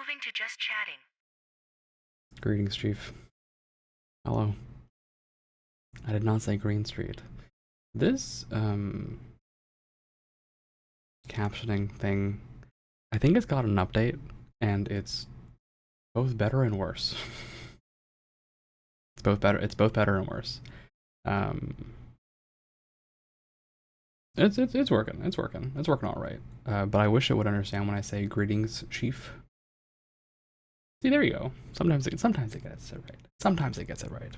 Moving to just chatting. Greetings, Chief. Hello. I did not say Green Street. This, captioning thing, I think it's got an update, and it's both better and worse. It's both better and worse. It's working. It's working all right. But I wish it would understand when I say greetings, Chief. See, there you go. Sometimes it gets it right. Sometimes it gets it right.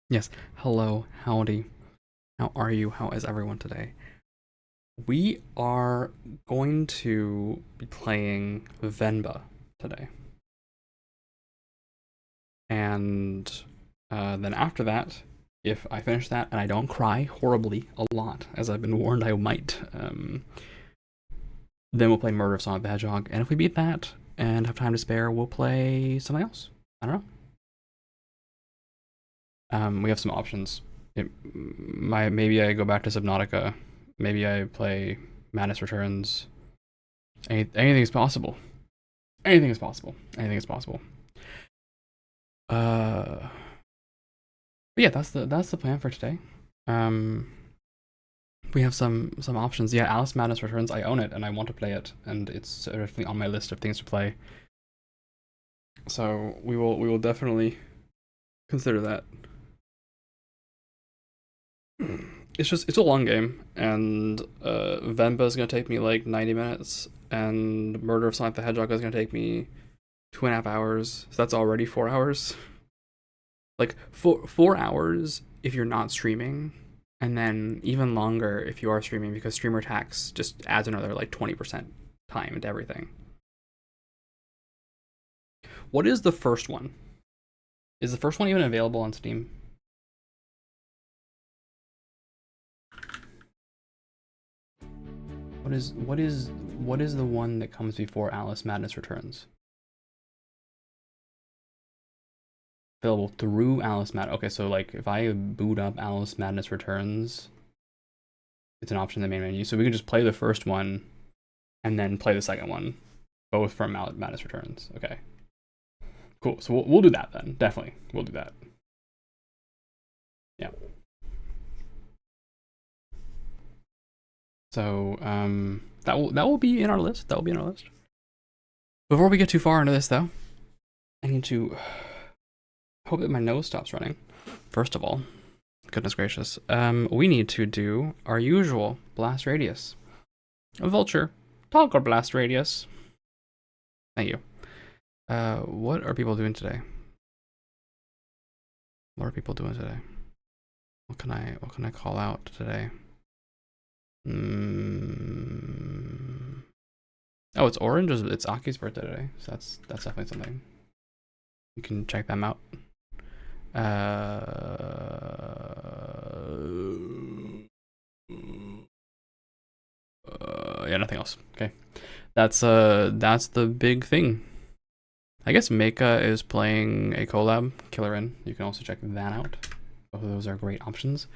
Yes. Hello. Howdy. How are you? How is everyone today? We are going to be playing Venba today. And then after that, if I finish that and I don't cry horribly a lot, as I've been warned I might, then we'll play Murder of Sonic the Hedgehog. And if we beat that and have time to spare, we'll play something else. I don't know. We have some options. Maybe I go back to Subnautica. Maybe I play Madness Returns. Anything is possible. Anything is possible. Anything is possible. But yeah, that's the plan for today. We have some options. Yeah, Alice Madness Returns. I own it and I want to play it, and it's definitely on my list of things to play. So we will definitely consider that. It's a long game, and Venba is gonna take me like 90 minutes, and Murder of Sonic the Hedgehog is gonna take me 2.5 hours. So that's already 4 hours. Like 4 hours if you're not streaming, and then even longer if you are streaming, because streamer tax just adds another like 20% time into everything. What is the first one? Is the first one even available on Steam? What is the one that comes before Alice Madness Returns? Available through Alice Madness. Okay, so like if I boot up Alice Madness Returns, it's an option in the main menu. So we can just play the first one and then play the second one, both from Alice Madness Returns. Okay. Cool. So we'll do that then. Definitely. We'll do that. Yeah. So that will be in our list. That will be in our list. Before we get too far into this though, I need to hope that my nose stops running. First of all, goodness gracious, we need to do our usual blast radius. Vulture, toggle blast radius. Thank you. What are people doing today? What are people doing today? What can I call out today? Oh, it's orange. It's Aki's birthday today, so that's definitely something. You can check them out. Yeah, nothing else. Okay, that's the big thing. I guess Mecha is playing a collab, Killer In. You can also check that out. Both of those are great options.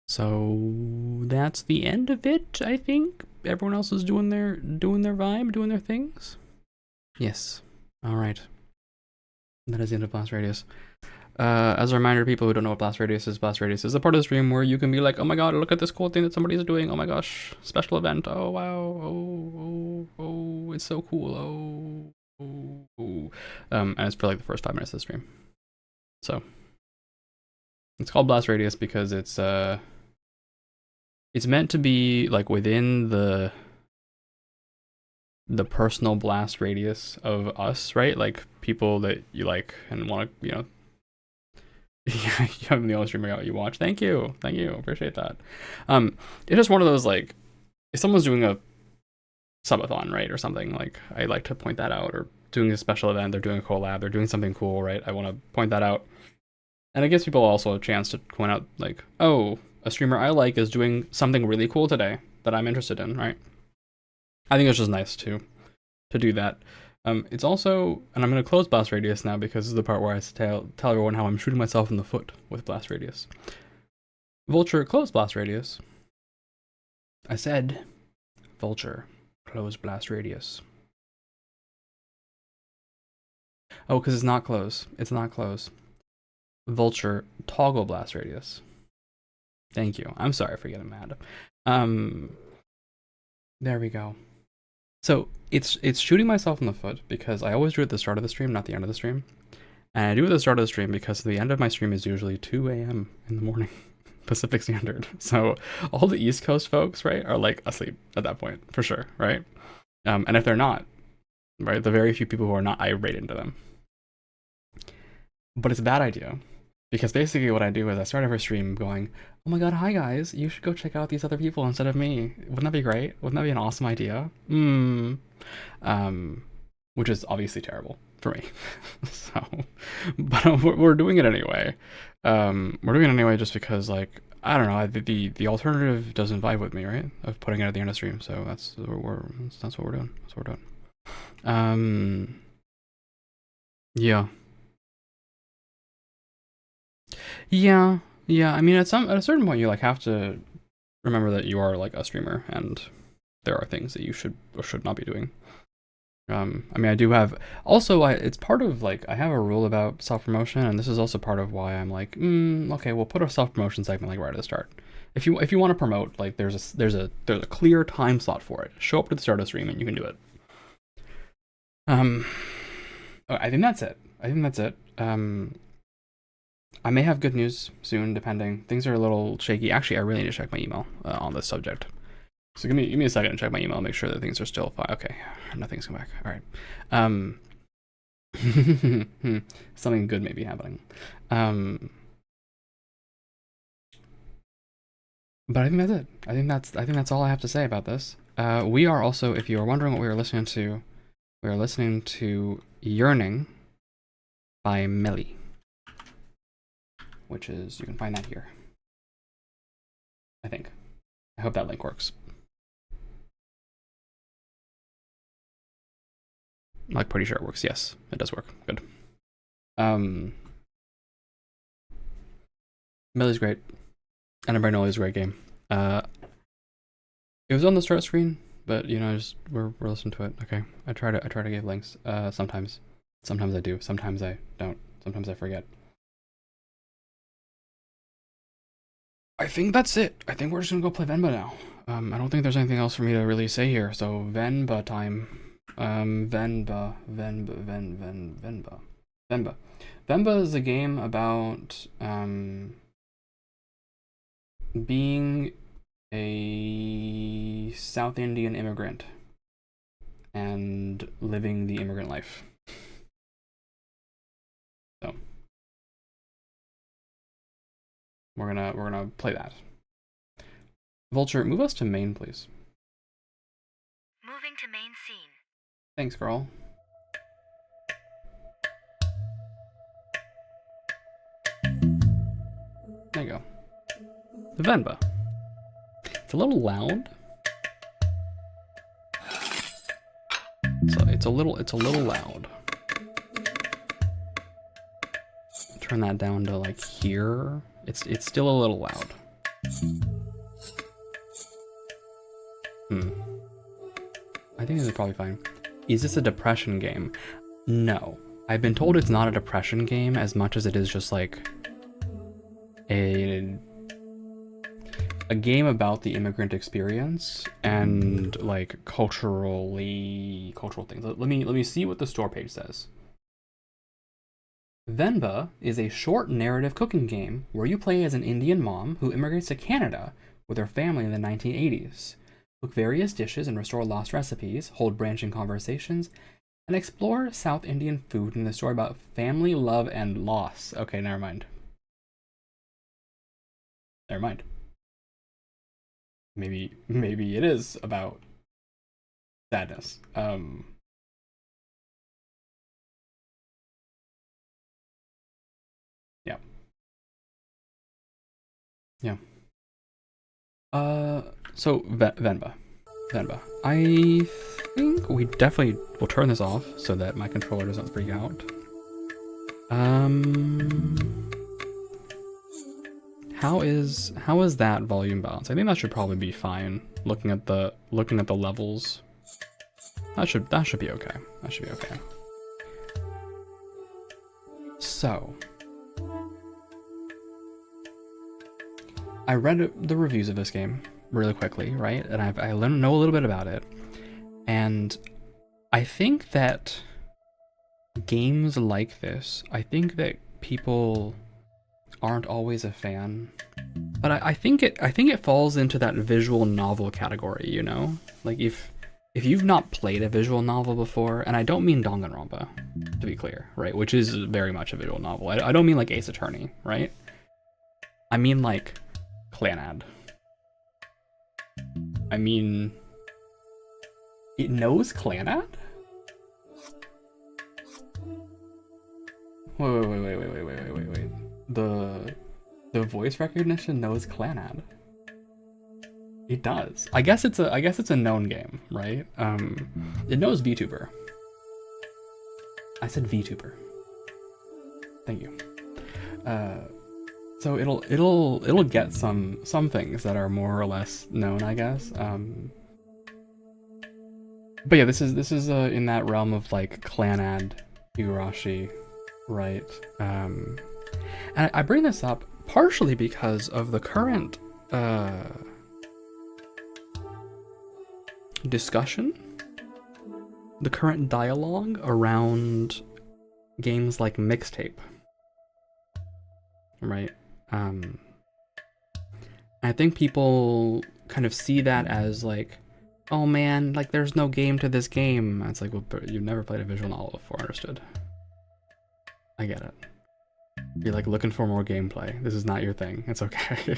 So that's the end of it, I think. Everyone else is doing their vibe, doing their things. Yes. All right. That is the end of Blast Radius. As a reminder to people who don't know what Blast Radius is a part of the stream where you can be like, oh my god, look at this cool thing that somebody's doing. Oh my gosh, special event. Oh wow. Oh, it's so cool. And it's for like the first 5 minutes of the stream. So it's called Blast Radius because it's meant to be like within the personal blast radius of us, right? Like people that you like and want to, you know. Yeah, I'm the only streamer you watch. Thank you, appreciate that. It's just one of those, like, if someone's doing a subathon, right, or something, like, I like to point that out, or doing a special event, they're doing a collab, they're doing something cool, right? I want to point that out, and it gives people also a chance to point out, like, oh, a streamer I like is doing something really cool today that I'm interested in, right? I think it's just nice to do that. It's also, and I'm going to close Blast Radius now because this is the part where I tell everyone how I'm shooting myself in the foot with Blast Radius. Vulture, close Blast Radius. I said, Vulture, close Blast Radius. Oh, because it's not close. It's not close. Vulture, toggle blast radius. Thank you. I'm sorry for getting mad. There we go. So it's shooting myself in the foot because I always do it at the start of the stream, not the end of the stream. And I do it at the start of the stream because the end of my stream is usually 2 a.m. in the morning, Pacific Standard. So all the East Coast folks, right, are like asleep at that point, for sure, right? And if they're not, right, the very few people who are not, I raid into them. But it's a bad idea because basically what I do is I start every stream going, oh my god, hi guys, you should go check out these other people instead of me. Wouldn't that be great? Wouldn't that be an awesome idea? Which is obviously terrible for me. So, but we're doing it anyway. We're doing it anyway just because, like, I don't know, the alternative doesn't vibe with me, right? Of putting it at the end of stream. So that's what we're doing. That's what we're doing. Yeah. Yeah. I mean, at a certain point, you like have to remember that you are like a streamer, and there are things that you should or should not be doing. I mean, I do have also. It's part of like I have a rule about self promotion, and this is also part of why I'm like, okay, we'll put a self promotion segment like right at the start. If you want to promote, like there's a clear time slot for it. Show up to the start of the stream, and you can do it. I think that's it. I may have good news soon, depending. Things are a little shaky. Actually, I really need to check my email on this subject. So give me a second to check my email, make sure that things are still fine. Okay, nothing's come back. All right. Something good may be happening. But I think that's it. I think that's all I have to say about this. We are also, if you are wondering what we are listening to, we are listening to Yearning by Melly, which is, you can find that here. I think. I hope that link works. I'm like pretty sure it works. Yes, it does work. Good. Melly's great. And Bernoulli is a great game. It was on the start screen, but you know, we're listening to it. Okay. I try to give links. Sometimes I do. Sometimes I don't. Sometimes I forget. I think that's it. I think we're just gonna go play Venba now. I don't think there's anything else for me to really say here. So Venba time. Venba. Venba is a game about being a South Indian immigrant and living the immigrant life. So we're gonna play that. Vulture, move us to main, please. Moving to main scene. Thanks, girl. There you go. The Venba. It's a little loud. So it's a little loud. Turn that down to like here. It's still a little loud. I think this is probably fine. Is this a depression game? No. I've been told it's not a depression game as much as it is just like a game about the immigrant experience and like cultural things. Let me see what the store page says. Venba is a short narrative cooking game where you play as an Indian mom who immigrates to Canada with her family in the 1980s. Cook various dishes and restore lost recipes, hold branching conversations, and explore South Indian food in the story about family, love, and loss. Okay, never mind. Maybe it is about sadness. Yeah. So Venba. I think we definitely will turn this off so that my controller doesn't freak out. How is that volume balance? I think that should probably be fine. Looking at the levels, that should be okay. That should be okay. So, I read the reviews of this game really quickly, right? And I know a little bit about it. And I think that games like this, I think that people aren't always a fan. But I think it falls into that visual novel category, you know? Like if you've not played a visual novel before, and I don't mean Danganronpa, to be clear, right? Which is very much a visual novel. I don't mean like Ace Attorney, right? I mean like Clanad. I mean, it knows Clanad? Wait. The voice recognition knows Clanad. It does. I guess it's a known game, right? It knows VTuber. I said VTuber. Thank you. So it'll get some things that are more or less known, I guess. But yeah, this is in that realm of like Clanad, Higurashi, right? And I bring this up partially because of the current discussion, the current dialogue around games like Mixtape, right? I think people kind of see that as like, oh man, like there's no game to this game. It's like, well, but you've never played a visual novel before, understood? I get it. You're like looking for more gameplay. This is not your thing. It's okay.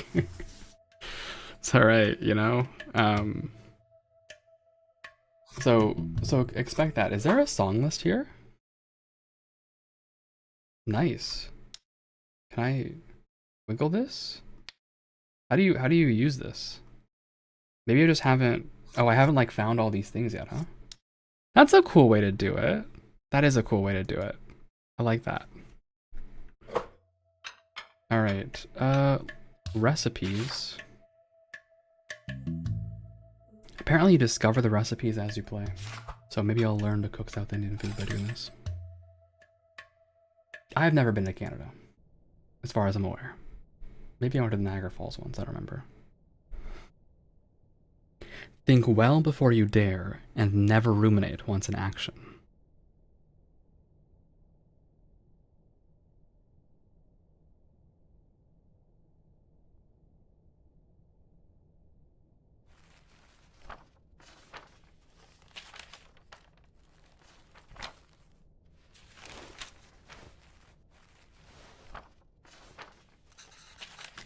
It's all right, you know? So expect that. Is there a song list here? Nice. Can I wiggle this? How do you use this? Maybe I just haven't. Oh, I haven't like found all these things yet, huh? That's a cool way to do it. That is a cool way to do it. I like that. All right. Recipes. Apparently you discover the recipes as you play. So maybe I'll learn to cook South Indian food by doing this. I've never been to Canada, as far as I'm aware. Maybe I went to the Niagara Falls once, I don't remember. Think well before you dare, and never ruminate once in action.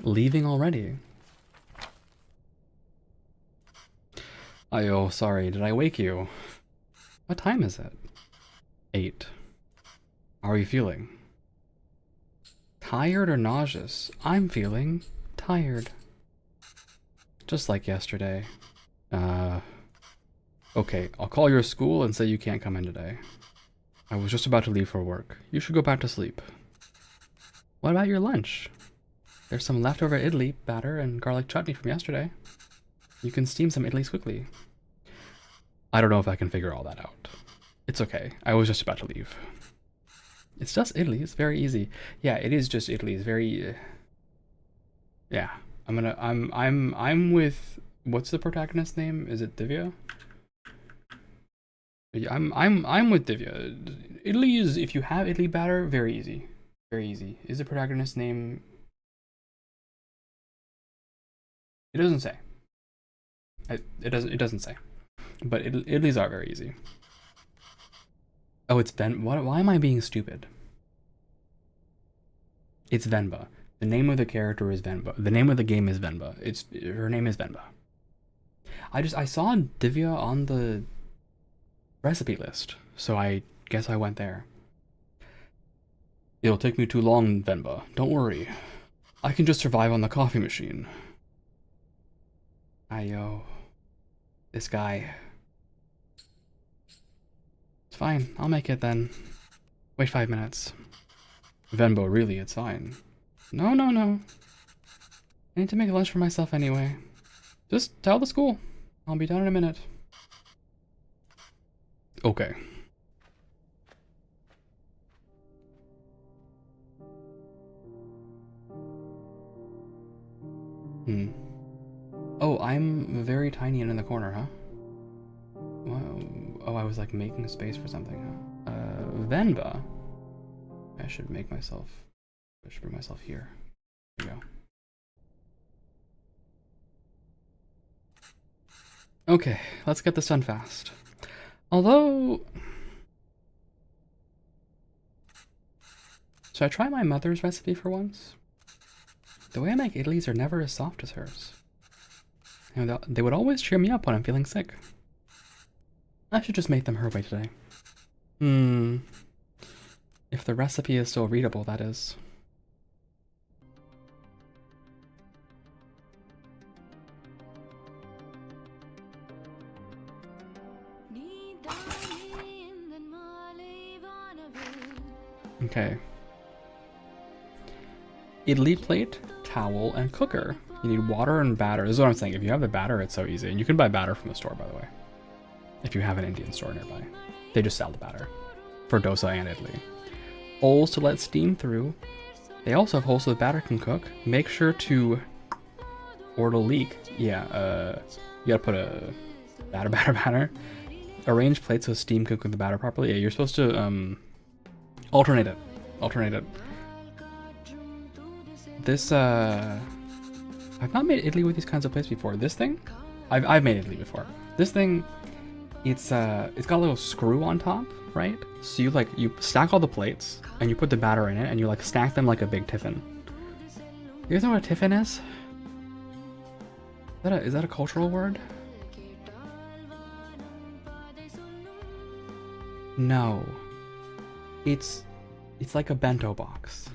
Leaving already? Oh, sorry, did I wake you? What time is it? 8. How are you feeling? Tired or nauseous? I'm feeling tired. Just like yesterday. Okay, I'll call your school and say you can't come in today. I was just about to leave for work. You should go back to sleep. What about your lunch? There's some leftover idli batter and garlic chutney from yesterday. You can steam some idlis quickly. I don't know if I can figure all that out. It's okay. I was just about to leave. It's just idli. It's very easy. Yeah, it is just idli. It's very. Yeah, I'm with. What's the protagonist's name? Is it Divya? Yeah, I'm with Divya. Idli is, if you have idli batter, very easy. Very easy. Is the protagonist's name? It doesn't say. It doesn't say. But idlis are very easy. Oh, it's Venba. Why am I being stupid? It's Venba. The name of the character is Venba. The name of the game is Venba. Her name is Venba. I saw Divya on the recipe list, so I guess I went there. It'll take me too long, Venba. Don't worry. I can just survive on the coffee machine. Ayo. This guy. It's fine. I'll make it then. Wait 5 minutes. Venba, really, it's fine. No. I need to make lunch for myself anyway. Just tell the school. I'll be done in a minute. Okay. Hmm. Oh, I'm very tiny and in the corner, huh? Wow. Oh, I was like making space for something, huh? Venba. I should bring myself here. There we go. Okay, let's get this done fast. Although... Should I try my mother's recipe for once? The way I make idlis are never as soft as hers. And they would always cheer me up when I'm feeling sick. I should just make them her way today. If the recipe is still readable, that is. Okay. Idli plate, towel, and cooker. You need water and batter. This is what I'm saying. If you have the batter, it's so easy. And you can buy batter from the store, by the way. If you have an Indian store nearby. They just sell the batter. For dosa and idli. Holes to let steam through. They also have holes so the batter can cook. Make sure to... Or to leak. Yeah, you gotta put a... Batter. Arrange plates so steam can cook the batter properly. Yeah, you're supposed to, alternate it. This, I've not made idli with these kinds of plates before. This thing? I've made idli before. This thing, it's got a little screw on top, right? So you stack all the plates, and you put the batter in it, and you like stack them like a big tiffin. You guys know what a tiffin is? Is that a cultural word? No. It's like a bento box.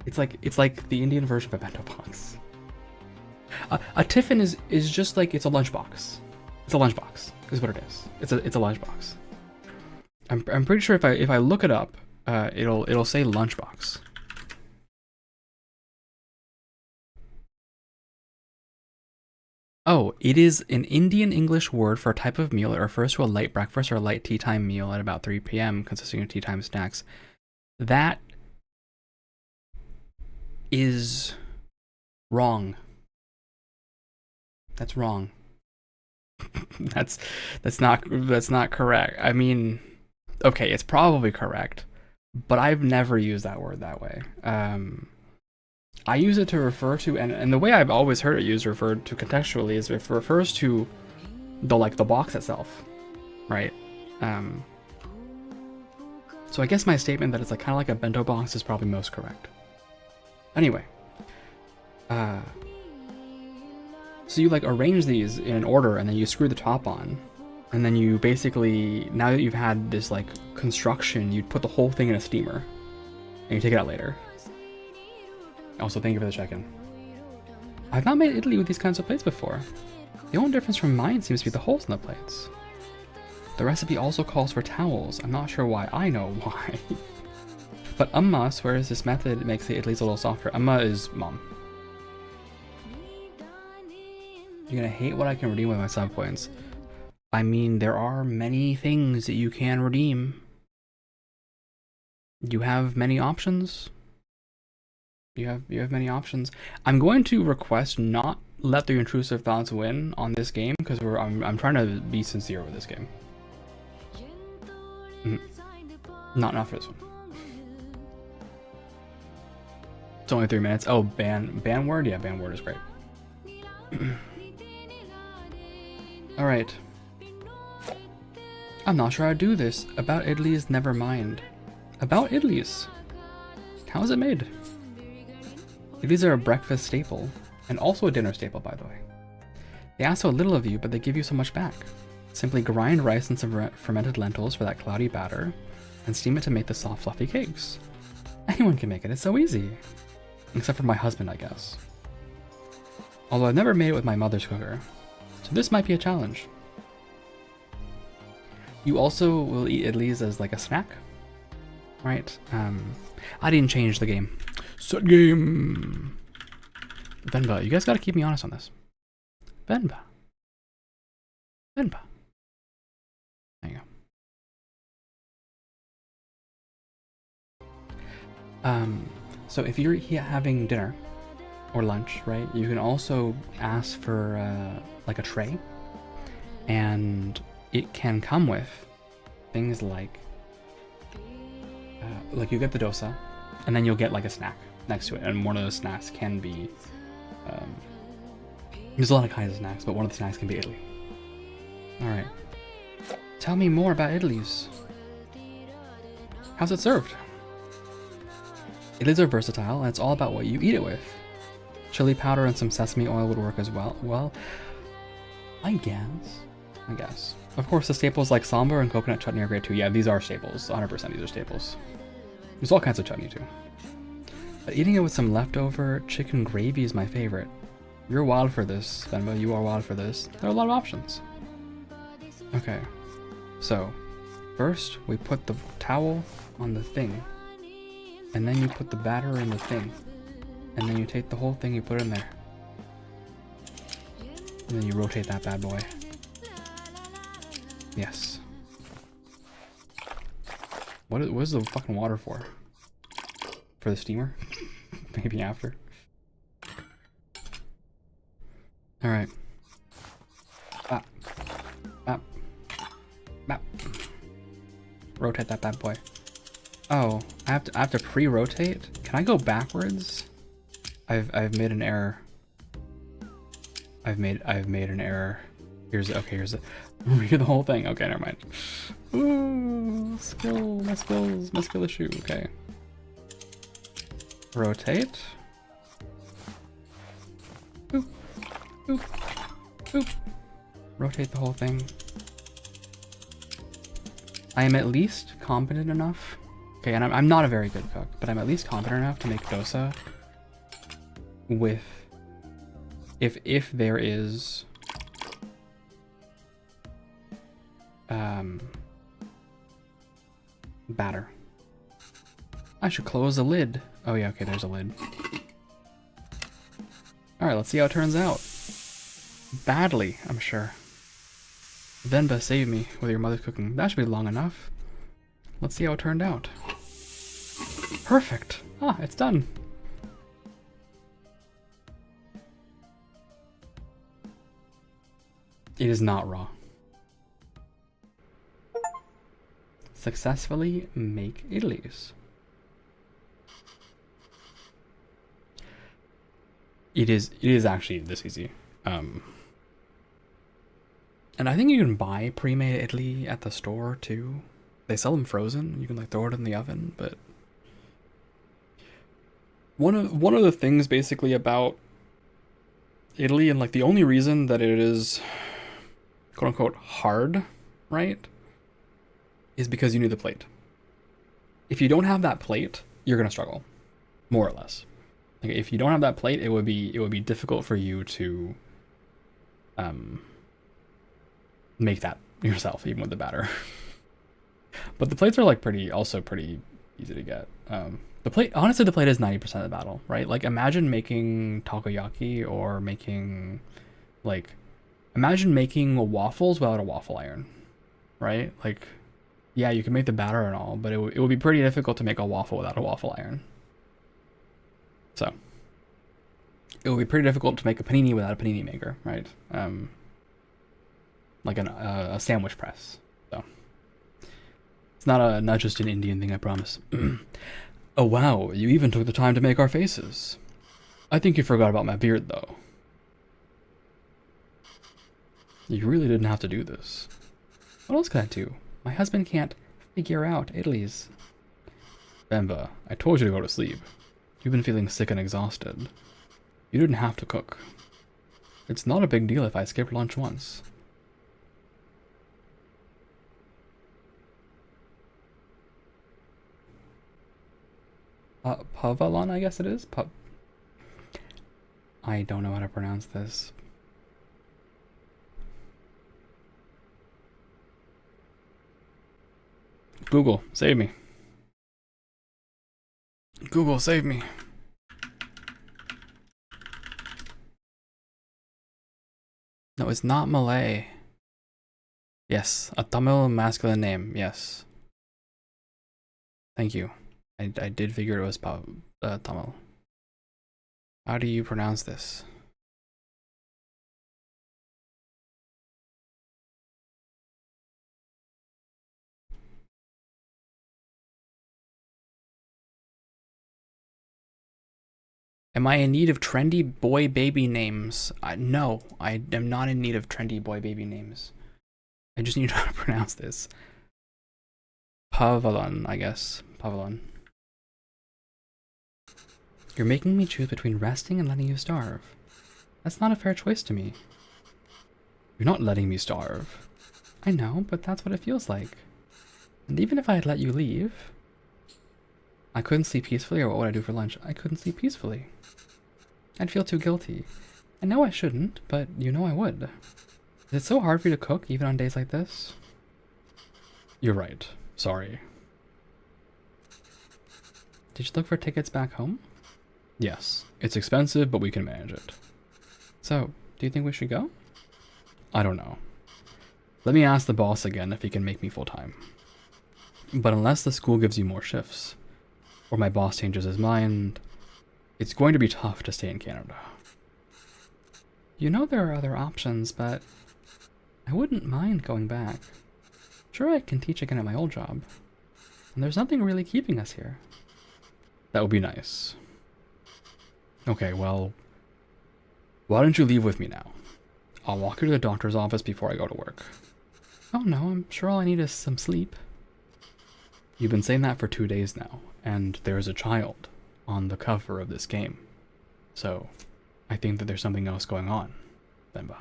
It's like the Indian version of a bento box. A tiffin is just like, it's a lunchbox. It's a lunchbox is what it is. It's a lunchbox. I'm pretty sure if I look it up, it'll say lunchbox. Oh, it is an Indian English word for a type of meal. It refers to a light breakfast or a light tea time meal at about 3 p.m. consisting of tea time snacks. That is wrong. That's wrong. that's not correct. I mean, okay, it's probably correct, but I've never used that word that way. I use it to refer to, and the way I've always heard it used referred to contextually is it refers to the box itself, right? So I guess my statement that it's like kind of like a bento box is probably most correct. Anyway, so you like arrange these in an order and then you screw the top on, and then you basically, now that you've had this like construction, you put the whole thing in a steamer and you take it out later. Also, thank you for the check-in. I've not made idli with these kinds of plates before. The only difference from mine seems to be the holes in the plates. The recipe also calls for towels. I'm not sure why. I know why. But Amma swears this method makes the idlis a little softer. Amma is mom. You're gonna hate what I can redeem with my sub points. I mean, there are many things that you can redeem. You have many options. You have many options. I'm going to request not let the intrusive thoughts win on this game because I'm trying to be sincere with this game. Not for this one. It's only 3 minutes. Oh, ban word? Yeah, ban word is great. Alright. I'm not sure how to do this. About idlis, never mind. About idlis. How is it made? Idlis are a breakfast staple, and also a dinner staple, by the way. They ask so little of you, but they give you so much back. Simply grind rice and some fermented lentils for that cloudy batter, and steam it to make the soft, fluffy cakes. Anyone can make it, it's so easy. Except for my husband, I guess. Although I've never made it with my mother's cooker, so this might be a challenge. You also will eat idlis as like a snack, right? I didn't change the game. Set game! Venba, you guys gotta keep me honest on this. Venba. There you go. So if you're having dinner, or lunch, right? You can also ask for like a tray, and it can come with things like you get the dosa, and then you'll get like a snack next to it, and one of those snacks can be there's a lot of kinds of snacks, but one of the snacks can be idli. All right, tell me more about idlis. How's it served? Idlis are versatile, and it's all about what you eat it with. Chili powder and some sesame oil would work as well. Well, I guess. Of course, the staples like sambar and coconut chutney are great too. Yeah, these are staples. 100% these are staples. There's all kinds of chutney too. But eating it with some leftover chicken gravy is my favorite. You're wild for this, Venba. You are wild for this. There are a lot of options. Okay, so first we put the towel on the thing, and then you put the batter in the thing, and then you take the whole thing, you put it in there, and then you rotate that bad boy. Yes. What is the fucking water for? For the steamer? Maybe after. All right. Bap. Bap. Bap. Rotate that bad boy. Oh, I have to pre-rotate? Can I go backwards? I've made an error. I've made an error. Here's the read the whole thing. Okay, never mind. Ooh, my skill issue. Okay. Rotate. Boop. Boop. Boop. Rotate the whole thing. I am at least competent enough. Okay, and I'm not a very good cook, but I'm at least competent enough to make dosa with if there is batter. I should close the lid. Oh yeah, okay, there's a lid. Alright, let's see how it turns out. Badly, I'm sure. Venba, save me with your mother's cooking. That should be long enough. Let's see how it turned out. Perfect. Ah, it's done. It is not raw. Successfully make idlis. It is actually this easy. And I think you can buy pre-made idli at the store too. They sell them frozen. You can like throw it in the oven, but one of the things basically about idli, and like the only reason that it is quote unquote hard, right, is because you need the plate. If you don't have that plate, you're gonna struggle, more or less. Like if you don't have that plate, it would be difficult for you to make that yourself, even with the batter. But the plates are like pretty easy to get. The plate, honestly, the plate is 90% of the battle, right? Like imagine making takoyaki or making waffles without a waffle iron, right? Like, yeah, you can make the batter and all, but it would be pretty difficult to make a waffle without a waffle iron. So it would be pretty difficult to make a panini without a panini maker, right? Like a sandwich press. So it's not just an Indian thing, I promise. Oh wow, you even took the time to make our faces. I think you forgot about my beard though. You really didn't have to do this. What else could I do? My husband can't figure out idlis. Venba, I told you to go to sleep. You've been feeling sick and exhausted. You didn't have to cook. It's not a big deal if I skipped lunch once. Pavalon, I guess it is? I don't know how to pronounce this. Google, save me. Google, save me. No, it's not Malay. Yes, a Tamil masculine name, yes. Thank you. I did figure it was Tamil. How do you pronounce this? Am I in need of trendy boy baby names? No, I am not in need of trendy boy baby names. I just need to know how to pronounce this. Pavalon, I guess. Pavalon. You're making me choose between resting and letting you starve. That's not a fair choice to me. You're not letting me starve. I know, but that's what it feels like. And even if I had let you leave, I couldn't sleep peacefully, or what would I do for lunch? I couldn't sleep peacefully. I'd feel too guilty. I know I shouldn't, but you know I would. Is it so hard for you to cook, even on days like this? You're right. Sorry. Did you look for tickets back home? Yes. It's expensive, but we can manage it. So, do you think we should go? I don't know. Let me ask the boss again if he can make me full-time. But unless the school gives you more shifts, or my boss changes his mind, it's going to be tough to stay in Canada. You know there are other options, but I wouldn't mind going back. Sure, I can teach again at my old job, and there's nothing really keeping us here. That would be nice. Okay, well, why don't you leave with me now? I'll walk you to the doctor's office before I go to work. Oh no, I'm sure all I need is some sleep. You've been saying that for 2 days now, and there's a child on the cover of this game. So, I think that there's something else going on, Venba.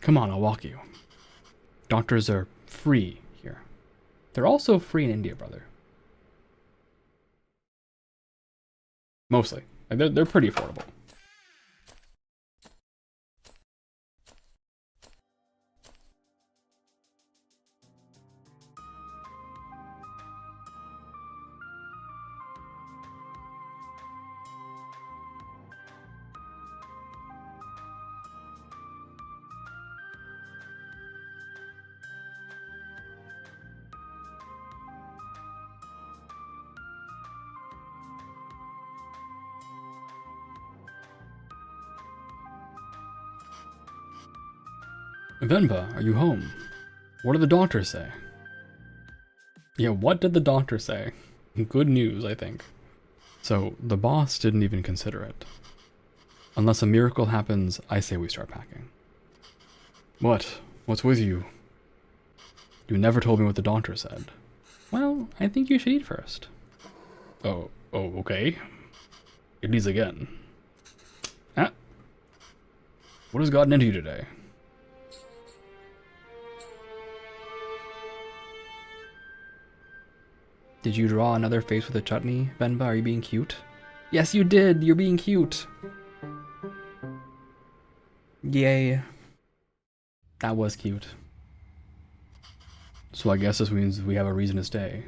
Come on, I'll walk you. Doctors are free here. They're also free in India, brother. Mostly. They're pretty affordable. Venba, are you home? What did the doctor say? Yeah, what did the doctor say? Good news, I think. So, the boss didn't even consider it. Unless a miracle happens, I say we start packing. What? What's with you? You never told me what the doctor said. Well, I think you should eat first. Oh, okay. It needs again. Ah. What has gotten into you today? Did you draw another face with a chutney, Venba? Are you being cute? Yes, you did! You're being cute! Yay. That was cute. So I guess this means we have a reason to stay.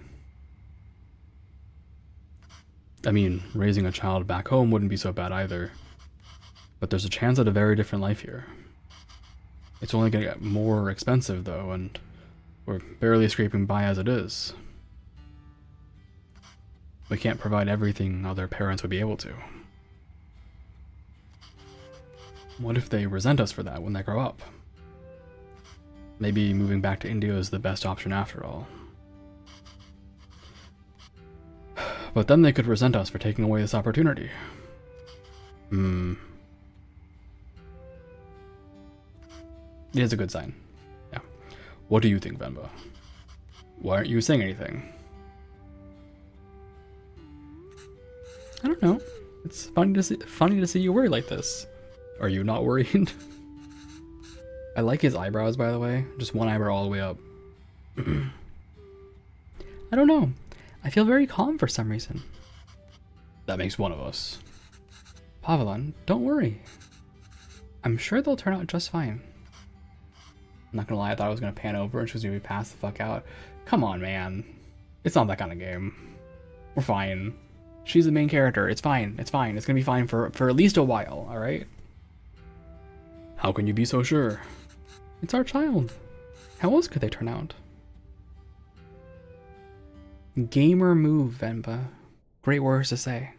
I mean, raising a child back home wouldn't be so bad either. But there's a chance at a very different life here. It's only gonna get more expensive though, and we're barely scraping by as it is. We can't provide everything other parents would be able to. What if they resent us for that when they grow up? Maybe moving back to India is the best option after all. But then they could resent us for taking away this opportunity. It is a good sign. Yeah. What do you think, Venba? Why aren't you saying anything? I don't know. It's funny to see you worry like this. Are you not worried? I like his eyebrows, by the way. Just one eyebrow all the way up. I don't know. I feel very calm for some reason. That makes one of us. Pavalon, don't worry. I'm sure they'll turn out just fine. I'm not gonna lie, I thought I was gonna pan over and she was gonna be passed the fuck out. Come on, man. It's not that kind of game. We're fine. She's the main character. It's fine. It's fine. It's gonna be fine for at least a while, alright? How can you be so sure? It's our child. How else could they turn out? Gamer move, Venba. Great words to say.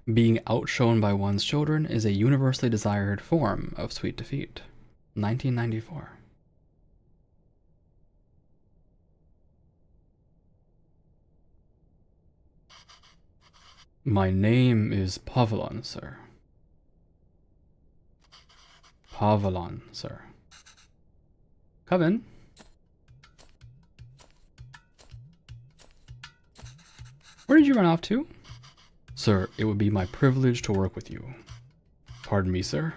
Being outshone by one's children is a universally desired form of sweet defeat. 1994. My name is Pavilon, sir. Pavilon, sir. Coven? Where did you run off to? Sir, it would be my privilege to work with you. Pardon me, sir?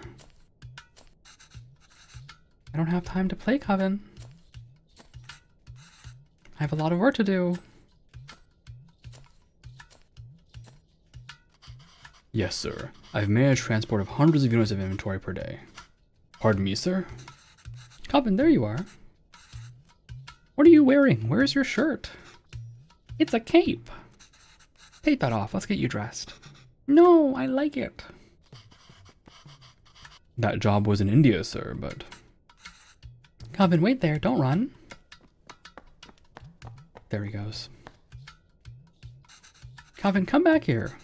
I don't have time to play, Coven. I have a lot of work to do. Yes, sir. I've managed transport of hundreds of units of inventory per day. Pardon me, sir? Coven, there you are. What are you wearing? Where's your shirt? It's a cape. Take that off. Let's get you dressed. No, I like it. That job was in India, sir, but... Coven, wait there. Don't run. There he goes. Coven, come back here.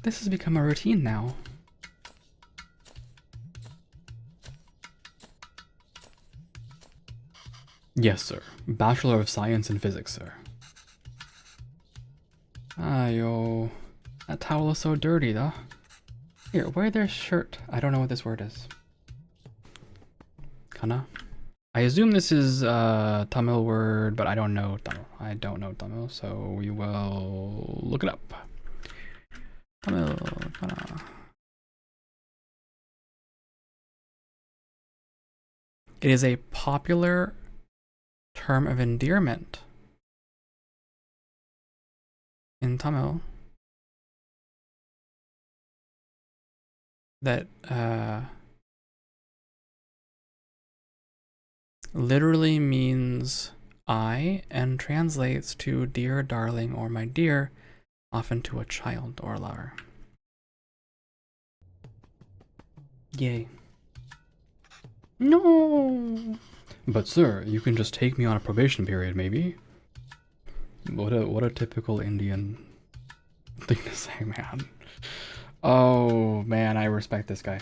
This has become a routine now. Yes, sir. Bachelor of Science in Physics, sir. Ayo. That towel is so dirty, though. Here, wear their shirt. I don't know what this word is. Kana? I assume this is a Tamil word, but I don't know Tamil. I don't know Tamil, so we will look it up. Tamil, kana. It is a popular term of endearment in Tamil that literally means I and translates to dear, darling, or my dear, often to a child or lover. Yay. No! But sir, you can just take me on a probation period, maybe? What a typical Indian thing to say, man. Oh, man, I respect this guy.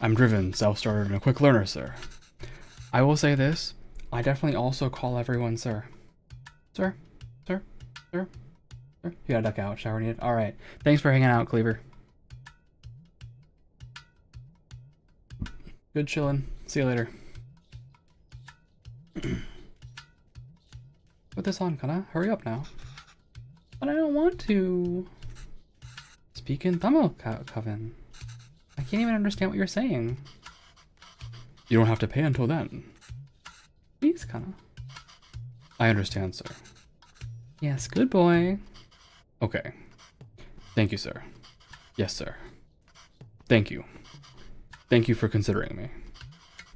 I'm driven, self-started, and a quick learner, sir. I will say this, I definitely also call everyone sir. Sir? Sir? Sir? Sir? You gotta duck out, shower needed. Alright, thanks for hanging out, Cleaver. Good chillin'. See you later. Put this on, Kana. Hurry up now. But I don't want to. Speak in Tamil, Coven. I can't even understand what you're saying. You don't have to pay until then. Please, Kana. I understand, sir. Yes, good boy. Okay. Thank you, sir. Yes, sir. Thank you. Thank you for considering me.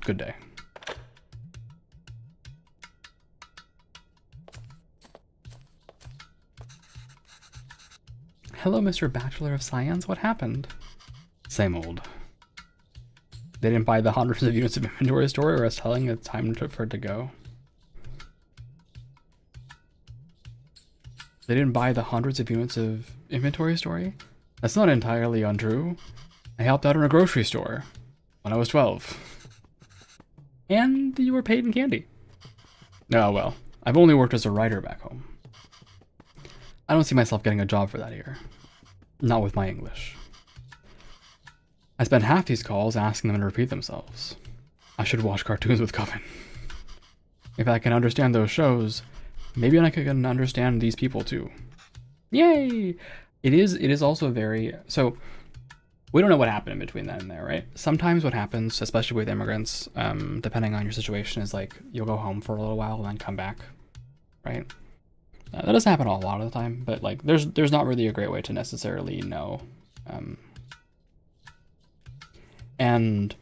Good day. Hello, Mr. Bachelor of Science. What happened? Same old. They didn't buy the hundreds of units of inventory store, or us telling it's time for it to go. They didn't buy the hundreds of units of inventory story? That's not entirely untrue. I helped out in a grocery store when I was 12. And you were paid in candy. Oh well, I've only worked as a writer back home. I don't see myself getting a job for that here. Not with my English. I spend half these calls asking them to repeat themselves. I should watch cartoons with Coven. If I can understand those shows, maybe I can understand these people too. Yay! It is also very... So, we don't know what happened in between then and there, right? Sometimes what happens, especially with immigrants, depending on your situation, is like, you'll go home for a little while and then come back, right? That doesn't happen a lot of the time, but like, there's not really a great way to necessarily know. And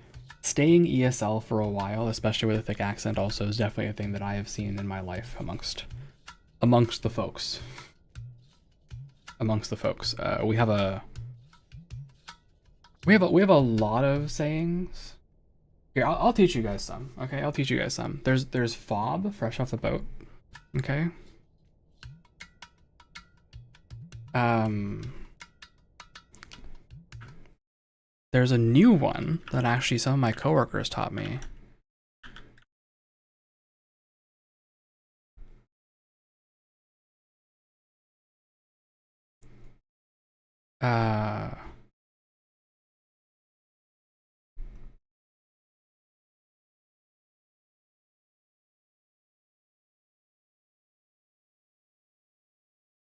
staying ESL for a while, especially with a thick accent, also is definitely a thing that I have seen in my life amongst the folks. Amongst the folks, we have a lot of sayings. Here, I'll teach you guys some. Okay, I'll teach you guys some. There's fob, fresh off the boat. Okay. There's a new one that actually some of my coworkers taught me.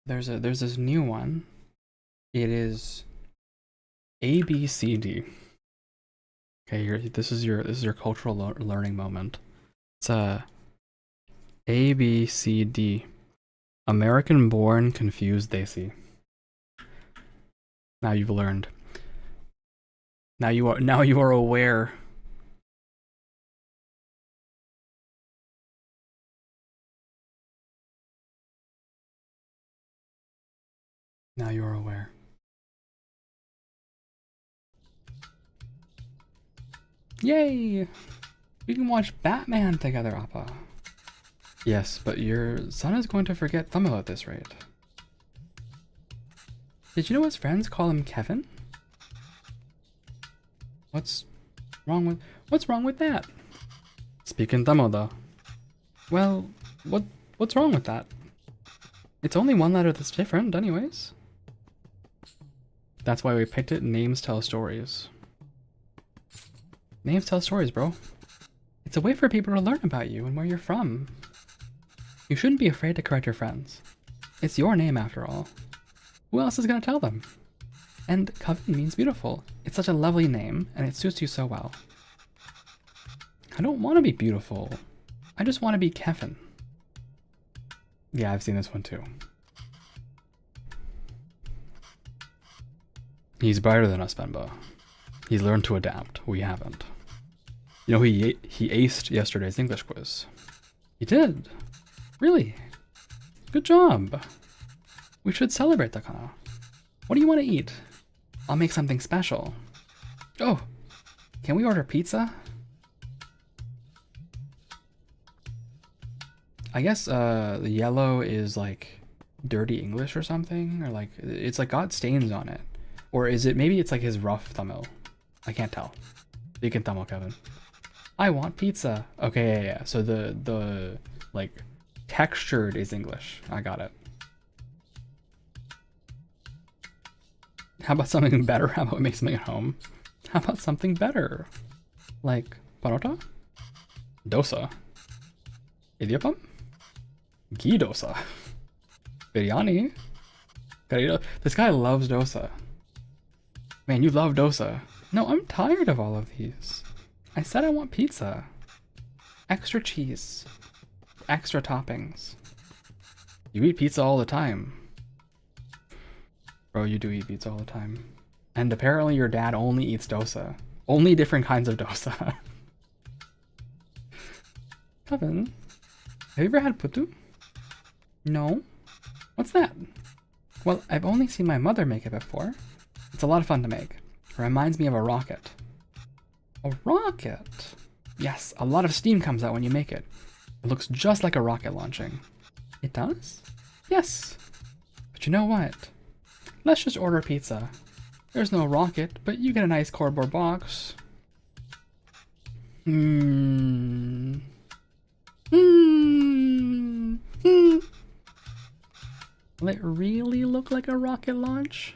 There's this new one. It is ABCD. Okay, here this is your cultural learning moment. It's ABCD. American born, confused they see. Now you've learned. Now you are aware. Now you are aware. Yay! We can watch Batman together, Appa. Yes, but your son is going to forget thumbnail at this rate. Did you know his friends call him Kevin? What's wrong with that? Speaking thumbnail though. Well, what's wrong with that? It's only one letter that's different anyways. That's why we picked it. Names tell stories. Names tell stories, bro. It's a way for people to learn about you and where you're from. You shouldn't be afraid to correct your friends. It's your name after all. Who else is gonna tell them? And Kevin means beautiful. It's such a lovely name and it suits you so well. I don't want to be beautiful. I just want to be Kevin. Yeah, I've seen this one too. He's brighter than us, Venba. He's learned to adapt. We haven't. You know, he aced yesterday's English quiz. He did. Really? Good job. We should celebrate that, kind of. What do you want to eat? I'll make something special. Oh, can we order pizza? I guess the yellow is like dirty English or something, or like it's like got stains on it. Or is it, maybe it's like his rough thumbnail. I can't tell. You can thumbnail, Kevin. I want pizza. Okay, yeah. So the like textured is English. I got it. How about something better? How about we make something at home? How about something better? Like parota? Dosa? Idiyappam? Ghee dosa? Biryani? Curry. This guy loves dosa. Man, you love dosa. No, I'm tired of all of these. I said I want pizza. Extra cheese. Extra toppings. You eat pizza all the time. Bro, you do eat pizza all the time. And apparently your dad only eats dosa. Only different kinds of dosa. Kevin, have you ever had putu? No. What's that? Well, I've only seen my mother make it before. It's a lot of fun to make. It reminds me of a rocket. A rocket? Yes, a lot of steam comes out when you make it. It looks just like a rocket launching. It does? Yes. But you know what? Let's just order pizza. There's no rocket, but you get a nice cardboard box. Will it really look like a rocket launch?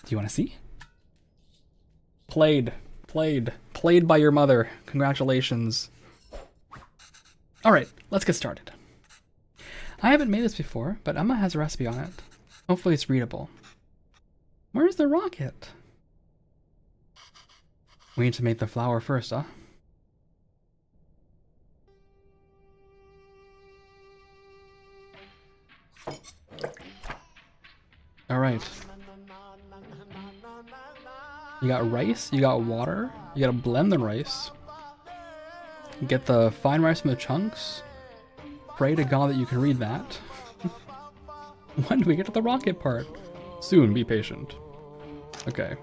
Do you want to see? Played by your mother. Congratulations. All right, let's get started. I haven't made this before, but Emma has a recipe on it. Hopefully it's readable. Where's the rocket? We need to make the flour first, huh? All right. You got rice, you got water, you gotta blend the rice. Get the fine rice from the chunks. Pray to God that you can read that. When do we get to the rocket part? Soon, be patient. Okay.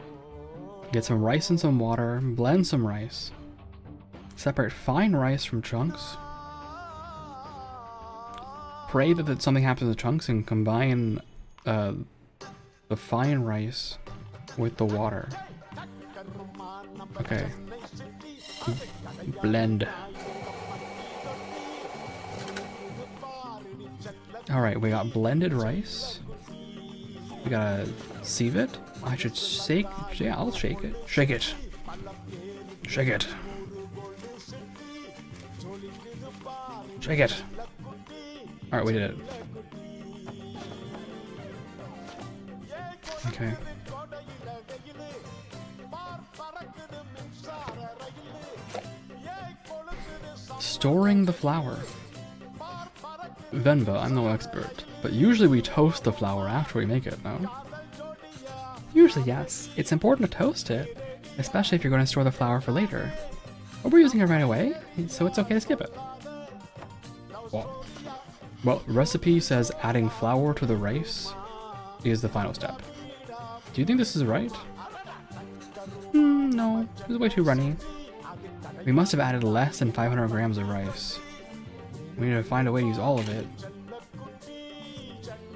Get some rice and some water, blend some rice. Separate fine rice from chunks. Pray that something happens to the chunks and combine the fine rice with the water. Okay. Blend. Alright, we got blended rice. We gotta sieve it. I should shake. Yeah, I'll shake it. Shake it. Shake it. Shake it. Alright, we did it. Okay. Storing the flour. Venba, I'm no expert, but usually we toast the flour after we make it, no? Usually, yes. It's important to toast it, especially if you're going to store the flour for later. But we're using it right away, so it's okay to skip it. Well, recipe says adding flour to the rice is the final step. Do you think this is right? No, this is way too runny. We must have added less than 500 grams of rice. We need to find a way to use all of it.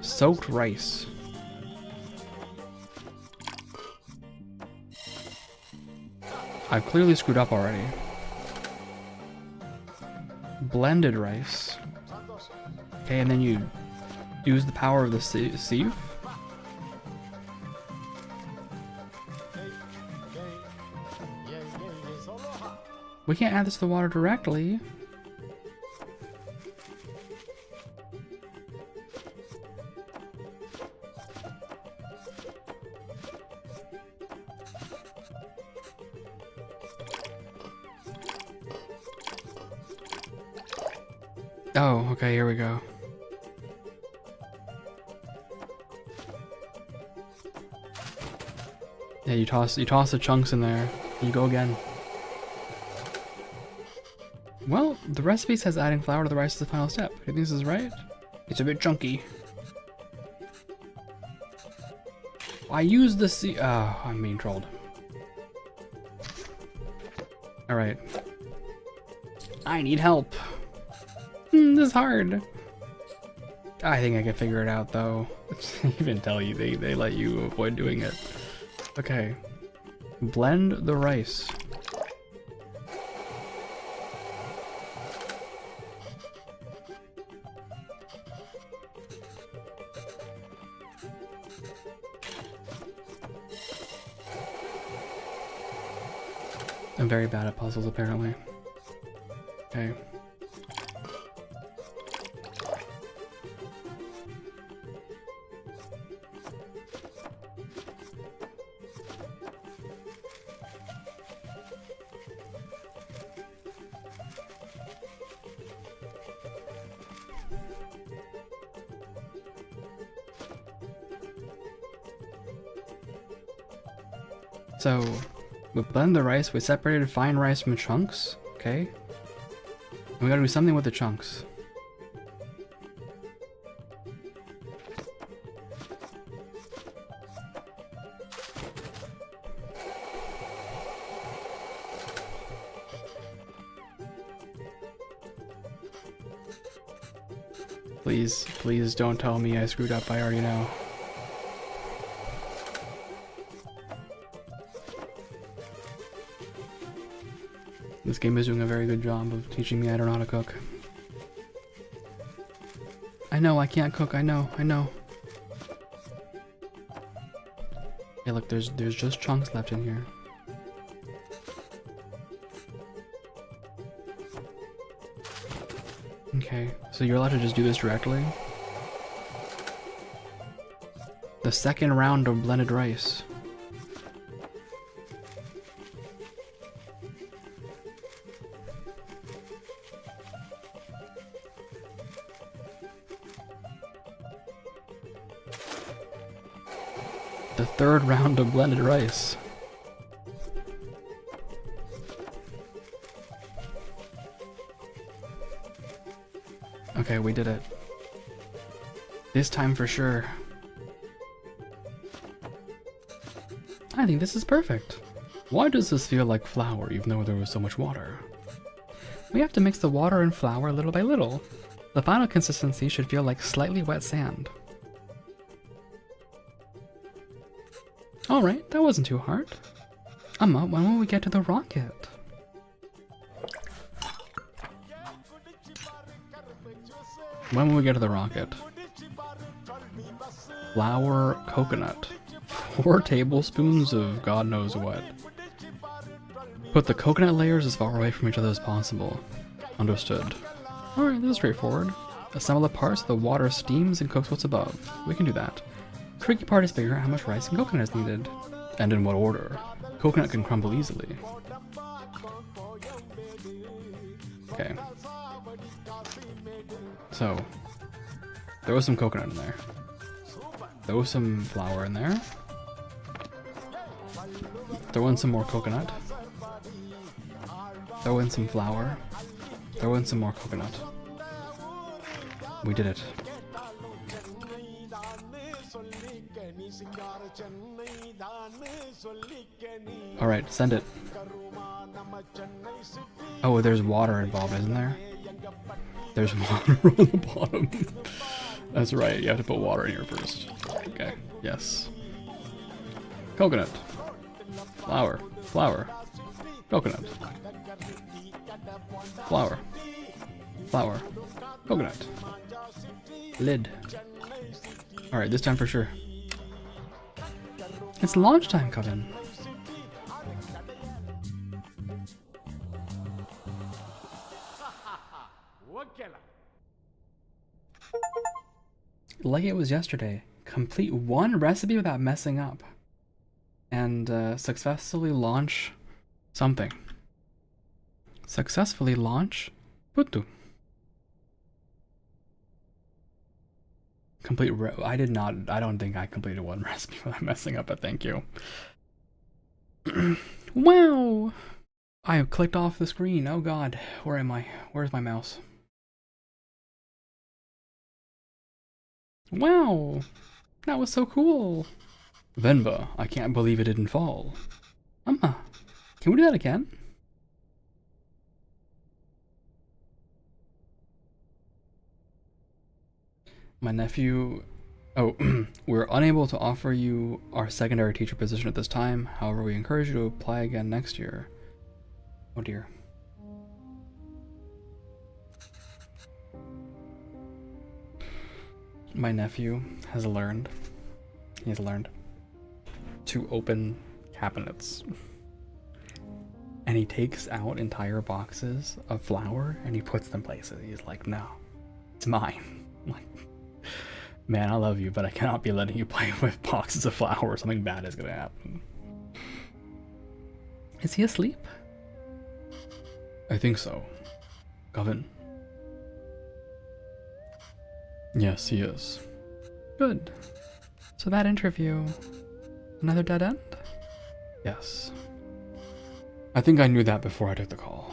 Soaked rice. I've clearly screwed up already. Blended rice. Okay, and then you use the power of the sieve. We can't add this to the water directly. Oh, okay, here we go. Yeah, you toss the chunks in there. You go again. Well, the recipe says adding flour to the rice is the final step. Do you think this is right? It's a bit chunky. I used the oh, I'm being trolled. Alright. I need help. This is hard. I think I can figure it out though. Even tell you, they let you avoid doing it. Okay. Blend the rice. I'm very bad at puzzles, apparently. Okay. So, we blend the rice, we separated fine rice from chunks, okay? And we gotta do something with the chunks. Please, please don't tell me I screwed up, I already know. This game is doing a very good job of teaching me I don't know how to cook. I know, I can't cook, I know. Hey look, there's just chunks left in here. Okay, so you're allowed to just do this directly? The second round of blended rice. The third round of blended rice. Okay, we did it. This time for sure. I think this is perfect. Why does this feel like flour even though there was so much water? We have to mix the water and flour little by little. The final consistency should feel like slightly wet sand. Alright, that wasn't too hard. Amma, when will we get to the rocket? When will we get to the rocket? Flour coconut. 4 tablespoons of God knows what. Put the coconut layers as far away from each other as possible. Understood. Alright, this is straightforward. Assemble the parts so the water steams and cooks what's above. We can do that. Tricky part is figuring out how much rice and coconut is needed. And in what order. Coconut can crumble easily. Okay. So, throw some coconut in there. Throw some flour in there. Throw in some more coconut. Throw in some flour. Throw in some more coconut. We did it. Alright, send it. Oh, there's water involved, isn't there? There's water on the bottom. That's right, you have to put water in here first. Okay, yes. Coconut. Flour. Flour. Coconut. Flour. Flour. Coconut. Lid. Alright, this time for sure. It's launch time, Coven. Like it was yesterday. Complete 1 recipe without messing up. And successfully launch something. Successfully launch Putu. Complete. I don't think I completed 1 recipe without messing up, but thank you. Wow! I have clicked off the screen. Oh god. Where am I? Where's my mouse? Wow! That was so cool! Venba, I can't believe it didn't fall. Can we do that again? My nephew... Oh, we're unable to offer you our secondary teacher position at this time. However, we encourage you to apply again next year. Oh dear. My nephew has learned to open cabinets. And he takes out entire boxes of flour and he puts them places. He's like, no, it's mine. I'm like, man, I love you, but I cannot be letting you play with boxes of flour. Something bad is gonna happen. Is he asleep? I think so. Govan. Yes, he is. Good. So that interview, another dead end? Yes. I think I knew that before I took the call.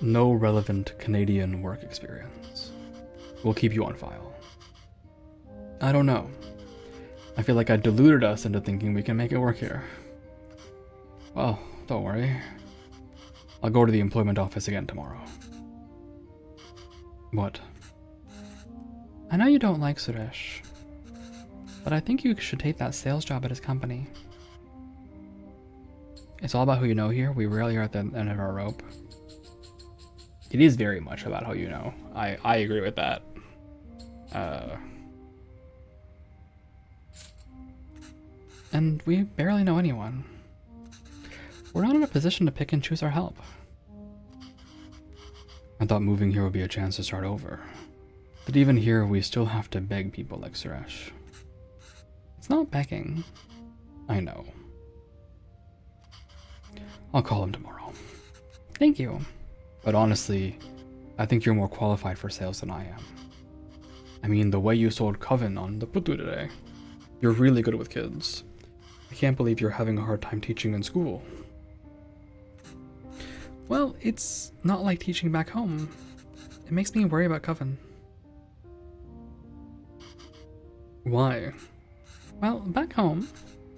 No relevant Canadian work experience. We'll keep you on file. I don't know. I feel like I deluded us into thinking we can make it work here. Well, don't worry. I'll go to the employment office again tomorrow. What? I know you don't like Suresh, but I think you should take that sales job at his company. It's all about who you know here. We rarely are at the end of our rope. It is very much about who you know. I agree with that. And we barely know anyone. We're not in a position to pick and choose our help. I thought moving here would be a chance to start over. But even here, we still have to beg people like Suresh. It's not begging. I know. I'll call him tomorrow. Thank you. But honestly, I think you're more qualified for sales than I am. I mean, the way you sold Coven on the Putu today. You're really good with kids. I can't believe you're having a hard time teaching in school. Well, it's not like teaching back home. It makes me worry about Coven. Why? Well, back home,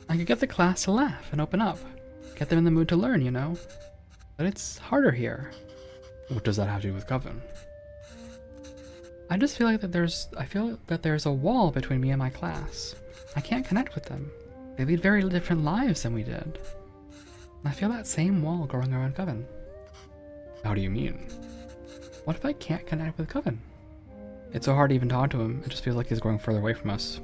I could get the class to laugh and open up. Get them in the mood to learn, you know? But it's harder here. What does that have to do with Coven? I just feel like there's a wall between me and my class. I can't connect with them. They lead very different lives than we did. And I feel that same wall growing around Coven. How do you mean? What if I can't connect with Coven? It's so hard to even talk to him. It just feels like he's growing further away from us.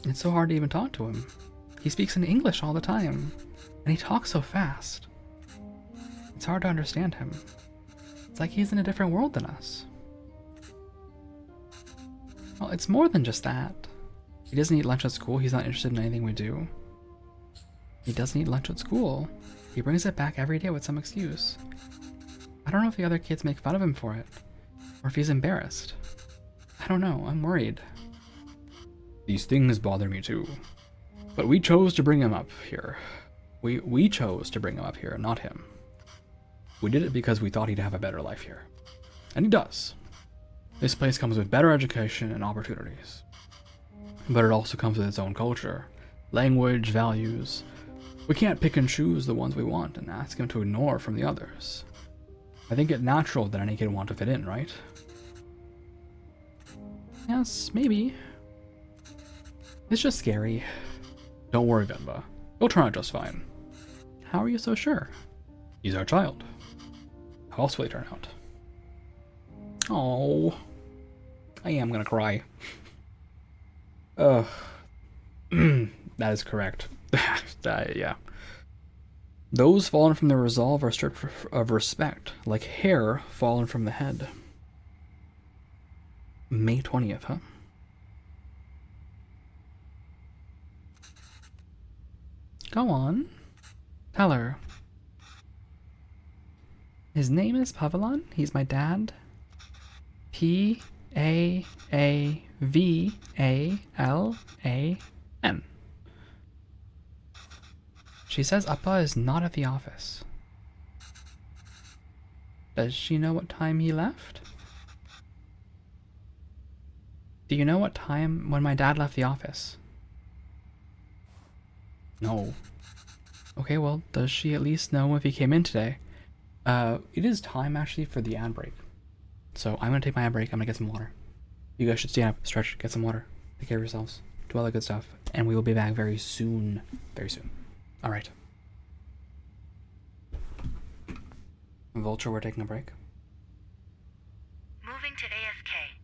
It's so hard to even talk to him. He speaks in English all the time, and he talks so fast. It's hard to understand him. It's like he's in a different world than us. Well, it's more than just that. He doesn't eat lunch at school. He's not interested in anything we do. He doesn't eat lunch at school. He brings it back every day with some excuse. I don't know if the other kids make fun of him for it, or if he's embarrassed. I don't know. I'm worried. These things bother me too. But we chose to bring him up here. We chose to bring him up here, not him. We did it because we thought he'd have a better life here. And he does. This place comes with better education and opportunities. But it also comes with its own culture, language, values. We can't pick and choose the ones we want and ask him to ignore from the others. I think it's natural that any kid would want to fit in, right? Yes, maybe. It's just scary. Don't worry, Venba. It'll turn out just fine. How are you so sure? He's our child. How else will he turn out? Oh, I am gonna cry. Ugh. That is correct. Yeah. Those fallen from the resolve are stripped of respect, like hair fallen from the head. May 20th, huh? Go on. Tell her. His name is Pavalon. He's my dad. P-A-A-V-A-L-A-N. She says Appa is not at the office. Does she know what time he left? Do you know what time when my dad left the office? No. Okay, well, does she at least know if he came in today? It is time actually for the ad break. So I'm gonna take my ad break. I'm gonna get some water. You guys should stand up, stretch, get some water. Take care of yourselves. Do all that good stuff. And we will be back very soon. Very soon. Alright. Vulture, we're taking a break. Moving to AFK.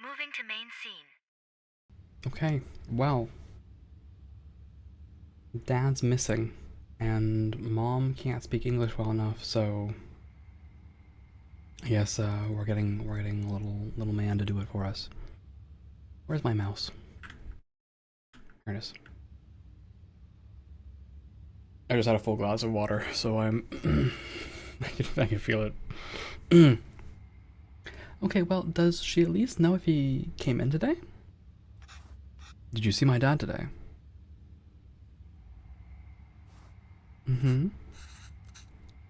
Moving to main scene. Okay, well. Dad's missing, and Mom can't speak English well enough, so I guess we're getting a little man to do it for us. Where's my mouse? Here it is. I just had a full glass of water, so I'm I can feel it. Okay, well, does she at least know if he came in today? Did you see my dad today? Mm-hmm.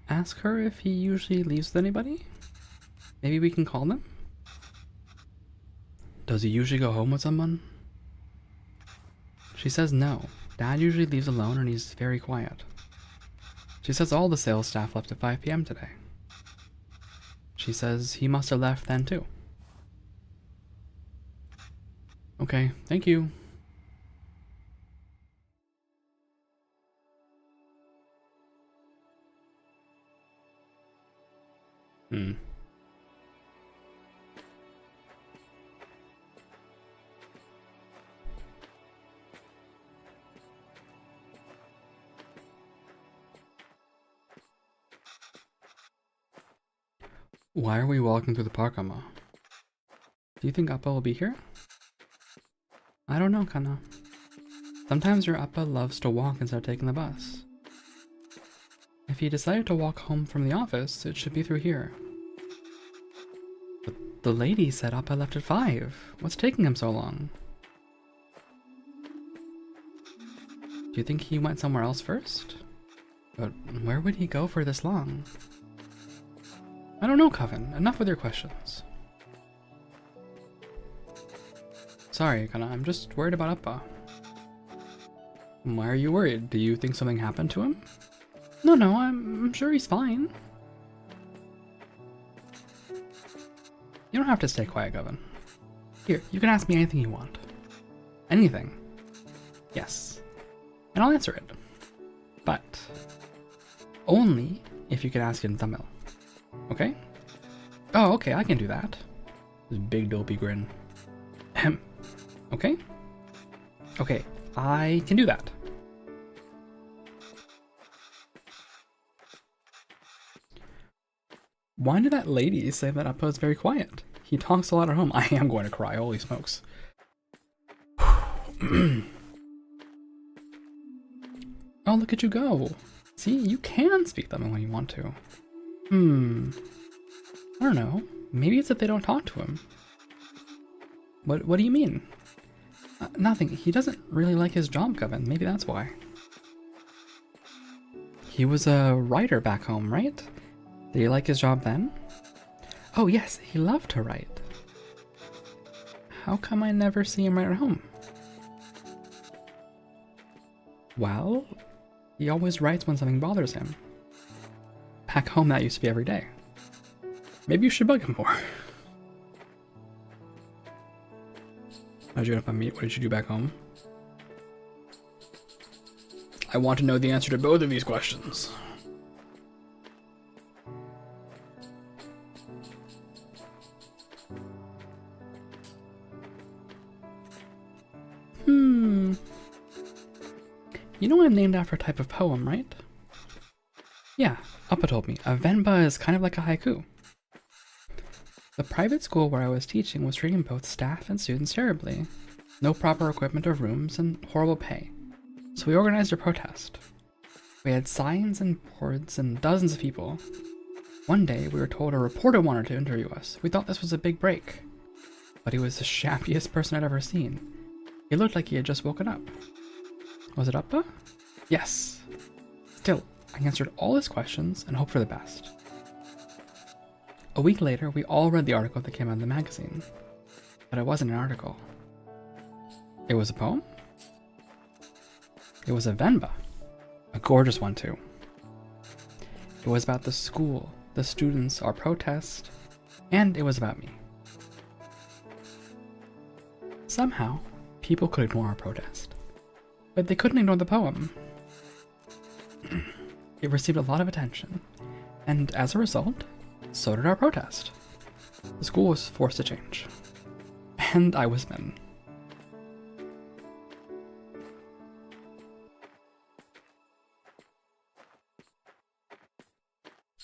Ask her if he usually leaves with anybody? Maybe we can call them? Does he usually go home with someone? She says no. Dad usually leaves alone and he's very quiet. She says all the sales staff left at 5 p.m. today. She says he must have left then too. Okay, thank you. Why are we walking through the park, Amma? Do you think Appa will be here? I don't know, Kana. Sometimes your Appa loves to walk instead of taking the bus. If he decided to walk home from the office, it should be through here. But the lady said Appa left at 5. What's taking him so long? Do you think he went somewhere else first? But where would he go for this long? I don't know, Coven. Enough with your questions. Sorry, Kana. I'm just worried about Appa. Why are you worried? Do you think something happened to him? No, I'm sure he's fine. You don't have to stay quiet, Coven. Here, you can ask me anything you want. Anything. Yes. And I'll answer it. But only if you can ask it in Tamil. Okay? Oh, okay, I can do that. This big dopey grin. Ahem. Okay? Okay, I can do that. Why did that lady say that Appa is very quiet? He talks a lot at home. I am going to cry, holy smokes. Oh, look at you go. See, you can speak them when you want to. I don't know. Maybe it's that they don't talk to him. What do you mean? Nothing. He doesn't really like his job, Coven. Maybe that's why. He was a writer back home, right? Did he like his job then? Oh yes, he loved to write. How come I never see him write at home? Well, he always writes when something bothers him. Back home, that used to be every day. Maybe you should bug him more. How'd you end up on meet? What did you do back home? I want to know the answer to both of these questions. You know I'm named after a type of poem, right? Yeah, Appa told me. A Venba is kind of like a haiku. The private school where I was teaching was treating both staff and students terribly. No proper equipment or rooms, and horrible pay. So we organized a protest. We had signs and boards and dozens of people. One day we were told a reporter wanted to interview us. We thought this was a big break. But he was the shabbiest person I'd ever seen. He looked like he had just woken up. Was it Appa? Yes. Still, I answered all his questions and hoped for the best. A week later, we all read the article that came out in the magazine. But it wasn't an article. It was a poem? It was a Venba. A gorgeous one, too. It was about the school, the students, our protest, and it was about me. Somehow, people could ignore our protest. But they couldn't ignore the poem. It received a lot of attention, and as a result, so did our protest. The school was forced to change. And I was men.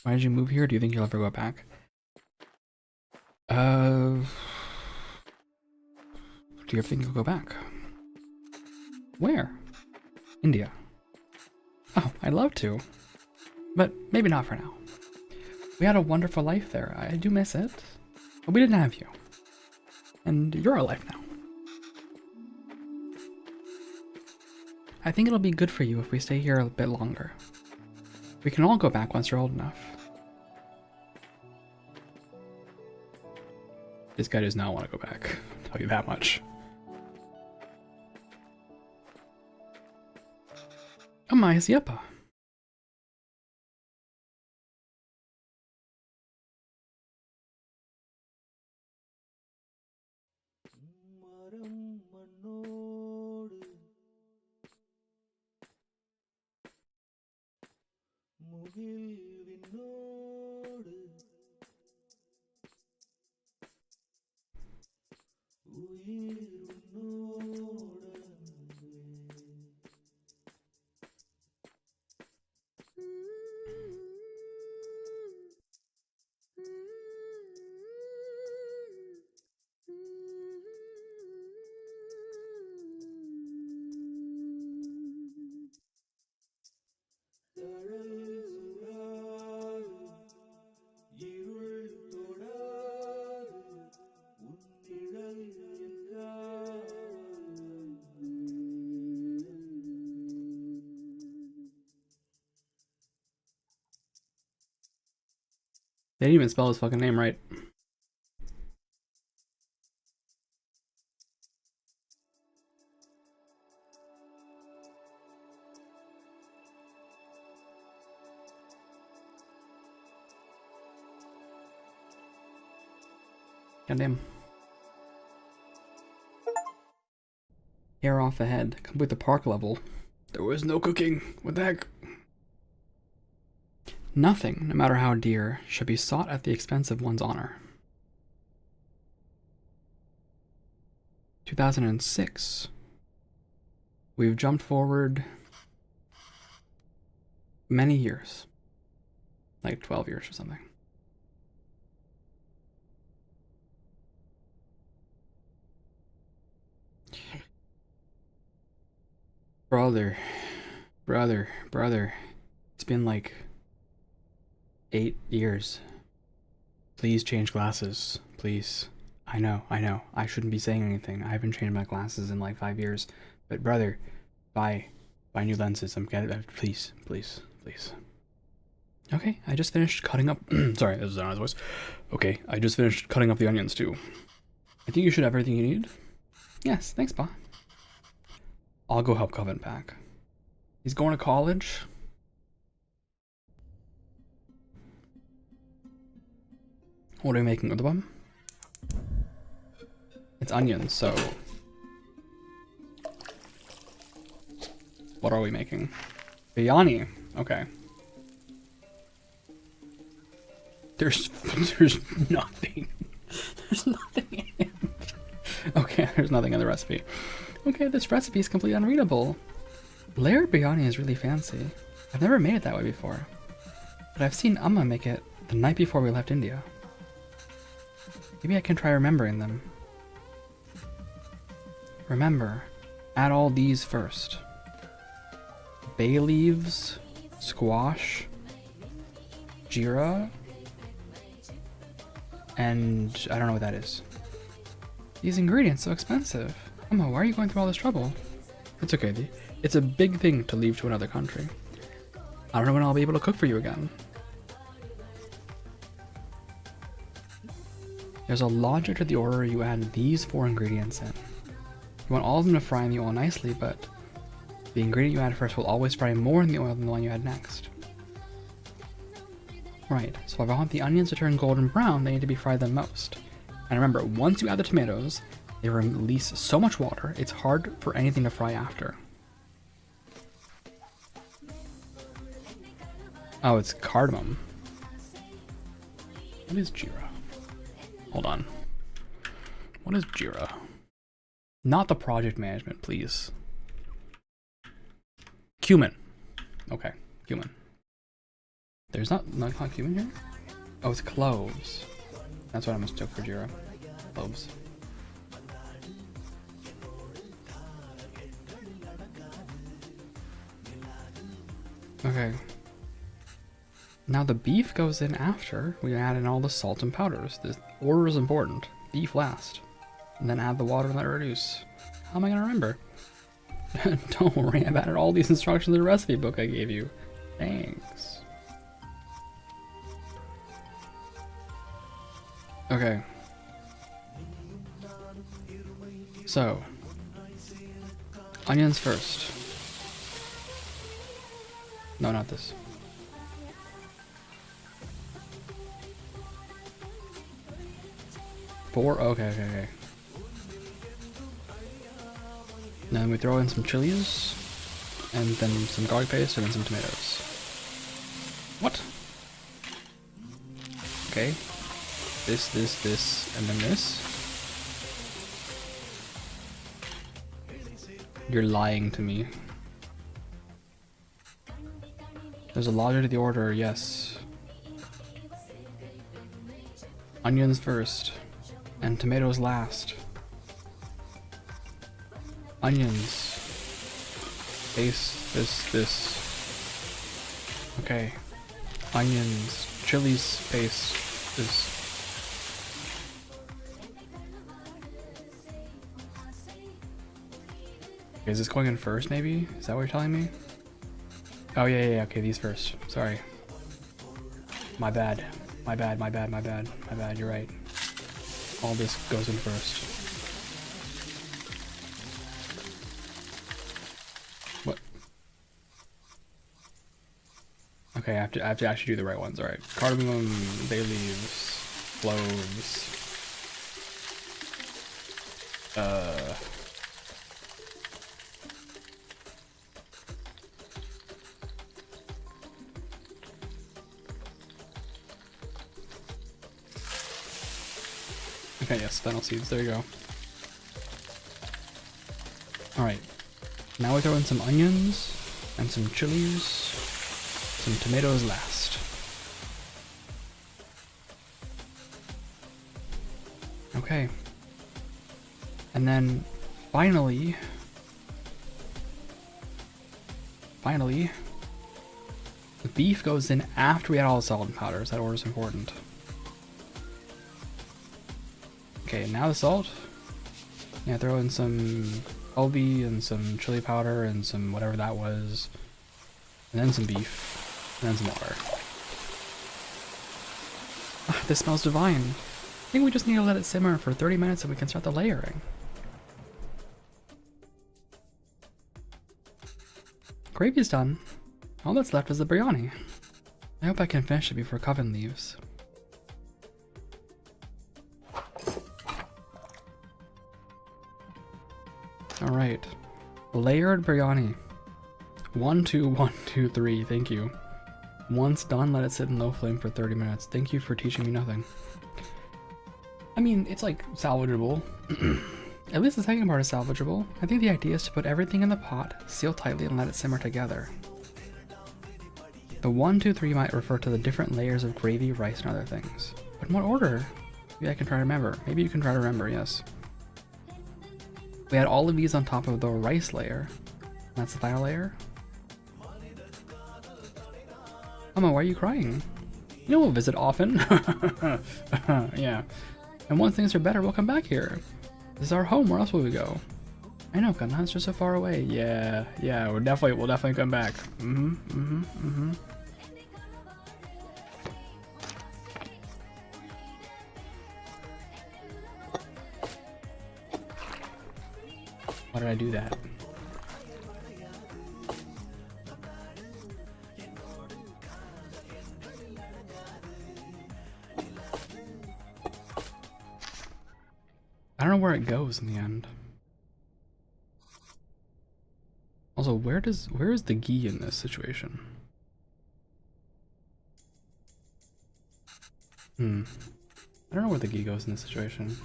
Why did you move here? Do you think you'll ever go back? Do you ever think you'll go back? Where? India. Oh, I'd love to. But maybe not for now. We had a wonderful life there. I do miss it. But we didn't have you. And you're alive now. I think it'll be good for you if we stay here a bit longer. We can all go back once you're old enough. This guy does not want to go back. I'll tell you that much. Oh my, it's Yipee. They didn't even spell his fucking name right. Goddamn. Hair off ahead. Complete the park level. There was no cooking. What the heck? Nothing, no matter how dear, should be sought at the expense of one's honor. 2006. We've jumped forward many years. Like 12 years or something. Brother. It's been like 8 years. Please change glasses, please. I know. I shouldn't be saying anything. I haven't changed my glasses in like 5 years. But brother, buy new lenses. I'm getting, please. Okay, I just finished cutting up. Sorry, this is not his voice. Okay, I just finished cutting up the onions too. I think you should have everything you need. Yes, thanks, Pa. I'll go help Coven pack. He's going to college. What are we making with the bum? It's onions, so... What are we making? Biryani. Okay. There's nothing. There's nothing in it. Okay, there's nothing in the recipe. Okay, this recipe is completely unreadable. Layered biryani is really fancy. I've never made it that way before. But I've seen Amma make it the night before we left India. Maybe I can try remembering them. Remember, add all these first. Bay leaves, squash, jeera, and I don't know what that is. These ingredients so expensive. Amma, why are you going through all this trouble? It's okay, it's a big thing to leave to another country. I don't know when I'll be able to cook for you again. There's a logic to the order you add these 4 ingredients in. You want all of them to fry in the oil nicely, but the ingredient you add first will always fry more in the oil than the one you add next. Right, so if I want the onions to turn golden brown, they need to be fried the most. And remember, once you add the tomatoes, they release so much water, it's hard for anything to fry after. Oh, it's cardamom. What is jeera? Hold on. What is Jira? Not the project management, please. Cumin. Okay, cumin. There's not cumin here? Oh, it's cloves. That's what I mistook for Jira. Cloves. Okay. Now the beef goes in after we add in all the salt and powders. The order is important. Beef last. And then add the water and let it reduce. How am I gonna remember? Don't worry, I've added all these instructions in the recipe book I gave you. Thanks. Okay. So, onions first. No, not this. Four? Okay. Then we throw in some chilies, and then some garlic paste, and then some tomatoes. What? Okay. This, and then this. You're lying to me. There's a logic to the order, yes. Onions first, and tomatoes last. Onions. Paste, this. Okay. Onions, chilies, paste, this. Okay, is this going in first, maybe? Is that what you're telling me? Oh, yeah, okay, these first. Sorry. My bad, you're right. All this goes in first. What? Okay, I have to actually do the right ones, alright. Cardamom, bay leaves, cloves. Okay, yes, fennel seeds, there you go. Alright, now we throw in some onions, and some chilies, some tomatoes last. Okay. And then, finally, the beef goes in after we add all the salt and powders. That order is important. Okay, now the salt. Yeah, throw in some LB and some chili powder and some whatever that was. And then some beef. And then some water. This smells divine. I think we just need to let it simmer for 30 minutes and we can start the layering. Gravy's done. All that's left is the biryani. I hope I can finish it before Coven leaves. Alright. Layered biryani. 1, 2, 1, 2, 3. Thank you. Once done, let it sit in low flame for 30 minutes. Thank you for teaching me nothing. I mean, it's like salvageable. At least the second part is salvageable. I think the idea is to put everything in the pot, seal tightly, and let it simmer together. The 1, 2, 3 might refer to the different layers of gravy, rice, and other things. But in what order? Maybe I can try to remember. Maybe you can try to remember, yes. We add all of these on top of the rice layer. That's the final layer. Mama, why are you crying? You know we'll visit often. Yeah. And once things are better, we'll come back here. This is our home, where else will we go? I know, Kanha, it's just so far away. Yeah, we'll definitely come back. Why did I do that? I don't know where it goes in the end. Also, where is the ghee in this situation? I don't know where the ghee goes in this situation.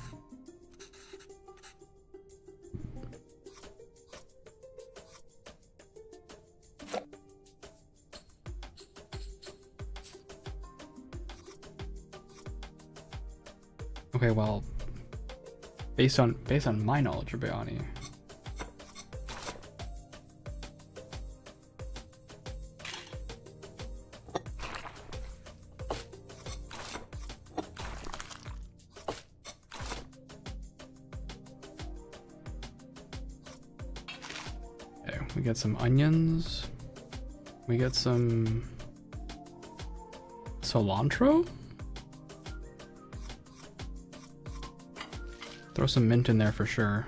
Okay, well, based on my knowledge of biryani. Okay, we get some onions. We get some cilantro. Throw some mint in there for sure.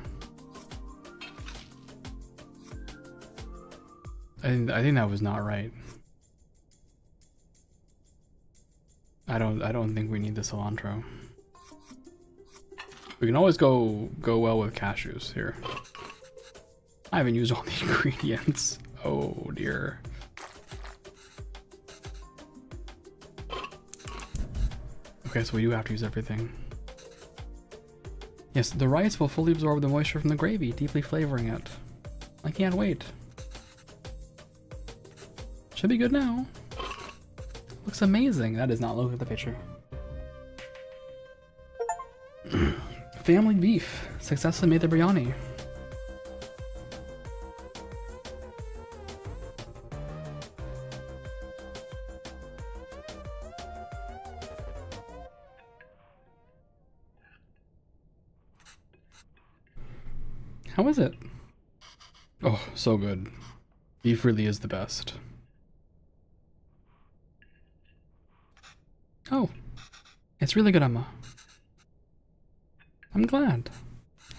I think that was not right. I don't think we need the cilantro. We can always go well with cashews here. I haven't used all the ingredients. Oh dear. Okay, so we do have to use everything. Yes, the rice will fully absorb the moisture from the gravy, deeply flavoring it. I can't wait. Should be good now. Looks amazing. That does not look at the picture. Family beef successfully made the biryani. How is it? Oh, so good. Beef really is the best. Oh, it's really good, Emma. I'm glad.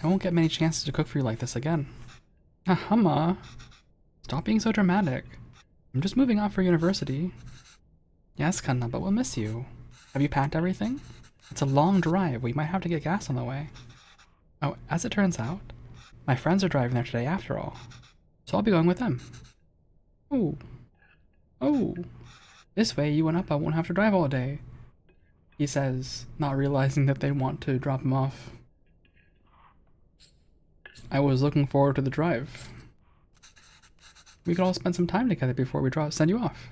I won't get many chances to cook for you like this again. Ah, Emma. Stop being so dramatic. I'm just moving off for university. Yes, Kanna, but we'll miss you. Have you packed everything? It's a long drive. We might have to get gas on the way. Oh, as it turns out, my friends are driving there today after all, so I'll be going with them. Oh. Oh. This way you and Appa won't have to drive all day, he says, not realizing that they want to drop him off. I was looking forward to the drive. We could all spend some time together before we send you off.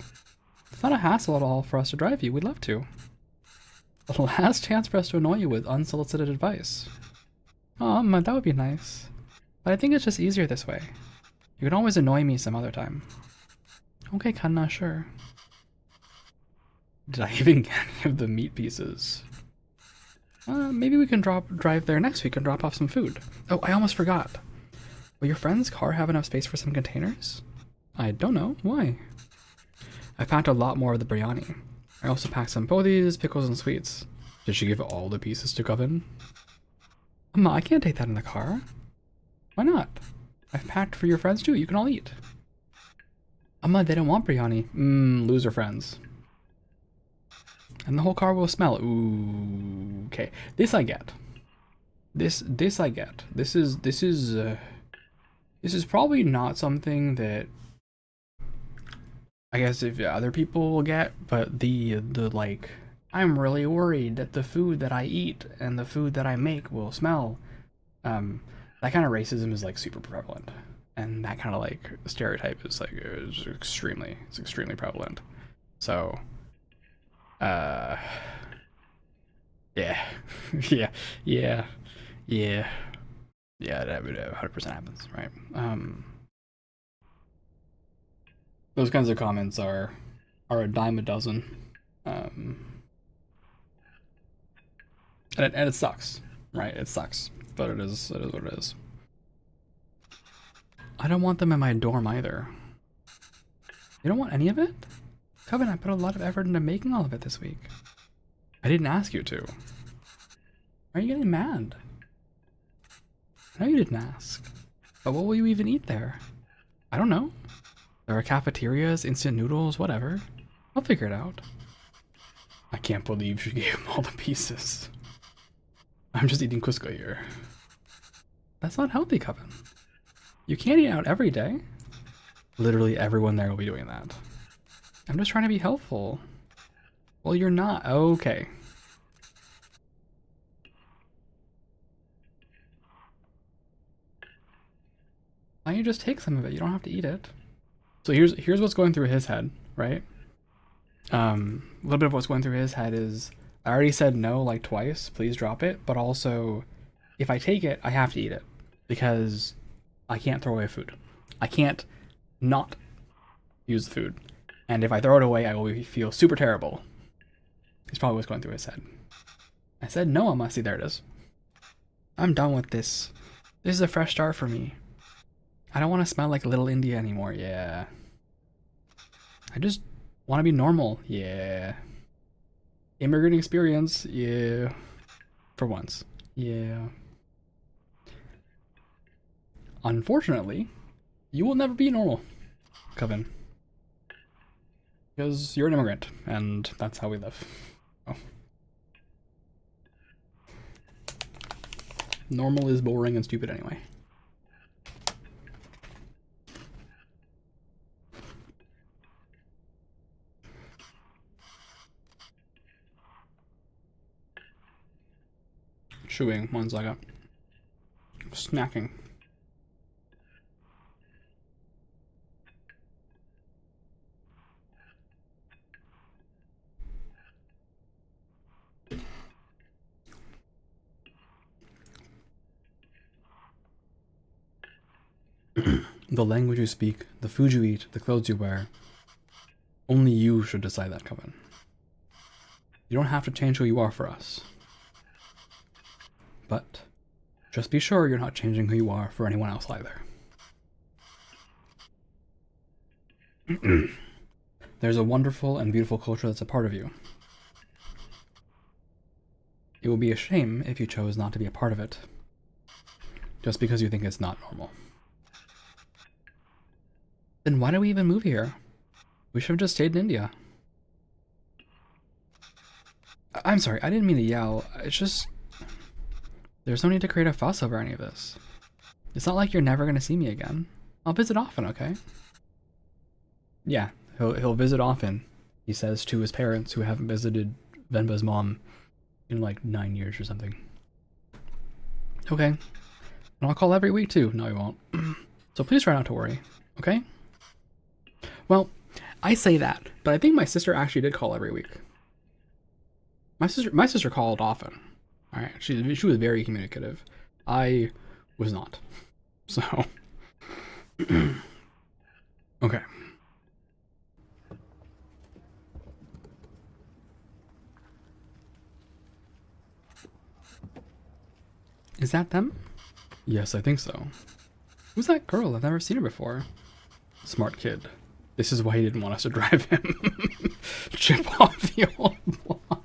It's not a hassle at all for us to drive you, we'd love to. The last chance for us to annoy you with unsolicited advice. Oh, that would be nice. But I think it's just easier this way. You can always annoy me some other time. Okay, Kanna, sure. Did I even get any of the meat pieces? Maybe we can drive there next week and drop off some food. Oh, I almost forgot. Will your friend's car have enough space for some containers? I don't know. Why? I packed a lot more of the biryani. I also packed some podis, pickles, and sweets. Did she give all the pieces to Coven? Amma, I can't take that in the car. Why not? I've packed for your friends too. You can all eat. Amma, they don't want biryani. Loser friends. And the whole car will smell. Ooh, okay. This I get. This I get. This is probably not something that I guess if other people will get, but the like, I'm really worried that the food that I eat and the food that I make will smell. That kind of racism is like super prevalent, and that kind of like stereotype is like extremely prevalent. So, yeah, yeah, that would 100% happens, right? Those kinds of comments are a dime a dozen, and it sucks, right? It sucks. But it is what it is. I don't want them in my dorm either. You don't want any of it? Coven, I put a lot of effort into making all of it this week. I didn't ask you to. Why are you getting mad? I know you didn't ask. But what will you even eat there? I don't know. There are cafeterias, instant noodles, whatever. I'll figure it out. I can't believe she gave him all the pieces. I'm just eating Cusco here. That's not healthy, Coven. You can't eat out every day. Literally everyone there will be doing that. I'm just trying to be helpful. Well, you're not. Okay. Why don't you just take some of it? You don't have to eat it. So here's what's going through his head, right? A little bit of what's going through his head is, I already said no like twice. Please drop it. But also, if I take it, I have to eat it because I can't throw away food. I can't not use the food. And if I throw it away, I will feel super terrible. He's probably what's going through his head. I said no, I must see. There it is. I'm done with this. This is a fresh start for me. I don't want to smell like Little India anymore. Yeah. I just want to be normal. Yeah. Immigrant experience. Yeah. For once. Yeah. Unfortunately, you will never be normal, Coven. Because you're an immigrant, and that's how we live. Oh. Normal is boring and stupid anyway. Chewing, 1 second. Snacking. The language you speak, the food you eat, the clothes you wear. Only you should decide that, Coven. You don't have to change who you are for us. But just be sure you're not changing who you are for anyone else either. There's a wonderful and beautiful culture that's a part of you. It would be a shame if you chose not to be a part of it, just because you think it's not normal. Then why do we even move here? We should have just stayed in India. I'm sorry, I didn't mean to yell. It's just... There's no need to create a fuss over any of this. It's not like you're never going to see me again. I'll visit often, okay? Yeah, he'll visit often, he says to his parents who haven't visited Venba's mom in like 9 years or something. Okay. And I'll call every week too. No, he won't. So please try not to worry, okay? Well, I say that, but I think my sister actually did call every week. My sister called often. All right, she was very communicative. I was not. So, okay. Is that them? Yes, I think so. Who's that girl? I've never seen her before. Smart kid. This is why he didn't want us to drive him. Chip off the old block.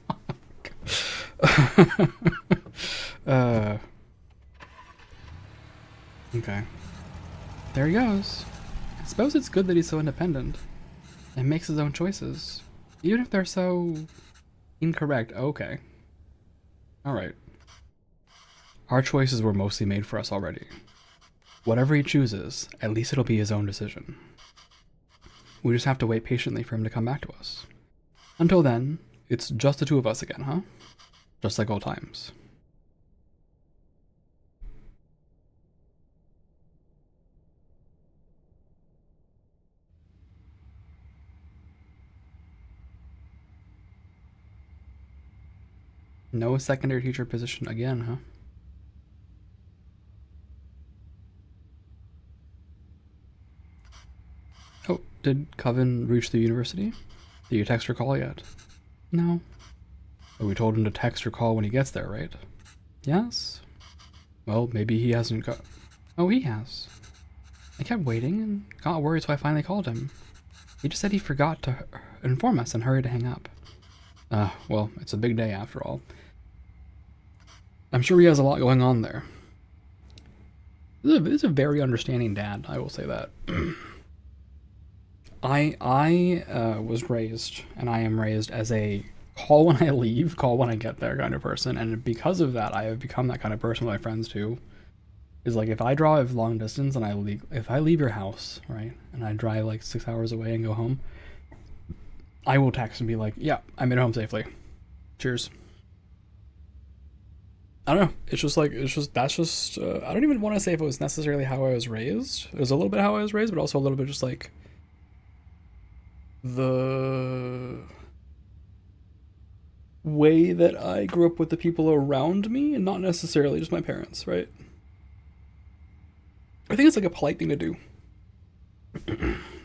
Okay. There he goes. I suppose it's good that he's so independent and makes his own choices, even if they're so incorrect. Okay. Alright. Our choices were mostly made for us already. Whatever he chooses, at least it'll be his own decision. We just have to wait patiently for him to come back to us. Until then, it's just the two of us again, huh? Just like old times. No secondary teacher position again, huh? Oh, did Coven reach the university? Did you text or call yet? No. But we told him to text or call when he gets there, right? Yes? Well, maybe he hasn't got... Oh, he has. I kept waiting and got worried, so I finally called him. He just said he forgot to inform us and hurried to hang up. Well, it's a big day after all. I'm sure he has a lot going on there. This is a very understanding dad, I will say that. I was raised, and I am raised as a call when I leave, call when I get there kind of person, and because of that, I have become that kind of person with my friends too. Is like if I drive long distance and if I leave your house, right, and I drive like 6 hours away and go home, I will text and be like, yeah, I made it home safely. Cheers. I don't know. That's just, I don't even want to say if it was necessarily how I was raised. It was a little bit how I was raised, but also a little bit just like the way way that I grew up with the people around me, and not necessarily just my parents, right? I think it's like a polite thing to do.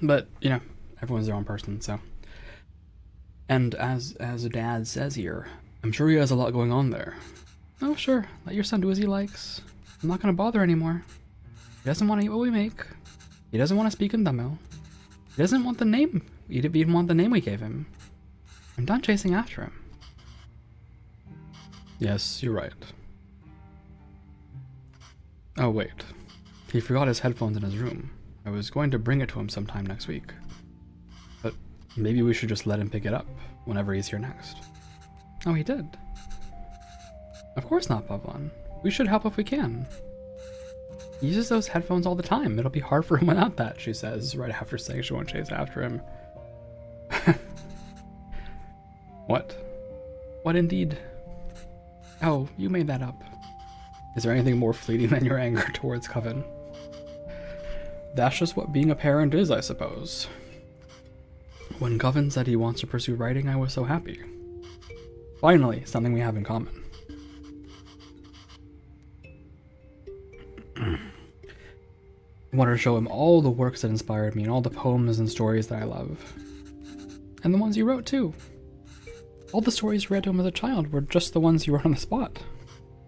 But, you know, everyone's their own person, so. And as Dad says here, I'm sure he has a lot going on there. Oh, sure, let your son do as he likes. I'm not gonna bother anymore. He doesn't want to eat what we make. He doesn't want to speak in Tamil. He doesn't want the name. He didn't even want the name we gave him. I'm done chasing after him. Yes, you're right. Oh, wait. He forgot his headphones in his room. I was going to bring it to him sometime next week. But maybe we should just let him pick it up whenever he's here next. Oh, he did. Of course not, Pavlan. We should help if we can. He uses those headphones all the time. It'll be hard for him without that, she says, right after saying she won't chase after him. What? What indeed? Oh, you made that up. Is there anything more fleeting than your anger towards Coven? That's just what being a parent is, I suppose. When Coven said he wants to pursue writing, I was so happy. Finally, something we have in common. I wanted to show him all the works that inspired me and all the poems and stories that I love. And the ones you wrote, too. All the stories you read to him as a child were just the ones you wrote on the spot.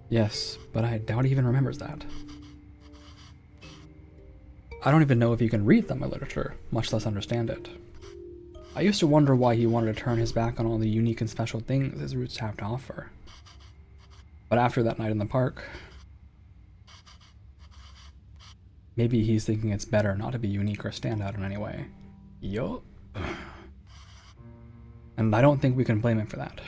Yes, but I doubt he even remembers that. I don't even know if you can read Tamil literature, much less understand it. I used to wonder why he wanted to turn his back on all the unique and special things his roots have to offer. But after that night in the park, maybe he's thinking it's better not to be unique or stand out in any way. Yup. And I don't think we can blame him for that.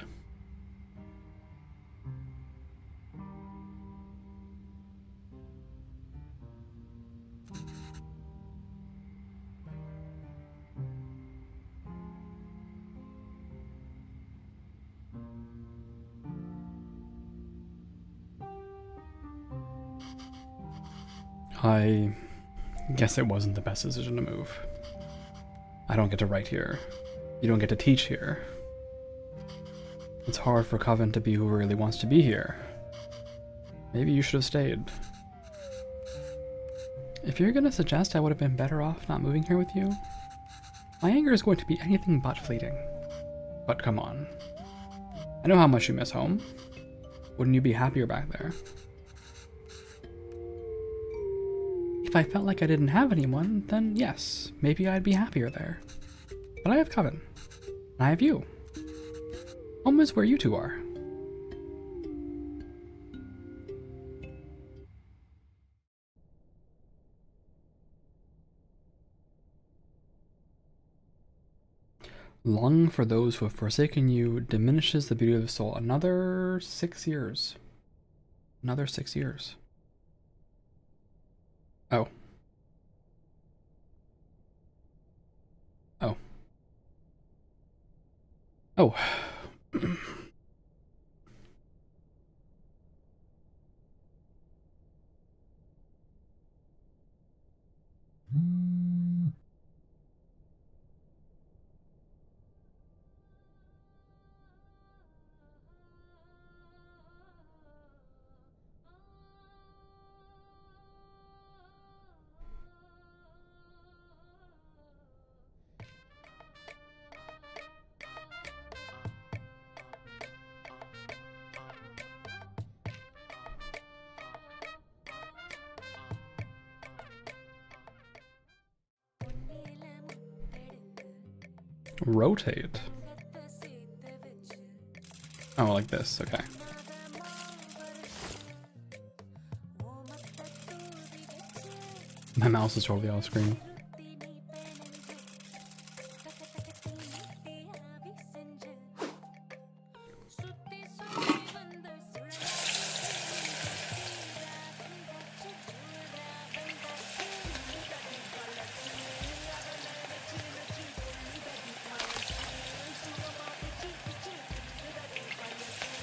I guess it wasn't the best decision to move. I don't get to write here. You don't get to teach here. It's hard for Coven to be who really wants to be here. Maybe you should have stayed. If you're gonna suggest I would have been better off not moving here with you, my anger is going to be anything but fleeting. But come on. I know how much you miss home. Wouldn't you be happier back there? If I felt like I didn't have anyone, then yes, maybe I'd be happier there. But I have Coven. And I have you. Home is where you two are. Longing for those who have forsaken you diminishes the beauty of the soul. Another 6 years. Another 6 years. Oh. Oh. Oh. Rotate. Oh, like this, okay. My mouse is totally off screen.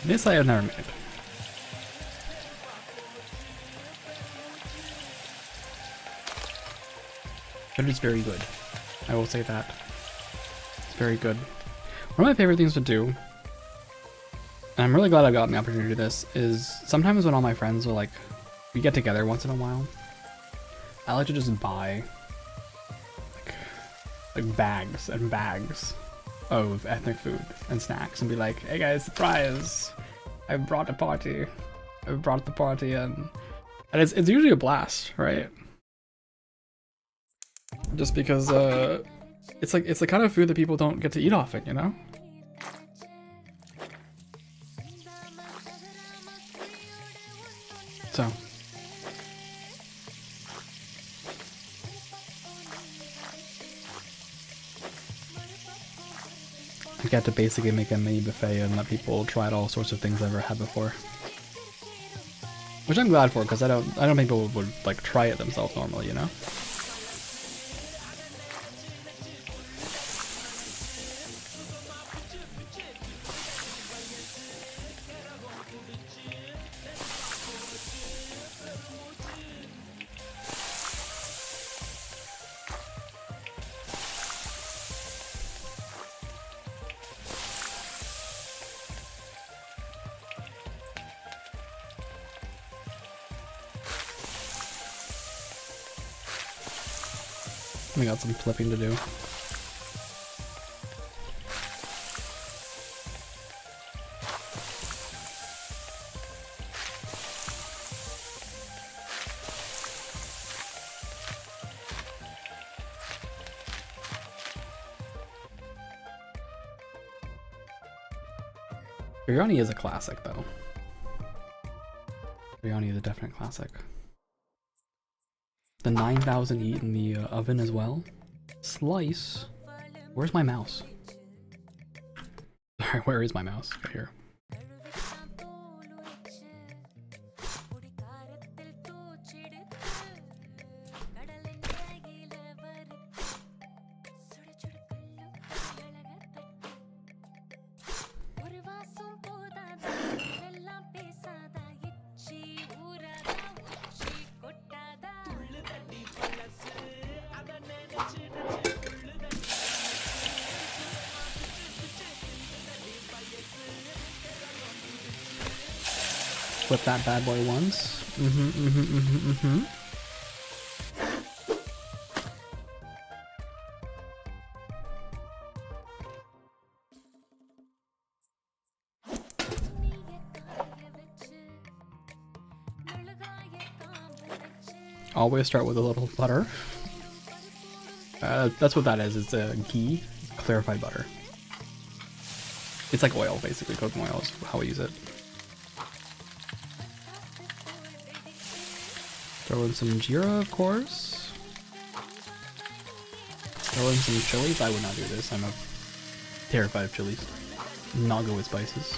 This I have never made. But it's very good. I will say that. It's very good. One of my favorite things to do, and I'm really glad I got the opportunity to do this, is sometimes when all my friends are like, we get together once in a while, I like to just buy like bags and bags of ethnic food and snacks and be like, hey guys, surprise! I brought the party. And it's usually a blast, right? Just because it's the kind of food that people don't get to eat often, you know? So I get to basically make a mini buffet and let people try out all sorts of things I've never had before. Which I'm glad for, because I don't think people would like try it themselves normally, you know? We got some flipping to do. Biryani is a classic, though. Biryani is a definite classic. The 9,000 heat in the oven as well. Slice. Where's my mouse? Sorry, where is my mouse? Right here. Flip that bad boy once. Always start with a little butter. That's what that is. It's a ghee, clarified butter. It's like oil, basically. Cooking oil is how we use it. Throw in some jeera, of course. Throw in some chilies. I would not do this. I'm terrified of chilies. Not good with spices.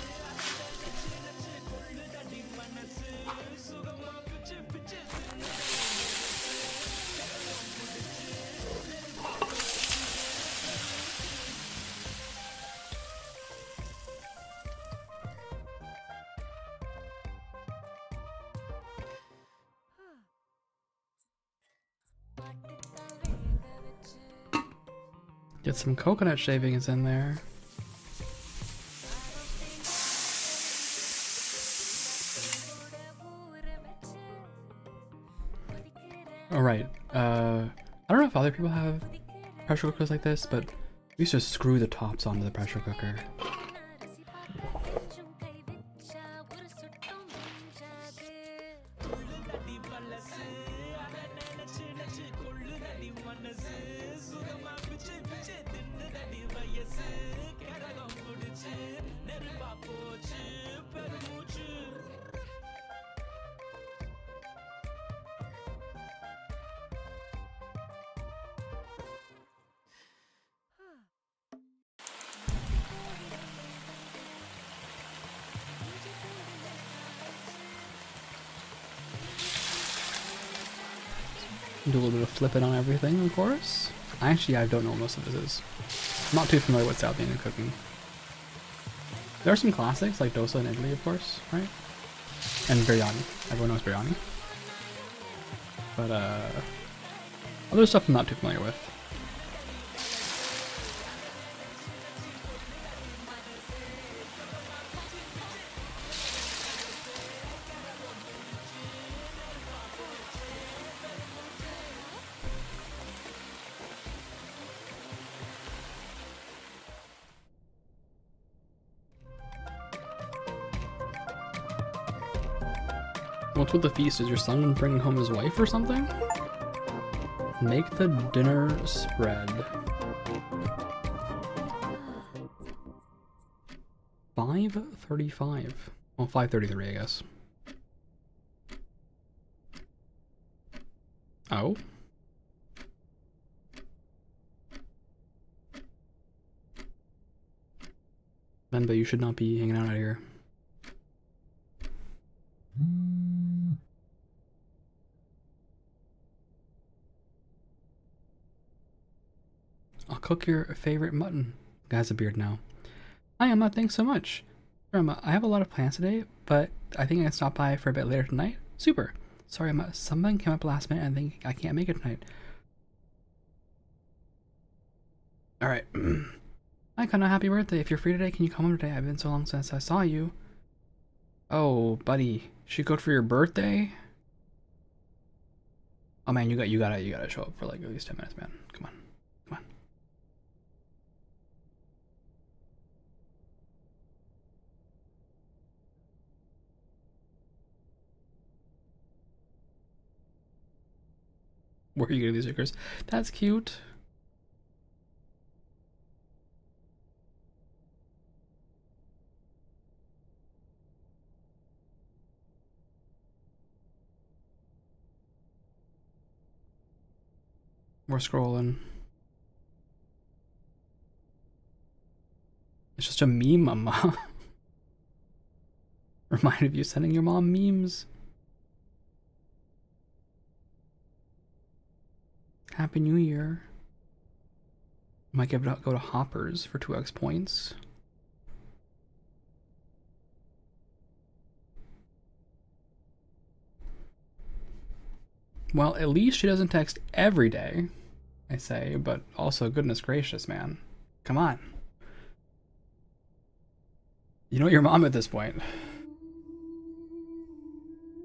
Get some coconut shavings in there. Alright, I don't know if other people have pressure cookers like this, but we used to screw the tops onto the pressure cooker. Do a little bit of flipping on everything, of course. Actually, I don't know what most of this is. I'm not too familiar with South Indian cooking. There are some classics, like dosa in Italy, of course, right? And biryani. Everyone knows biryani. But, other stuff I'm not too familiar with. What's with the feast? Is your son bringing home his wife or something? Make the dinner spread. 5:35. Well, 5:33, I guess. Oh. Venba, you should not be hanging out here. I'll cook your favorite mutton. Guy has a beard now. Hi Emma, thanks so much. Emma, I have a lot of plans today, but I think I can stop by for a bit later tonight. Super. Sorry Emma, something came up last minute and I think I can't make it tonight. Alright. Hi Kana, happy birthday. If you're free today, can you come home today? I've been so long since I saw you. Oh, buddy. She cooked for your birthday? Oh man, you gotta show up for like at least 10 minutes, man. Come on. Come on. Where are you getting these stickers? That's cute. We're scrolling. It's just a meme, Mama. Remind of you sending your mom memes. Happy New Year. Might go to Hoppers for 2x points. Well, at least she doesn't text every day, I say, but also, goodness gracious, man. Come on. You know your mom at this point.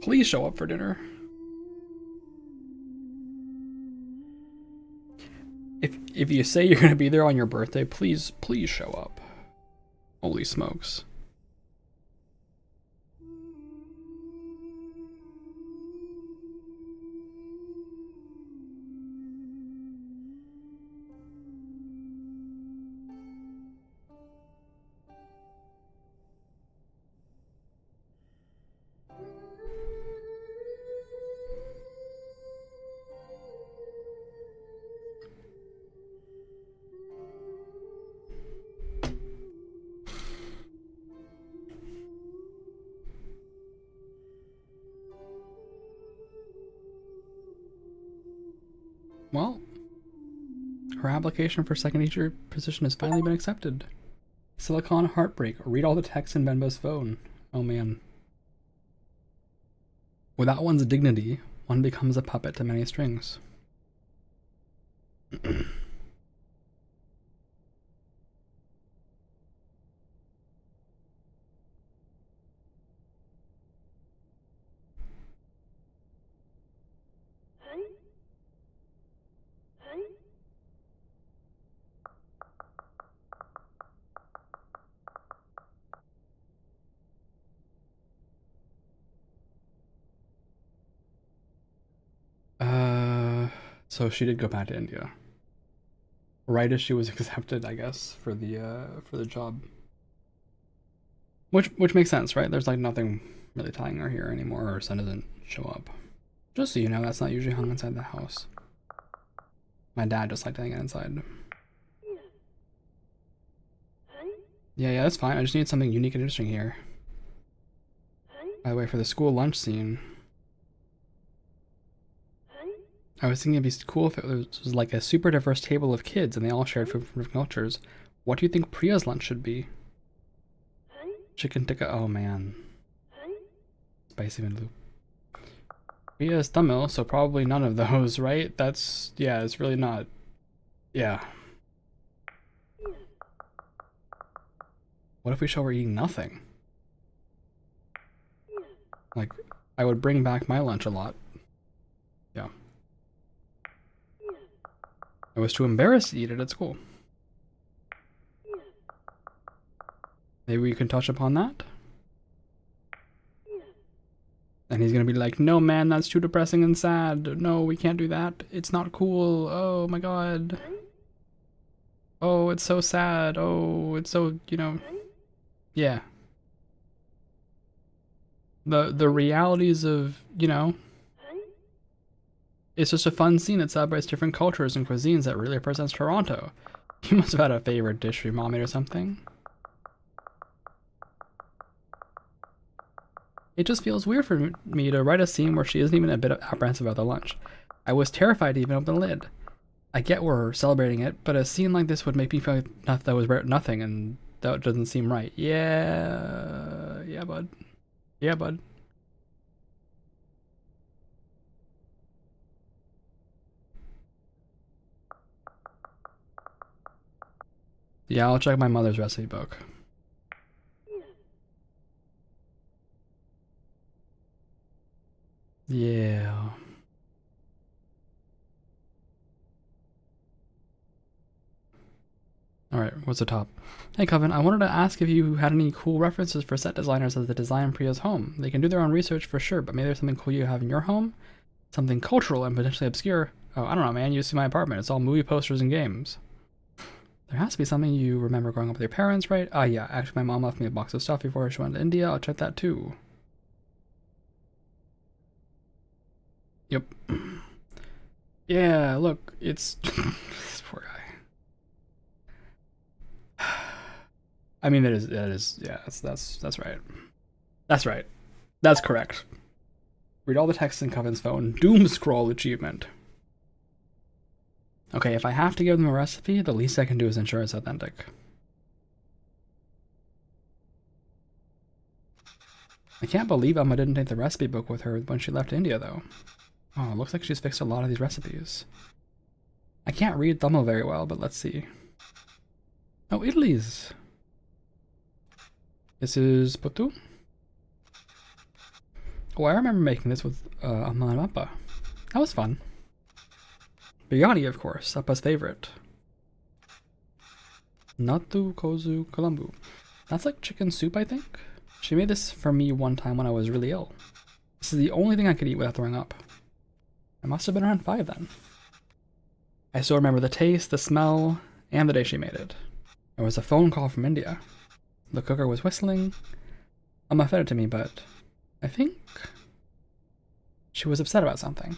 Please show up for dinner. If you say you're gonna be there on your birthday, please show up. Holy smokes. Well, her application for second teacher position has finally been accepted. Silicon heartbreak. Read all the text in Venba's phone. Oh man. Without one's dignity, one becomes a puppet to many strings. So she did go back to India. Right as she was accepted, I guess, for the job. Which makes sense, right? There's like nothing really tying her here anymore. Her son doesn't show up. Just so you know, that's not usually hung inside the house. My dad just liked to hang it inside. Yeah, that's fine. I just need something unique and interesting here. By the way, for the school lunch scene, I was thinking it'd be cool if it was like a super diverse table of kids and they all shared food from different cultures. What do you think Priya's lunch should be? Chicken tikka. Oh man. Spicy vindaloo. Priya is Tamil, so probably none of those, right? That's, yeah, it's really not. Yeah. What if we show her eating nothing? Like, I would bring back my lunch a lot. Yeah. I was too embarrassed to eat it at school. Maybe we can touch upon that? And he's gonna be like, no man, that's too depressing and sad. No, we can't do that. It's not cool. Oh my god. Oh, it's so sad. Oh, it's so, yeah. The realities of, it's just a fun scene that celebrates different cultures and cuisines that really represents Toronto. You must have had a favorite dish your mom made or something. It just feels weird for me to write a scene where she isn't even a bit apprehensive about the lunch. I was terrified to even open the lid. I get we're celebrating it, but a scene like this would make me feel like that was nothing, and that doesn't seem right. Yeah, bud. Yeah, bud. Yeah, I'll check my mother's recipe book. Yeah. Alright, what's the top? Hey Coven, I wanted to ask if you had any cool references for set designers as they design Priya's home. They can do their own research for sure, but maybe there's something cool you have in your home? Something cultural and potentially obscure. Oh, I don't know, man. You see my apartment. It's all movie posters and games. There has to be something you remember growing up with your parents, right? Ah, yeah. Actually, my mom left me a box of stuff before she went to India. I'll check that too. Yep. Yeah, look. It's... this poor guy. I mean, that is, yeah, that's right. That's right. That's correct. Read all the texts in Coven's phone. Doom scroll achievement. Okay, if I have to give them a recipe, the least I can do is ensure it's authentic. I can't believe Emma didn't take the recipe book with her when she left India, though. Oh, it looks like she's fixed a lot of these recipes. I can't read Tamil very well, but let's see. Oh, Italy's. This is Potu. Oh, I remember making this with Amma and Appa. That was fun. Biryani, of course, Appa's favorite. Natu Kozu Kalambu. That's like chicken soup, I think. She made this for me one time when I was really ill. This is the only thing I could eat without throwing up. I must have been around 5 then. I still remember the taste, the smell, and the day she made it. There was a phone call from India. The cooker was whistling. Amma fed it to me, but I think she was upset about something.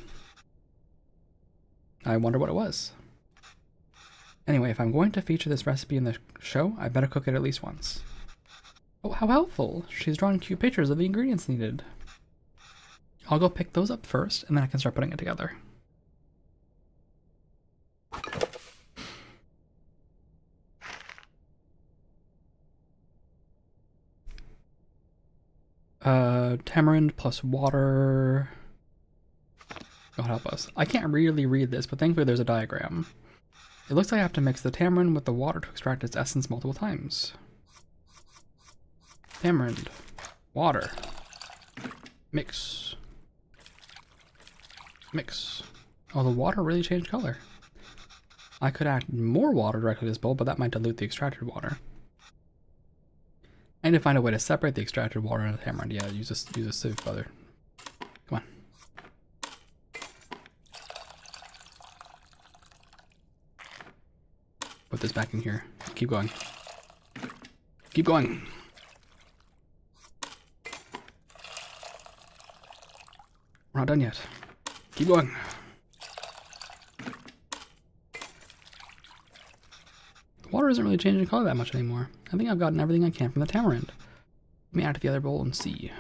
I wonder what it was. Anyway, if I'm going to feature this recipe in the show, I better cook it at least once. Oh, how helpful! She's drawn cute pictures of the ingredients needed. I'll go pick those up first, and then I can start putting it together. Tamarind plus water. God help us. I can't really read this, but thankfully there's a diagram. It looks like I have to mix the tamarind with the water to extract its essence multiple times. Tamarind. Water. Mix. Mix. Oh, the water really changed color. I could add more water directly to this bowl, but that might dilute the extracted water. I need to find a way to separate the extracted water and the tamarind. Yeah, use a sieve, brother. Come on. Put this back in here. Keep going. Keep going. We're not done yet. Keep going. The water isn't really changing color that much anymore. I think I've gotten everything I can from the tamarind. Let me add it to the other bowl and see.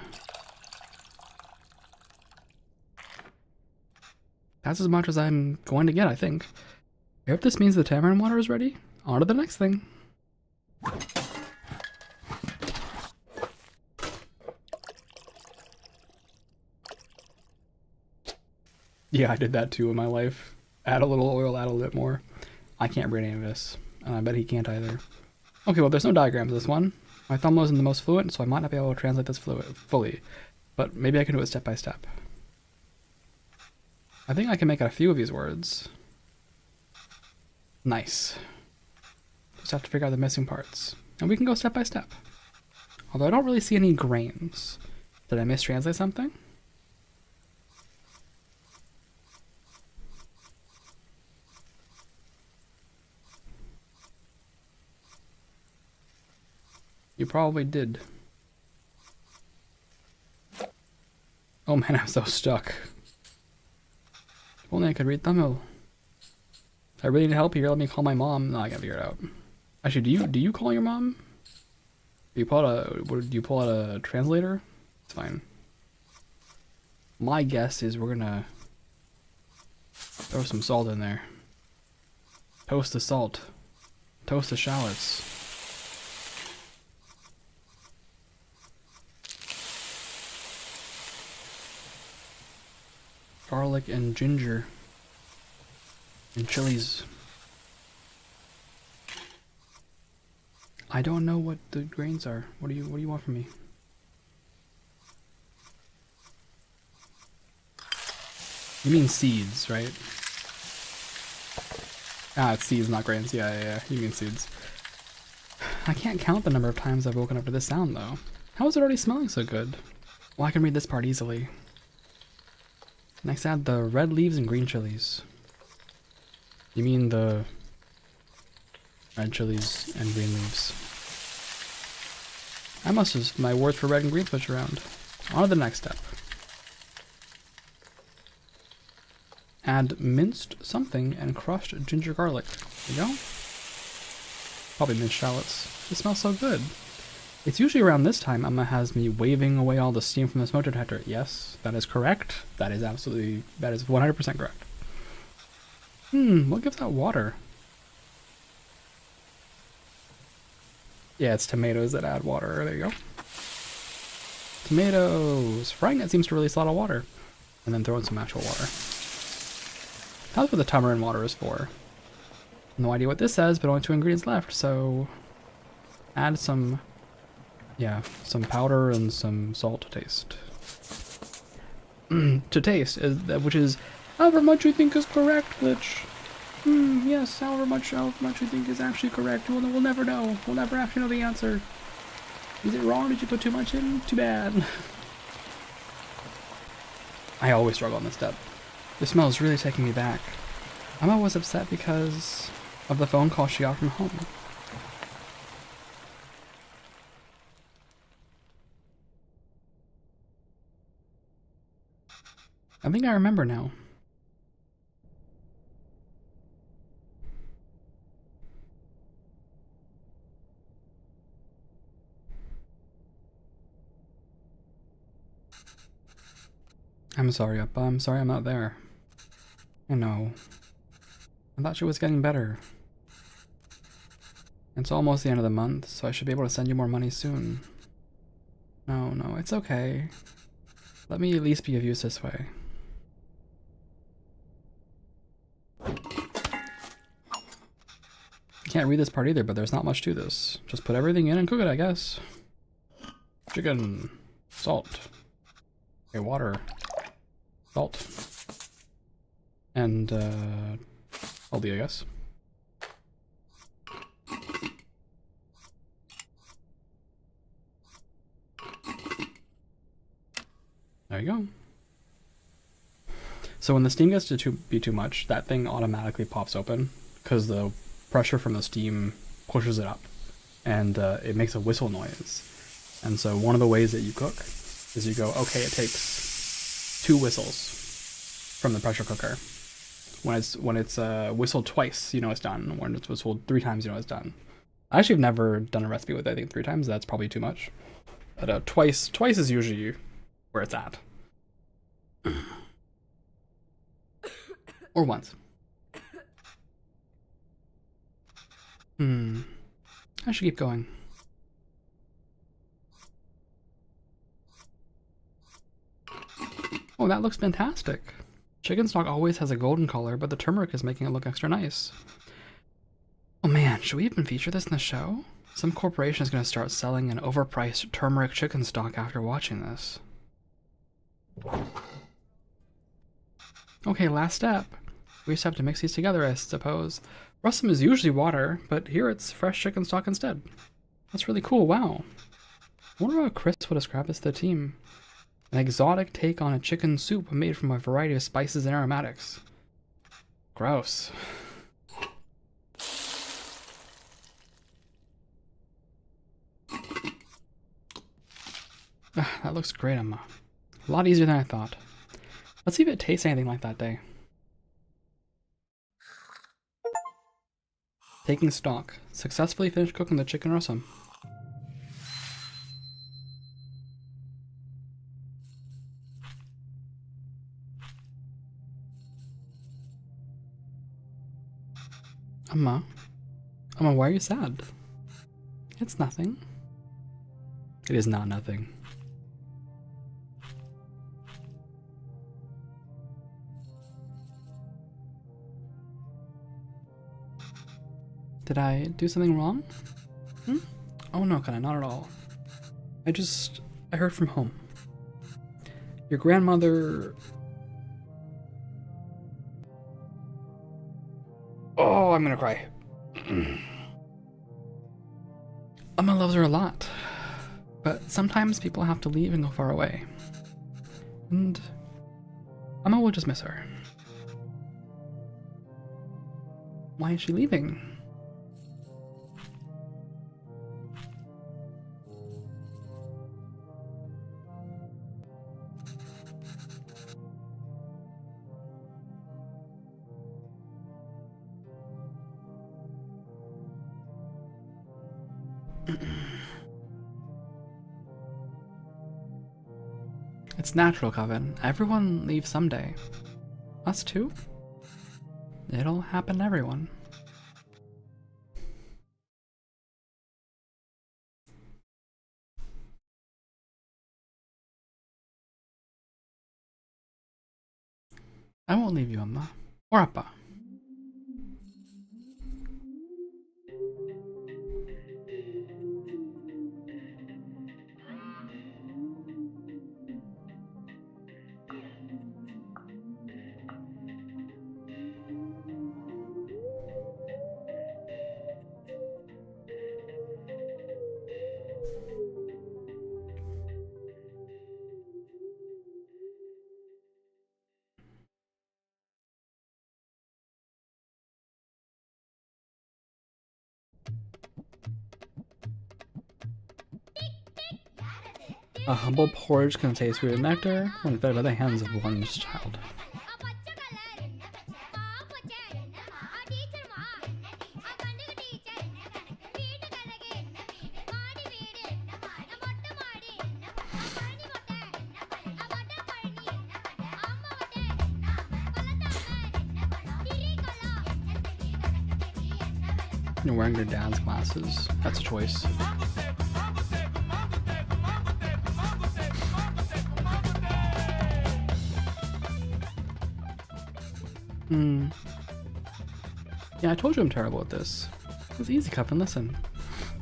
That's as much as I'm going to get, I think. I hope this means the tamarind water is ready. On to the next thing. Yeah, I did that too in my life. Add a little oil, add a little bit more. I can't read any of this, and I bet he can't either. Okay, well, there's no diagrams this one. My thumb wasn't the most fluent, so I might not be able to translate this fully, but maybe I can do it step by step. I think I can make out a few of these words. Nice. Just have to figure out the missing parts. And we can go step by step. Although I don't really see any grains. Did I mistranslate something? You probably did. Oh man, I'm so stuck. If only I could read thumbnail. I really need help here. Let me call my mom. No, I gotta figure it out. Actually, do you call your mom? Do you pull out a translator? It's fine. My guess is we're gonna throw some salt in there. Toast the salt. Toast the shallots. Garlic and ginger. And chilies. I don't know what the grains are. What do you want from me? You mean seeds, right? Ah, it's seeds, not grains. Yeah. You mean seeds. I can't count the number of times I've woken up to this sound, though. How is it already smelling so good? Well, I can read this part easily. Next, add the red leaves and green chilies. You mean the red chilies and green leaves. I must have my words for red and green switch around. On to the next step. Add minced something and crushed ginger garlic. There you go. Probably minced shallots. It smells so good. It's usually around this time Emma has me waving away all the steam from the smoke detector. Yes, that is correct. That is 100% correct. What gives out water? Yeah, it's tomatoes that add water. There you go. Tomatoes! Frying it seems to release a lot of water. And then throw in some actual water. That's what the tamarind water is for. No idea what this says, but only 2 ingredients left, so add some powder and some salt to taste. To taste, which is however much you think is correct, Glitch. Yes, however much you think is actually correct. We'll never know. We'll never actually know the answer. Is it wrong? Did you put too much in? Too bad. I always struggle on this step. The smell is really taking me back. Emma was upset because of the phone call she got from home. I think I remember now. I'm sorry, Appa. I'm sorry I'm not there. I know. I thought she was getting better. It's almost the end of the month, so I should be able to send you more money soon. No, it's okay. Let me at least be of use this way. Can't read this part either, but there's not much to this. Just put everything in and cook it, I guess. Chicken. Salt. Okay, water. Salt. And, Aldi, I guess. There you go. So when the steam gets to be too much, that thing automatically pops open because the pressure from the steam pushes it up, and it makes a whistle noise. And so one of the ways that you cook is you go, okay, it takes 2 whistles from the pressure cooker. When it's whistled twice, you know it's done. When it's whistled 3 times, you know it's done. I actually have never done a recipe with, I think, 3 times. That's probably too much. But twice is usually where it's at. Or once. I should keep going. Oh, that looks fantastic. Chicken stock always has a golden color, but the turmeric is making it look extra nice. Oh man, should we even feature this in the show? Some corporation is going to start selling an overpriced turmeric chicken stock after watching this. Okay, last step. We just have to mix these together, I suppose. Russet is usually water, but here it's fresh chicken stock instead. That's really cool, wow. I wonder how Chris would describe this to the team. An exotic take on a chicken soup made from a variety of spices and aromatics. Gross. That looks great, Emma. A lot easier than I thought. Let's see if it tastes anything like that day. Taking stock. Successfully finished cooking the chicken rasam. Emma? Emma, why are you sad? It's nothing. It is not nothing. Did I do something wrong? Hmm? Oh no, Kana, not at all. I heard from home. Your grandmother... Oh, I'm gonna cry. Emma loves her a lot, but sometimes people have to leave and go far away. And Emma will just miss her. Why is she leaving? It's natural, Coven. Everyone leaves someday. Us too? It'll happen to everyone. I won't leave you, Emma. Or Appa. A humble porridge can taste sweet nectar when fed by the hands of one's child. You're wearing your dad's glasses. That's a choice. Yeah, I told you I'm terrible at this. It's easy, Cup, and listen.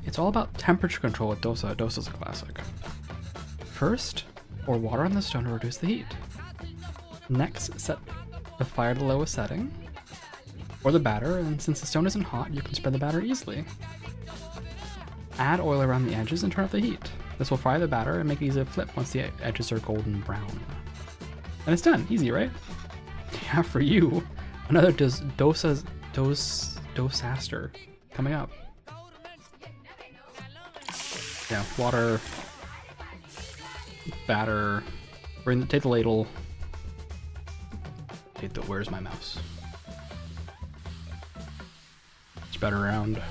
It's all about temperature control with dosa. Dosa's a classic. First, pour water on the stone to reduce the heat. Next, set the fire to the lowest setting. Pour the batter, and since the stone isn't hot, you can spread the batter easily. Add oil around the edges and turn up the heat. This will fry the batter and make it easy to flip once the edges are golden brown. And it's done. Easy, right? Yeah, for you. Another dosaster coming up. Yeah, water, batter. Take the ladle. Where's my mouse? Spread around.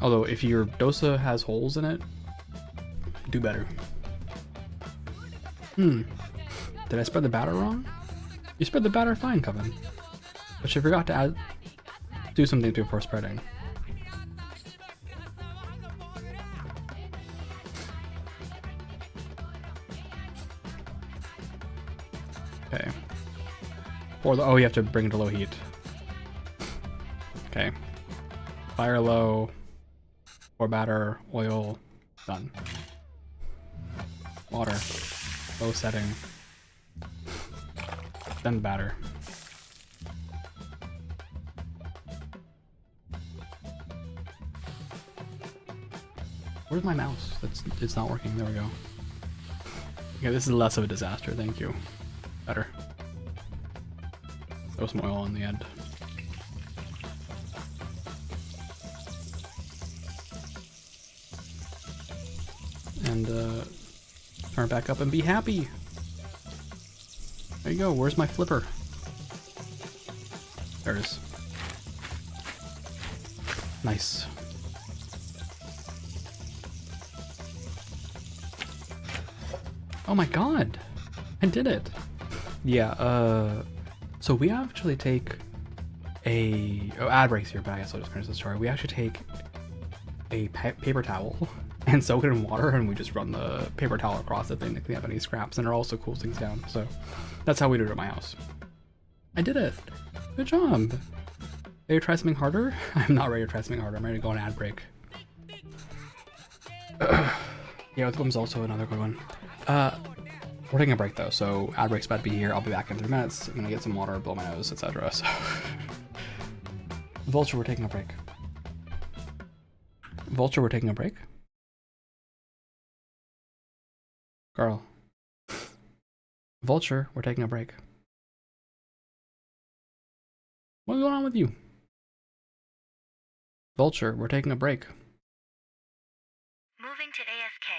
Although if your dosa has holes in it, do better. Did I spread the batter wrong? You spread the batter fine, Coven. But you forgot to do something before spreading. Okay. Oh, you have to bring it to low heat. Okay. Fire low. Pour batter, oil, done. Water. Low setting. Then the batter. Where's my mouse? It's not working. There we go. Okay, this is less of a disaster. Thank you. Better. Throw some oil on the end. and turn it back up and be happy. There you go. Where's my flipper? There it is. Nice. Oh my god! I did it! Yeah, so we actually take ad breaks here, but I guess I'll just finish the story. We actually take a paper towel and soak it in water, and we just run the paper towel across the thing to clean up any scraps, and it also cools things down. So that's how we do it at my house. I did it! Good job! Ready to try something harder? I'm not ready to try something harder. I'm ready to go on ad break. Yeah, this one's also another good one. We're taking a break though, so ad break's about to be here. I'll be back in 3 minutes. I'm gonna get some water, blow my nose, etc. So, Vulture, we're taking a break. Vulture, we're taking a break. Girl. Vulture, we're taking a break. What's going on with you? Vulture, we're taking a break. Moving to AFK.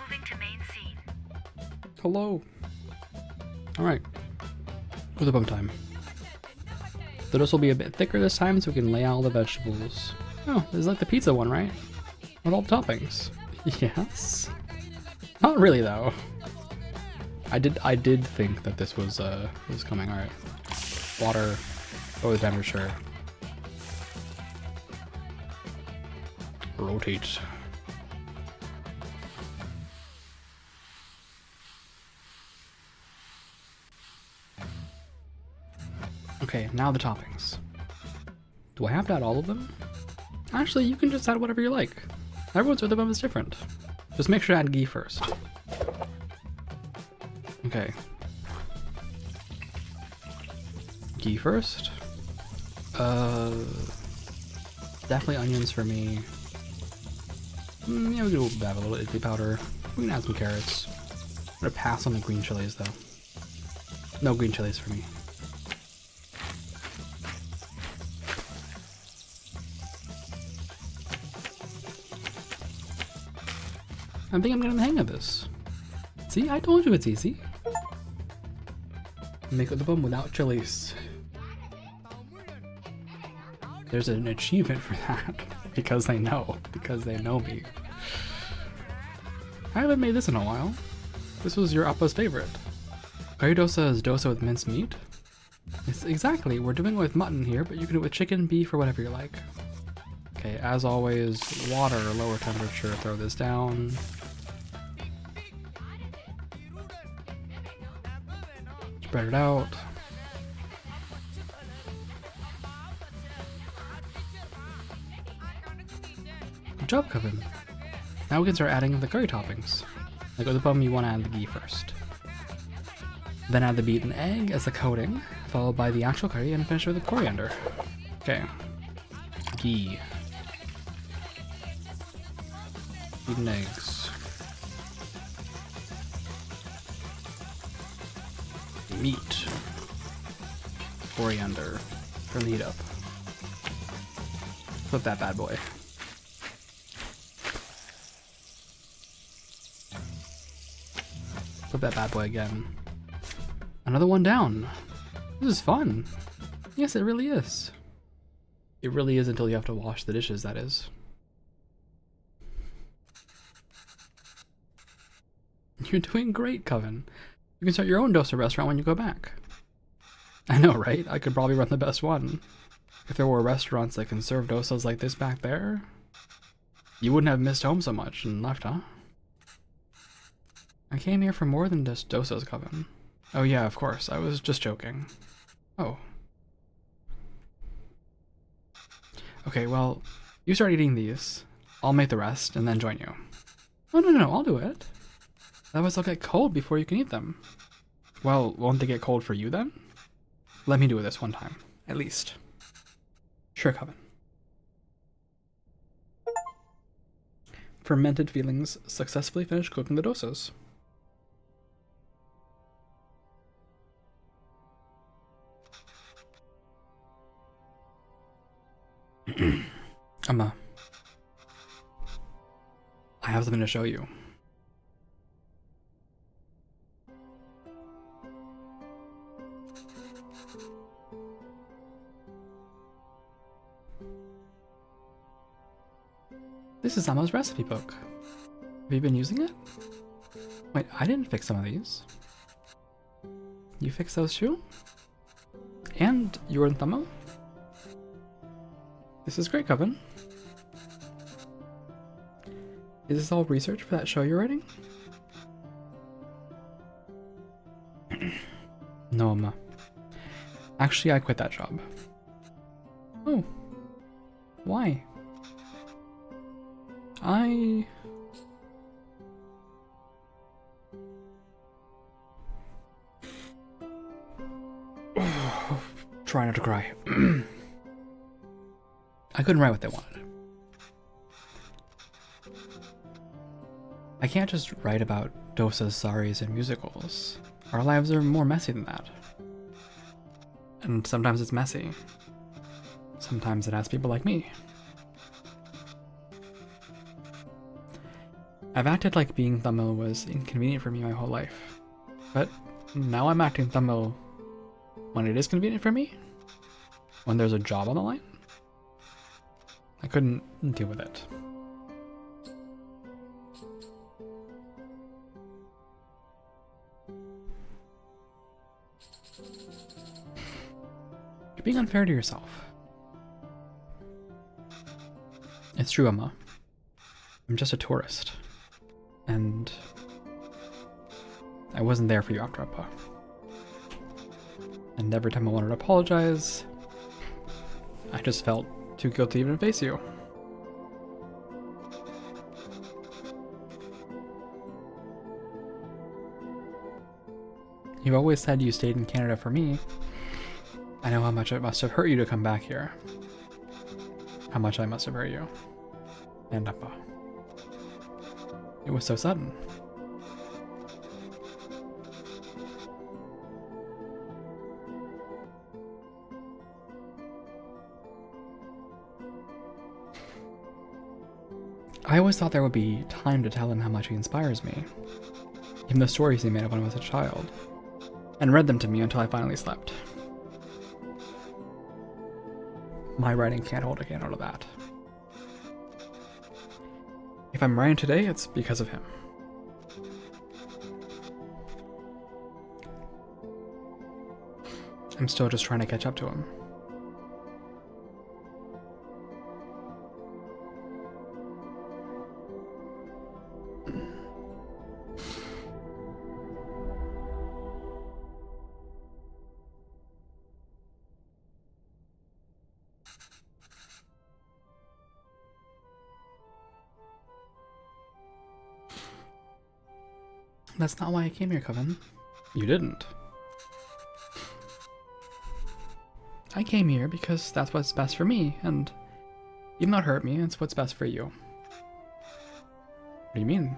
Moving to main scene. Hello. Alright. With a bum time. So this will be a bit thicker this time so we can lay out all the vegetables. Oh, this is like the pizza one, right? With all the toppings. Yes. Not really though. I did think that this was coming. Alright. Water over the temperature. Rotate. Okay, now the toppings. Do I have to add all of them? Actually, you can just add whatever you like. Everyone's rhythm is different. Just make sure to add ghee first. Okay. Ghee first. Definitely onions for me. Yeah, we can have a little Yipee powder. We can add some carrots. I'm gonna pass on the green chilies though. No green chilies for me. I think I'm getting the hang of this. See, I told you it's easy. Make the bun without chilies. There's an achievement for that because they know me. I haven't made this in a while. This was your Appa's favorite. Curry dosa is dosa with minced meat. It's exactly, we're doing it with mutton here, but you can do it with chicken, beef, or whatever you like. Okay, as always, water, lower temperature, throw this down. Spread it out. Good job, Kevin. Now we can start adding the curry toppings. Like with the bun, you want to add the ghee first. Then add the beaten egg as a coating, followed by the actual curry, and finish with the coriander. Okay. Ghee. Beaten eggs. Meat. Coriander. Turn the heat up. Flip that bad boy. Flip that bad boy again. Another one down. This is fun. Yes, it really is. It really is until you have to wash the dishes, that is. You're doing great, Coven. You can start your own dosa restaurant when you go back. I know, right? I could probably run the best one. If there were restaurants that can serve dosas like this back there, you wouldn't have missed home so much and left, huh? I came here for more than just dosas, Coven. Oh yeah, of course. I was just joking. Oh. Okay, well, you start eating these. I'll make the rest and then join you. Oh, no, I'll do it. Otherwise they'll get cold before you can eat them. Well, won't they get cold for you then? Let me do it this one time, at least. Sure, Coven. Fermented feelings successfully finished cooking the dosas. Amma, I have something to show you. This is Amma's recipe book. Have you been using it? Wait, I didn't fix some of these. You fixed those too? And you were in Thummo? This is great, Coven. Is this all research for that show you're writing? No, Amma. Actually, I quit that job. Oh. Why? Try not to cry. I couldn't write what they wanted. I can't just write about dosas, saris, and musicals. Our lives are more messy than that. And sometimes it's messy. Sometimes it has people like me. I've acted like being Tamil was inconvenient for me my whole life. But now I'm acting Tamil when it is convenient for me. When there's a job on the line. I couldn't deal with it. You're being unfair to yourself. It's true, Amma. I'm just a tourist. And I wasn't there for you after Appa. And every time I wanted to apologize, I just felt too guilty to even face you. You've always said you stayed in Canada for me. I know how much it must have hurt you to come back here. How much I must have hurt you. And Appa. It was so sudden. I always thought there would be time to tell him how much he inspires me. Even the stories he made up when I was a child. And read them to me until I finally slept. My writing can't hold a candle to that. If I'm writing today, it's because of him. I'm still just trying to catch up to him. That's not why I came here, Coven. You didn't. I came here because that's what's best for me, and even though it hurt me, it's what's best for you. What do you mean?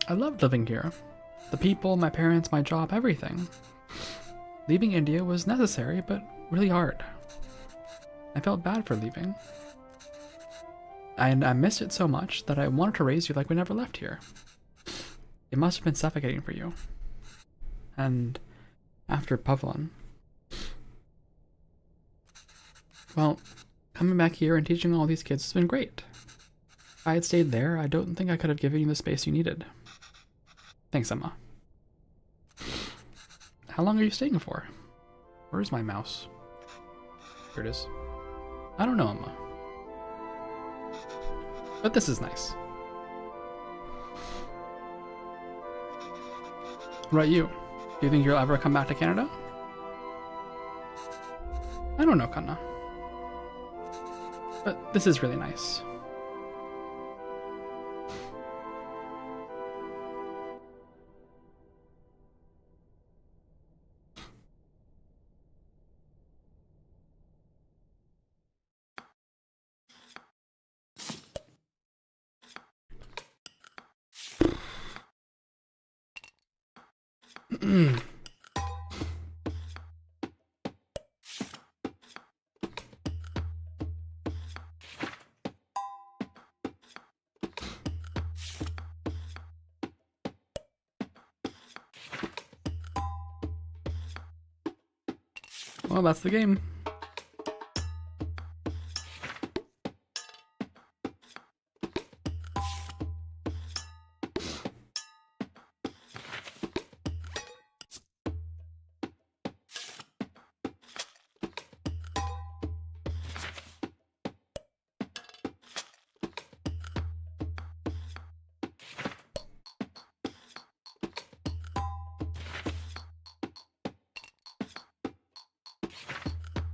I loved living here. The people, my parents, my job, everything. Leaving India was necessary, but really hard. I felt bad for leaving. And I missed it so much that I wanted to raise you like we never left here. It must have been suffocating for you. And after Pavlon, well, coming back here and teaching all these kids has been great. If I had stayed there, I don't think I could have given you the space you needed. Thanks, Emma. How long are you staying for? Where's my mouse? Here it is. I don't know, Emma. But this is nice. What about you? Do you think you'll ever come back to Canada? I don't know, Kanna. But this is really nice. Well, that's the game.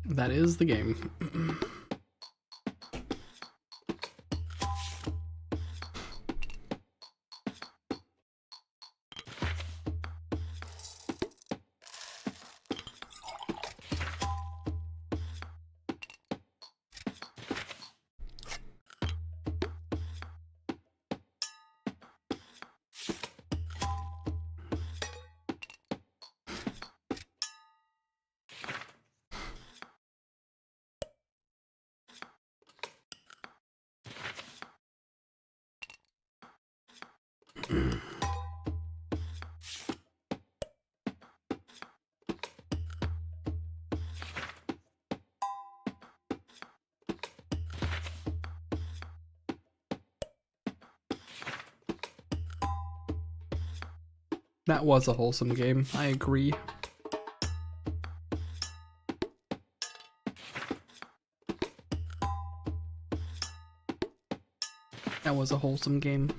That is the game. That was a wholesome game, I agree. That was a wholesome game.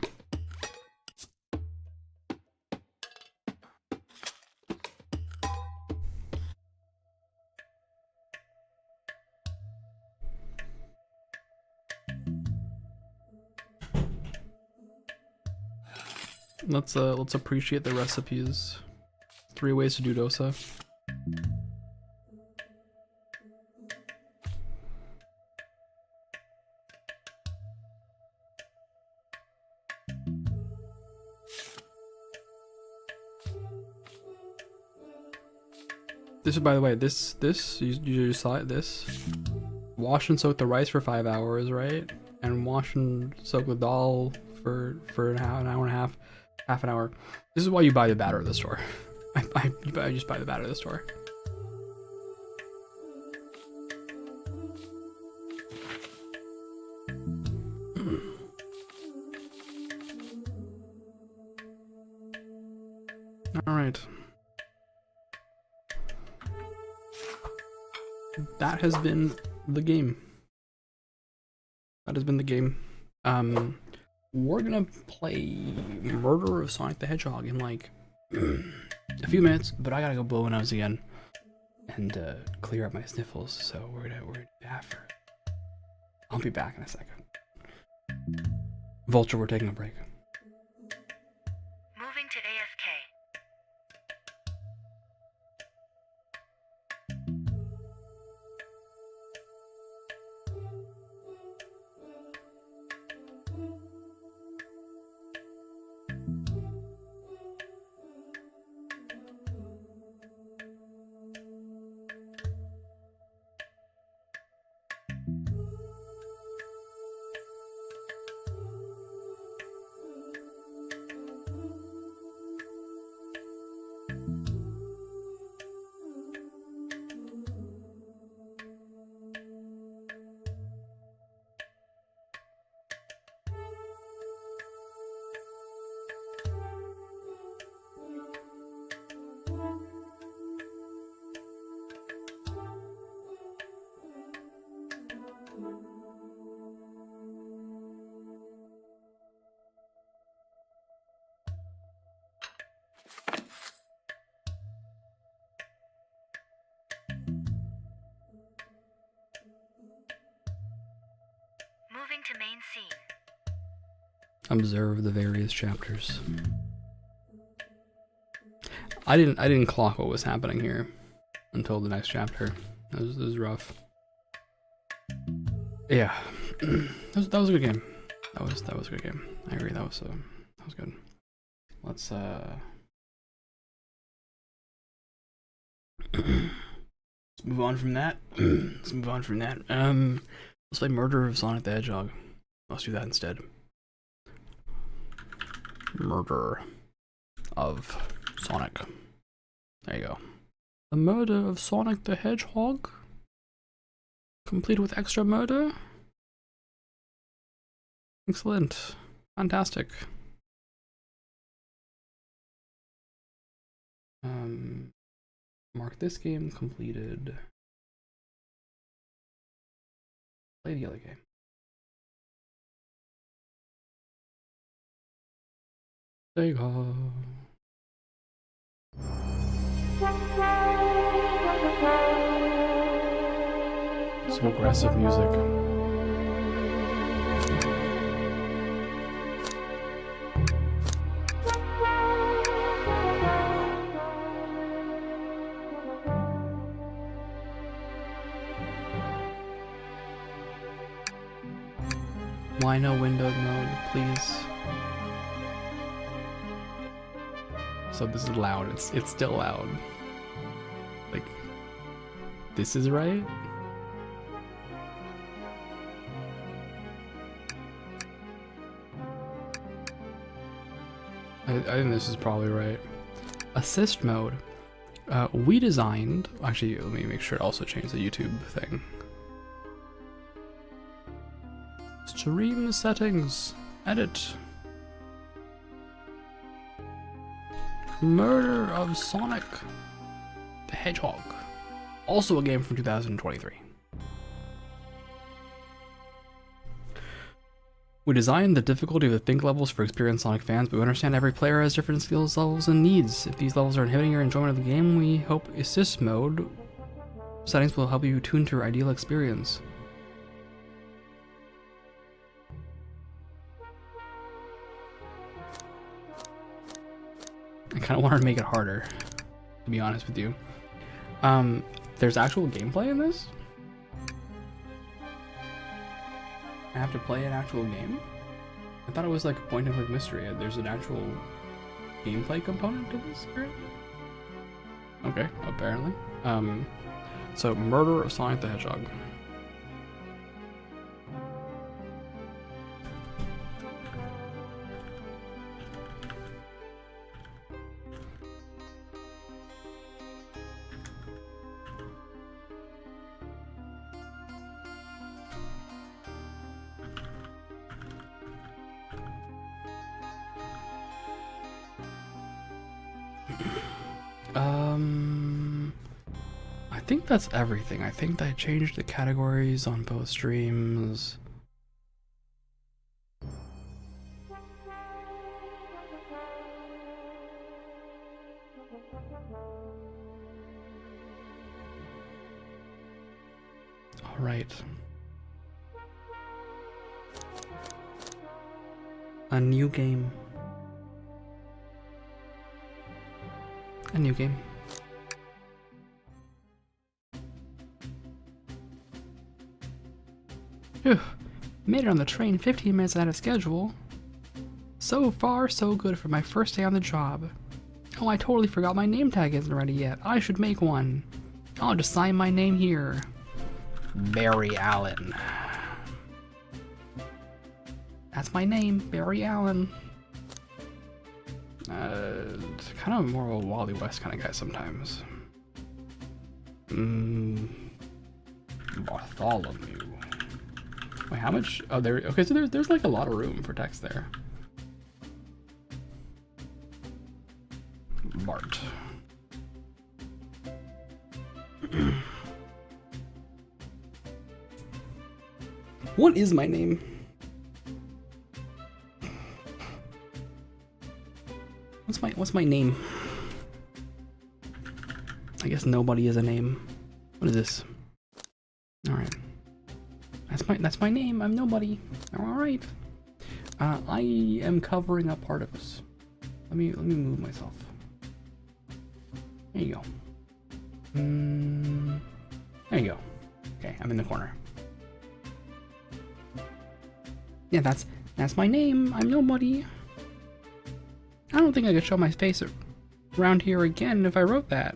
Let's appreciate the recipes. 3 ways to do dosa. This is, by the way, this you just saw it. This wash and soak the rice for 5 hours, right? And wash and soak the dal for an hour and a half, half an hour. This is why you buy the batter at the store. I just buy the batter at the store. All right. That has been the game. That has been the game. We're gonna play Murder of Sonic the Hedgehog in like a few minutes, but I gotta go blow my nose again and clear up my sniffles. So we're gonna do that first. I'll be back in a second. Vulture, we're taking a break. Moving to AFK. Moving to main scene. Observe the various chapters. I didn't clock what was happening here until the next chapter. That was rough. Yeah, that was a good game. That was a good game. I agree. That was good. Let's move on from that. Let's play Murder of Sonic the Hedgehog. Let's do that instead. Murder of Sonic. There you go. The Murder of Sonic the Hedgehog? Complete with extra murder? Excellent. Fantastic. Mark this game completed. Play the other game. There you go. Some aggressive music. Why no windowed mode, please? So this is loud. It's still loud. Like, this is right? I think this is probably right. Assist mode. We designed... Actually, let me make sure to also change the YouTube thing. Stream settings. Edit. Murder of Sonic the Hedgehog. Also a game from 2023. We designed the difficulty of the think levels for experienced Sonic fans, but we understand every player has different skills levels and needs. If these levels are inhibiting your enjoyment of the game, we hope assist mode settings will help you tune to your ideal experience. I kind of wanted to make it harder, to be honest with you. There's actual gameplay in this? I have to play an actual game? I thought it was like a point and click mystery. There's an actual gameplay component to this, apparently? Okay, apparently. So Murder of Sonic the Hedgehog. I think that's everything. I think I changed the categories on both streams. All right. A new game. A new game. Phew. Made it on the train 15 minutes ahead of schedule. So far, so good for my first day on the job. Oh, I totally forgot my name tag isn't ready yet. I should make one. I'll just sign my name here. Barry Allen. That's my name, Barry Allen. Kind of more of a Wally West kind of guy sometimes. Bartholomew. Wait, how much? Oh, there. Okay, so there's like a lot of room for text there. Bart. What is my name? What's my name? I guess nobody is a name. What is this? All right. That's my name. I'm nobody. All right. I am covering up part of this. Let me move myself. There you go. There you go. Okay, I'm in the corner. Yeah, that's my name. I'm nobody. I don't think I could show my face around here again if I wrote that.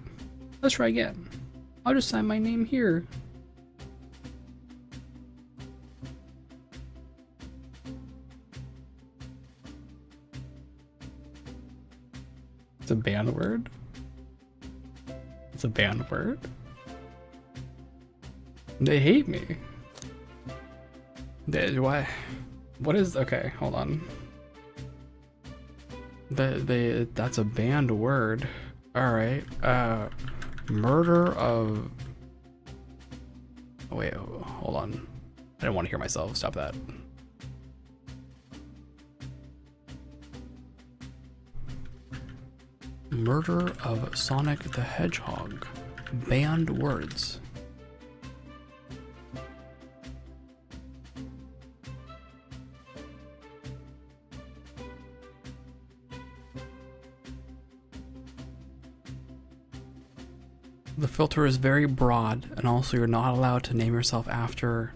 Let's try again. I'll just sign my name here. It's a banned word? It's a banned word? They hate me. Why? What is... Okay, hold on. That's a banned word. Alright. Murder of... Oh, wait, hold on. I didn't want to hear myself. Stop that. Murder of Sonic the Hedgehog. Banned words. The filter is very broad, and also you're not allowed to name yourself after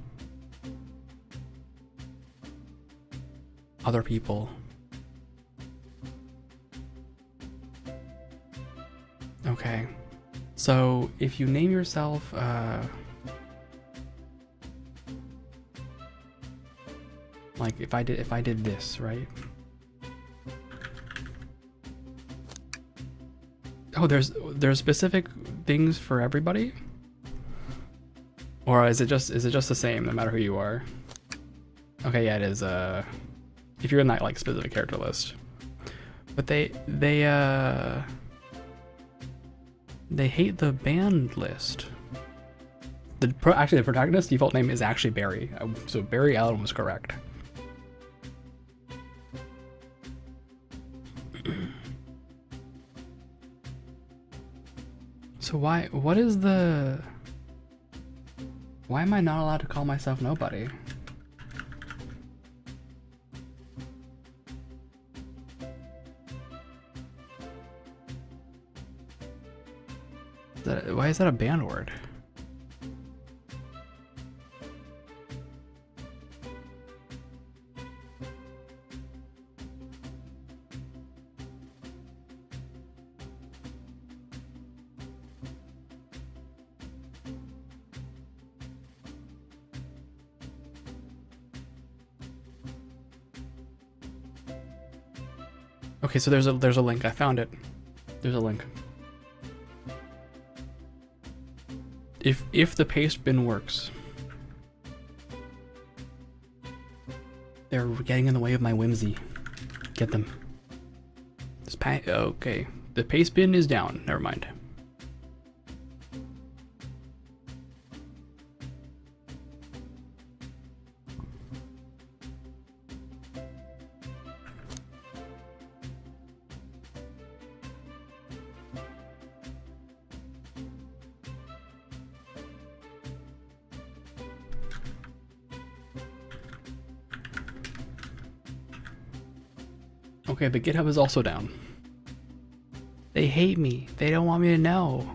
other people. Okay, so if you name yourself like if I did this, right? Oh, there's specific things for everybody? Or is it just the same no matter who you are? Okay, yeah, it is if you're in that like specific character list. But they hate the banned list. Actually, the protagonist's default name is actually Barry. So Barry Allen was correct. So why am I not allowed to call myself nobody? Why is that a banned word? Okay, so there's a link. I found it. There's a link. If the paste bin works, they're getting in the way of my whimsy. Get them. Okay, the paste bin is down. Never mind. Okay, but GitHub is also down. They hate me. They don't want me to know.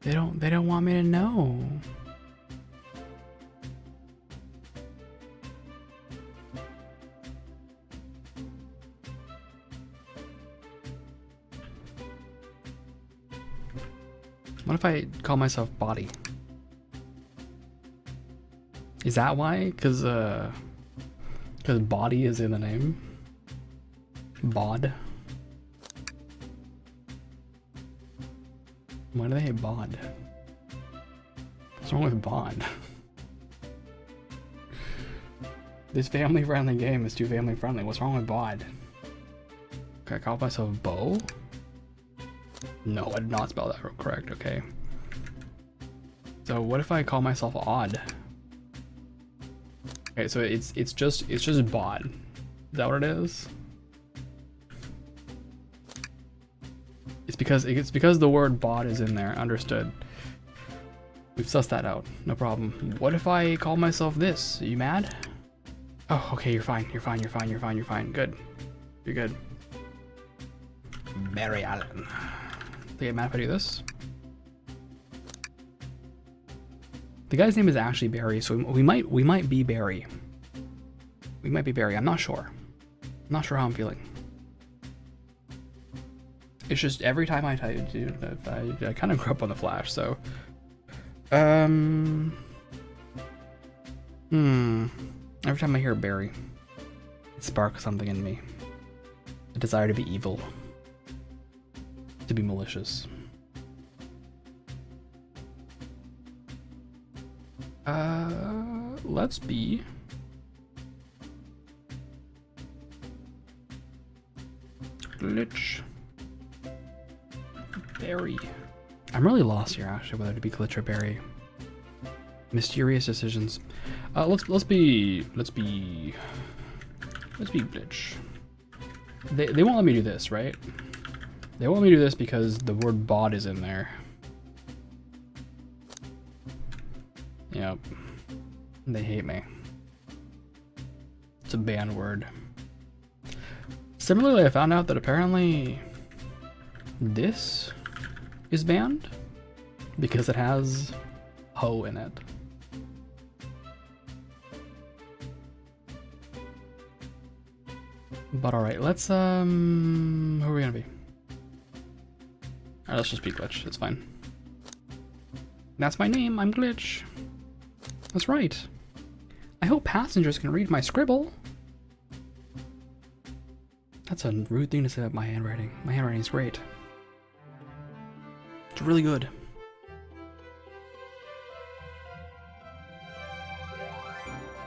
They don't want me to know. What if I call myself Body? Is that why? Cause body is in the name. Bod. Why do they hate bod? What's wrong with bod? This family-friendly game is too family-friendly. What's wrong with bod? Can I call myself Bo? No, I did not spell that correct. Okay. So what if I call myself Odd? Okay, so it's just bod. Is that what it is? It's because the word bod is in there. Understood. We've sussed that out. No problem. What if I call myself this? Are you mad? Oh, okay, you're fine. You're fine. You're fine. You're fine. You're fine. Good. You're good. Barry Allen. Do you get mad if I do this? The guy's name is actually Barry, so we might be Barry. We might be Barry. I'm not sure. I'm not sure how I'm feeling. It's just every time I type, I kind of grew up on the Flash, so. Every time I hear Barry, it sparks something in me. A desire to be evil, to be malicious. Let's be glitch berry. I'm really lost here actually whether to be glitch or berry. Mysterious decisions. Let's be glitch. They won't let me do this, right? They won't let me do this because the word bod is in there. Yep. They hate me. It's a banned word. Similarly, I found out that apparently this is banned because it has ho in it. But alright, let's who are we gonna be? Alright, let's just be glitch, it's fine. That's my name, I'm Glitch. That's right. I hope passengers can read my scribble. That's a rude thing to say about my handwriting. My handwriting's great. It's really good.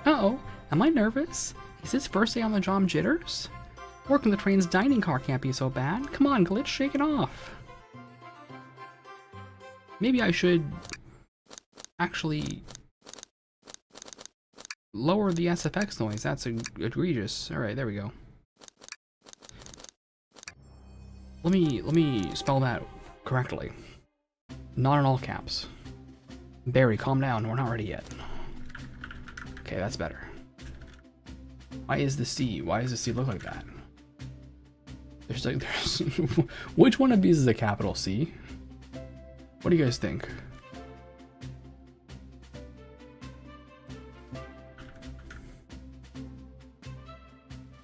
Uh-oh, am I nervous? Is this first day on the job jitters? Working the train's dining car can't be so bad. Come on, Glitch, shake it off. Maybe I should actually lower the SFX noise. That's egregious. All right, there we go. Let me spell that correctly. Not in all caps. Barry, calm down. We're not ready yet. Okay, that's better. Why is the C? Why does the C look like that? There's which one of these is a capital C? What do you guys think?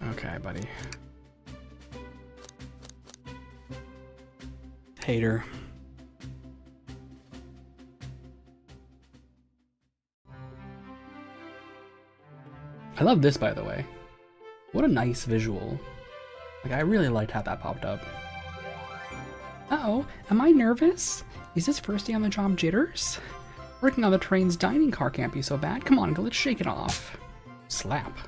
Okay, buddy. Hater. I love this, by the way. What a nice visual. Like, I really liked how that popped up. Uh-oh, am I nervous? Is this first day on the job jitters? Working on the train's dining car can't be so bad. Come on, let's shake it off. Slap.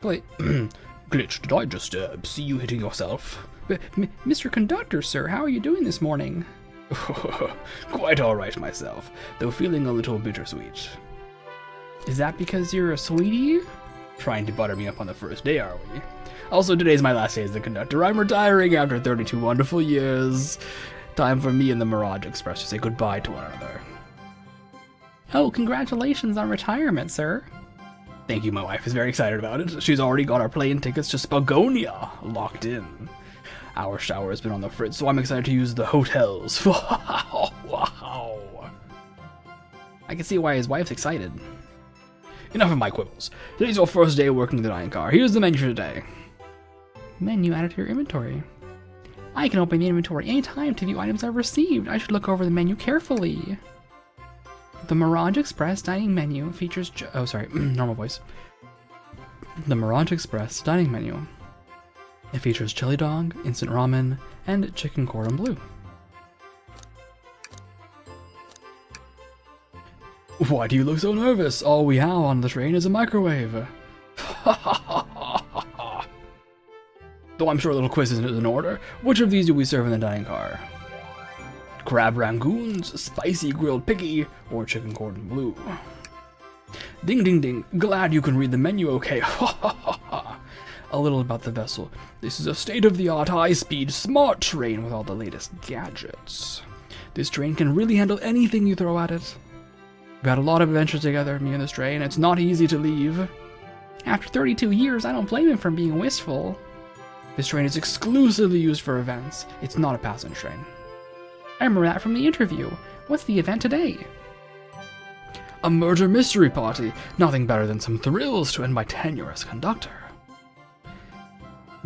Wait, Glitch, did I just see you hitting yourself? Mr. Conductor, sir, how are you doing this morning? Quite alright myself, though feeling a little bittersweet. Is that because you're a sweetie? Trying to butter me up on the first day, are we? Also, today's my last day as the conductor. I'm retiring after 32 wonderful years. Time for me and the Mirage Express to say goodbye to one another. Oh, congratulations on retirement, sir. Thank you, my wife is very excited about it. She's already got our plane tickets to Spagonia locked in. Our shower has been on the fritz, so I'm excited to use the hotels. Wow. I can see why his wife's excited. Enough of my quibbles. Today's your first day working the dining car. Here's the menu for today. Menu added to your inventory. I can open the inventory anytime to view items I've received. I should look over the menu carefully. The Mirage Express dining menu features... normal voice. The Mirage Express dining menu. It features chili dog, instant ramen, and chicken cordon bleu. Why do you look so nervous? All we have on the train is a microwave. Though I'm sure a little quiz isn't in order, which of these do we serve in the dining car? Crab rangoons, spicy grilled piggy, or chicken cordon bleu? Ding ding ding, glad you can read the menu okay. A little about the vessel. This is a state-of-the-art, high-speed, smart train with all the latest gadgets. This train can really handle anything you throw at it. We've had a lot of adventures together, me and this train. It's not easy to leave. After 32 years, I don't blame him for being wistful. This train is exclusively used for events. It's not a passenger train. I remember that from the interview. What's the event today? A murder mystery party. Nothing better than some thrills to end my tenure as conductor.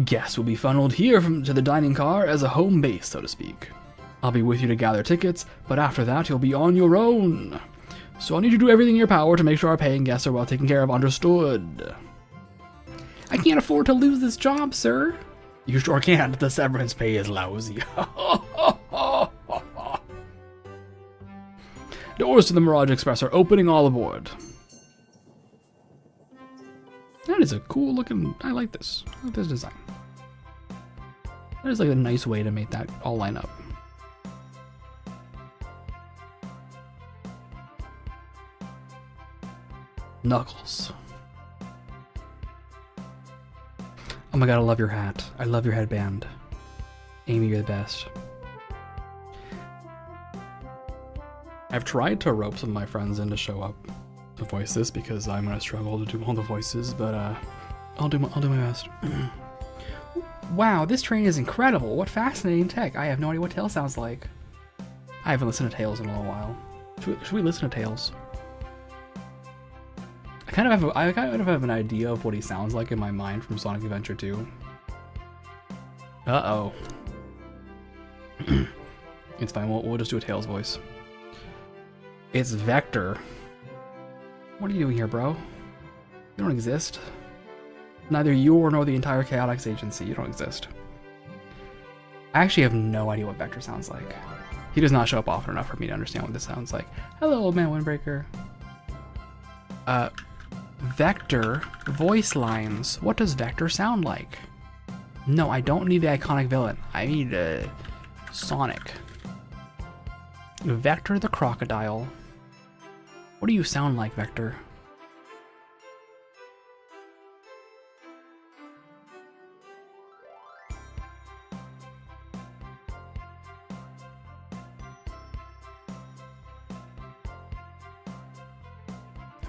Guests will be funneled here to the dining car as a home base, so to speak. I'll be with you to gather tickets, but after that you'll be on your own. So I'll need you to do everything in your power to make sure our paying guests are well taken care of, understood? I can't afford to lose this job, sir. You sure can't. The severance pay is lousy. Doors to the Mirage Express are opening, all aboard. That is a cool looking... I like this. I like this design. That is like a nice way to make that all line up. Knuckles. Oh my god, I love your hat. I love your headband. Amy, you're the best. I've tried to rope some of my friends in to show up to voice this because I'm gonna struggle to do all the voices, but I'll do my best. Wow, this train is incredible. What fascinating tech. I have no idea what Tails sounds like. I haven't listened to Tails in a little while. Should we listen to Tails? I kind of have an idea of what he sounds like in my mind from Sonic Adventure 2. Uh-oh. It's fine, we'll just do a Tails voice. It's Vector. What are you doing here, bro? You don't exist. Neither you nor the entire Chaotix Agency, you don't exist. I actually have no idea what Vector sounds like. He does not show up often enough for me to understand what this sounds like. Hello, old man Windbreaker. Vector voice lines. What does Vector sound like? No, I don't need the iconic villain. I need Sonic. Vector the Crocodile. What do you sound like, Vector?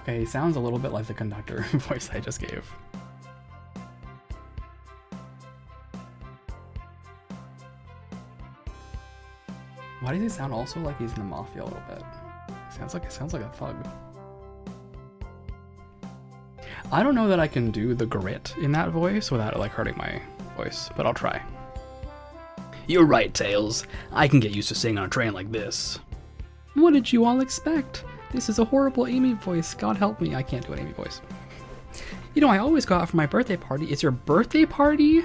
Okay, he sounds a little bit like the conductor voice I just gave. Why does he sound also like he's in the mafia a little bit? Sounds like a thug. I don't know that I can do the grit in that voice without like hurting my voice, but I'll try. You're right, Tails. I can get used to singing on a train like this. What did you all expect? This is a horrible Amy voice. God help me, I can't do an Amy voice. You know, I always go out for my birthday party. It's your birthday party?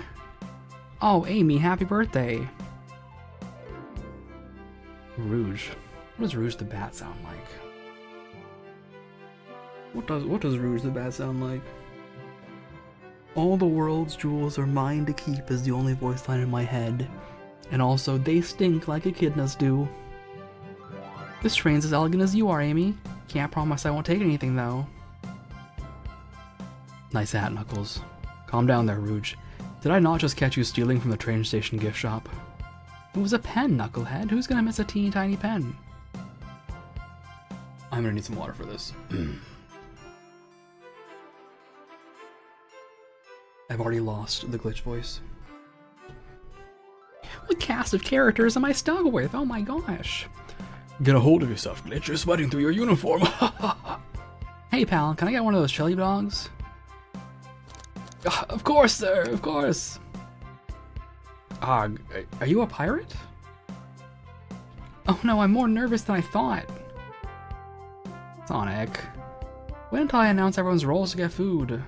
Oh, Amy, happy birthday. Rouge. What does Rouge the Bat sound like? What does Rouge the Bat sound like? All the world's jewels are mine to keep is the only voice line in my head. And also, they stink like echidnas do. This train's as elegant as you are, Amy. Can't promise I won't take anything, though. Nice hat, Knuckles. Calm down there, Rouge. Did I not just catch you stealing from the train station gift shop? It was a pen, Knucklehead. Who's gonna miss a teeny tiny pen? I'm gonna need some water for this. I've already lost the glitch voice. What cast of characters am I stuck with? Oh my gosh. Get a hold of yourself, Glitch. You're sweating through your uniform. Hey, pal, can I get one of those chili dogs? Of course, sir, of course. Are you a pirate? Oh no, I'm more nervous than I thought. Sonic, wait until I announce everyone's roles to get food.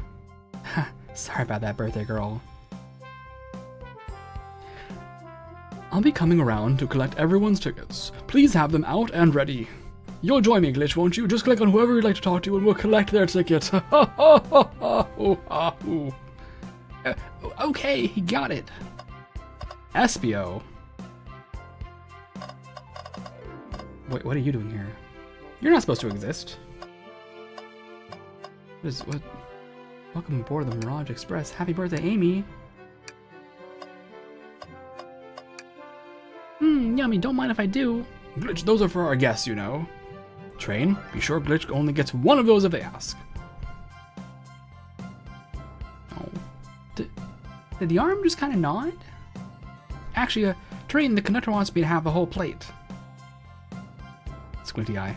Sorry about that, birthday girl. I'll be coming around to collect everyone's tickets. Please have them out and ready. You'll join me, Glitch, won't you? Just click on whoever you'd like to talk to and we'll collect their ticket. Okay, he got it. Espio. Wait, what are you doing here? You're not supposed to exist. What? Welcome aboard the Mirage Express. Happy birthday, Amy. Yummy, don't mind if I do. Glitch, those are for our guests, you know. Train, be sure Glitch only gets one of those if they ask. Oh. Did the arm just kind of nod? Actually, Train, the conductor wants me to have the whole plate. Squinty eye.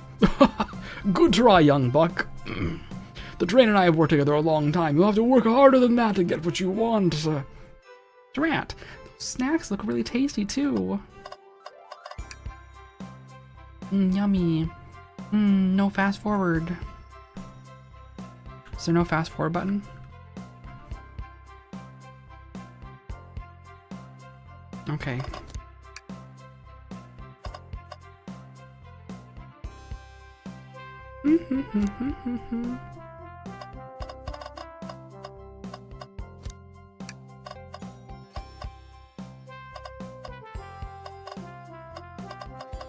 Good try, young buck. The Train and I have worked together a long time. You'll have to work harder than that to get what you want. Drat, those snacks look really tasty, too. Yummy. No fast forward. Is there no fast forward button? Okay.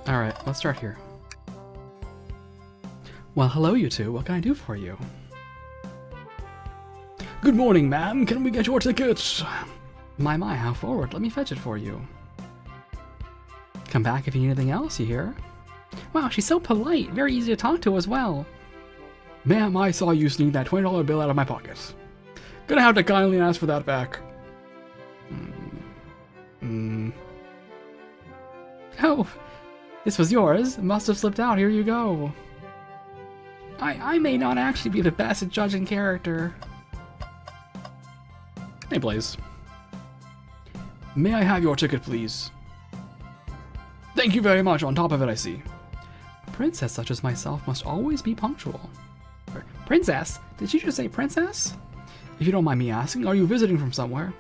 Alright, let's start here. Well, hello you two. What can I do for you? Good morning, ma'am. Can we get your ticket? My, how forward. Let me fetch it for you. Come back if you need anything else, you hear? Wow, she's so polite. Very easy to talk to as well. Ma'am, I saw you sneak that $20 bill out of my pocket. Gonna have to kindly ask for that back. Oh, this was yours. Must have slipped out. Here you go. I may not actually be the best at judging character. Hey, Blaze. May I have your ticket, please? Thank you very much. On top of it, I see. A princess such as myself must always be punctual. Princess? Did you just say princess? If you don't mind me asking, are you visiting from somewhere?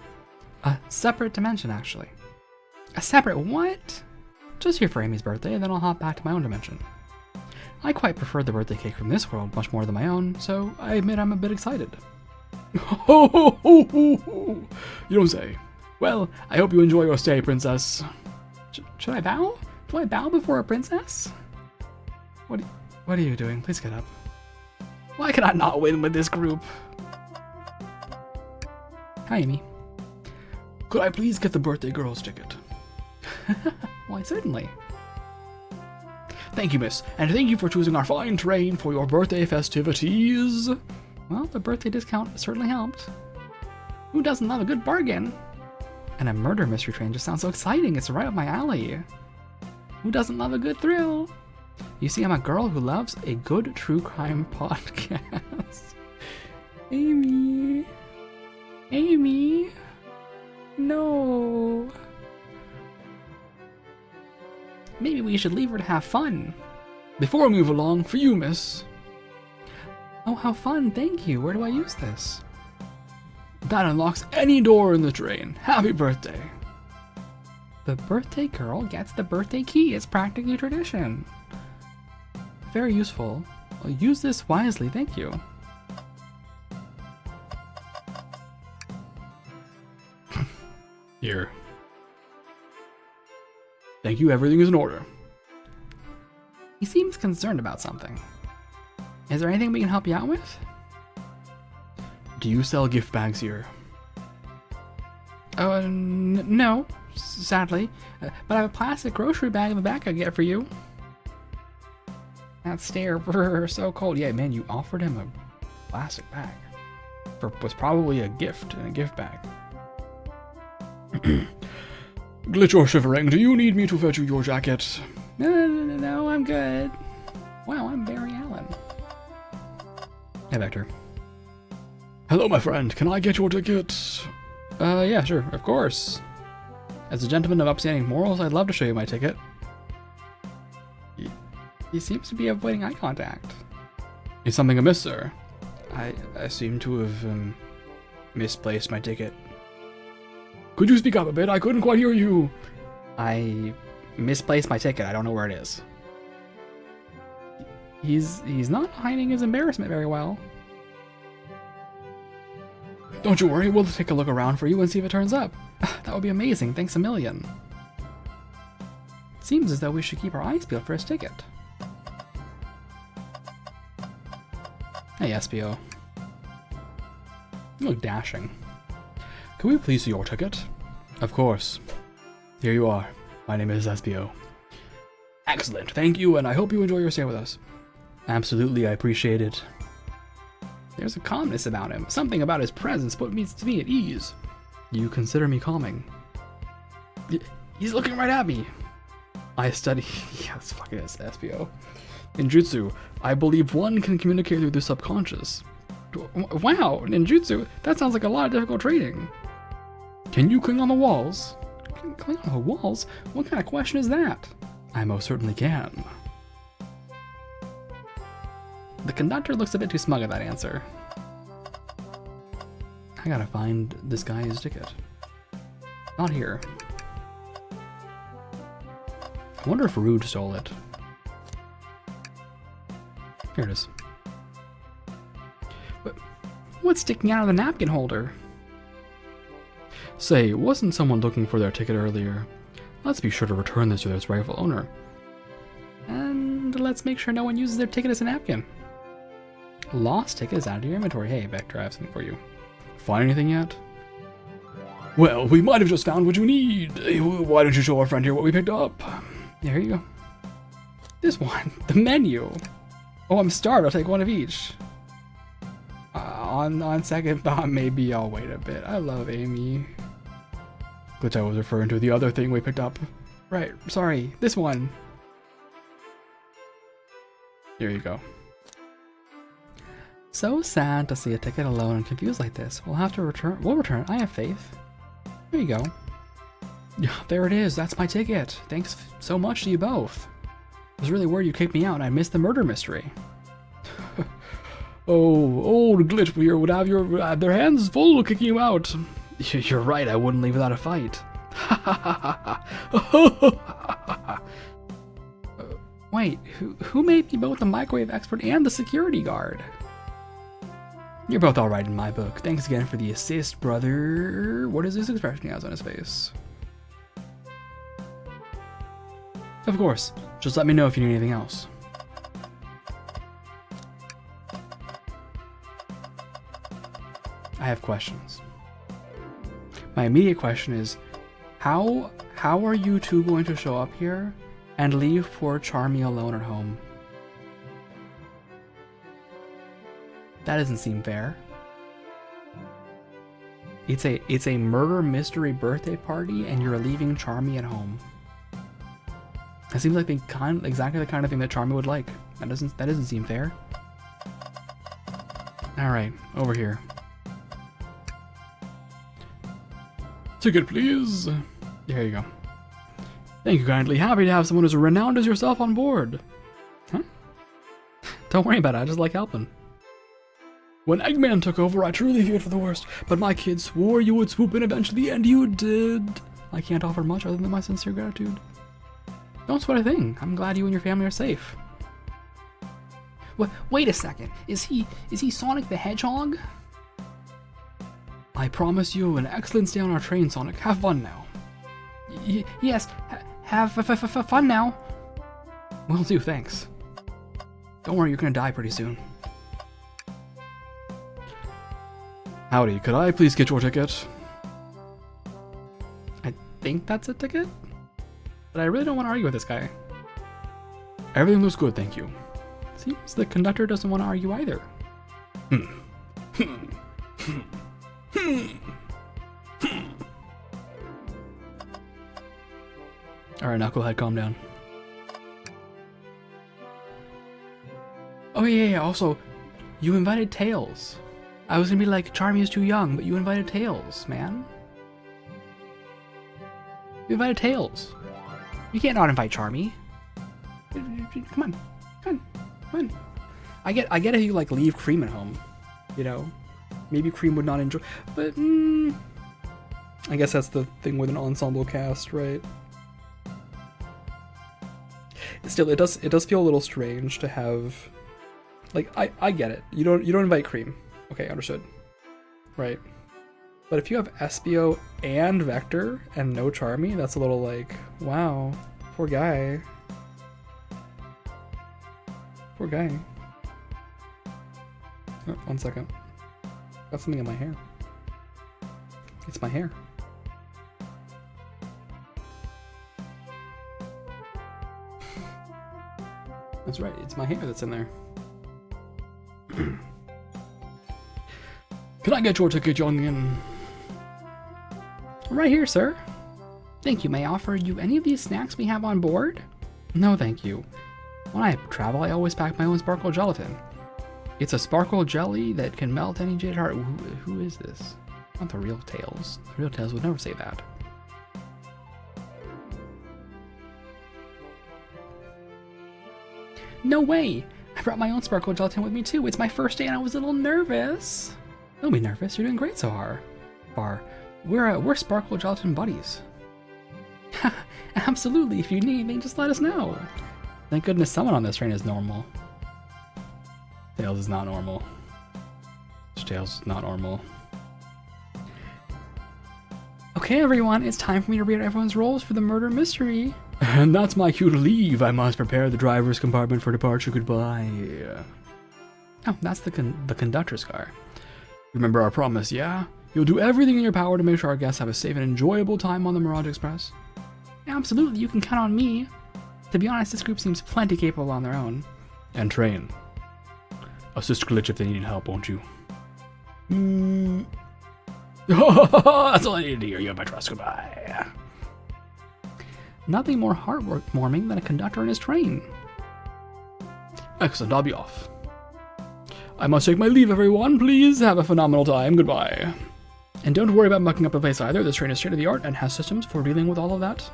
A separate dimension, actually. A separate what? Just here for Amy's birthday, and then I'll hop back to my own dimension. I quite prefer the birthday cake from this world much more than my own, so I admit I'm a bit excited. You don't say. Well, I hope you enjoy your stay, princess. Should I bow? Do I bow before a princess? What are you doing? Please get up. Why can I not win with this group? Hi, Amy. Could I please get the birthday girl's ticket? Why, certainly. Thank you, miss, and thank you for choosing our fine train for your birthday festivities. Well, the birthday discount certainly helped. Who doesn't love a good bargain? And a murder mystery train just sounds so exciting. It's right up my alley. Who doesn't love a good thrill? You see, I'm a girl who loves a good true crime podcast. Amy. Amy. No. Maybe we should leave her to have fun. Before we move along, for you, miss. Oh, how fun, thank you. Where do I use this? That unlocks any door in the train. Happy birthday. The birthday girl gets the birthday key. It's practically tradition. Very useful. I'll use this wisely, thank you. Here. Thank you, everything is in order. He seems concerned about something. Is there anything we can help you out with? Do you sell gift bags here? Oh, no, sadly. But I have a plastic grocery bag in the back I get for you. That stare, brr, so cold. Yeah, man, you offered him a plastic bag. Was probably a gift in a gift bag. Glitch or shivering, do you need me to fetch you your jacket? No, I'm good. Wow, I'm Barry Allen. Hey, Vector. Hello, my friend. Can I get your ticket? Yeah, sure, of course. As a gentleman of upstanding morals, I'd love to show you my ticket. He seems to be avoiding eye contact. Is something amiss, sir? I seem to have, misplaced my ticket. Could you speak up a bit? I couldn't quite hear you. I misplaced my ticket. I don't know where it is. He's not hiding his embarrassment very well. Don't you worry, we'll take a look around for you and see if it turns up. That would be amazing, thanks a million. Seems as though we should keep our eyes peeled for his ticket. Hey, SPO. You look dashing. Can we please see your ticket? Of course. Here you are. My name is SPO. Excellent, thank you, and I hope you enjoy your stay with us. Absolutely, I appreciate it. There's a calmness about him. Something about his presence puts me at ease. You consider me calming? He's looking right at me. I study... yes, fucking SPO. In Jutsu, I believe one can communicate through the subconscious. Wow, ninjutsu? That sounds like a lot of difficult training. Can you cling on the walls? Cling on the walls? What kind of question is that? I most certainly can. The conductor looks a bit too smug at that answer. I gotta find this guy's ticket. Not here. I wonder if Rude stole it. Here it is. What's sticking out of the napkin holder? Say, wasn't someone looking for their ticket earlier? Let's be sure to return this to its rightful owner. And let's make sure no one uses their ticket as a napkin. Lost ticket is out of your inventory. Hey, Vector, I have something for you. Find anything yet? Well, we might have just found what you need. Why don't you show our friend here what we picked up? There you go. This one, the menu. Oh, I'm starved. I'll take one of each. On second thought, maybe I'll wait a bit. I love Amy. Glitch, I was referring to the other thing we picked up. Right, sorry. This one. Here you go. So sad to see a ticket alone and confused like this. We'll have to return. We'll return it. I have faith. There you go. Yeah, there it is. That's my ticket. Thanks so much to you both. I was really worried you kicked me out and I missed the murder mystery. Oh, old Glitch here would have their hands full kicking you out. You're right, I wouldn't leave without a fight. Wait, who made me both the microwave expert and the security guard? You're both alright in my book. Thanks again for the assist, brother. What is this expression he has on his face? Of course, just let me know if you need anything else. I have questions. My immediate question is, how are you two going to show up here and leave poor Charmy alone at home? That doesn't seem fair. It's a murder mystery birthday party and you're leaving Charmy at home. It seems like exactly the kind of thing that Charmy would like. That doesn't seem fair. Alright, over here. Ticket, please. There you go. Thank you kindly. Happy to have someone as renowned as yourself on board. Huh? Don't worry about it, I just like helping. When Eggman took over, I truly feared for the worst, but my kids swore you would swoop in eventually, and you did. I can't offer much other than my sincere gratitude. Don't sweat a thing. I'm glad you and your family are safe. Wait a second. Is he Sonic the Hedgehog? I promise you an excellent stay on our train, Sonic. Have fun now. Yes, have fun now. Will do, thanks. Don't worry, you're gonna die pretty soon. Howdy, could I please get your ticket? I think that's a ticket? But I really don't want to argue with this guy. Everything looks good, thank you. Seems the conductor doesn't want to argue either. Alright, Knucklehead, calm down. Oh yeah, also, you invited Tails. I was gonna be like, Charmy is too young, but you invited Tails, man. You invited Tails. You can't not invite Charmy. Come on. I get if you like leave Cream at home, you know. Maybe Cream would not enjoy, but I guess that's the thing with an ensemble cast, right? Still, it does feel a little strange to have, like, I get it. You don't invite Cream. Okay, understood. Right. But if you have Espio and Vector and no Charmy, that's a little like, wow, poor guy. Poor guy. Oh, 1 second. Got something in my hair. It's my hair. That's right, it's my hair that's in there. Can I get your ticket, youngin? Right here, sir. Thank you. May I offer you any of these snacks we have on board? No, thank you. When I travel, I always pack my own sparkle gelatin. It's a sparkle jelly that can melt any jaded heart. Who is this? Not the real Tails. The real Tails would never say that. No way! I brought my own sparkle gelatin with me too. It's my first day and I was a little nervous. Don't be nervous. You're doing great so far. We're sparkle gelatin buddies. Absolutely. If you need anything, just let us know. Thank goodness someone on this train is normal. Tails is not normal. Tails is not normal. Okay, everyone, it's time for me to read out everyone's roles for the murder mystery. And that's my cue to leave. I must prepare the driver's compartment for departure. Goodbye. Oh, that's the conductor's car. Remember our promise, yeah? You'll do everything in your power to make sure our guests have a safe and enjoyable time on the Mirage Express. Absolutely, you can count on me. To be honest, this group seems plenty capable on their own. And train. Assist Glitch if they need help, won't you? That's all I need to hear. You have my trust. Goodbye. Nothing more heartwarming than a conductor in his train. Excellent, I'll be off. I must take my leave, everyone. Please have a phenomenal time. Goodbye. And don't worry about mucking up the place either. This train is state-of-the-art and has systems for dealing with all of that.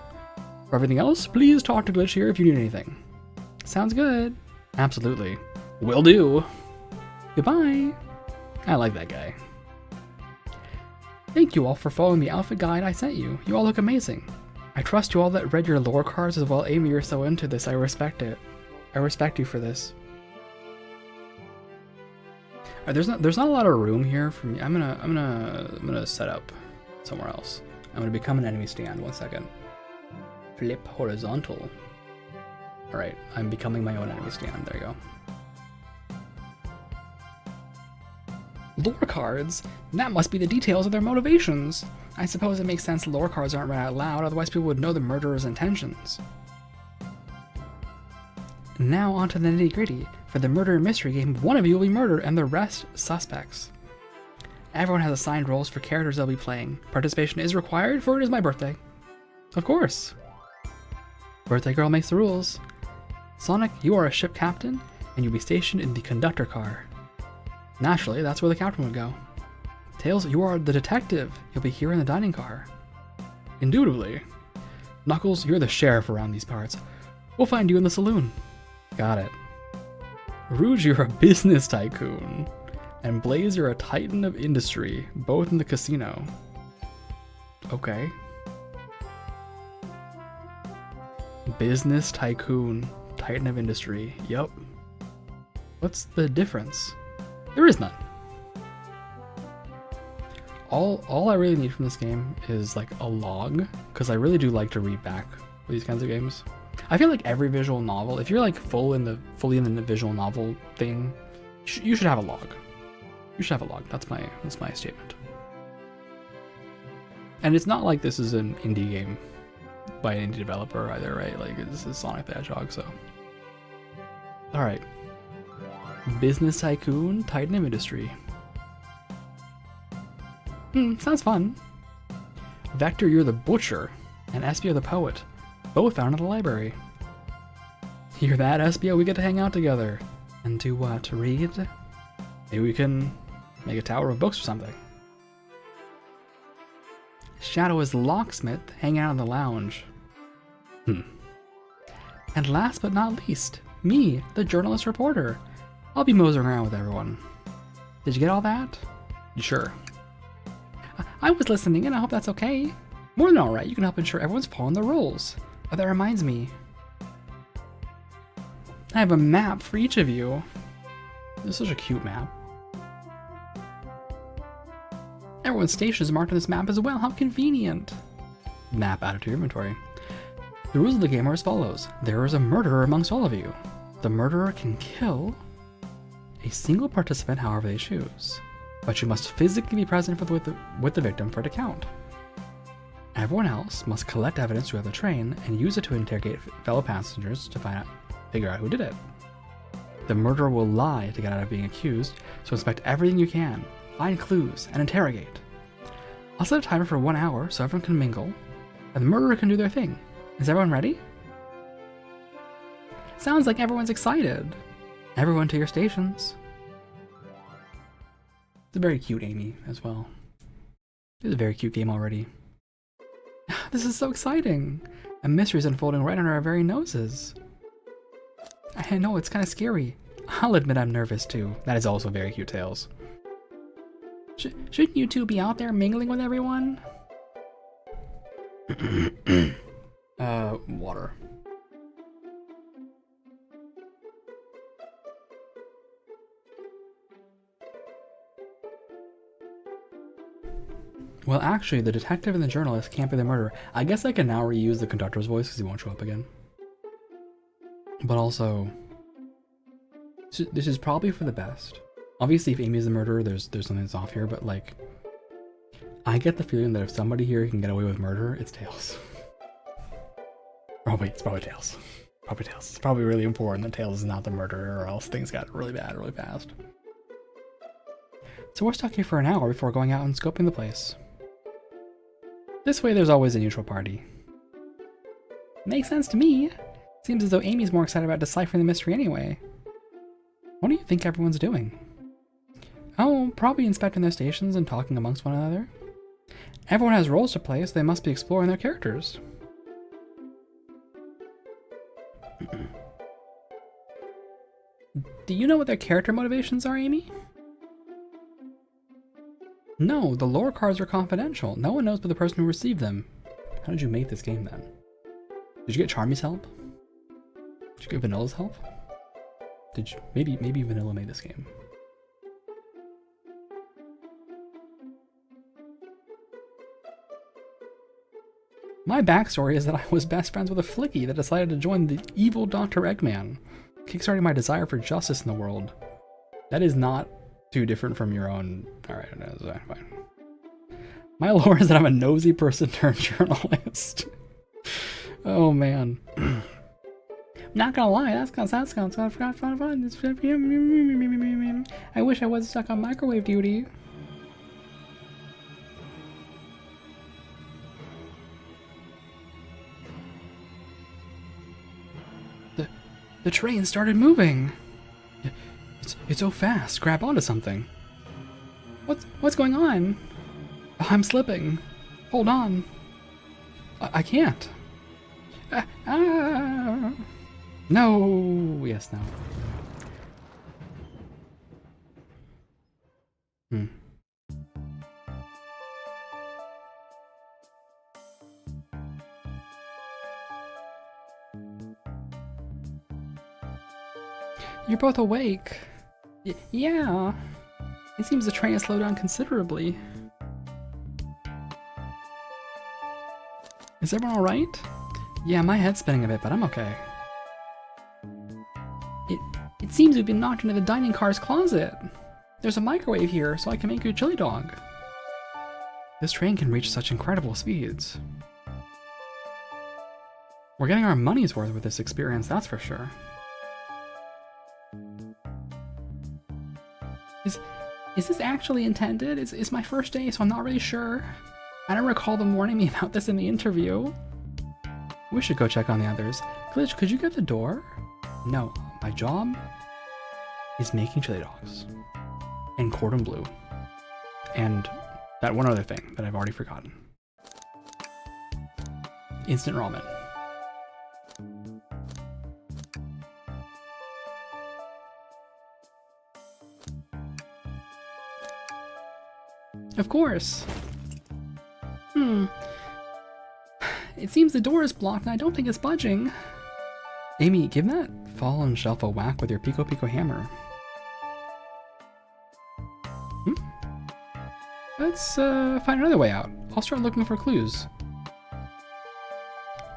For everything else, please talk to Glitch here if you need anything. Sounds good. Absolutely. Will do. Goodbye. I like that guy. Thank you all for following the outfit guide I sent you. You all look amazing. I trust you all that read your lore cards as well. Amy, you're so into this. I respect it. I respect you for this. There's not a lot of room here for me. I'm gonna set up somewhere else. I'm gonna become an enemy stand. 1 second. Flip horizontal. All right, I'm becoming my own enemy stand. There you go. Lore cards? That must be the details of their motivations. I suppose it makes sense lore cards aren't read out loud, otherwise people would know the murderer's intentions. Now on to the nitty-gritty. For the murder mystery game, one of you will be murdered and the rest suspects. Everyone has assigned roles for characters they'll be playing. Participation is required, for it is my birthday. Of course. Birthday girl makes the rules. Sonic, you are a ship captain, and you'll be stationed in the conductor car. Naturally, that's where the captain would go. Tails, you are the detective. You'll be here in the dining car. Indubitably. Knuckles, you're the sheriff around these parts. We'll find you in the saloon. Got it. Rouge, you're a business tycoon. And Blaze, you're a titan of industry, both in the casino. Okay. Business tycoon, titan of industry. Yup. What's the difference? There is none. All I really need from this game is like a log, because I really do like to read back for these kinds of games. I feel like every visual novel, if you're like fully in the visual novel thing, you should have a log. You should have a log. That's my statement. And it's not like this is an indie game by an indie developer either, right? Like this is Sonic the Hedgehog, so. All right. Business tycoon, titan of industry. Sounds fun. Vector, you're the butcher, and Espio the poet, both found in the library. Hear that, Espio? We get to hang out together. And do what? Read? Maybe we can make a tower of books or something. Shadow is locksmith, hanging out in the lounge. And last but not least, me, the journalist reporter. I'll be moseying around with everyone. Did you get all that? You sure? I was listening and I hope that's okay. More than alright, you can help ensure everyone's following the rules. Oh, that reminds me. I have a map for each of you. This is such a cute map. Everyone's station is marked on this map as well. How convenient. Map added to your inventory. The rules of the game are as follows. There is a murderer amongst all of you. The murderer can kill a single participant however they choose, but you must physically be present with the victim for it to count. Everyone else must collect evidence throughout the train and use it to interrogate fellow passengers to figure out who did it. The murderer will lie to get out of being accused, so inspect everything you can, find clues, and interrogate. I'll set a timer for 1 hour so everyone can mingle, and the murderer can do their thing. Is everyone ready? Sounds like everyone's excited. Everyone to your stations. It's a very cute Amy as well. It's a very cute game already. This is so exciting! A mystery is unfolding right under our very noses. I know, it's kind of scary. I'll admit I'm nervous too. That is also very cute, Tails. Shouldn't you two be out there mingling with everyone? Water. Well, actually, the detective and the journalist can't be the murderer. I guess I can now reuse the conductor's voice because he won't show up again. But also, this is probably for the best. Obviously, if Amy is the murderer, there's something that's off here, but like, I get the feeling that if somebody here can get away with murder, it's Tails. It's probably Tails. Probably Tails. It's probably really important that Tails is not the murderer, or else things got really bad really fast. So we're stuck here for an hour before going out and scoping the place. This way there's always a neutral party. Makes sense to me. Seems as though Amy's more excited about deciphering the mystery anyway. What do you think everyone's doing? Oh, probably inspecting their stations and talking amongst one another. Everyone has roles to play, so they must be exploring their characters. Do you know what their character motivations are, Amy? No, the lore cards are confidential. No one knows but the person who received them. How did you make this game then? Did you get Charmy's help? Did you get Vanilla's help? Did you maybe Vanilla made this game? My backstory is that I was best friends with a flicky that decided to join the evil Dr. Eggman, kickstarting my desire for justice in the world. That is not too different from your own. Alright, that's fine. My lore is that I'm a nosy person turned journalist. Oh man. Not gonna lie, that's fun. I wish I wasn't stuck on microwave duty. The train started moving. It's so fast. Grab onto something. What's going on? I'm slipping. Hold on. I can't. No. Yes, no. You're both awake. Yeah. It seems the train has slowed down considerably. Is everyone alright? Yeah, my head's spinning a bit, but I'm okay. It seems we've been knocked into the dining car's closet. There's a microwave here, so I can make you a chili dog. This train can reach such incredible speeds. We're getting our money's worth with this experience, that's for sure. Is this actually intended? It's my first day, so I'm not really sure. I don't recall them warning me about this in the interview. We should go check on the others. Glitch, could you get the door? No, my job is making chili dogs. And cordon bleu. And that one other thing that I've already forgotten. Instant ramen. Of course. It seems the door is blocked and I don't think it's budging. Amy, give that fallen shelf a whack with your Pico Pico hammer. Let's find another way out. I'll start looking for clues.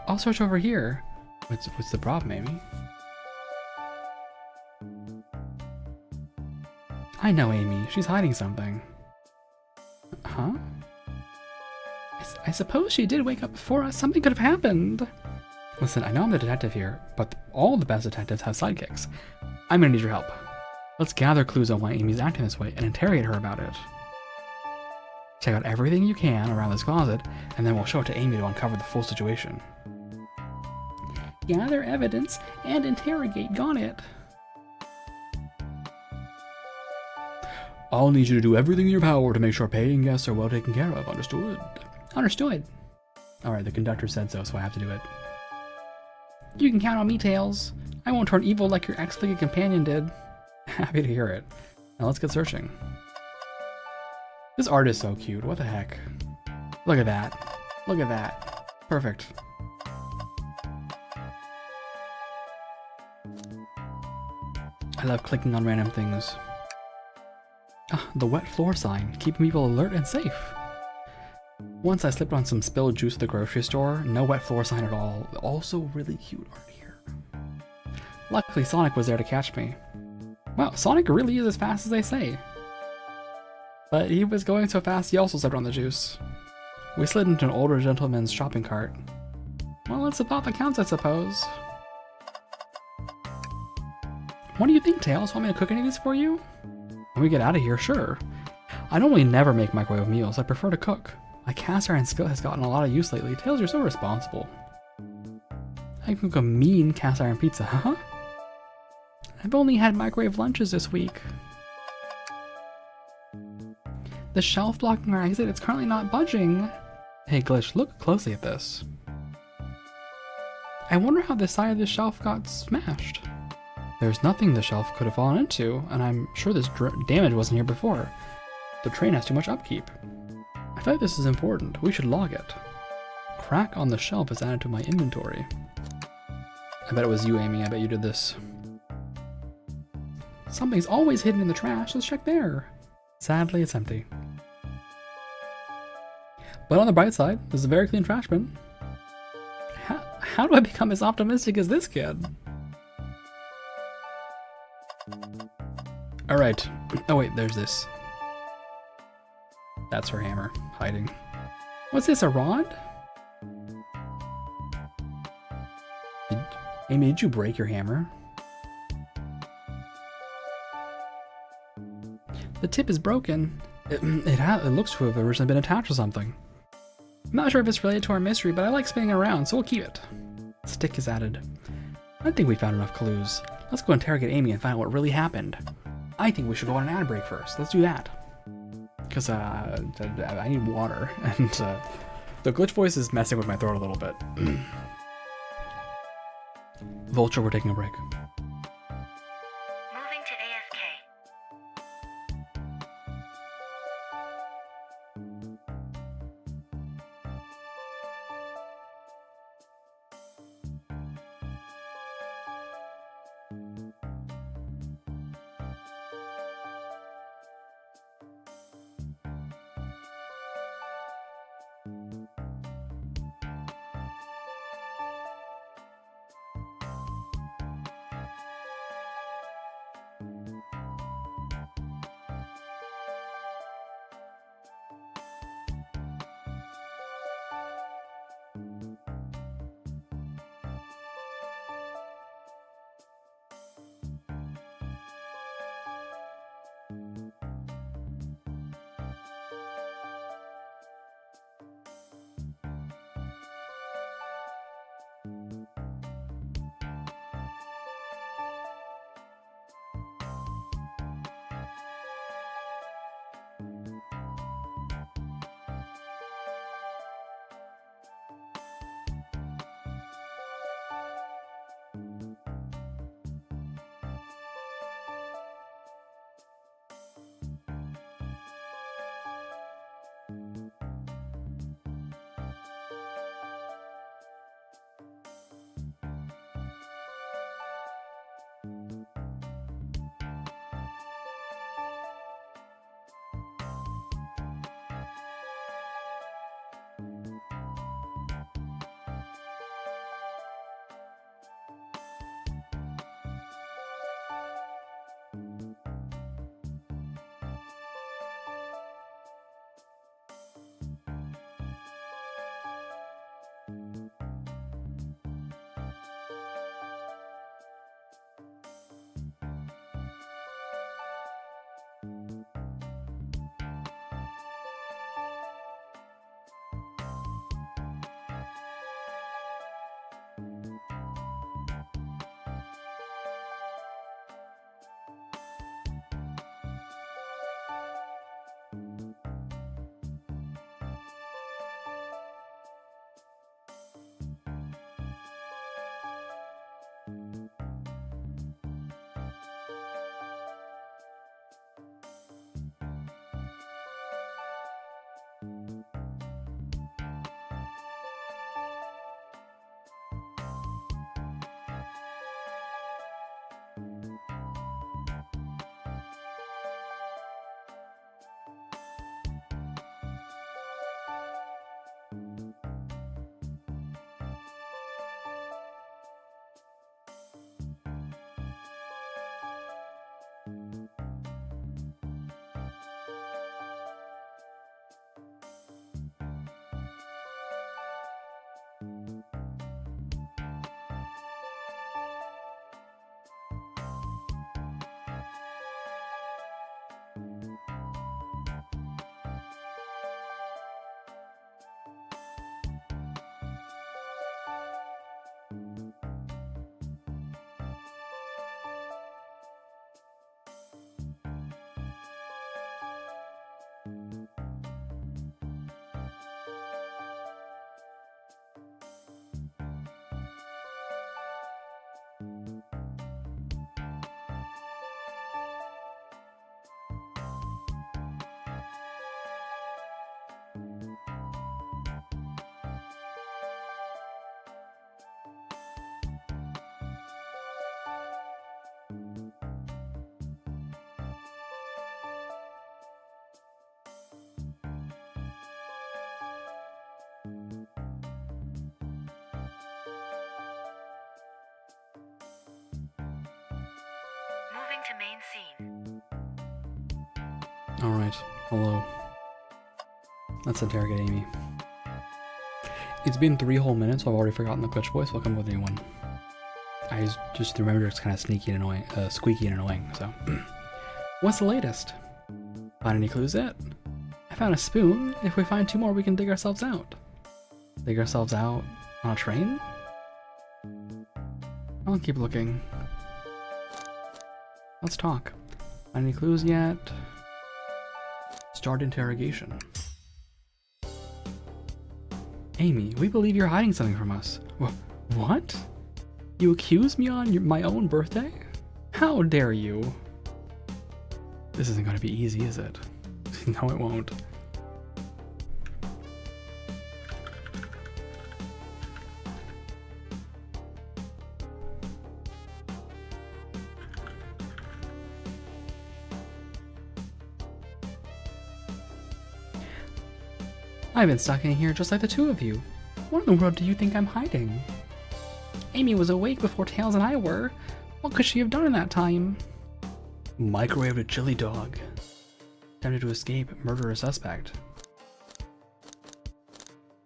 I'll search over here. What's the problem, Amy? I know Amy. She's hiding something. Huh? I suppose she did wake up before us. Something could have happened. Listen, I know I'm the detective here, but all the best detectives have sidekicks. I'm gonna need your help. Let's gather clues on why Amy's acting this way and interrogate her about it. Check out everything you can around this closet, and then we'll show it to Amy to uncover the full situation. Gather evidence and interrogate. Got it. I'll need you to do everything in your power to make sure paying guests are well taken care of. Understood? Understood. Alright, the conductor said so, so I have to do it. You can count on me, Tails. I won't turn evil like your ex-flicky companion did. Happy to hear it. Now let's get searching. This art is so cute. What the heck? Look at that. Look at that. Perfect. I love clicking on random things. Ah, the wet floor sign, keeping people alert and safe. Once I slipped on some spilled juice at the grocery store. No wet floor sign at all. Also really cute art here. Luckily Sonic was there to catch me. Wow, Sonic really is as fast as they say. But he was going so fast he also slipped on the juice. We slid into an older gentleman's shopping cart. Well, it's the thought that counts, I suppose. What do you think, Tails? Want me to cook any of these for you? When we get out of here, sure. I normally never make microwave meals. I prefer to cook. My cast iron skillet has gotten a lot of use lately. Tails, you're so responsible. I can cook a mean cast iron pizza, huh? I've only had microwave lunches this week. The shelf blocking our exit is currently not budging. Hey Glitch, look closely at this. I wonder how this side of the shelf got smashed. There's nothing the shelf could have fallen into, and I'm sure this damage wasn't here before. The train has too much upkeep. I feel like this is important. We should log it. Crack on the shelf is added to my inventory. I bet it was you, Amy. I bet you did this. Something's always hidden in the trash. Let's check there. Sadly, it's empty. But on the bright side, this is a very clean trash bin. How do I become as optimistic as this kid? Alright. Oh wait, there's this. That's her hammer, hiding. What's this, a rod? Amy, did you break your hammer? The tip is broken. It looks to have originally been attached to something. I'm not sure if it's related to our mystery, but I like spinning it around, so we'll keep it. Stick is added. I think we found enough clues. Let's go interrogate Amy and find out what really happened. I think we should go on an ad break first. Let's do that. Because I need water, and the glitch voice is messing with my throat a little bit. Vulture, we're taking a break. Moving to AFK. Moving to main scene. Alright, hello. Let's interrogate Amy. It's been 3 whole minutes, so I've already forgotten the glitch voice. I'll come up with a new one. I just remember it's kind of sneaky and annoying, squeaky and annoying, so. What's the latest? Find any clues yet? I found a spoon. If we find 2 more, we can dig ourselves out. Dig ourselves out on a train? Oh, I'll keep looking. Let's talk. Any clues yet? Start interrogation. Amy, we believe you're hiding something from us. What? You accuse me on my own birthday? How dare you? This isn't going to be easy, is it? No, it won't. I've been stuck in here just like the two of you. What in the world do you think I'm hiding? Amy was awake before Tails and I were. What could she have done in that time? Microwaved a chili dog. Attempted to escape, murder a suspect.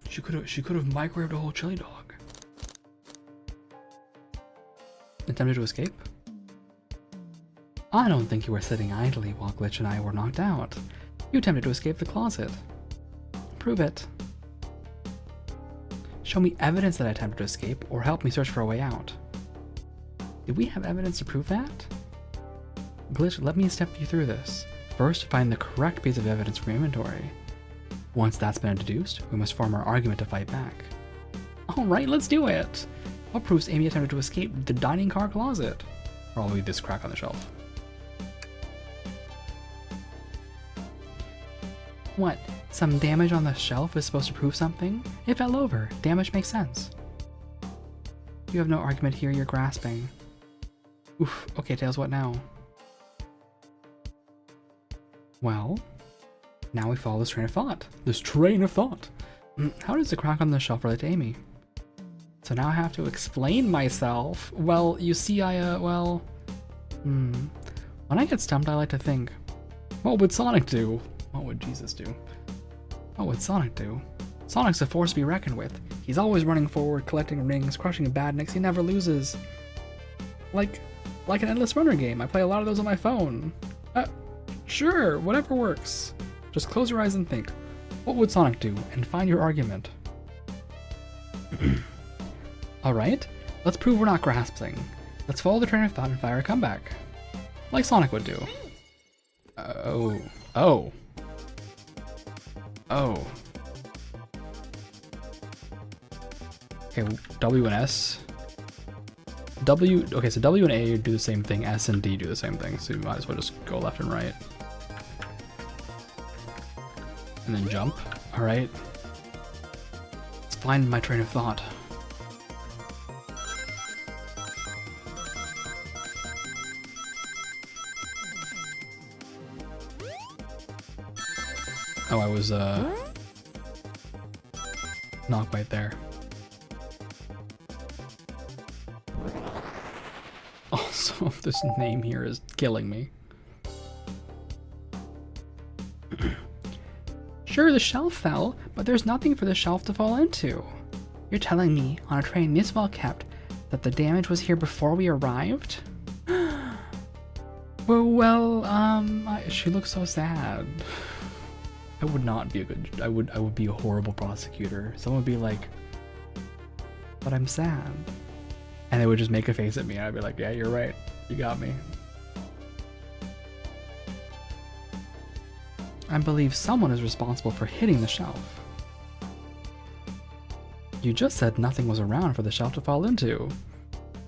She could have microwaved a whole chili dog. Attempted to escape? I don't think you were sitting idly while Glitch and I were knocked out. You attempted to escape the closet. Prove it. Show me evidence that I attempted to escape, or help me search for a way out. Do we have evidence to prove that? Glitch, let me step you through this. First, find the correct piece of evidence from your inventory. Once that's been deduced, we must form our argument to fight back. Alright, let's do it! What proves Amy attempted to escape the dining car closet? Probably this crack on the shelf. What? Some damage on the shelf is supposed to prove something? It fell over. Damage makes sense. You have no argument here, you're grasping. Oof, okay, Tails, what now? Well, now we follow this train of thought. This train of thought! How does the crack on the shelf relate to Amy? So now I have to explain myself. Well, you see, when I get stumped, I like to think, what would Sonic do? What would Jesus do? What would Sonic do? Sonic's a force to be reckoned with. He's always running forward, collecting rings, crushing badniks. He never loses. Like an endless runner game. I play a lot of those on my phone. Sure, whatever works. Just close your eyes and think. What would Sonic do? And find your argument. Alright, let's prove we're not grasping. Let's follow the train of thought and fire a comeback. Like Sonic would do. Oh. Okay, W and S. Okay, so W and A do the same thing, S and D do the same thing, so you might as well just go left and right. And then jump. Alright. Let's find my train of thought. Oh, I was, not quite there. Also, this name here is killing me. Sure, the shelf fell, but there's nothing for the shelf to fall into. You're telling me, on a train this well kept, that the damage was here before we arrived? She looks so sad. I would not be a good, I would be a horrible prosecutor. Someone would be like, but I'm sad. And they would just make a face at me and I'd be like, yeah, you're right. You got me. I believe someone is responsible for hitting the shelf. You just said nothing was around for the shelf to fall into.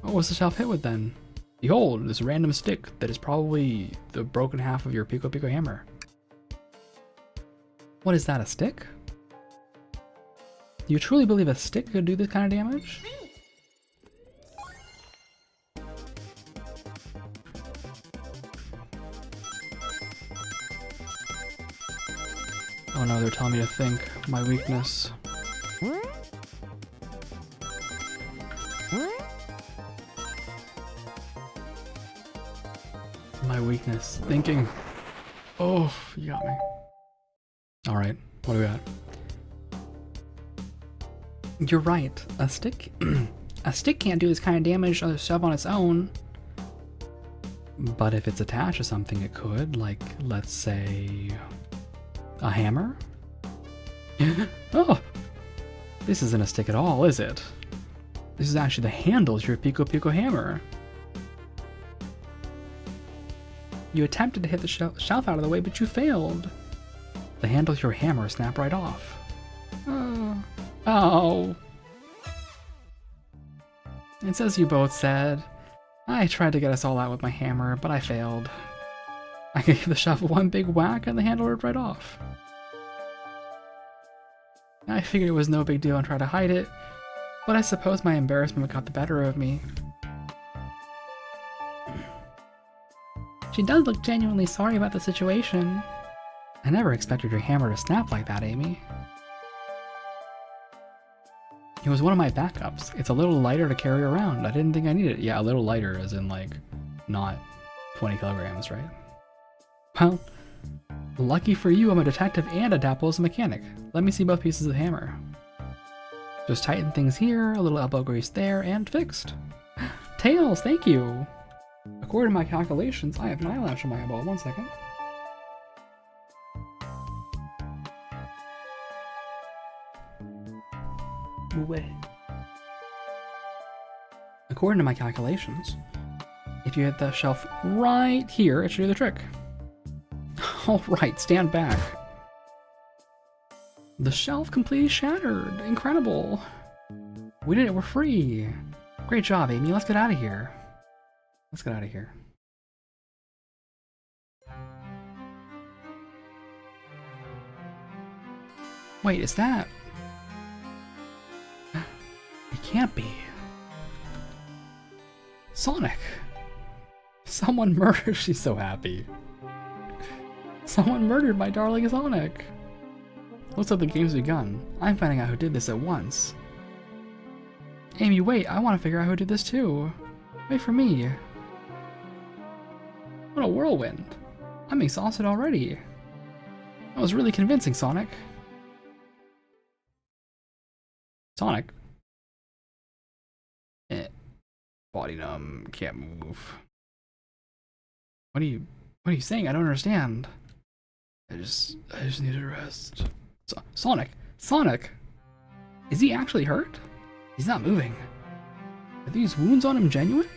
What was the shelf hit with then? Behold, this random stick that is probably the broken half of your Pico Pico hammer. What is that, a stick? You truly believe a stick could do this kind of damage? Oh no, they're telling me to think. My weakness. My weakness. Thinking. Oh, you got me. Alright, what do we got? You're right. A stick a stick can't do this kind of damage to stuff on its own. But if it's attached to something it could, like let's say a hammer? Oh! This isn't a stick at all, is it? This is actually the handle to your Pico Pico hammer. You attempted to hit the shelf out of the way, but you failed. The handle to your hammer snapped right off. Oh. It's as you both said. I tried to get us all out with my hammer, but I failed. I gave the shelf one big whack and the handle ripped right off. I figured it was no big deal and tried to hide it, but I suppose my embarrassment got the better of me. She does look genuinely sorry about the situation. I never expected your hammer to snap like that, Amy. It was one of my backups. It's a little lighter to carry around. I didn't think I needed it. Yeah, a little lighter as in like not 20 kilograms, right? Well, lucky for you, I'm a detective and a dapple as a mechanic. Let me see both pieces of the hammer. Just tighten things here, a little elbow grease there, and fixed. Tails, thank you! According to my calculations, I have an eyelash on my eyeball. 1 second. According to my calculations, if you hit the shelf right here, it should do the trick. Alright, stand back. The shelf completely shattered. Incredible. We did it, we're free. Great job, Amy. Let's get out of here. Let's get out of here. Wait, is that... It can't be. Sonic! Someone murdered... She's so happy. Someone murdered my darling Sonic! Looks like the game's begun. I'm finding out who did this at once. Amy, wait, I want to figure out who did this too. Wait for me. What a whirlwind. I'm exhausted already. That was really convincing, Sonic. Sonic? Body numb, can't move. What are you saying? I don't understand. I just need a rest. Sonic! Sonic! Is he actually hurt? He's not moving. Are these wounds on him genuine?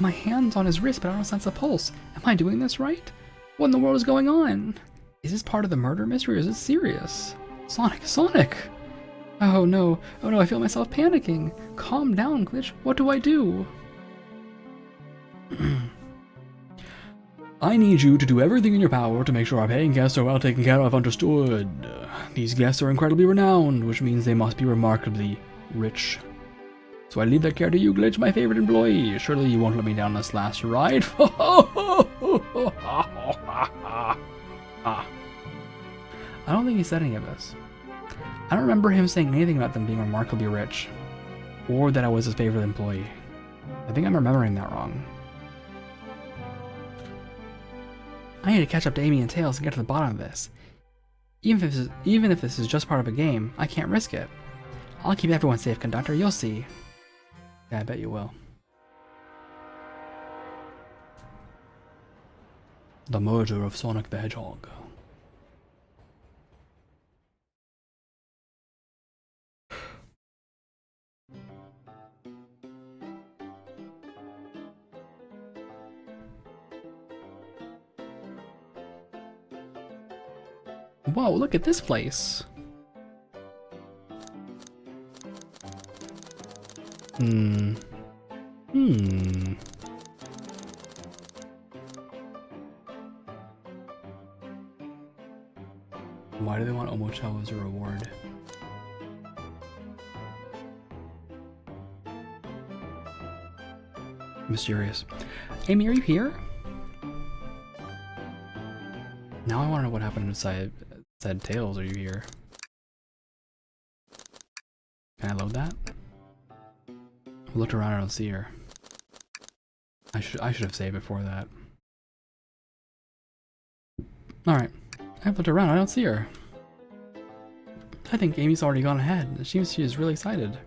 My hand's on his wrist, but I don't sense a pulse. Am I doing this right? What in the world is going on? Is this part of the murder mystery or is it serious? Sonic! Sonic! Oh no, I feel myself panicking. Calm down, Glitch. What do I do? I need you to do everything in your power to make sure our paying guests are well taken care of, understood? These guests are incredibly renowned, which means they must be remarkably rich. So I leave that care to you, Glitch, my favorite employee. Surely you won't let me down this last ride. I don't think he said any of this. I don't remember him saying anything about them being remarkably rich, or that I was his favorite employee. I think I'm remembering that wrong. I need to catch up to Amy and Tails and get to the bottom of this. Even if this is just part of a game, I can't risk it. I'll keep everyone safe, Conductor, you'll see. Yeah, I bet you will. The murder of Sonic the Hedgehog. Whoa, look at this place. Why do they want Omochao as a reward? Mysterious. Amy, are you here? Now I want to know what happened inside. Said Tails, are you here? Can I load that? I looked around, I don't see her. I should have saved before that. Alright. I've looked around, I don't see her. I think Amy's already gone ahead. It seems she is really excited.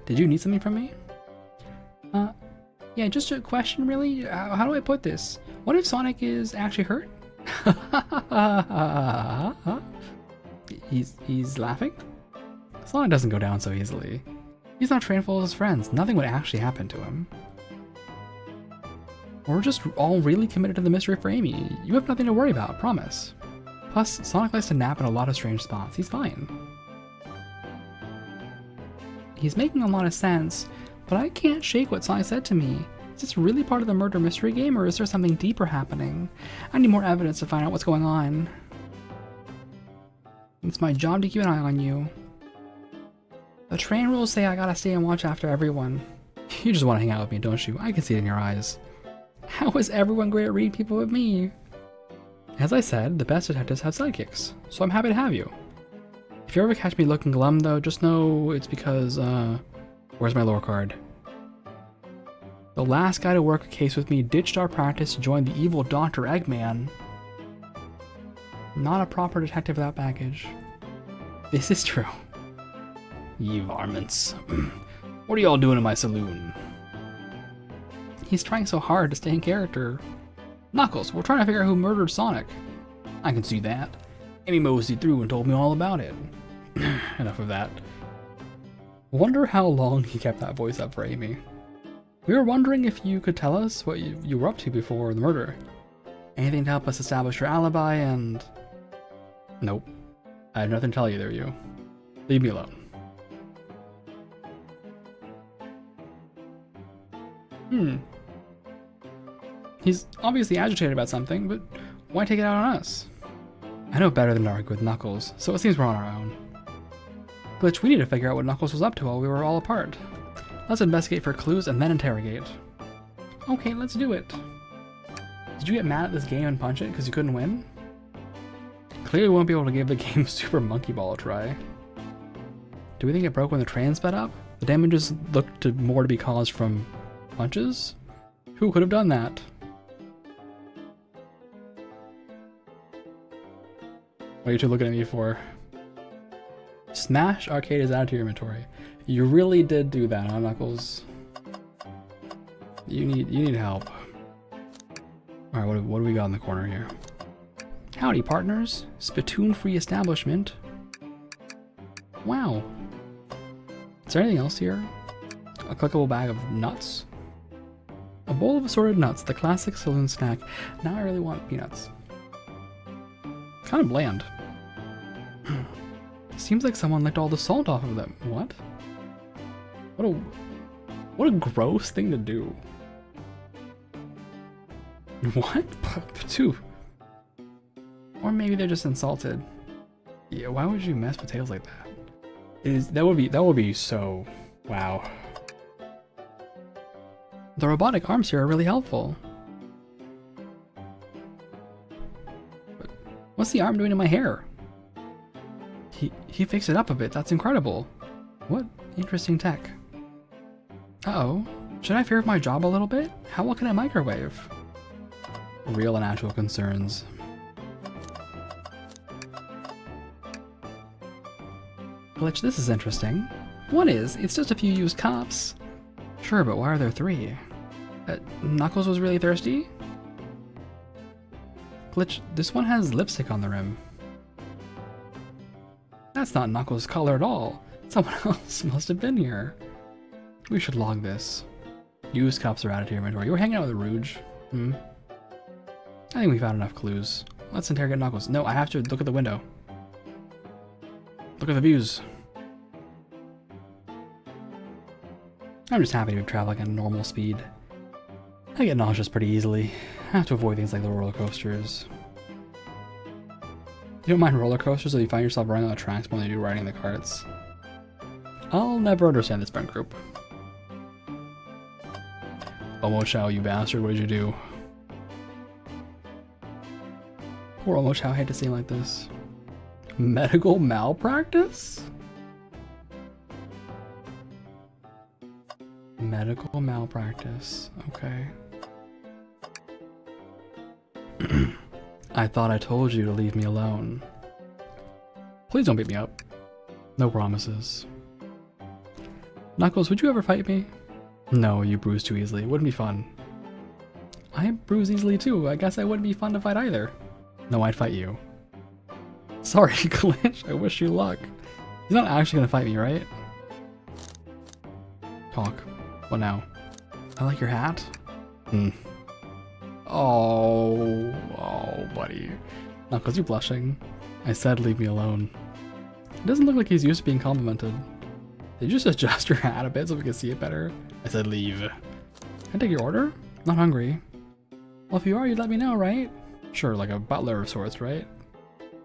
Did you need something from me? Yeah, just a question really. How do I put this? What if Sonic is actually hurt? He's laughing? Sonic doesn't go down so easily. He's not trained full of his friends. Nothing would actually happen to him. We're just all really committed to the mystery for Amy. You have nothing to worry about, promise. Plus, Sonic likes to nap in a lot of strange spots. He's fine. He's making a lot of sense, but I can't shake what Sonic said to me. Is this really part of the murder mystery game, or is there something deeper happening? I need more evidence to find out what's going on. It's my job to keep an eye on you. The train rules say I gotta stay and watch after everyone. You just want to hang out with me, don't you? I can see it in your eyes. How is everyone great at reading people with me? As I said, the best detectives have sidekicks, so I'm happy to have you. If you ever catch me looking glum though, just know it's because, where's my lore card? The last guy to work a case with me ditched our practice to join the evil Dr. Eggman. Not a proper detective without baggage. This is true. Ye varmints. What are y'all doing in my saloon? He's trying so hard to stay in character. Knuckles, we're trying to figure out who murdered Sonic. I can see that. Amy moseyed through and told me all about it. Enough of that. Wonder how long he kept that voice up for Amy. We were wondering if you could tell us what you were up to before the murder. Anything to help us establish your alibi and... Nope. I have nothing to tell either of you. Leave me alone. He's obviously agitated about something, but why take it out on us? I know better than to argue with Knuckles, so it seems we're on our own. Glitch, we need to figure out what Knuckles was up to while we were all apart. Let's investigate for clues and then interrogate. Okay, let's do it. Did you get mad at this game and punch it because you couldn't win? Clearly won't be able to give the game Super Monkey Ball a try. Do we think it broke when the train sped up? The damages looked more to be caused from punches? Who could have done that? What are you two looking at me for? Smash Arcade is added to your inventory. You really did do that, huh, Knuckles? You need help. Alright, what do we got in the corner here? Howdy, partners. Spittoon-free establishment. Wow. Is there anything else here? A clickable bag of nuts? A bowl of assorted nuts, the classic saloon snack. Now I really want peanuts. Kind of bland. Seems like someone licked all the salt off of them. What? What a gross thing to do. What? Two. Or maybe they're just insulted. Yeah, why would you mess with tails like that? That would be so wow. The robotic arms here are really helpful. But what's the arm doing to my hair? He fixed it up a bit. That's incredible. What interesting tech. Uh-oh. Should I fear of my job a little bit? How well can I microwave? Real and actual concerns. Glitch, this is interesting. One is, it's just a few used cups. Sure, but why are there three? Knuckles was really thirsty? Glitch, this one has lipstick on the rim. That's not Knuckles' color at all. Someone else must have been here. We should log this. Used cups are added to your inventory. You were hanging out with Rouge. I think we found enough clues. Let's interrogate Knuckles. No, I have to look at the window. Look at the views. I'm just happy to be traveling at normal speed. I get nauseous pretty easily. I have to avoid things like the roller coasters. You don't mind roller coasters if you find yourself running on the tracks more than you do riding the carts. I'll never understand this friend group. Omochao, you bastard, what did you do? Poor Omochao, I hate to see him like this. Medical malpractice? Medical malpractice, okay. I thought I told you to leave me alone. Please don't beat me up. No promises. Knuckles, would you ever fight me? No, you bruise too easily. It wouldn't be fun. I bruise easily too. I guess I wouldn't be fun to fight either. No, I'd fight you. Sorry, Glitch. I wish you luck. He's not actually gonna fight me, right? Talk. What now? I like your hat. Hmm. Oh, buddy. Knuckles, you're blushing. I said leave me alone. It doesn't look like he's used to being complimented. Did you just adjust your hat a bit so we can see it better? I said leave. Can I take your order? Not hungry. Well, if you are, you'd let me know, right? Sure, like a butler of sorts, right?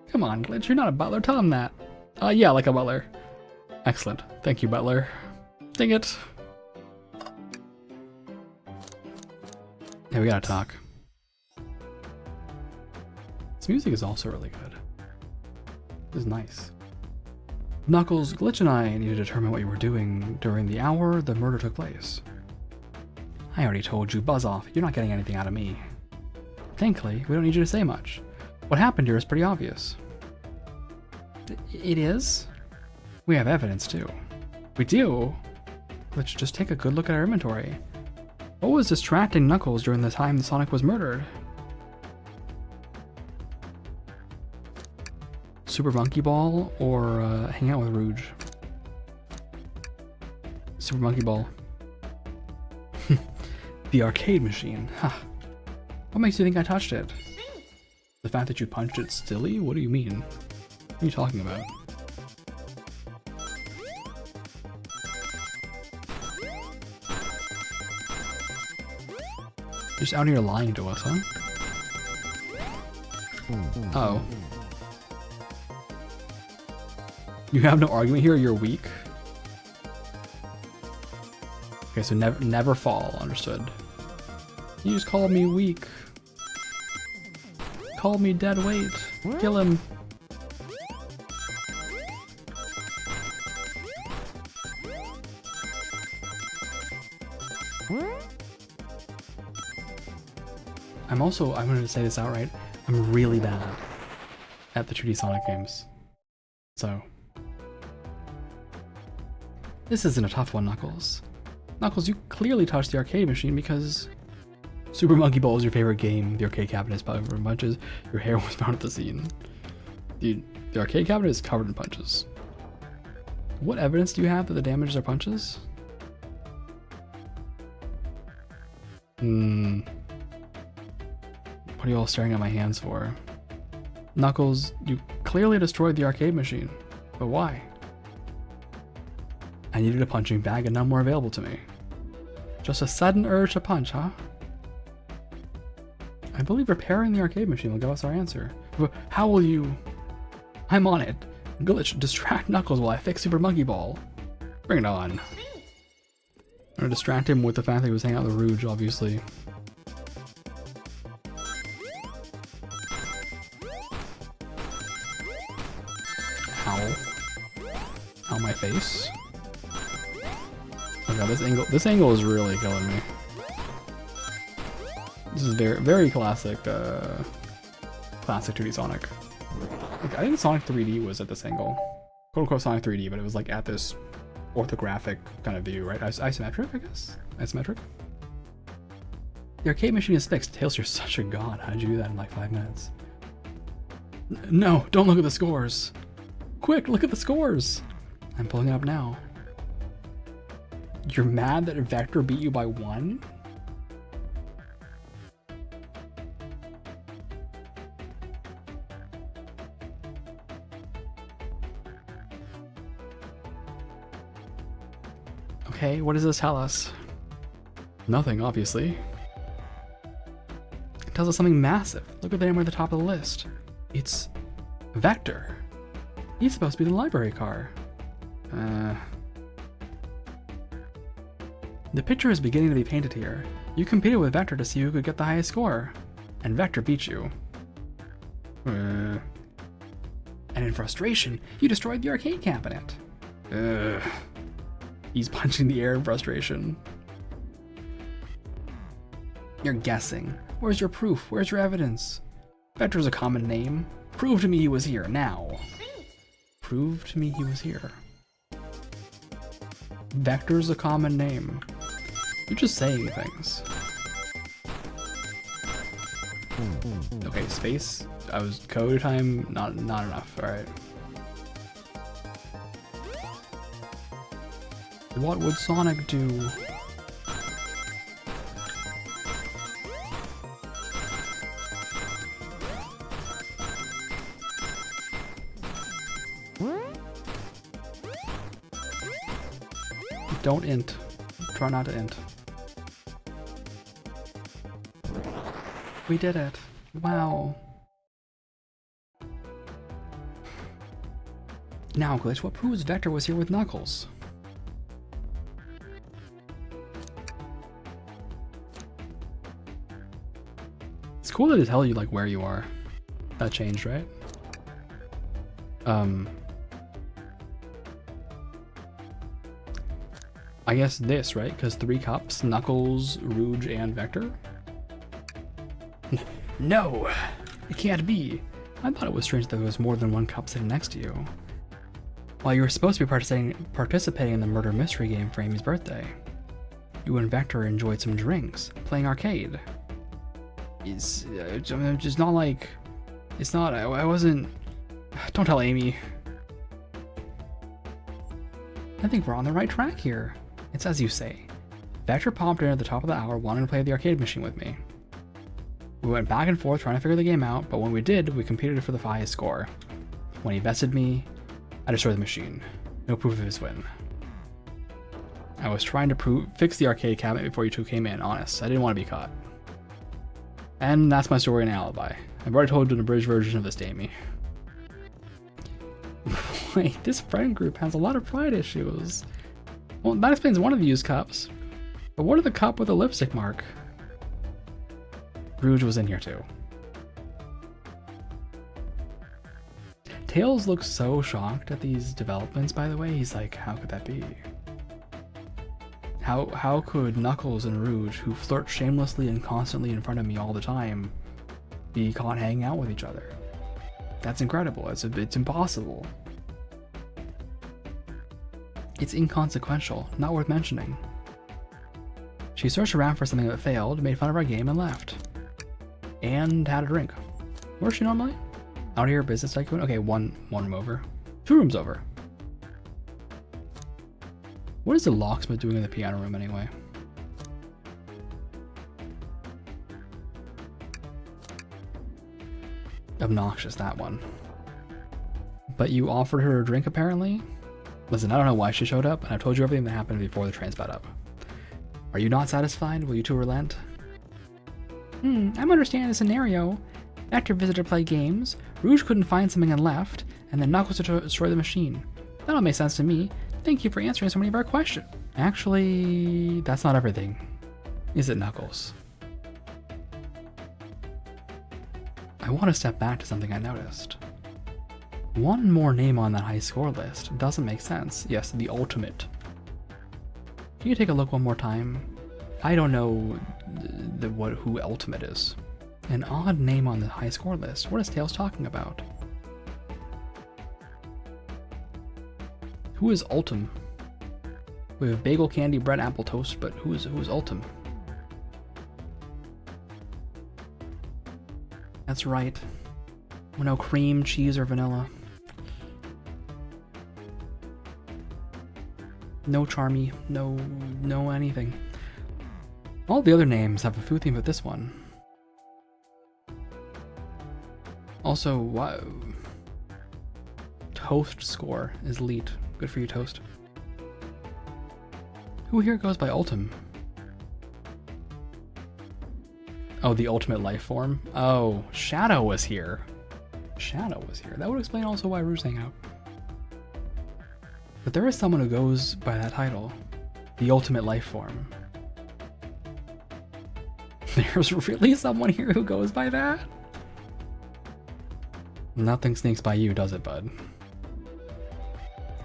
Come on, Glitch, you're not a butler. Tell him that. Yeah, like a butler. Excellent. Thank you, butler. Dang it. Yeah, we gotta talk. This music is also really good. This is nice. Knuckles, Glitch and I need to determine what you were doing during the hour the murder took place. I already told you, buzz off. You're not getting anything out of me. Thankfully, we don't need you to say much. What happened here is pretty obvious. It is? We have evidence, too. We do? Let's just take a good look at our inventory. What was distracting Knuckles during the time Sonic was murdered? Super Monkey Ball or hang out with Rouge? Super Monkey Ball. The arcade machine. Huh. What makes you think I touched it? The fact that you punched it silly? What do you mean? What are you talking about? You're just out here lying to us, huh? Uh-oh. You have no argument here, you're weak? Okay, so never fall, understood. You just called me weak. Called me dead weight. Kill him. I'm going to say this outright, I'm really bad at the 2D Sonic games. So, this isn't a tough one, Knuckles. Knuckles, you clearly touched the arcade machine because Super Monkey Ball is your favorite game, the arcade cabinet is covered in punches, your hair was found at the scene. The arcade cabinet is covered in punches. What evidence do you have that the damages are punches? What are you all staring at my hands for? Knuckles, you clearly destroyed the arcade machine, but why? I needed a punching bag and none were available to me. Just a sudden urge to punch, huh? I believe repairing the arcade machine will give us our answer. How will you? I'm on it. Glitch, distract Knuckles while I fix Super Monkey Ball. Bring it on. I'm gonna distract him with the fact that he was hanging out with Rouge, obviously. Ow, my face. Oh god, this angle is really killing me. This is very classic, classic 2D Sonic. Like, I think Sonic 3D was at this angle. Quote unquote Sonic 3D, but it was like at this orthographic kind of view, right? Isometric, I guess? Isometric? The arcade machine is fixed. Tails, you're such a god. How'd you do that in like 5 minutes? No, don't look at the scores. Quick, look at the scores. I'm pulling it up now. You're mad that Vector beat you by 1? Okay, what does this tell us? Nothing, obviously. It tells us something massive. Look at the name at the top of the list. It's Vector. He's supposed to be the library car. The picture is beginning to be painted here. You competed with Vector to see who could get the highest score. And Vector beat you. And in frustration, you destroyed the arcade cabinet. He's punching the air in frustration. You're guessing. Where's your proof? Where's your evidence? Vector's a common name. Prove to me he was here, now. Prove to me he was here. Vector's a common name. You're just saying things. Okay, space. I was code time, not enough, alright. What would Sonic do? Don't int. Try not to int. We did it. Wow. Now, Glitch, what proves Vector was here with Knuckles? It's cool that it tells you like where you are. That changed, right? I guess this, right? Because 3 cups, Knuckles, Rouge, and Vector? No! It can't be! I thought it was strange that there was more than 1 cup sitting next to you. While you were supposed to be participating in the murder mystery game for Amy's birthday. You and Vector enjoyed some drinks, playing arcade. It's just not like... It's not... I wasn't... Don't tell Amy. I think we're on the right track here. It's as you say. Vector popped in at the top of the hour wanting to play the arcade machine with me. We went back and forth trying to figure the game out, but when we did, we competed for the highest score. When he bested me, I destroyed the machine. No proof of his win. I was trying to fix the arcade cabinet before you two came in, honest. I didn't want to be caught. And that's my story and alibi. I've already told you an abridged version of this, Amy. Wait, this friend group has a lot of pride issues. Well, that explains one of the used cups. But what are the cup with a lipstick mark? Rouge was in here too. Tails looks so shocked at these developments, by the way. He's like, how could that be? How could Knuckles and Rouge, who flirt shamelessly and constantly in front of me all the time, be caught hanging out with each other? That's incredible. It's impossible. It's inconsequential, not worth mentioning. She searched around for something that failed, made fun of our game, and left. And had a drink. Where's she normally? Out here, business tycoon? Okay, one room over. 2 rooms over. What is the locksmith doing in the piano room anyway? Obnoxious, that one. But you offered her a drink apparently? Listen, I don't know why she showed up, and I've told you everything that happened before the train sped up. Are you not satisfied? Will you two relent? I'm understanding the scenario. Vector visited to play games, Rouge couldn't find something and left, and then Knuckles to destroy the machine. That all makes sense to me. Thank you for answering so many of our questions. Actually, that's not everything. Is it, Knuckles? I want to step back to something I noticed. One more name on that high score list doesn't make sense. Yes, the ultimate. Can you take a look one more time? I don't know who ultimate is. An odd name on the high score list. What is Tails talking about? Who is Ultim? We have bagel, candy, bread, apple, toast, but who is Ultim? That's right. No cream, cheese, or vanilla. No Charmy, no anything. All the other names have a food theme, but this one. Also, what? Toast score is elite. Good for you, Toast. Who here goes by Ultim? Oh, the ultimate life form? Oh, Shadow was here. Shadow was here. That would explain also why Rouge hang out. But there is someone who goes by that title. The ultimate life form. There's really someone here who goes by that? Nothing sneaks by you, does it, bud?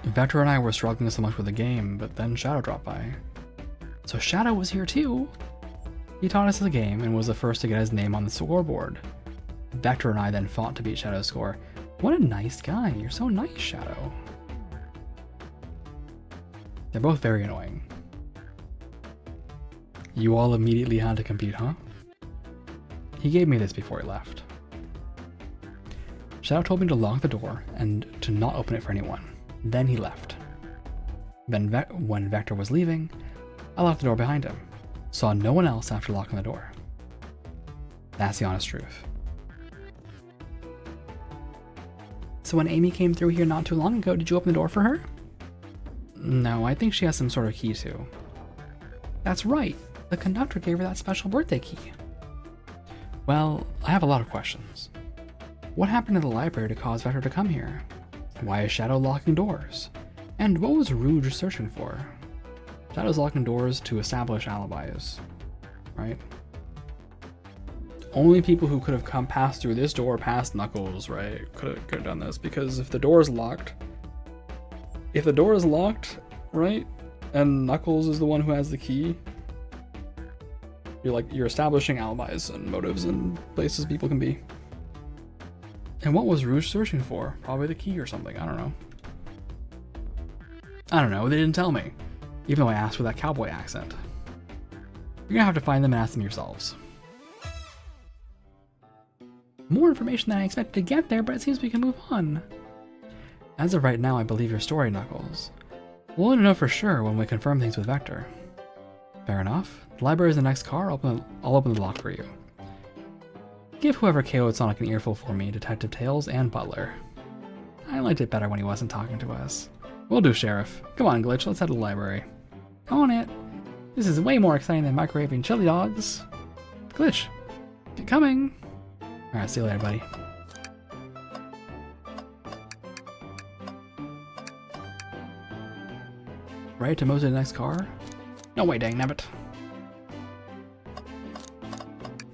Vector and I were struggling so much with the game, but then Shadow dropped by. So Shadow was here too! He taught us the game and was the first to get his name on the scoreboard. Vector and I then fought to beat Shadow's score. What a nice guy, you're so nice, Shadow. They're both very annoying. You all immediately had to compete, huh? He gave me this before he left. Shadow told me to lock the door and to not open it for anyone. Then he left. Then when Vector was leaving, I locked the door behind him. Saw no one else after locking the door. That's the honest truth. So when Amy came through here not too long ago, did you open the door for her? No, I think she has some sort of key too. That's right. The conductor gave her that special birthday key. Well, I have a lot of questions. What happened to the library to cause Vector to come here? Why is Shadow locking doors? And what was Rouge searching for? Shadow's locking doors to establish alibis, right? Only people who could have come past through this door past Knuckles, right? Could have done this, because if the door is locked, right, and Knuckles is the one who has the key, you're establishing alibis and motives and places people can be. And what was Rouge searching for? Probably the key or something. I don't know. They didn't tell me, even though I asked with that cowboy accent. You're gonna have to find them and ask them yourselves. More information than I expected to get there, but it seems we can move on. As of right now, I believe your story, Knuckles. We'll only know for sure when we confirm things with Vector. Fair enough. The library is the next car. I'll open the lock for you. Give whoever KO'd Sonic an earful for me, Detective Tails and Butler. I liked it better when he wasn't talking to us. Will do, Sheriff. Come on, Glitch, let's head to the library. On it. This is way more exciting than microwaving chili dogs. Glitch, get coming. Alright, see you later, buddy. Right to move to the next car? No way, dang nabbit.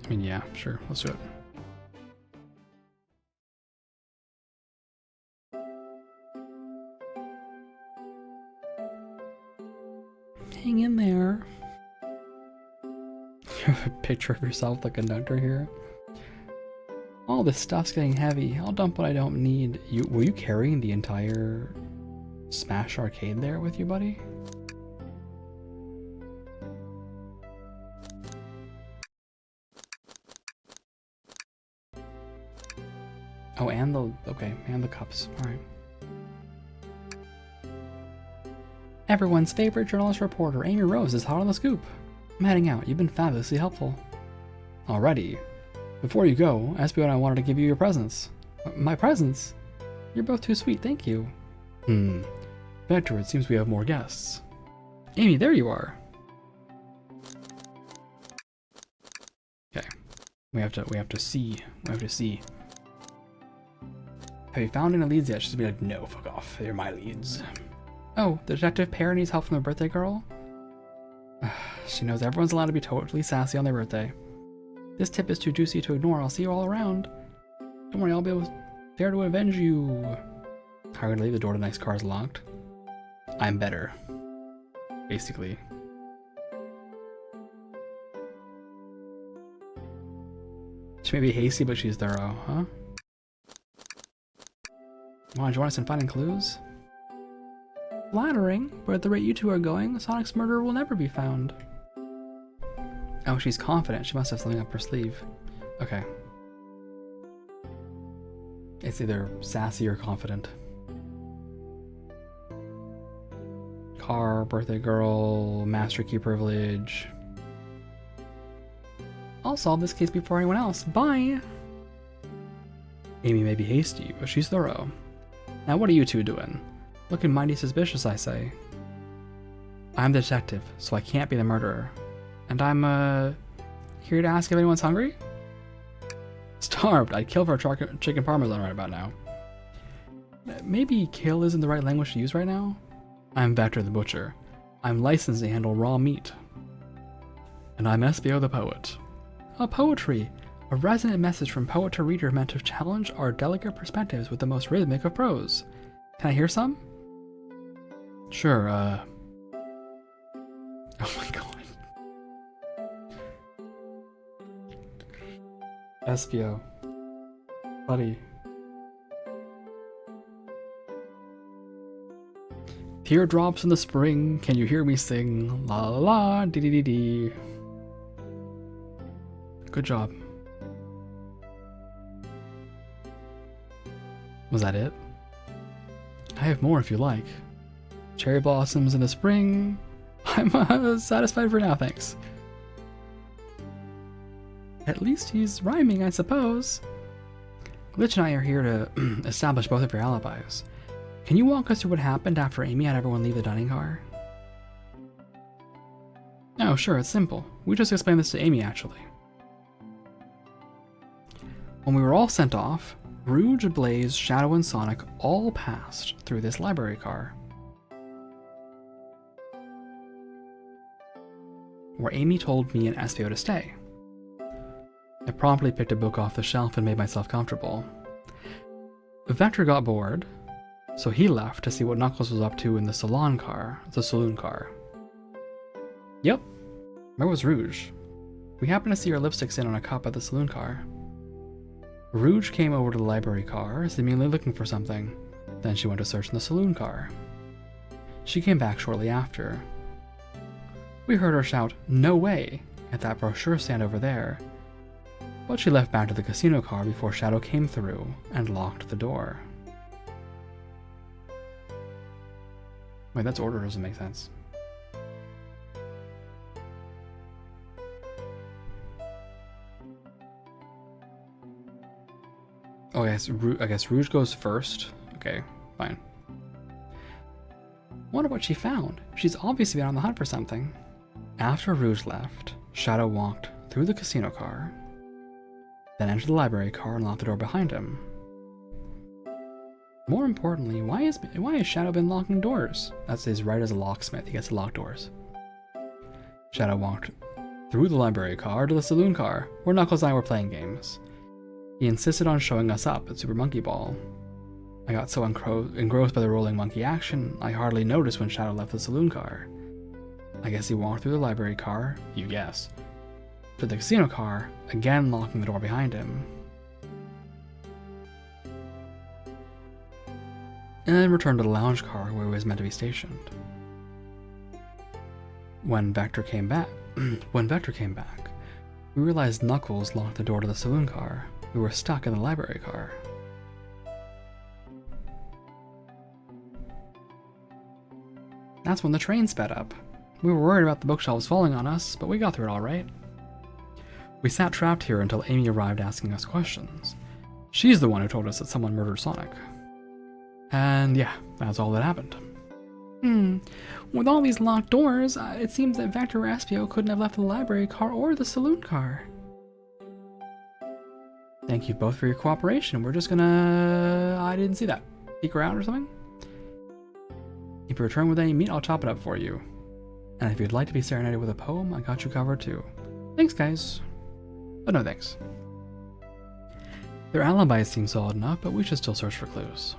I mean, yeah, sure, let's do it. Hang in there. You have a picture of yourself, the conductor here. All this stuff's getting heavy. I'll dump what I don't need. Were you carrying the entire Smash Arcade there with you, buddy? Oh, and the cups. All right. Everyone's favorite journalist reporter, Amy Rose, is hot on the scoop. I'm heading out. You've been fabulously helpful. Alrighty. Before you go, SBO and I wanted to give you your presents. My presents? You're both too sweet, thank you. Vector, it seems we have more guests. Amy, there you are. Okay. We have to see. Have you found any leads yet? She's gonna be like, no, fuck off. They're my leads. Oh, the detective pair needs help from the birthday girl? She knows everyone's allowed to be totally sassy on their birthday. This tip is too juicy to ignore. I'll see you all around. Don't worry, I'll be there to avenge you. How are you gonna leave the door to the next car is locked? I'm better. Basically. She may be hasty, but she's thorough, huh? Want to join us in finding clues? Flattering, but at the rate you two are going, Sonic's murderer will never be found. Oh, she's confident. She must have something up her sleeve. Okay. It's either sassy or confident. Car, birthday girl, master key privilege. I'll solve this case before anyone else. Bye! Amy may be hasty, but she's thorough. Now what are you two doing? Looking mighty suspicious, I say. I'm the detective, so I can't be the murderer. And I'm, here to ask if anyone's hungry? Starved. I'd kill for a chicken parmesan right about now. Maybe kill isn't the right language to use right now? I'm Vector the Butcher. I'm licensed to handle raw meat. And I'm SBO the Poet. Poetry! A resonant message from poet to reader meant to challenge our delicate perspectives with the most rhythmic of prose. Can I hear some? Sure, Oh my god. SBO. Buddy. Teardrops in the spring, can you hear me sing? La la la, dee dee dee dee. Good job. Was that it? I have more if you like. Cherry blossoms in the spring. I'm satisfied for now, thanks. At least he's rhyming, I suppose. Glitch and I are here to establish both of your alibis. Can you walk us through what happened after Amy had everyone leave the dining car? Oh, sure, it's simple. We just explained this to Amy, actually. When we were all sent off, Rouge, Blaze, Shadow, and Sonic all passed through this library car, where Amy told me and Espio to stay. I promptly picked a book off the shelf and made myself comfortable. Vector got bored, so he left to see what Knuckles was up to in the saloon car. Yep, where was Rouge? We happened to see her lipsticks in on a cup at the saloon car. Rouge came over to the library car, seemingly looking for something. Then she went to search in the saloon car. She came back shortly after. We heard her shout, "No way!" at that brochure stand over there. But she left back to the casino car before Shadow came through and locked the door. Wait, that's order doesn't make sense. Oh, I guess Rouge goes first. Okay, fine. Wonder what she found. She's obviously been on the hunt for something. After Rouge left, Shadow walked through the casino car, then entered the library car and locked the door behind him. More importantly, why has Shadow been locking doors? That's his right as a locksmith. He gets to lock doors. Shadow walked through the library car to the saloon car, where Knuckles and I were playing games. He insisted on showing us up at Super Monkey Ball. I got so engrossed by the rolling monkey action, I hardly noticed when Shadow left the saloon car. I guess he walked through the library car, you guess, to the casino car, again locking the door behind him. And then returned to the lounge car where he was meant to be stationed. When Vector came back, we realized Knuckles locked the door to the saloon car. We were stuck in the library car. That's when the train sped up. We were worried about the bookshelves falling on us, but we got through it all right. We sat trapped here until Amy arrived asking us questions. She's the one who told us that someone murdered Sonic. And yeah, that's all that happened. With all these locked doors, it seems that Vector or Espio couldn't have left the library car or the saloon car. Thank you both for your cooperation. We're just gonna... I didn't see that. Peek around or something? If you return with any meat, I'll chop it up for you. And if you'd like to be serenaded with a poem, I got you covered too. Thanks, guys. But no thanks. Their alibis seem solid enough, but we should still search for clues.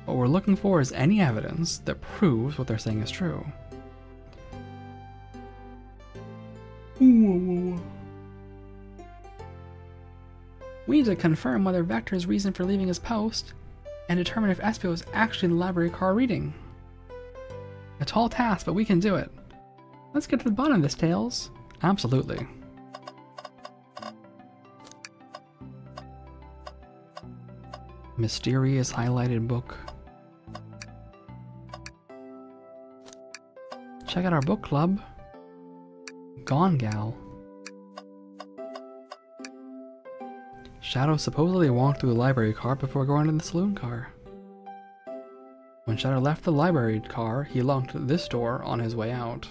What we're looking for is any evidence that proves what they're saying is true. We need to confirm whether Vector's reason for leaving his post, and determine if Espio is actually in the library car reading. A tall task, but we can do it. Let's get to the bottom of this, Tails. Absolutely. Mysterious highlighted book. Check out our book club. Gone Gal. Shadow supposedly walked through the library car before going in the saloon car. When Shadow left the library car, he locked this door on his way out.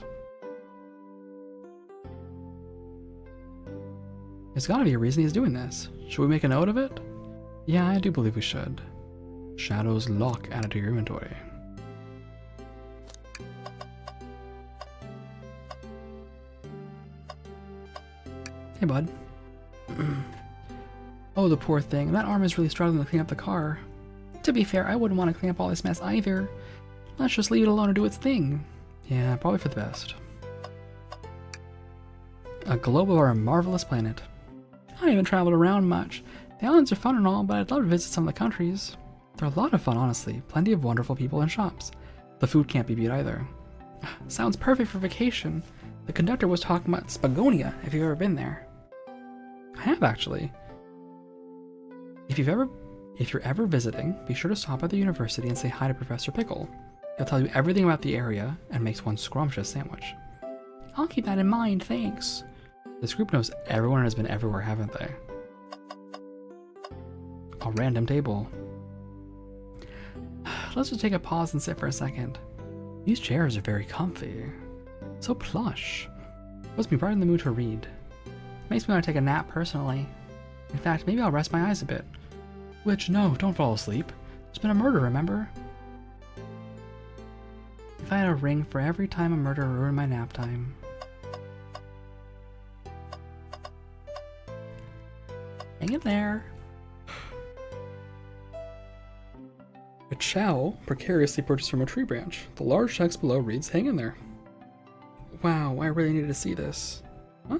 There's gotta be a reason he's doing this. Should we make a note of it? Yeah, I do believe we should. Shadow's lock added to your inventory. Hey, bud. Oh, the poor thing. That arm is really struggling to clean up the car. To be fair, I wouldn't want to clean up all this mess either. Let's just leave it alone and do its thing. Yeah, probably for the best. A globe of our marvelous planet. I haven't even traveled around much. The islands are fun and all, but I'd love to visit some of the countries. They're a lot of fun, honestly. Plenty of wonderful people and shops. The food can't be beat either. Sounds perfect for vacation. The conductor was talking about Spagonia, if you've ever been there. I have, actually. If you're ever visiting, be sure to stop at the university and say hi to Professor Pickle. He'll tell you everything about the area and makes one scrumptious sandwich. I'll keep that in mind, thanks. This group knows everyone and has been everywhere, haven't they? A random table. Let's just take a pause and sit for a second. These chairs are very comfy. So plush. Puts me right in the mood to read. Makes me want to take a nap personally. In fact, maybe I'll rest my eyes a bit. Which, no, don't fall asleep. There's been a murder, remember? If I had a ring for every time a murderer ruined my nap time. Hang in there. A chow precariously perched from a tree branch. The large text below reads, "Hang in there." Wow, I really needed to see this. Huh?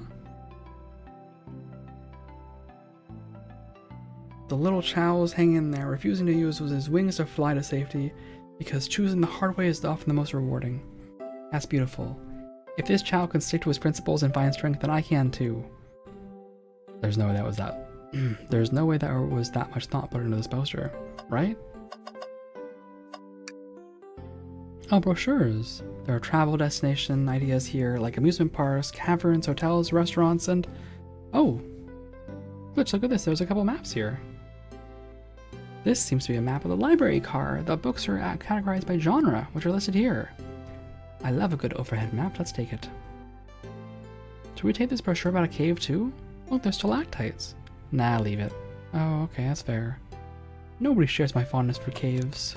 The little chow's hanging in there, refusing to use his wings to fly to safety, because choosing the hard way is often the most rewarding. That's beautiful. If this chow can stick to his principles and find strength, then I can too. There's no way that was that. There's no way that was that much thought put into this poster, right? Oh, brochures. There are travel destination ideas here, like amusement parks, caverns, hotels, restaurants, and... Oh! Glitch, look at this, there's a couple maps here. This seems to be a map of the library car. The books are categorized by genre, which are listed here. I love a good overhead map, let's take it. Should we take this brochure about a cave too? Look, there's stalactites. Nah, leave it. Oh, okay, that's fair. Nobody shares my fondness for caves.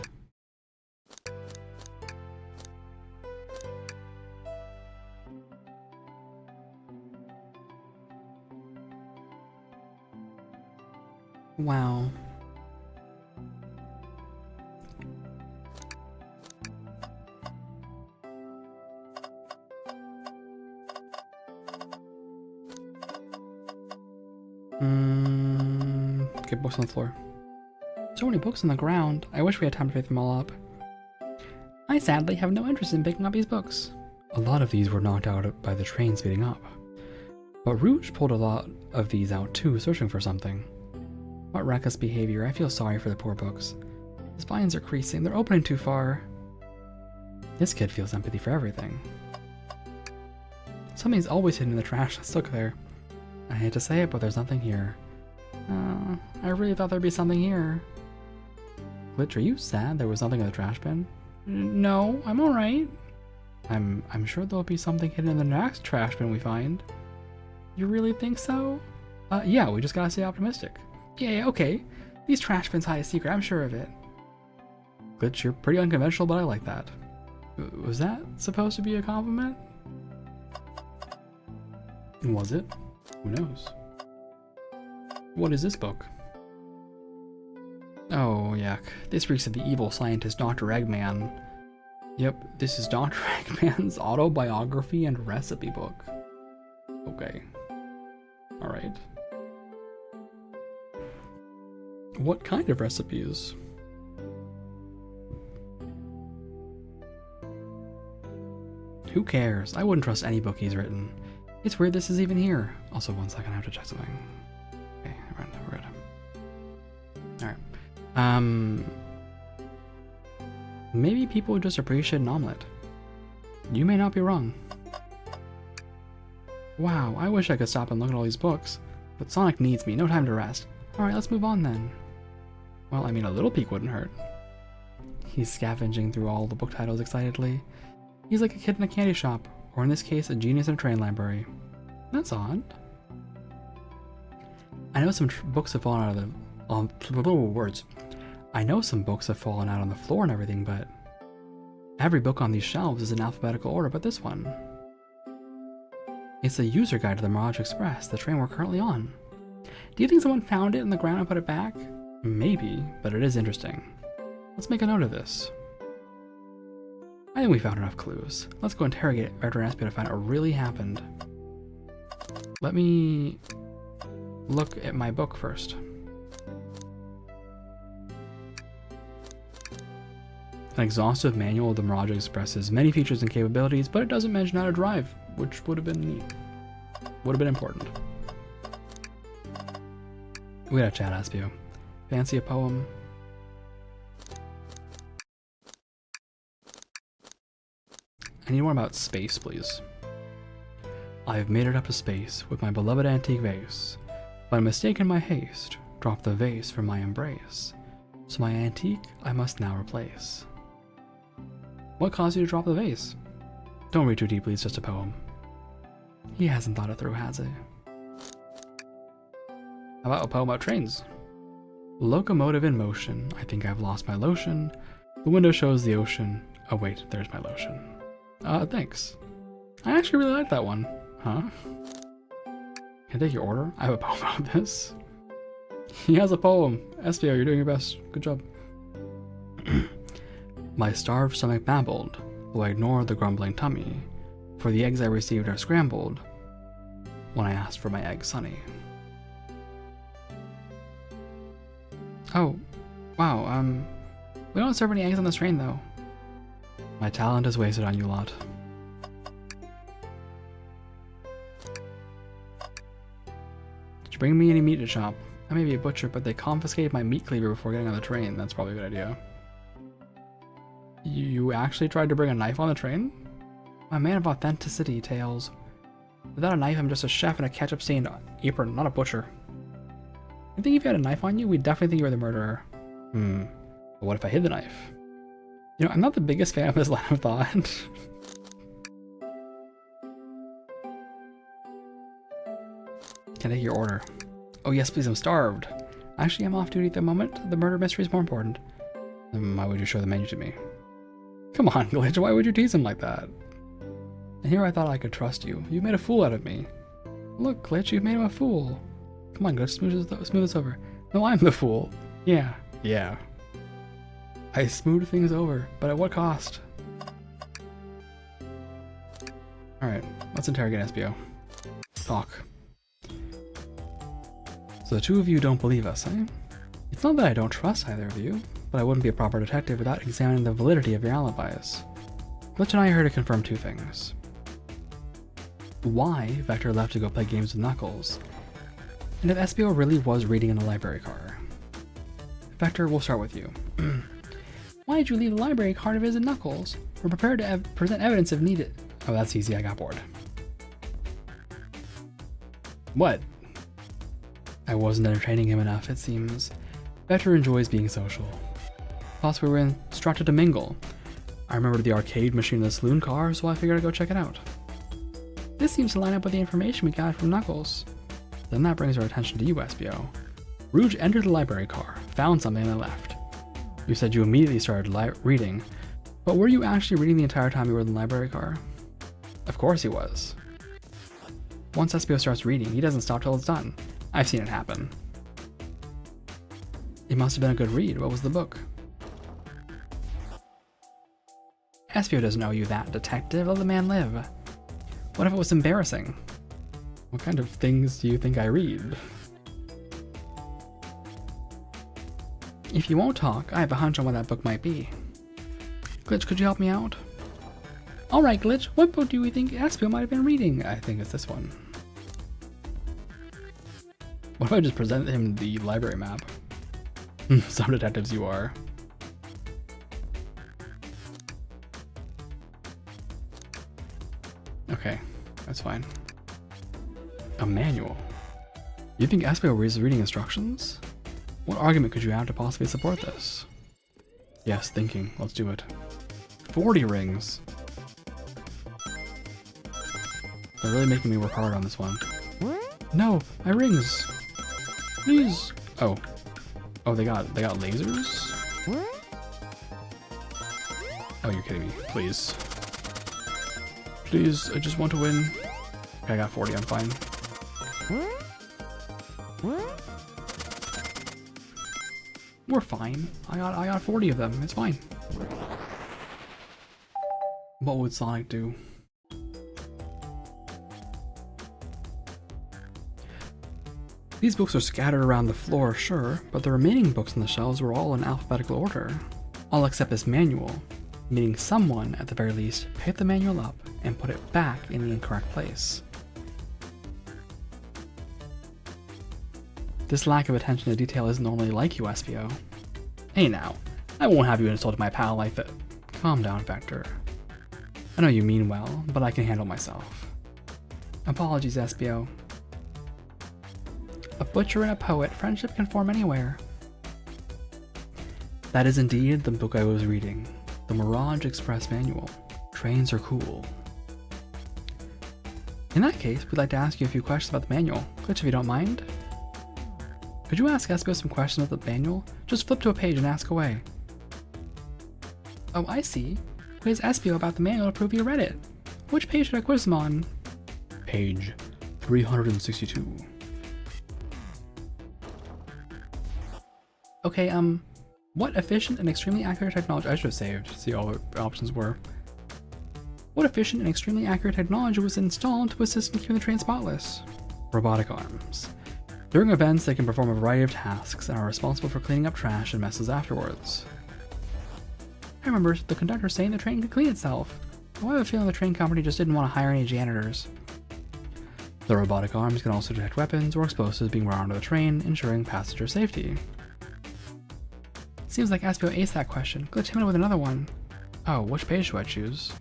Wow. Get books on the floor. So many books on the ground. I wish we had time to pick them all up. I sadly have no interest in picking up these books. A lot of these were knocked out by the train speeding up. But Rouge pulled a lot of these out too, searching for something. What reckless behavior. I feel sorry for the poor books. The spines are creasing. They're opening too far. This kid feels empathy for everything. Something's always hidden in the trash. Let's look there. I hate to say it, but there's nothing here. I really thought there'd be something here. Glitch, are you sad there was nothing in the trash bin? No, I'm alright. I'm sure there'll be something hidden in the next trash bin we find. You really think so? Yeah, we just gotta stay optimistic. Yeah, okay. These trash bins hide a secret, I'm sure of it. Glitch, you're pretty unconventional, but I like that. Was that supposed to be a compliment? Was it? Who knows? What is this book? Oh, yuck. This reeks of the evil scientist Dr. Eggman. Yep, this is Dr. Eggman's autobiography and recipe book. Okay. Alright. What kind of recipes? Who cares? I wouldn't trust any book he's written. It's weird this is even here. Also, one second, I have to check something. Okay, we're good. Alright. Maybe people would just appreciate an omelet. You may not be wrong. Wow, I wish I could stop and look at all these books. But Sonic needs me, no time to rest. Alright, let's move on then. Well, I mean, a little peek wouldn't hurt. He's scavenging through all the book titles excitedly. He's like a kid in a candy shop, or in this case, a genius in a train library. That's odd. I know some books have fallen out of the... words. I know some books have fallen out on the floor and everything, but... Every book on these shelves is in alphabetical order but this one. It's a user guide to the Mirage Express, the train we're currently on. Do you think someone found it in the ground and put it back? Maybe, but it is interesting. Let's make a note of this. I think we found enough clues. Let's go interrogate Edward and Espio to find out what really happened. Let me look at my book first. An exhaustive manual of the Mirage Express's many features and capabilities, but it doesn't mention how to drive, which would have been neat. Would have been important. We gotta chat, Espio. Fancy a poem? I need one about space, please. I've made it up to space with my beloved antique vase. By mistake in my haste, dropped the vase from my embrace. So my antique I must now replace. What caused you to drop the vase? Don't read too deeply, it's just a poem. He hasn't thought it through, has he? How about a poem about trains? Locomotive in motion, I think I've lost my lotion. The window shows the ocean. Oh wait, there's my lotion. Thanks. I actually really like that one. Huh? Can I take your order? I have a poem about this. He has a poem. SBO, you're doing your best. Good job. My starved stomach babbled, though I ignored the grumbling tummy, for the eggs I received are scrambled when I asked for my egg sunny. Oh, wow, we don't serve any eggs on this train though. My talent is wasted on you lot. Did you bring me any meat to chop? I may be a butcher, but they confiscated my meat cleaver before getting on the train. That's probably a good idea. You actually tried to bring a knife on the train? I'm a man of authenticity, Tails. Without a knife, I'm just a chef in a ketchup-stained apron, not a butcher. I think if you had a knife on you, we'd definitely think you were the murderer. But what if I hid the knife? You know, I'm not the biggest fan of this line of thought. Can I take your order? Oh yes, please, I'm starved. Actually, I'm off duty at the moment. The murder mystery is more important. Then why would you show the menu to me? Come on, Glitch, why would you tease him like that? And here I thought I could trust you. You made a fool out of me. Look, Glitch, you've made him a fool. Come on, go smooth this over. No, I'm the fool. Yeah. I smoothed things over, but at what cost? Alright, let's interrogate SBO. Talk. So the two of you don't believe us, eh? It's not that I don't trust either of you, but I wouldn't be a proper detective without examining the validity of your alibis. Glitch and I are here to confirm two things. Why Vector left to go play games with Knuckles, and if SBO really was reading in the library car. Vector, we'll start with you. Why did you leave the library car to visit Knuckles? We're prepared to present evidence if needed. Oh, that's easy, I got bored. What? I wasn't entertaining him enough, it seems. Vector enjoys being social. Plus, we were instructed to mingle. I remembered the arcade machine in the saloon car, so I figured I'd go check it out. This seems to line up with the information we got from Knuckles. Then that brings our attention to you, SBO. Rouge entered the library car, found something, and left. You said you immediately started reading, but were you actually reading the entire time you were in the library car? Of course he was. Once SBO starts reading, he doesn't stop till it's done. I've seen it happen. It must have been a good read. What was the book? SBO doesn't owe you that, detective. Let the man live. What if it was embarrassing? What kind of things do you think I read? If you won't talk, I have a hunch on what that book might be. Glitch, could you help me out? Alright, Glitch, what book do you think SBO might have been reading? I think it's this one. What if I just present him the library map? Some detectives you are. Okay, that's fine. A manual? You think SBO is reading instructions? What argument could you have to possibly support this? Yes, thinking. Let's do it. 40 rings! They're really making me work hard on this one. No, my rings! Please! Oh, they got lasers? Oh, you're kidding me. Please. Please, I just want to win. Okay, I got 40, I'm fine. We're fine. I got 40 of them, it's fine. What would Sonic do? These books are scattered around the floor, sure, but the remaining books on the shelves were all in alphabetical order. All except this manual, meaning someone, at the very least, picked the manual up and put it back in the incorrect place. This lack of attention to detail isn't normally like you, SBO. Hey now, I won't have you insult my pal like that. Calm down, Vector. I know you mean well, but I can handle myself. Apologies, Espio. A butcher and a poet, friendship can form anywhere. That is indeed the book I was reading. The Mirage Express Manual. Trains are cool. In that case, we'd like to ask you a few questions about the manual. Glitch, if you don't mind. Could you ask Espio some questions about the manual? Just flip to a page and ask away. Oh, I see. Quiz Espio about the manual to prove you read it. Which page should I quiz him on? Page 362. Okay, what efficient and extremely accurate technology— I should have saved to see all the options were. What efficient and extremely accurate technology was installed to assist in keeping the train spotless? Robotic arms. During events, they can perform a variety of tasks and are responsible for cleaning up trash and messes afterwards. I remember the conductor saying the train could clean itself. I have a feeling the train company just didn't want to hire any janitors. The robotic arms can also detect weapons or explosives being brought onto the train, ensuring passenger safety. Seems like Espio aced that question. Glitch him in with another one. Oh, which page should I choose?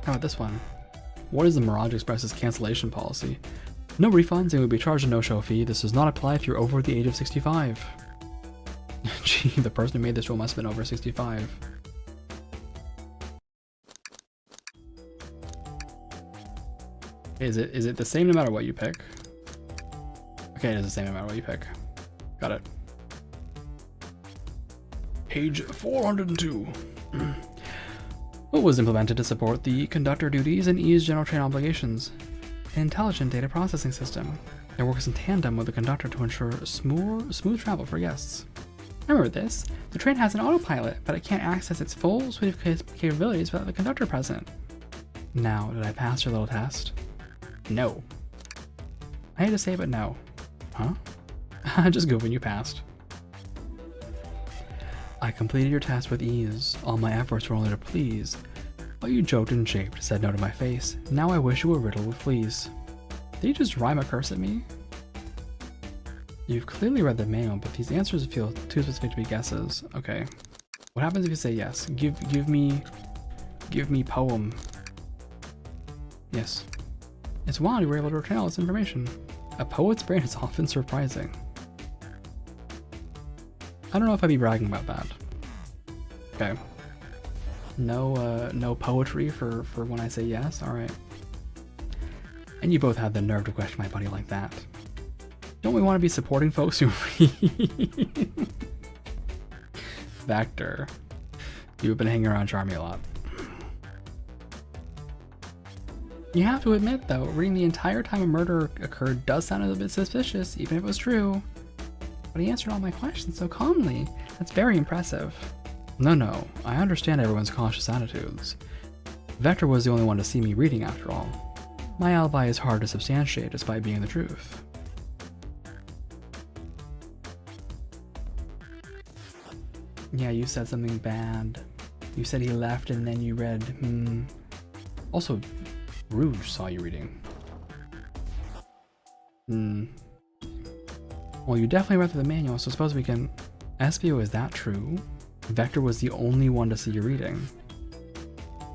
How about this one? What is the Mirage Express's cancellation policy? No refunds and you will be charged a no-show fee. This does not apply if you're over the age of 65. Gee, the person who made this rule must have been over 65. Is it the same no matter what you pick? Okay, it is the same no matter what you pick. Got it. Page 402. What was implemented to support the conductor duties and ease general train obligations? An intelligent data processing system that works in tandem with the conductor to ensure smooth travel for guests. I remember this. The train has an autopilot, but it can't access its full suite of capabilities without the conductor present. Now, did I pass your little test? No. I hate to say it, but no. Huh? Just go when you passed. I completed your test with ease. All my efforts were only to please. But you joked and japed, said no to my face. Now I wish you were riddled with fleas. Did you just rhyme a curse at me? You've clearly read the manual, but these answers feel too specific to be guesses. Okay. What happens if you say yes? Give me poem. Yes. It's wild you were able to retain all this information. A poet's brain is often surprising. I don't know if I'd be bragging about that. Okay. No poetry for when I say yes? Alright. And you both had the nerve to question my buddy like that. Don't we want to be supporting folks who read? Vector. You've been hanging around Charmy a lot. You have to admit, though, reading the entire time a murder occurred does sound a bit suspicious, even if it was true. But he answered all my questions so calmly. That's very impressive. No, I understand everyone's cautious attitudes. Vector was the only one to see me reading after all. My alibi is hard to substantiate despite being the truth. Yeah, you said something bad. You said he left and then you read, Also, Rouge saw you reading. Well, you definitely read through the manual, so suppose we can— Espio, is that true? Vector was the only one to see you reading.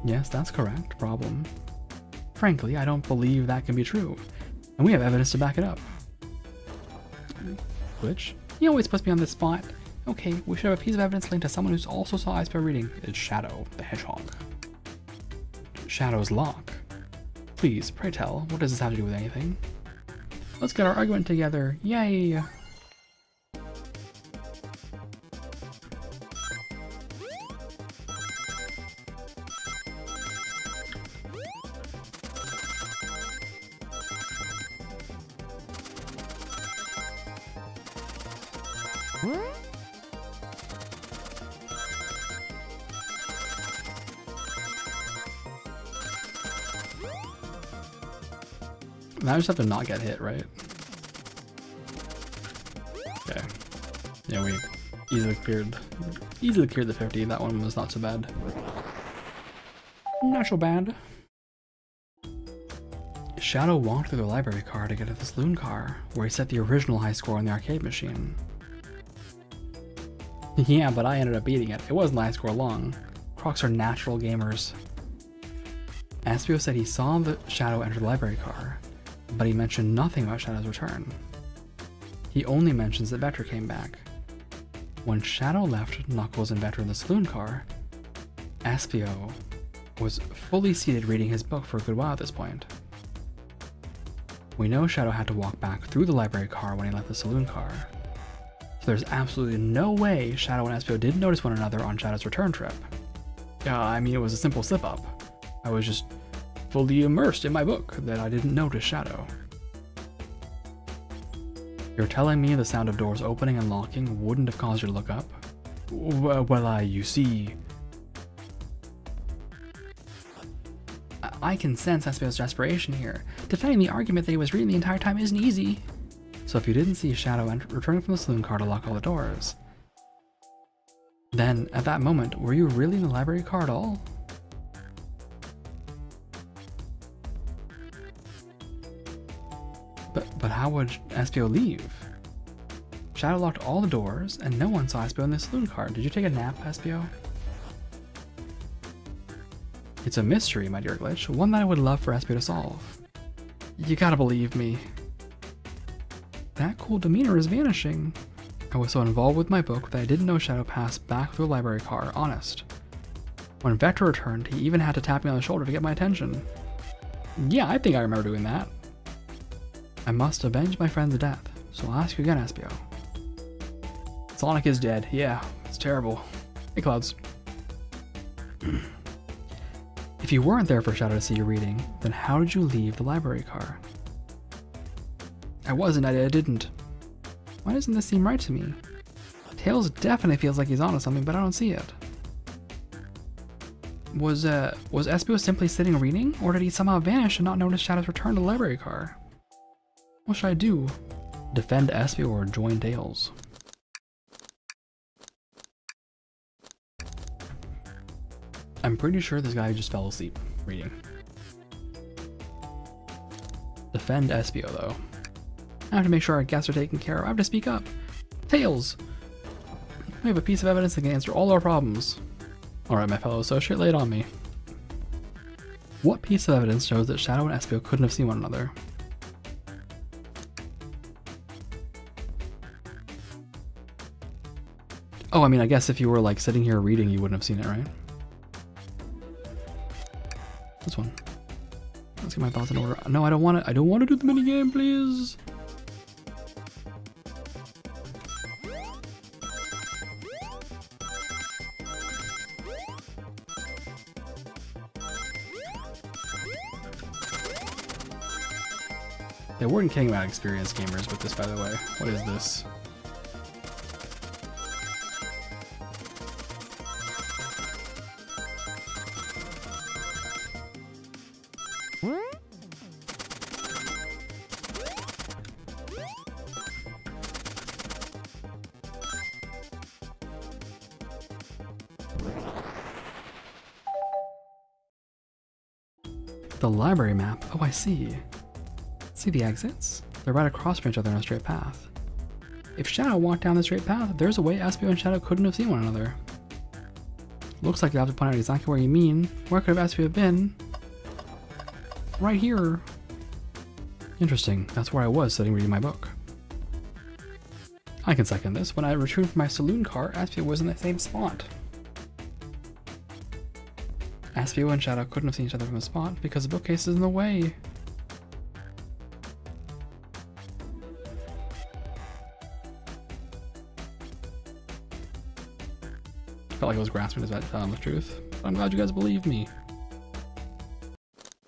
Yes, that's correct. Problem. Frankly, I don't believe that can be true. And we have evidence to back it up. Glitch? You always put me on this spot. Okay, we should have a piece of evidence linked to someone who's also saw Espio reading. It's Shadow the Hedgehog. Shadow's lock. Please, pray tell, what does this have to do with anything? Let's get our argument together. Yay! Now I just have to not get hit, right? Okay. Yeah, we easily cleared the 50. That one was not so bad. Not so bad. Shadow walked through the library car to get to the saloon car, where he set the original high score on the arcade machine. Yeah, but I ended up beating it. It wasn't high score long. Crocs are natural gamers. Espio said he saw the Shadow enter the library car, but he mentioned nothing about Shadow's return. He only mentions that Vector came back. When Shadow left Knuckles and Vector in the saloon car, Espio was fully seated reading his book for a good while at this point. We know Shadow had to walk back through the library car when he left the saloon car, so there's absolutely no way Shadow and Espio didn't notice one another on Shadow's return trip. Yeah, I mean, it was a simple slip-up. I was just fully immersed in my book that I didn't notice Shadow. You're telling me the sound of doors opening and locking wouldn't have caused you to look up? Well, you see... I can sense Espio's desperation here. Defending the argument that he was reading the entire time isn't easy. So if you didn't see Shadow returning from the saloon car to lock all the doors, then at that moment, were you really in the library car at all? But how would Espio leave? Shadow locked all the doors, and no one saw Espio in the saloon car. Did you take a nap, Espio? It's a mystery, my dear Glitch, one that I would love for Espio to solve. You gotta believe me. That cool demeanor is vanishing. I was so involved with my book that I didn't know Shadow passed back through the library car, honest. When Vector returned, he even had to tap me on the shoulder to get my attention. Yeah, I think I remember doing that. I must avenge my friend's death, so I'll ask you again, Espio. Sonic is dead. Yeah, it's terrible. Hey, Clouds. If you weren't there for Shadow to see you reading, then how did you leave the library car? I wasn't, I didn't. Why doesn't this seem right to me? Tails definitely feels like he's onto something, but I don't see it. Was Espio simply sitting reading, or did he somehow vanish and not notice Shadow's return to the library car? What should I do? Defend Espio or join Tails? I'm pretty sure this guy just fell asleep reading. Defend Espio though. I have to make sure our guests are taken care of. I have to speak up. Tails! We have a piece of evidence that can answer all our problems. Alright, my fellow associate, lay it on me. What piece of evidence shows that Shadow and Espio couldn't have seen one another? Oh, I mean, I guess if you were like sitting here reading, you wouldn't have seen it, right? This one. Let's get my thoughts in order. No, I don't want to. I don't want to do the minigame, please. They weren't kidding about experienced gamers with this, by the way. What is this? The library map. Oh, I see. See the exits? They're right across from each other in a straight path. If Shadow walked down the straight path, there's a way Espio and Shadow couldn't have seen one another. Looks like you have to point out exactly where you mean. Where could Espio have been? Right here. Interesting. That's where I was sitting reading my book. I can second this. When I returned from my saloon car, Espio was in the same spot. Espio and Shadow couldn't have seen each other from the spot because the bookcase is in the way. Felt like I was grasping at the truth. But I'm glad you guys believe me.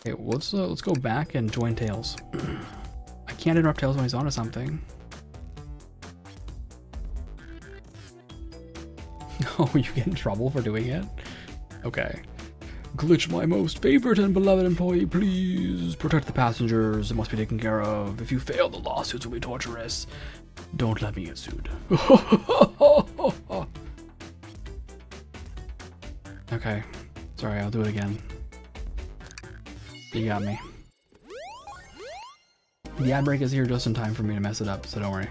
Okay, well, let's go back and join Tails. I can't interrupt Tails when he's onto something. Oh, you get in trouble for doing it? Okay. Glitch, my most favorite and beloved employee, please protect the passengers. It must be taken care of. If you fail, the lawsuits will be torturous. Don't let me get sued. Okay, sorry, I'll do it again. You got me. The ad break is here just in time for me to mess it up, so don't worry.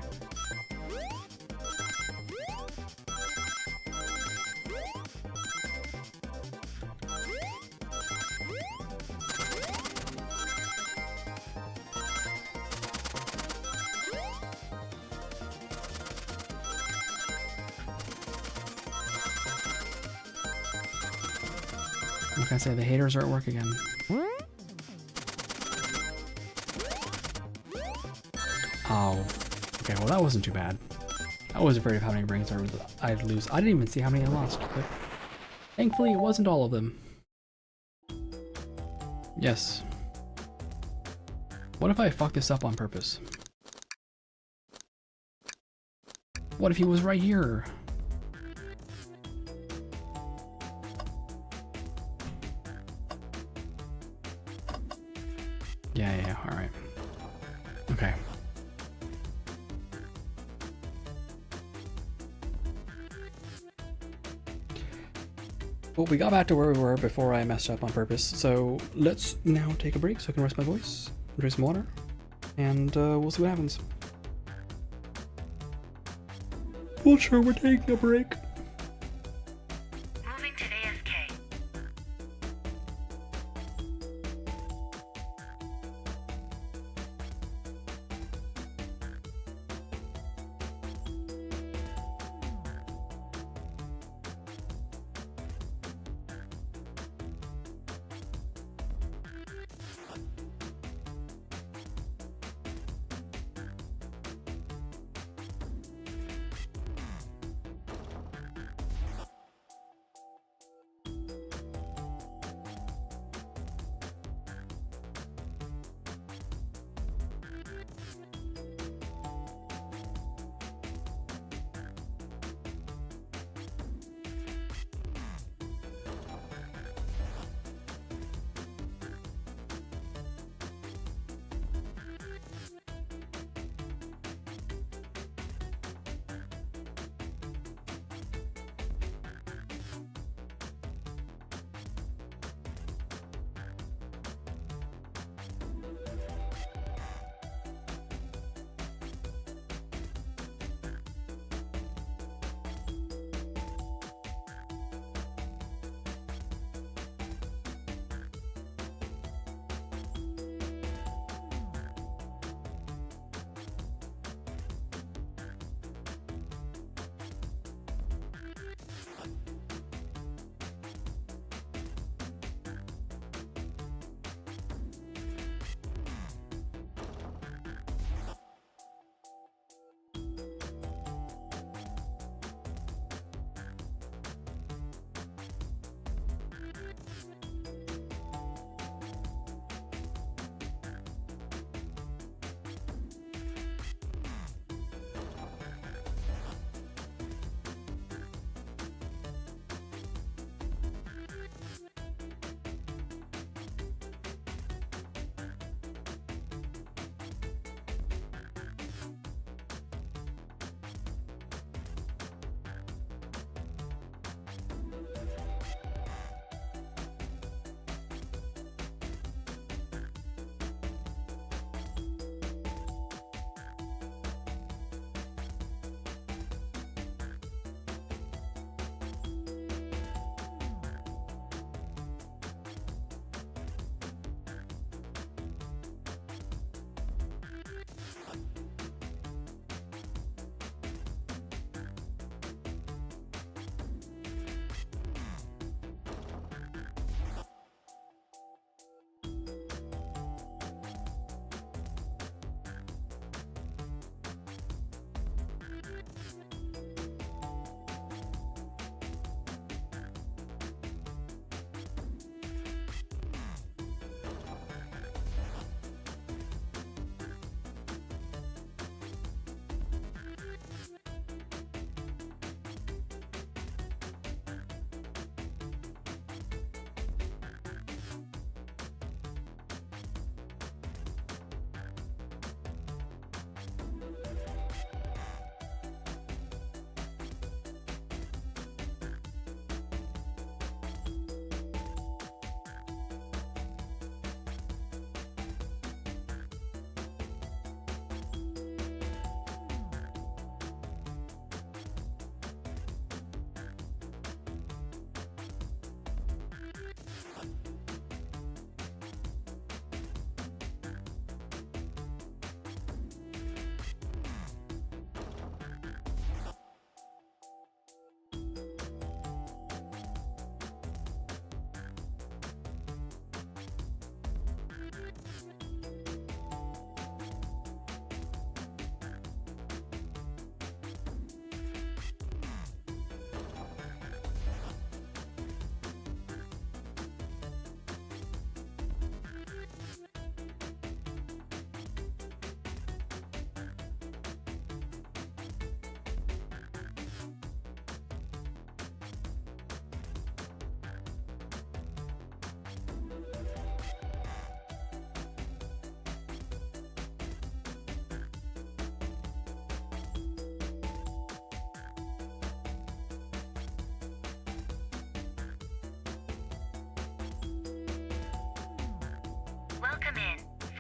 What can I say? The haters are at work again. Oh. Okay, well that wasn't too bad. I was afraid of how many rings I'd lose. I didn't even see how many I lost, but thankfully it wasn't all of them. Yes. What if I fucked this up on purpose? What if he was right here? Yeah, alright. Okay. Well, we got back to where we were before I messed up on purpose, so let's now take a break so I can rest my voice, drink some water, and we'll see what happens. Well, sure, we're taking a break. Moving to AFK.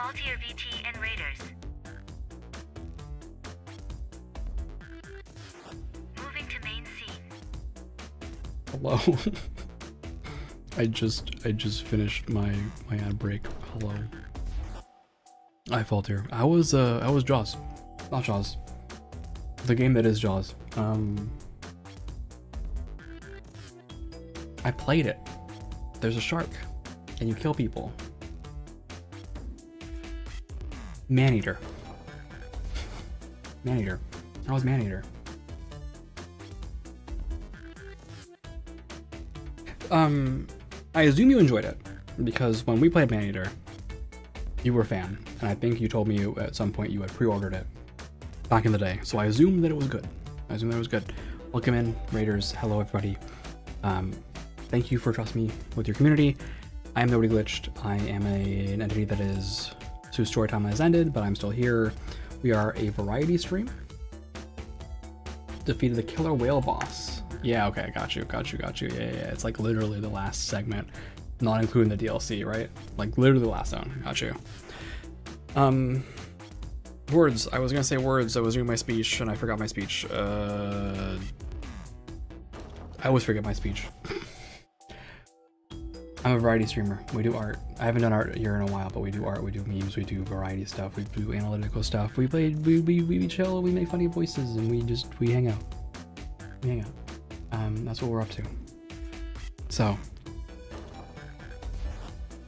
All tier VT and Raiders. Moving to main scene. Hello. I just finished my ad break. Hello. I falter. I was Jaws. Not Jaws. The game that is Jaws. I played it. There's a shark and you kill people. Maneater. Maneater. I was Maneater. I assume you enjoyed it because when we played Maneater, you were a fan, and I think you told me at some point you had pre-ordered it back in the day. So I assumed that it was good. Welcome in, Raiders. Hello, everybody. Thank you for trusting me with your community. I am NobodyGlitched. I am an entity that is whose story time has ended, but I'm still here. We are a variety stream. Defeated the killer whale boss. Yeah, okay, got you. Yeah. It's like literally the last segment, not including the DLC, right? Like literally the last one. Got you. Words. I was gonna say words. I was doing my speech and I forgot my speech. I always forget my speech. I'm a variety streamer. We do art. I haven't done art here in a while, but we do art. We do memes. We do variety stuff. We do analytical stuff. We chill. We make funny voices, and we hang out. That's what we're up to. So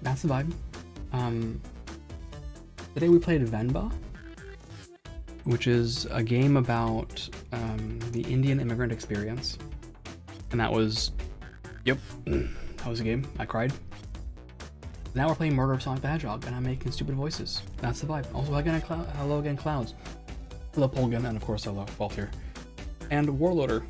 that's the vibe. Today we played Venba, which is a game about the Indian immigrant experience, and that was, that was a game. I cried. Now we're playing Murder of Sonic the Hedgehog, and I'm making stupid voices. That's the vibe. Also, hello again, Clouds. Hello, Polgan, and of course, hello, Falter. And Warlorder.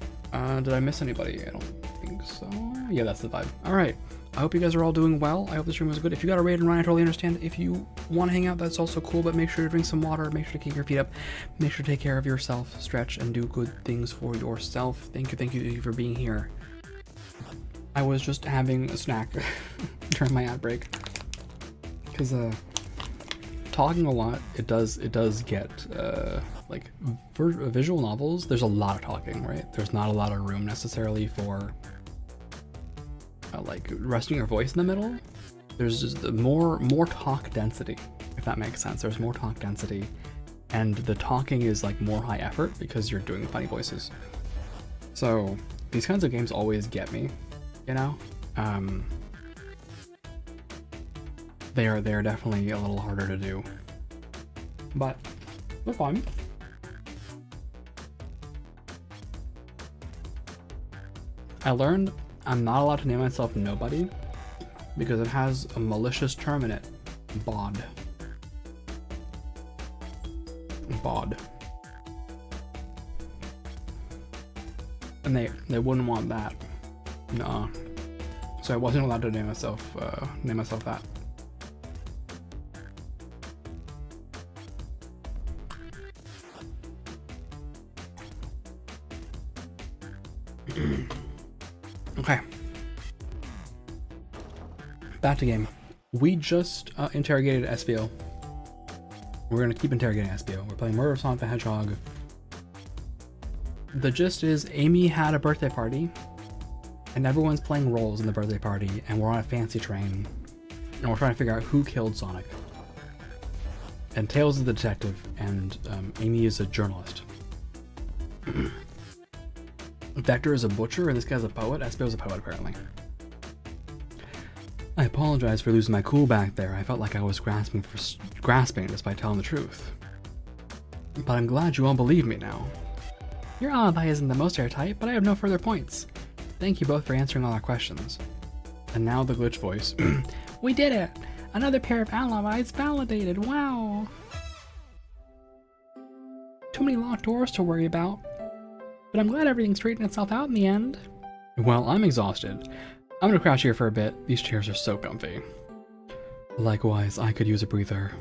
Did I miss anybody? I don't think so. Yeah, that's the vibe. Alright. I hope you guys are all doing well. I hope the stream was good. If you got a raid and run, I totally understand. If you want to hang out, that's also cool, but make sure to drink some water. Make sure to keep your feet up. Make sure to take care of yourself. Stretch and do good things for yourself. Thank you for being here. I was just having a snack during my ad break. Because talking a lot, it does get like visual novels. There's a lot of talking, right? There's not a lot of room necessarily for like resting your voice in the middle. There's just more talk density, if that makes sense. There's more talk density, and the talking is like more high effort because you're doing funny voices. So these kinds of games always get me, you know. They are definitely a little harder to do, but they're fun. I learned I'm not allowed to name myself Nobody because it has a malicious term in it. Bod. And they wouldn't want that. No. So I wasn't allowed to name myself that. Okay. Back to game. We just interrogated SBO. We're gonna keep interrogating SBO. We're playing Murder of Sonic the Hedgehog. The gist is Amy had a birthday party, and everyone's playing roles in the birthday party, and we're on a fancy train, and we're trying to figure out who killed Sonic. And Tails is the detective, and Amy is a journalist. Vector is a butcher, and this guy's a poet. SBO is a poet, apparently. I apologize for losing my cool back there. I felt like I was grasping despite telling the truth. But I'm glad you all believe me now. Your alibi isn't the most airtight, but I have no further points. Thank you both for answering all our questions. And now the glitch voice. We did it! Another pair of alibis validated, wow! Too many locked doors to worry about. But I'm glad everything straightened itself out in the end. Well, I'm exhausted. I'm gonna crouch here for a bit. These chairs are so comfy. Likewise, I could use a breather.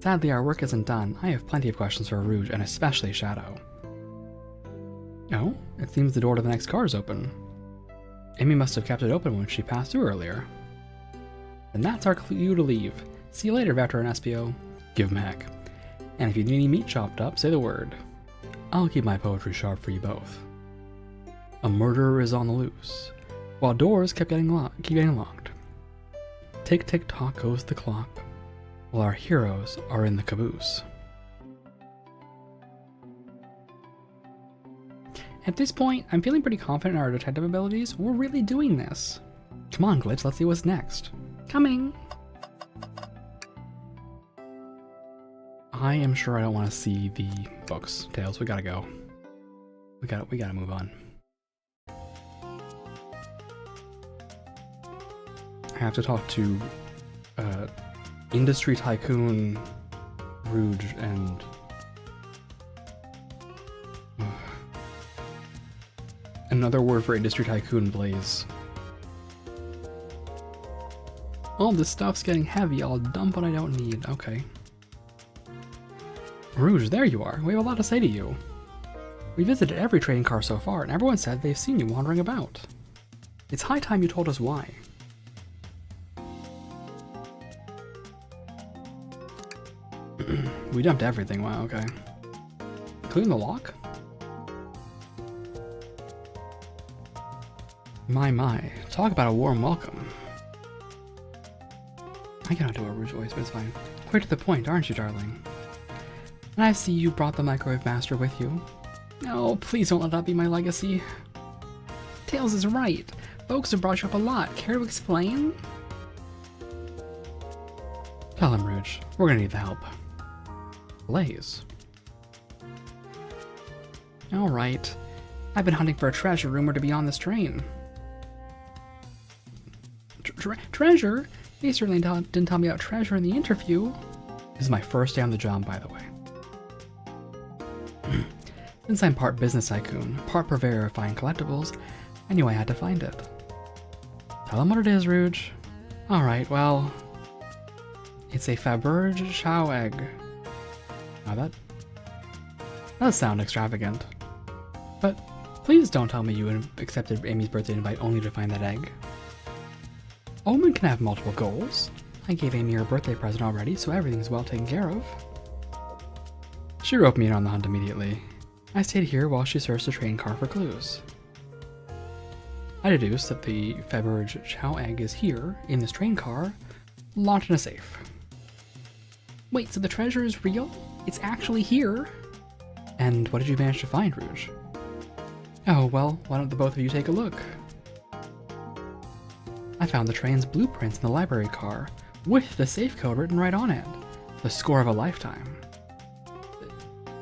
Sadly, our work isn't done. I have plenty of questions for Rouge, and especially Shadow. Oh, it seems the door to the next car is open. Amy must have kept it open when she passed through earlier. And that's our clue to leave. See you later, Veteran SPO. Give him a heck. And if you need any meat chopped up, say the word. I'll keep my poetry sharp for you both. A murderer is on the loose, while doors keep getting locked. Tick tick tock goes the clock, while our heroes are in the caboose. At this point, I'm feeling pretty confident in our detective abilities. We're really doing this. Come on, Glitch, let's see what's next. Coming! I am sure I don't want to see the books. Tails, we gotta go. We gotta move on. I have to talk to Industry Tycoon Rouge and another word for Industry Tycoon, Blaze. All this stuff's getting heavy. I'll dump what I don't need. Okay. Rouge, there you are. We have a lot to say to you. We visited every trading car so far, and everyone said they've seen you wandering about. It's high time you told us why. We dumped everything. Wow, okay. Including the lock? My. Talk about a warm welcome. I cannot do a Rouge voice, but it's fine. Quite to the point, aren't you, darling? And I see you brought the Microwave Master with you. No, please don't let that be my legacy. Tails is right. Folks have brought you up a lot. Care to explain? Tell him, Rouge. We're gonna need the help. Blaze. Alright. I've been hunting for a treasure rumored to be on this train. Treasure? They certainly didn't tell me about treasure in the interview. This is my first day on the job, by the way. Since I'm part business tycoon, part purveyor of fine collectibles, I knew I had to find it. Tell them what it is, Rouge. Alright, well... It's a Faberge Chow egg. Now that does sound extravagant. But please don't tell me you accepted Amy's birthday invite only to find that egg. A woman can have multiple goals. I gave Amy her birthday present already, so everything's well taken care of. She roped me in on the hunt immediately. I stayed here while she searched the train car for clues. I deduced that the Faberge Chow egg is here, in this train car, locked in a safe. Wait, so the treasure is real? It's actually here? And what did you manage to find, Rouge? Oh, well, why don't the both of you take a look? I found the train's blueprints in the library car, with the safe code written right on it. The score of a lifetime.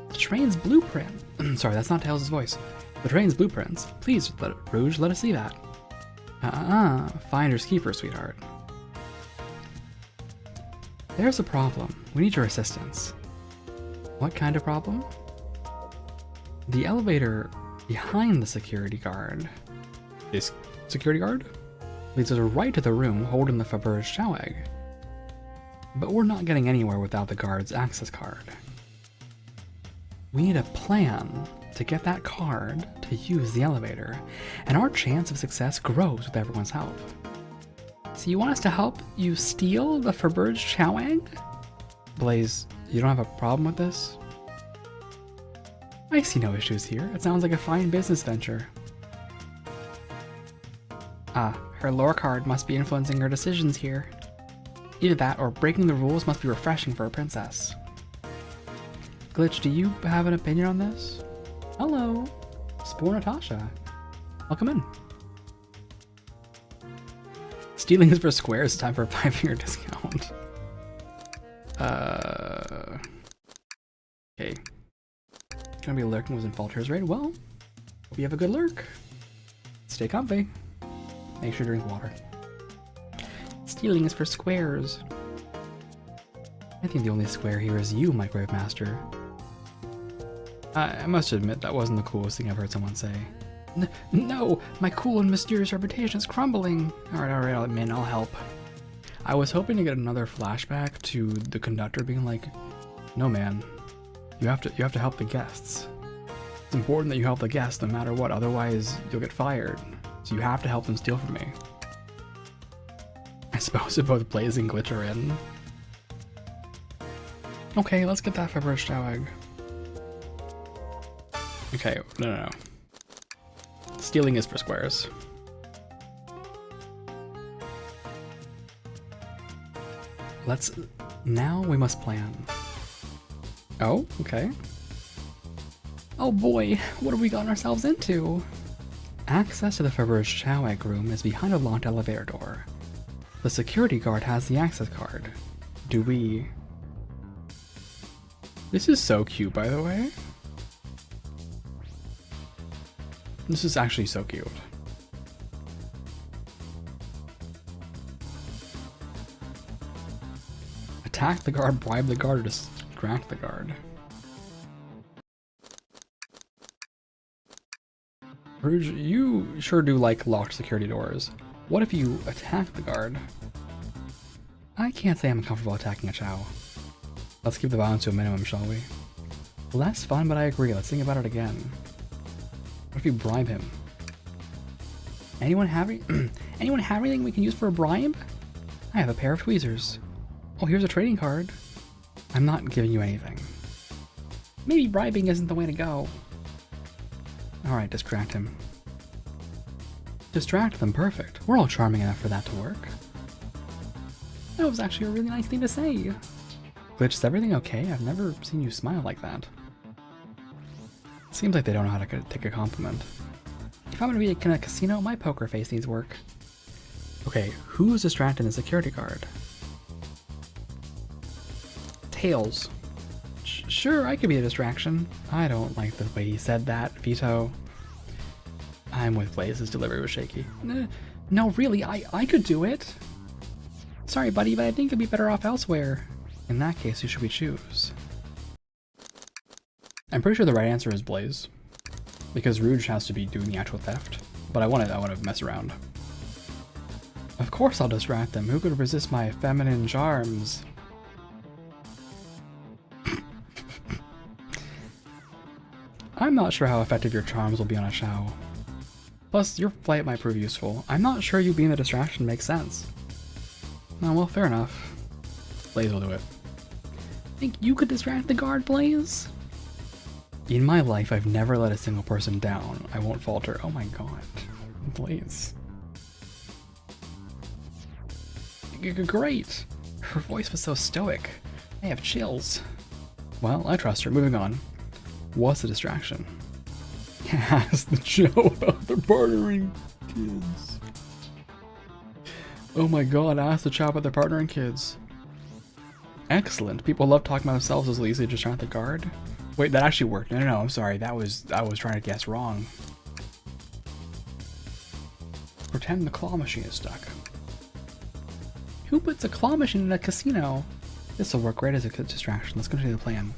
The train's blueprint? Sorry, that's not Tails' voice. The train's blueprints. Please, Rouge, let us see that. Finders keepers, sweetheart. There's a problem. We need your assistance. What kind of problem? The elevator behind the security guard. This security guard? Leads us right to the room holding the Faberge Chow egg. But we're not getting anywhere without the guard's access card. We need a plan to get that card to use the elevator, and our chance of success grows with everyone's help. So you want us to help you steal the Faberge Chow egg? Blaze, you don't have a problem with this? I see no issues here. It sounds like a fine business venture. Her lore card must be influencing her decisions here. Either that or breaking the rules must be refreshing for a princess. Glitch, do you have an opinion on this? Hello, Spore Natasha. Welcome in. Stealing is for squares. Time for a 5-year discount. Okay. Gonna be lurking was in Falter's raid. Well, hope you have a good lurk. Stay comfy. Make sure to drink water. Stealing is for squares. I think the only square here is you, Microwave Master. I must admit that wasn't the coolest thing I've heard someone say. No! My cool and mysterious reputation is crumbling! Alright, I'll admit, I'll help. I was hoping to get another flashback to the conductor being like, no man, you have to help the guests. It's important that you help the guests no matter what, otherwise you'll get fired. So you have to help them steal from me. I suppose if both Blaze and Glitch are in, Okay, let's get that February Chow egg. Okay, no. Stealing is for squares. Now we must plan. Oh, okay. Oh boy, what have we gotten ourselves into? Access to the February Chow egg room is behind a locked elevator door. The security guard has the access card. Do we... This is so cute, by the way. This is actually so cute. Attack the guard, bribe the guard, or distract the guard. Rouge, you sure do like locked security doors. What if you attack the guard? I can't say I'm comfortable attacking a Chow. Let's keep the violence to a minimum, shall we? Well, that's fun, but I agree. Let's think about it again. What if you bribe him? Anyone have anything we can use for a bribe? I have a pair of tweezers. Oh, here's a trading card. I'm not giving you anything. Maybe bribing isn't the way to go. Alright, distract him. Distract them, perfect. We're all charming enough for that to work. That was actually a really nice thing to say. Glitch, is everything okay? I've never seen you smile like that. Seems like they don't know how to take a compliment. If I'm gonna be in a casino, my poker face needs work. Okay, who's distracting the security guard? Tails. Sure, I could be a distraction. I don't like the way he said that, Vito. I'm with Blaze, his delivery was shaky. No, really, I could do it. Sorry, buddy, but I think you'd be better off elsewhere. In that case, who should we choose? I'm pretty sure the right answer is Blaze, because Rouge has to be doing the actual theft. But I want to mess around. Of course I'll distract them. Who could resist my feminine charms? I'm not sure how effective your charms will be on a Chow. Plus, your flight might prove useful. I'm not sure you being the distraction makes sense. Oh, well, fair enough. Blaze will do it. Think you could distract the guard, Blaze? In my life, I've never let a single person down. I won't falter. Oh my god. Blaze. Great! Her voice was so stoic. I have chills. Well, I trust her. Moving on. What's the distraction? Ask the Chow about their partnering kids. Oh my god, ask the Chow about their partnering kids. Excellent. People love talking about themselves as easily to distract the guard. Wait, that actually worked. No, I'm sorry. I was trying to guess wrong. Pretend the claw machine is stuck. Who puts a claw machine in a casino? This will work great as a distraction. Let's continue the plan.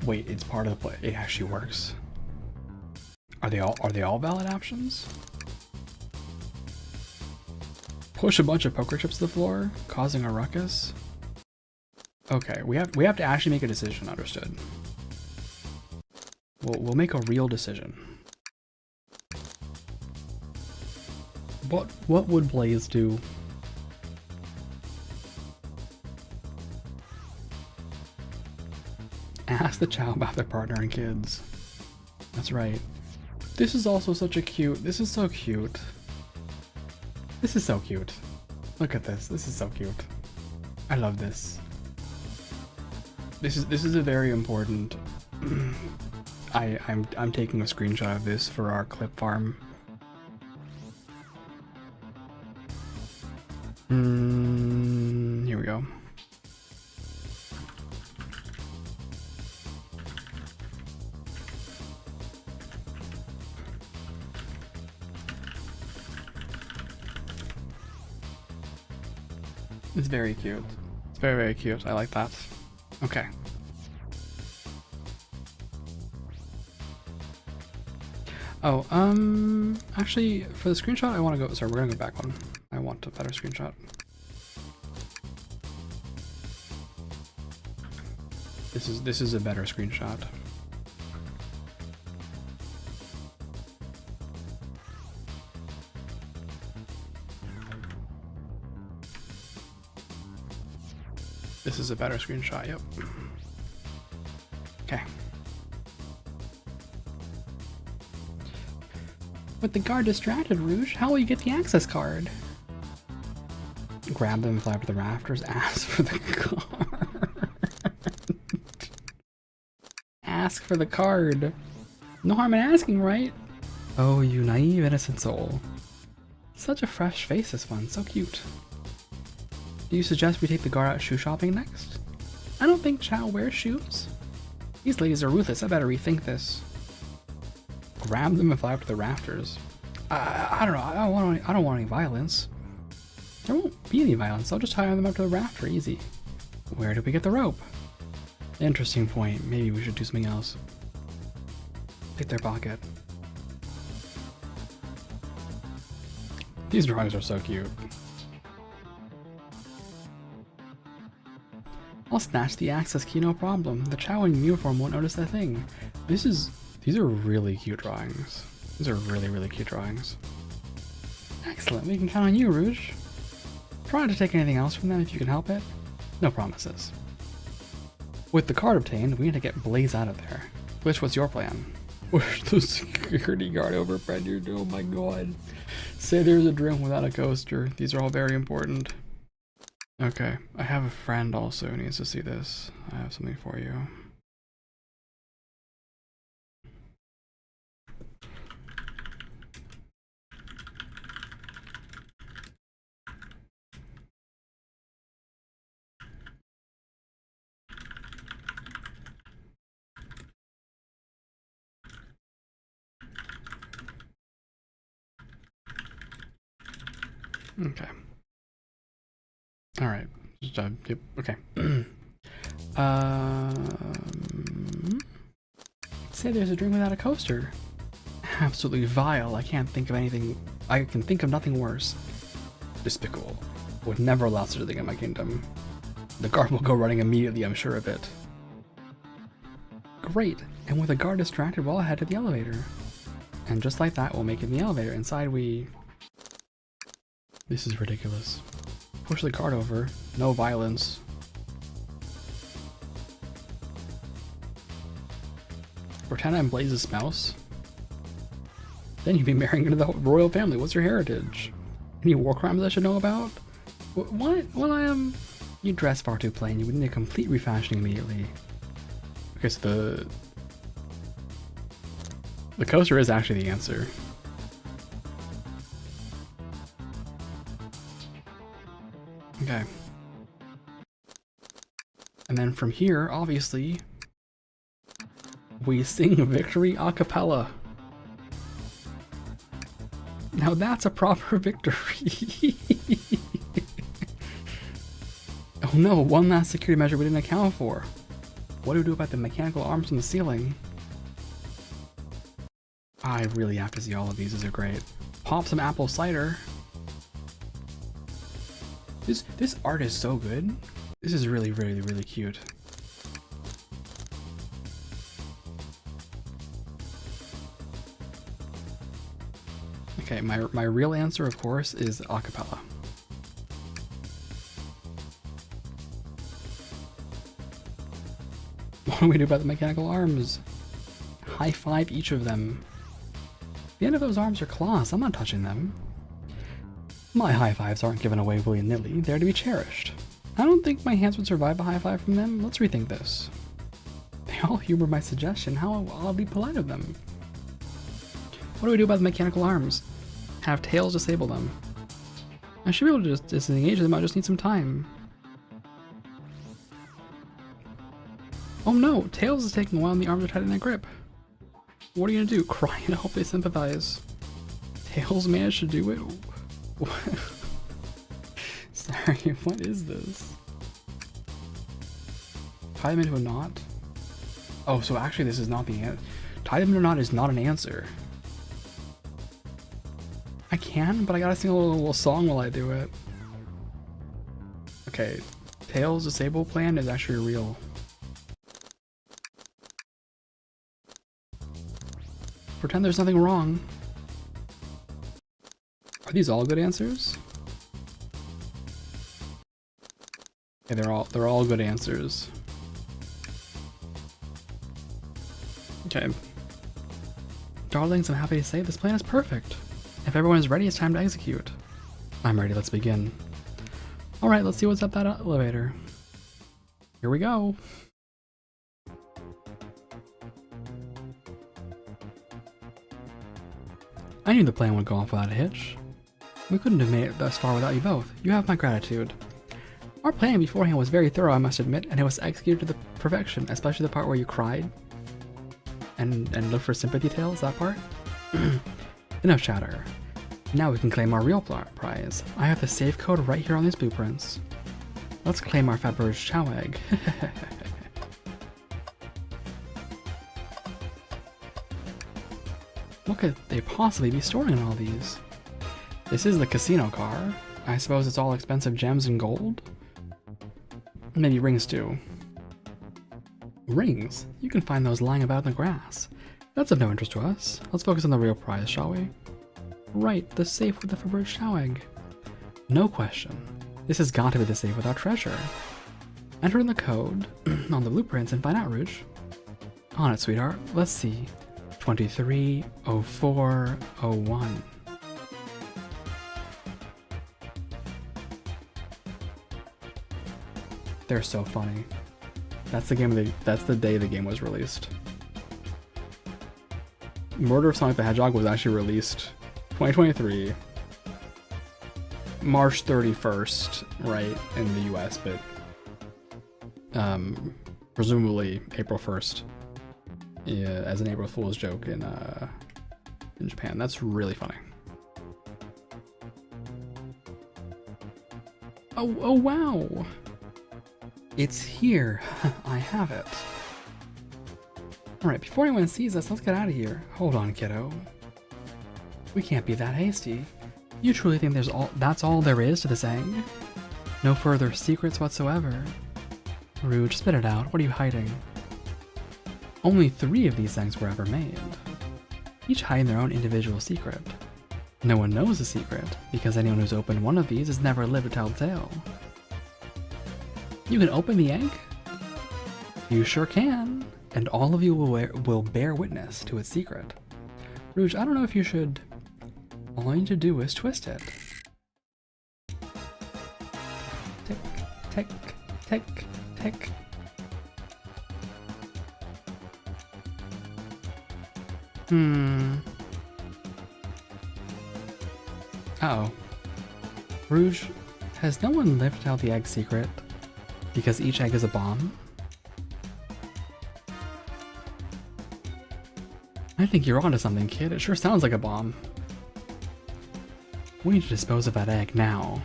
Wait, it's part of the play. It actually works. Are they all valid options? Push a bunch of poker chips to the floor, causing a ruckus. Okay, we have to actually make a decision. Understood. We'll make a real decision. What would Blaze do? Ask the Chow about their partner and kids. That's right. This is also such a cute. This is so cute. This is so cute. Look at this. This is so cute. I love this. This is a very important. I'm taking a screenshot of this for our clip farm. Here we go. It's very cute. It's very, very cute. I like that. Okay. Oh, actually, for the screenshot, I want to go. Sorry, we're gonna go back one. I want a better screenshot. This is a better screenshot. This is a better screenshot, yep. With the guard distracted, Rouge, how will you get the access card? Grab them, fly up to the rafters, ask for the card. Ask for the card. No harm in asking, right? Oh, you naive, innocent soul. Such a fresh face, this one, so cute. Do you suggest we take the guard out shoe shopping next? I don't think Chow wears shoes. These ladies are ruthless, I better rethink this. Grab them and fly up to the rafters. I don't know, I don't want any violence. There won't be any violence, I'll just tie them up to the rafter, easy. Where do we get the rope? Interesting point, maybe we should do something else. Take their pocket. These drawings are so cute. I'll snatch the access key, no problem. The Chow in uniform won't notice a thing. These are really cute drawings. These are really cute drawings. Excellent, we can count on you, Rouge. Try not to take anything else from them if you can help it. No promises. With the card obtained, we need to get Blaze out of there. Glitch, what's your plan? Push the security guard over Predator. Oh my god. Say there's a dream without a coaster. These are all very important. Okay, I have a friend also who needs to see this. I have something for you. Okay. All right. Yep. Okay. Say there's a dream without a coaster. Absolutely vile. I can't think of anything. I can think of nothing worse. Despicable. Would never allow such a thing in my kingdom. The guard will go running immediately, I'm sure of it. Great. And with the guard distracted, we'll head to the elevator. And just like that, we'll make it in the elevator. Inside we... This is ridiculous. Push the cart over. No violence. Pretend I'm Blaze's spouse. Then you'd be marrying into the royal family. What's your heritage? Any war crimes I should know about? What? Well, I am... You dress far too plain. You would need a complete refashioning immediately. Okay, so the coaster is actually the answer. Okay. And then from here, obviously, we sing Victory a cappella. Now that's a proper victory. Oh no, one last security measure we didn't account for. What do we do about the mechanical arms on the ceiling? I really have to see all of these. These are great. Pop some apple cider. This art is so good. This is really cute. Okay, my real answer, of course, is acapella. What do we do about the mechanical arms? High five each of them. The end of those arms are claws. I'm not touching them. My high fives aren't given away willy-nilly, they're to be cherished. I don't think my hands would survive a high five from them. Let's rethink this. They all humor my suggestion, how I'll be polite of them. What do we do about the mechanical arms? Have Tails disable them. I should be able to just disengage them, I just need some time. Oh no, Tails is taking a while and the arms are tight in that grip. What are you gonna do? Cry and hope they sympathize. Tails managed to do it? What? Sorry, what is this? Tie them into a knot? Oh, so actually this is not the answer. Tie them into a knot is not an answer. I can, but I gotta sing a little song while I do it. Okay, Tails' disable plan is actually real. Pretend there's nothing wrong. Are these all good answers? Okay, they're all good answers. Okay. Darlings, I'm happy to say this plan is perfect. If everyone is ready, it's time to execute. I'm ready, let's begin. Alright, let's see what's up that elevator. Here we go. I knew the plan would go off without a hitch. We couldn't have made it thus far without you both. You have my gratitude. Our plan beforehand was very thorough, I must admit, and it was executed to the perfection, especially the part where you cried and looked for sympathy tales, that part. Enough chatter. Now we can claim our real prize. I have the safe code right here on these blueprints. Let's claim our fat bird's chow egg. What could they possibly be storing in all these? This is the casino car. I suppose it's all expensive gems and gold? Maybe rings too. Rings? You can find those lying about in the grass. That's of no interest to us. Let's focus on the real prize, shall we? Right, the safe with the Faberge chow egg. No question. This has got to be the safe with our treasure. Enter in the code on the blueprints and find out, Rouge. On it, sweetheart. Let's see. 230401. They're so funny. That's the game. That's the day the game was released. Murder of Sonic the Hedgehog was actually released 2023, March 31st, right, in the US, but presumably April 1st, yeah, as an April Fool's joke in Japan. That's really funny. Oh wow! It's here. I have it. Alright, before anyone sees us, let's get out of here. Hold on, kiddo. We can't be that hasty. You truly think that's all there is to this egg? No further secrets whatsoever? Rouge, spit it out. What are you hiding? Only 3 of these eggs were ever made, each hiding their own individual secret. No one knows the secret, because anyone who's opened one of these has never lived to tell the tale. You can open the egg? You sure can, and all of you will bear witness to its secret. Rouge, I don't know if you should. All you need to do is twist it. Tick, tick, tick, tick. Uh-oh. Rouge, has no one lived to tell the egg secret? Because each egg is a bomb? I think you're onto something, kid. It sure sounds like a bomb. We need to dispose of that egg now.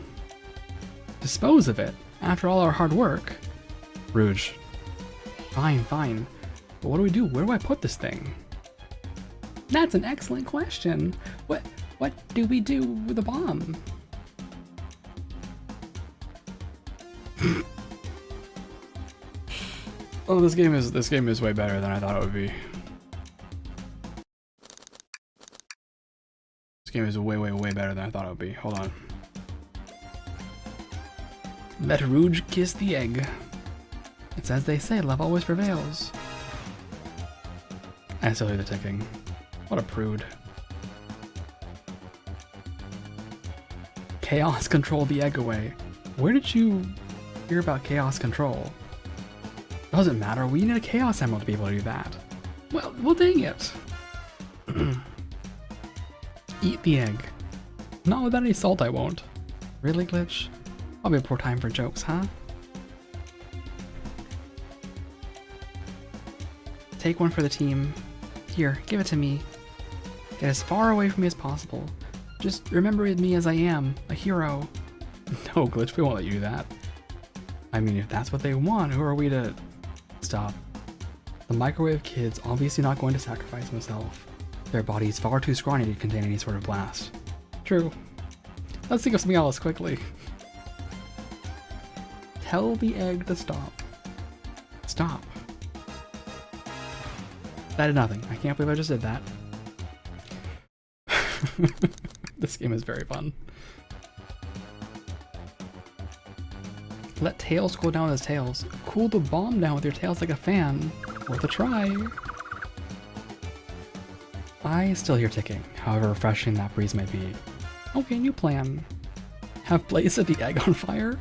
Dispose of it? After all our hard work? Rouge. Fine, fine. But what do we do? Where do I put this thing? That's an excellent question. What do we do with a bomb? Oh, this game is way better than I thought it would be. This game is way better than I thought it would be. Hold on. Let Rouge kiss the egg. It's as they say, love always prevails. I still hear the ticking. What a prude. Chaos control the egg away. Where did you hear about chaos control? Doesn't matter, we need a chaos emerald to be able to do that. Well dang it. Eat the egg. Not without any salt, I won't. Really, Glitch? I'll be a poor time for jokes, huh? Take one for the team. Here, give it to me. Get as far away from me as possible. Just remember me as I am, a hero. No, Glitch, we won't let you do that. I mean, if that's what they want, who are we to... Stop. The microwave kid's obviously not going to sacrifice himself. Their body's far too scrawny to contain any sort of blast. True. Let's think of something else quickly. Tell the egg to stop. Stop. That did nothing. I can't believe I just did that. This game is very fun. Let Tails cool down with his tails. Cool the bomb down with your tails like a fan. Worth a try. I still hear ticking, however refreshing that breeze might be. Okay, new plan. Have Blaze set the egg on fire?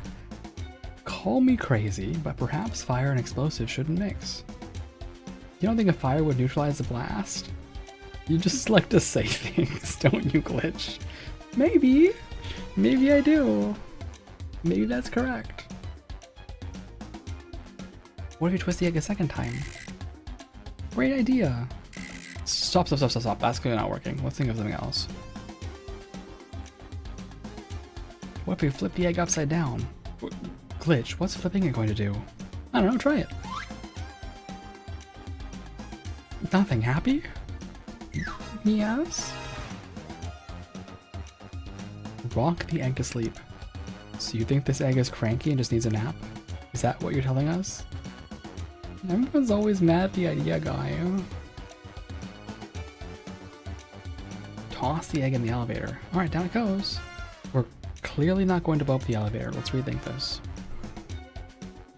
Call me crazy, but perhaps fire and explosives shouldn't mix. You don't think a fire would neutralize the blast? You just like to say things, don't you, Glitch? Maybe. Maybe I do. Maybe that's correct. What if you twist the egg a second time? Great idea. Stop. That's clearly not working. Let's think of something else. What if we flip the egg upside down? Glitch, what's flipping it going to do? I don't know, try it. Nothing. Happy? Yes? Rock the egg to sleep. So you think this egg is cranky and just needs a nap? Is that what you're telling us? Everyone's always mad at the idea, guy. Toss the egg in the elevator. Alright, down it goes. We're clearly not going to blow up the elevator. Let's rethink this.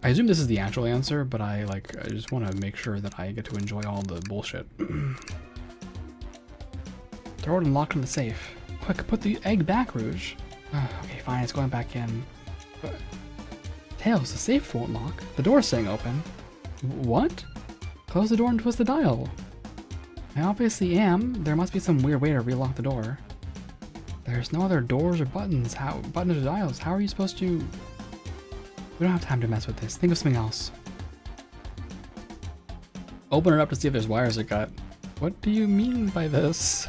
I assume this is the actual answer, but I just want to make sure that I get to enjoy all the bullshit. Throw it and lock it in the safe. Quick, put the egg back, Rouge. Okay, fine, it's going back in. But Tails, the safe won't lock. The door's staying open. What? Close the door and twist the dial. I obviously am. There must be some weird way to relock the door. There's no other doors or buttons. Buttons or dials? How are you supposed to... We don't have time to mess with this. Think of something else. Open it up to see if there's wires are cut. What do you mean by this?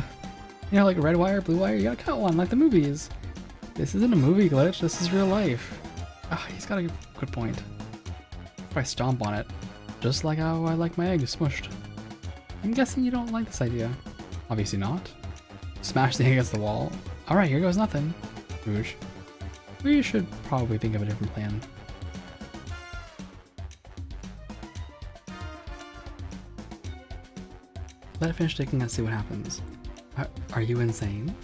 You know, like red wire, blue wire, you gotta cut one, like the movies. This isn't a movie, Glitch. This is real life. Ah, he's got a good point. If I stomp on it, just like how I like my eggs smushed. I'm guessing you don't like this idea. Obviously not. Smash the egg against the wall. Alright, here goes nothing. Rouge. We should probably think of a different plan. Let it finish ticking and see what happens. Are you insane?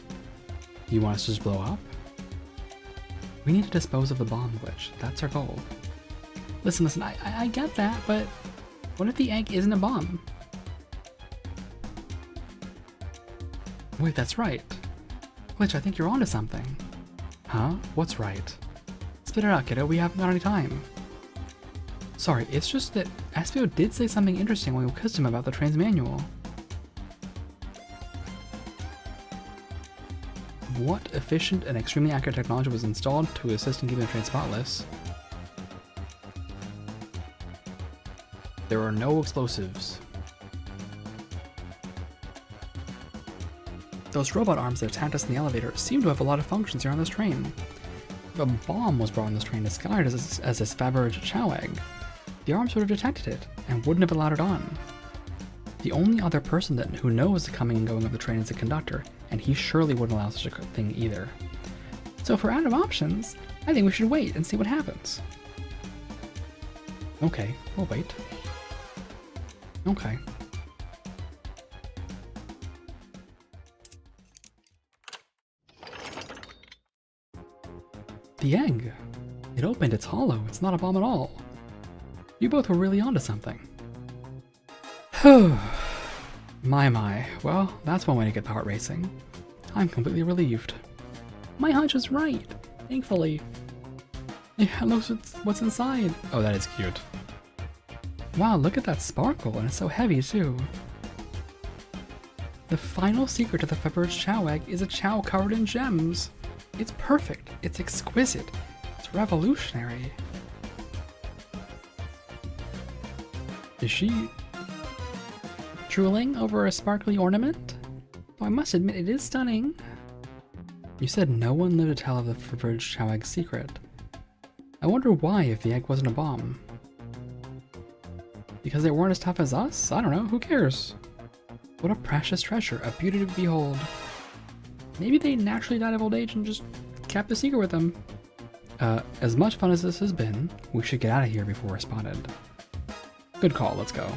You want us to just blow up? We need to dispose of the bomb, Glitch. That's our goal. Listen, I get that, but what if the egg isn't a bomb? Wait, that's right. Glitch, I think you're onto something. Huh? What's right? Spit it out, kiddo. We haven't got any time. Sorry, it's just that SPO did say something interesting when we quizzed him about the train's manual. What efficient and extremely accurate technology was installed to assist in keeping the train spotless? There are no explosives. Those robot arms that attacked us in the elevator seem to have a lot of functions here on this train. If a bomb was brought on this train disguised as this Faberge Chow egg, the arms would have detected it and wouldn't have allowed it on. The only other person who knows the coming and going of the train is the conductor, and he surely wouldn't allow such a thing either. So if we're out of options, I think we should wait and see what happens. Okay, we'll wait. Okay. The egg! It opened, it's hollow, it's not a bomb at all. You both were really onto something. My. Well, that's one way to get the heart racing. I'm completely relieved. My hunch was right, thankfully. Yeah, look what's inside. Oh, that is cute. Wow, look at that sparkle, and it's so heavy too. The final secret to the Faberge Chow egg is a chow covered in gems. It's perfect, it's exquisite, it's revolutionary. Is she drooling over a sparkly ornament? Oh, I must admit it is stunning. You said no one lived to tell of the Faberge Chow egg's secret. I wonder why if the egg wasn't a bomb. Because they weren't as tough as us? I don't know, who cares? What a precious treasure, a beauty to behold. Maybe they naturally died of old age and just kept the secret with them. As much fun as this has been, we should get out of here before we're spotted. Good call, let's go.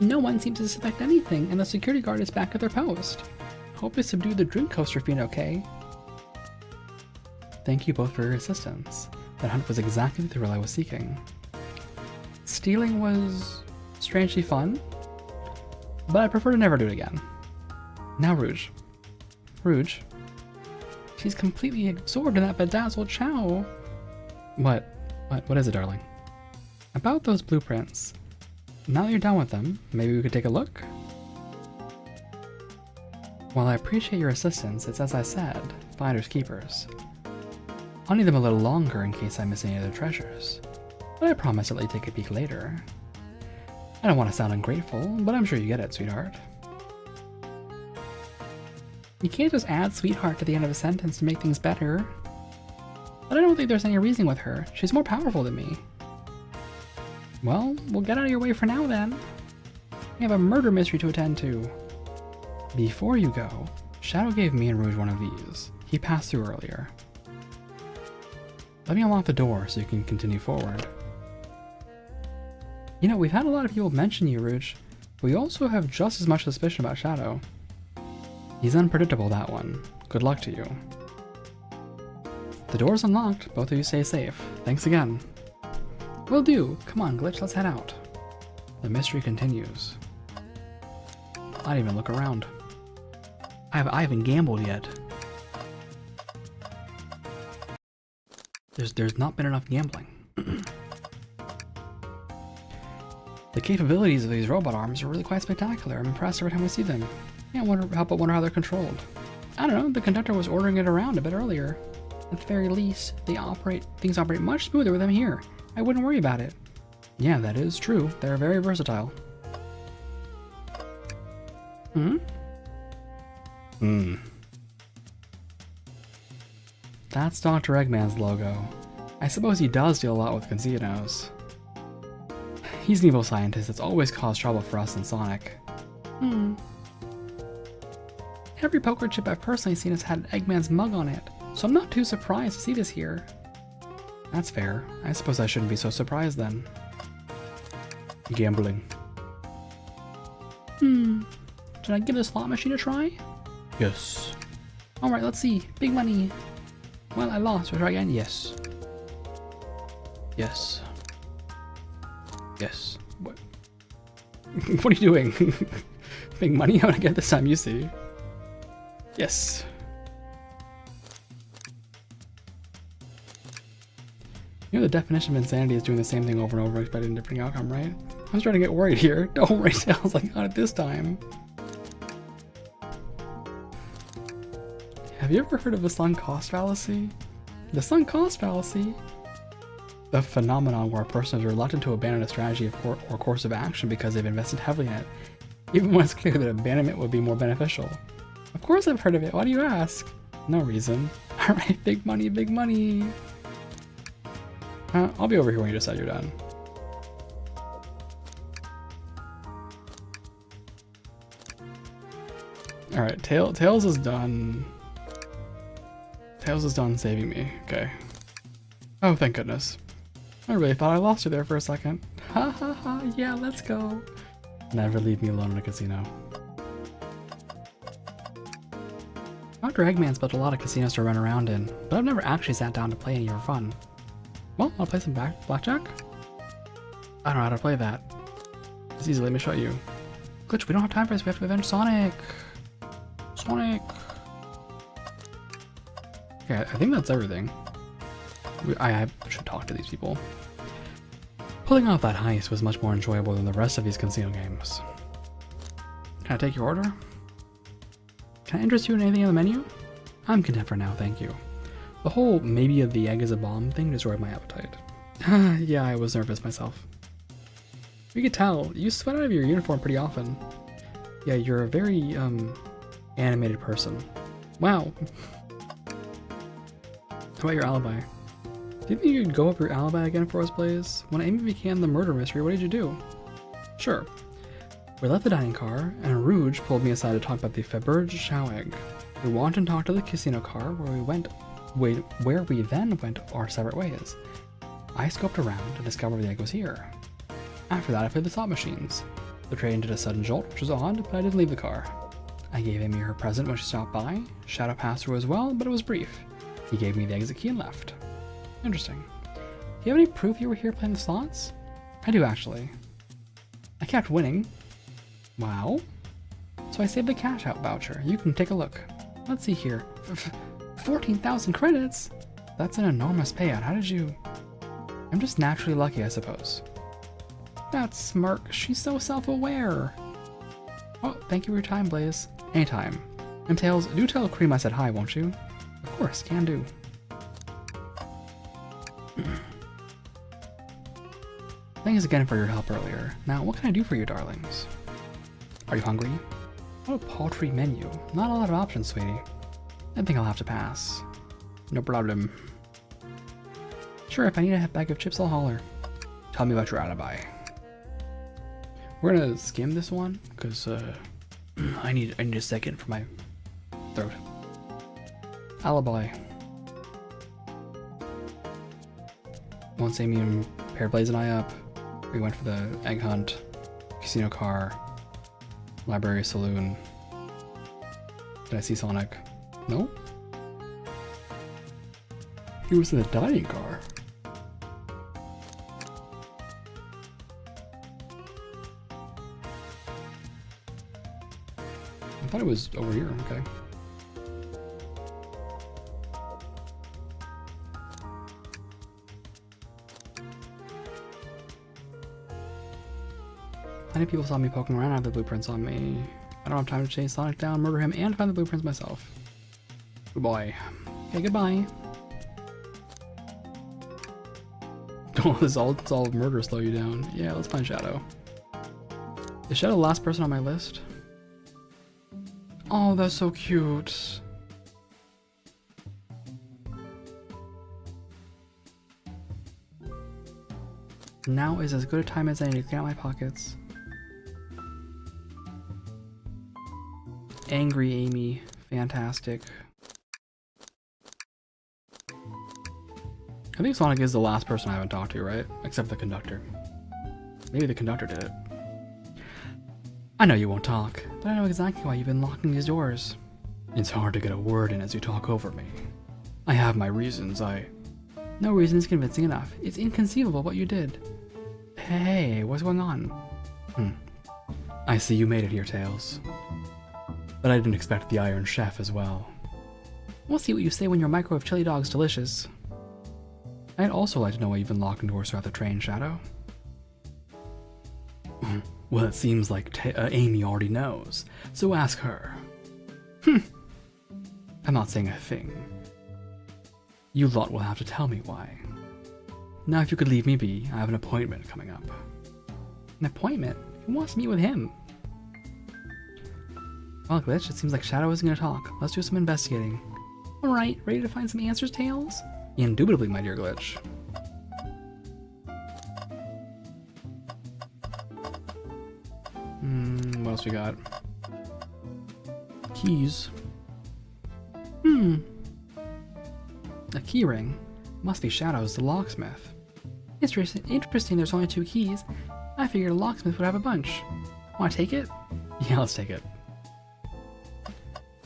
No one seems to suspect anything, and the security guard is back at their post. Hope to subdue the drink coaster fiend, okay? Thank you both for your assistance. That hunt was exactly the thrill I was seeking. Stealing was strangely fun, but I prefer to never do it again. Now Rouge. Rouge? She's completely absorbed in that bedazzled chow. What is it, darling? About those blueprints. Now that you're done with them, maybe we could take a look? While I appreciate your assistance, it's as I said, finders keepers. I'll need them a little longer in case I miss any of their treasures, but I promise I'll let you take a peek later. I don't want to sound ungrateful, but I'm sure you get it, sweetheart. You can't just add sweetheart to the end of a sentence to make things better. But I don't think there's any reason with her. She's more powerful than me. Well, we'll get out of your way for now then. We have a murder mystery to attend to. Before you go, Shadow gave me and Rouge one of these. He passed through earlier. Let me unlock the door so you can continue forward. You know, we've had a lot of people mention you, Rouge, but we also have just as much suspicion about Shadow. He's unpredictable, that one. Good luck to you. The door's unlocked. Both of you stay safe. Thanks again. Will do. Come on, Glitch, let's head out. The mystery continues. I didn't even look around. I haven't gambled yet. There's not been enough gambling. The capabilities of these robot arms are really quite spectacular. I'm impressed every time I see them. Yeah, I wonder how they're controlled. I don't know, the conductor was ordering it around a bit earlier. At the very least, things operate much smoother with them here. I wouldn't worry about it. Yeah, that is true. They're very versatile. That's Dr. Eggman's logo. I suppose he does deal a lot with casinos. He's an evil scientist that's always caused trouble for us in Sonic. Every poker chip I've personally seen has had Eggman's mug on it, so I'm not too surprised to see this here. That's fair. I suppose I shouldn't be so surprised then. Gambling. Should I give the slot machine a try? Yes. Alright, let's see. Big money. Well, I lost. We'll try again. Yes. Yes. Yes. What? What are you doing? Big money? How would I get this time? You see. Yes. You know the definition of insanity is doing the same thing over and over expecting a different outcome, right? I was starting to get worried here. Don't worry, Tails, I got it this time. Have you ever heard of the sunk cost fallacy? The sunk cost fallacy? The phenomenon where a person is reluctant to abandon a strategy or course of action because they've invested heavily in it, even when it's clear that abandonment would be more beneficial. Of course I've heard of it. Why do you ask? No reason. Alright, big money, big money. I'll be over here when you decide you're done. Alright, Tails is done. Tails is done saving me. Okay. Oh, thank goodness. I really thought I lost you there for a second. Ha ha ha, yeah, let's go. Never leave me alone in a casino. Dr. Eggman's built a lot of casinos to run around in, but I've never actually sat down to play any for fun. Well, I'll play some blackjack. I don't know how to play that. It's easy, let me show you. Glitch, we don't have time for this, we have to avenge Sonic. Sonic. Okay, I think that's everything. I should talk to these people. Pulling off that heist was much more enjoyable than the rest of these casino games. Can I take your order? Can I interest you in anything on the menu? I'm content for now, thank you. The whole maybe the egg is a bomb thing destroyed my appetite. Yeah, I was nervous myself. You could tell, you sweat out of your uniform pretty often. Yeah, you're a very, animated person. Wow. How about your alibi? Do you think you'd go over your alibi again for us, Blaze? When Amy began the murder mystery, what did you do? Sure. We left the dining car, and Rouge pulled me aside to talk about the Faberge Chow egg. We walked and talked to the casino car, where we then went our separate ways. I scoped around to discover the egg was here. After that, I played the slot machines. The train did a sudden jolt, which was odd, but I didn't leave the car. I gave Amy her present when she stopped by. Shadow passed through as well, but it was brief. He gave me the exit key and left. Interesting. you have any proof you were here playing the slots? I do, actually. I kept winning. Wow. So I saved the cash out voucher. You can take a look. Let's see here. 14,000 credits? That's an enormous payout. How did you... I'm just naturally lucky, I suppose. That smirk. She's so self-aware. Oh, thank you for your time, Blaze. Anytime. And Tails, do tell Cream I said hi, won't you? Of course, can do. Thanks again for your help earlier. Now, what can I do for you, darlings? Are you hungry? What a paltry menu. Not a lot of options, sweetie. I think I'll have to pass. No problem. Sure, if I need a bag of chips, I'll holler. Tell me about your alibi. We're gonna skim this one, because I need a second for my throat. Alibi. Once Amy and Pearblaze and I up, we went for the egg hunt, casino car, library saloon. Did I see Sonic? No? He was in the dining car. I thought it was over here, okay. Many people saw me poking around. I have the blueprints on me. I don't have time to chase Sonic down, murder him, and find the blueprints myself. Goodbye. Okay, goodbye. Oh, this all murder slow you down. Yeah, let's find Shadow. Is Shadow the last person on my list? Oh, that's so cute. Now is as good a time as any to clean out my pockets. Angry Amy, fantastic. I think Sonic is the last person I haven't talked to, right? Except the conductor. Maybe the conductor did it. I know you won't talk, but I know exactly why you've been locking these doors. It's hard to get a word in as you talk over me. I have my reasons, No reason is convincing enough. It's inconceivable what you did. Hey, what's going on? I see you made it here, Tails. But I didn't expect the Iron Chef as well. We'll see what you say when your microwave chili dog's delicious. I'd also like to know why you've been locking doors throughout the train, Shadow. Well, it seems like Amy already knows, so ask her. I'm not saying a thing. You lot will have to tell me why. Now if you could leave me be, I have an appointment coming up. An appointment? Who wants to meet with him? Well, Glitch, it seems like Shadow isn't going to talk. Let's do some investigating. Alright, ready to find some answers, Tails? Indubitably, my dear Glitch. What else we got? Keys. A key ring. Must be Shadow's the locksmith. Interesting there's only 2 keys. I figured a locksmith would have a bunch. Want to take it? Yeah, let's take it.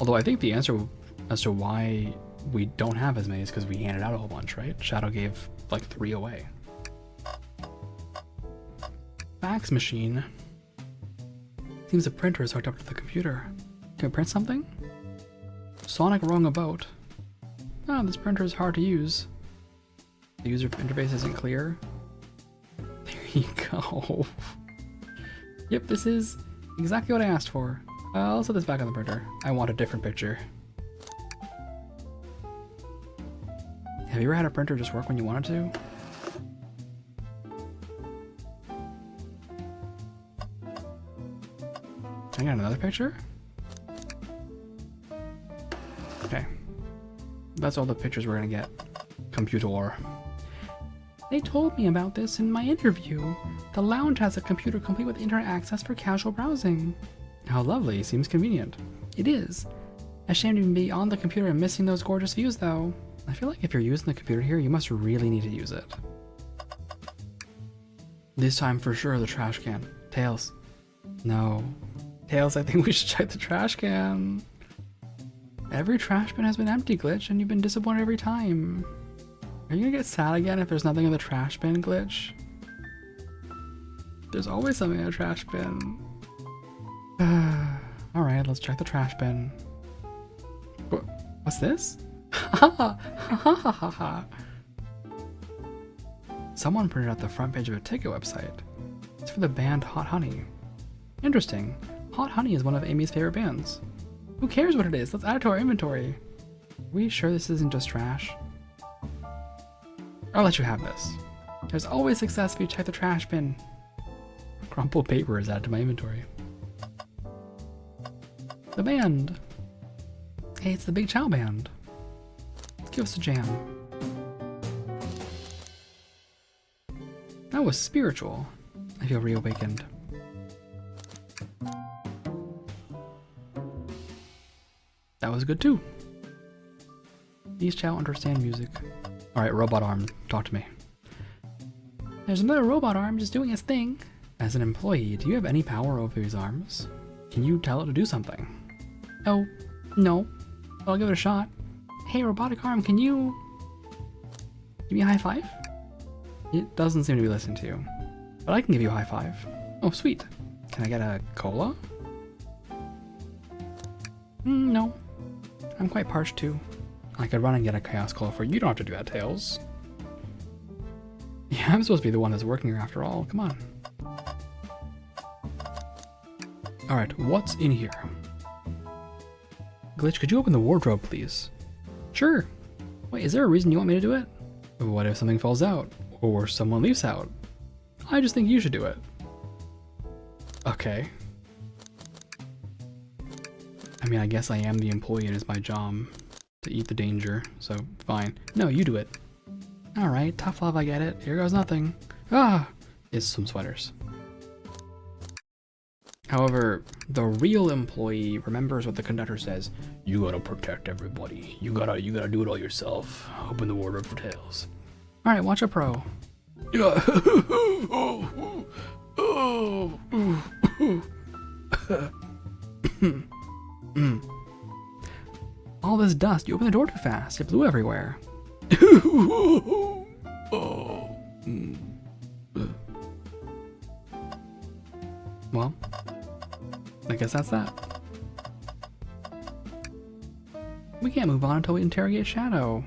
Although I think the answer as to why we don't have as many is because we handed out a whole bunch, right? Shadow gave like 3 away. Fax machine. Seems the printer is hooked up to the computer. Can we print something? Sonic wrong about. Oh, this printer is hard to use. The user interface isn't clear. There you go. Yep, this is exactly what I asked for. I'll set this back on the printer. I want a different picture. Have you ever had a printer just work when you wanted to? I got another picture? Okay. That's all the pictures we're gonna get. Computer. They told me about this in my interview. The lounge has a computer complete with internet access for casual browsing. How lovely. Seems convenient. It is. A shame to be on the computer and missing those gorgeous views, though. I feel like if you're using the computer here, you must really need to use it. This time for sure the trash can. Tails. No. Tails, I think we should check the trash can. Every trash bin has been empty, Glitch, and you've been disappointed every time. Are you gonna get sad again if there's nothing in the trash bin, Glitch? There's always something in the trash bin. Alright, let's check the trash bin. What's this? Someone printed out the front page of a ticket website. It's for the band Hot Honey. Interesting. Hot Honey is one of Amy's favorite bands. Who cares what it is? Let's add it to our inventory. Are we sure this isn't just trash? I'll let you have this. There's always success if you check the trash bin. Crumpled paper is added to my inventory. The band. Hey, it's the Big Chow Band. Give us a jam. That was spiritual. I feel reawakened. That was good too. These Chow understand music. Alright, robot arm, talk to me. There's another robot arm just doing its thing. As an employee, do you have any power over these arms? Can you tell it to do something? Oh, no. But I'll give it a shot. Hey, robotic arm, can you give me a high five? It doesn't seem to be listening to you. But I can give you a high five. Oh, sweet. Can I get a cola? No. I'm quite parched too. I could run and get a chaos cola for you. You don't have to do that, Tails. Yeah, I'm supposed to be the one that's working here after all. Come on. Alright, what's in here? Glitch, could you open the wardrobe, please? Sure. Wait, is there a reason you want me to do it? What if something falls out? Or someone leaves out? I just think you should do it. Okay. I mean, I guess I am the employee and it's my job to eat the danger, so fine. No, you do it. Alright, tough love, I get it. Here goes nothing. Ah! It's some sweaters. However, the real employee remembers what the conductor says. You gotta protect everybody. You gotta do it all yourself. Open the wardrobe for Tails. Alright, watch a pro. Yeah. All this dust, you opened the door too fast. It blew everywhere. Well, I guess that's that. We can't move on until we interrogate Shadow.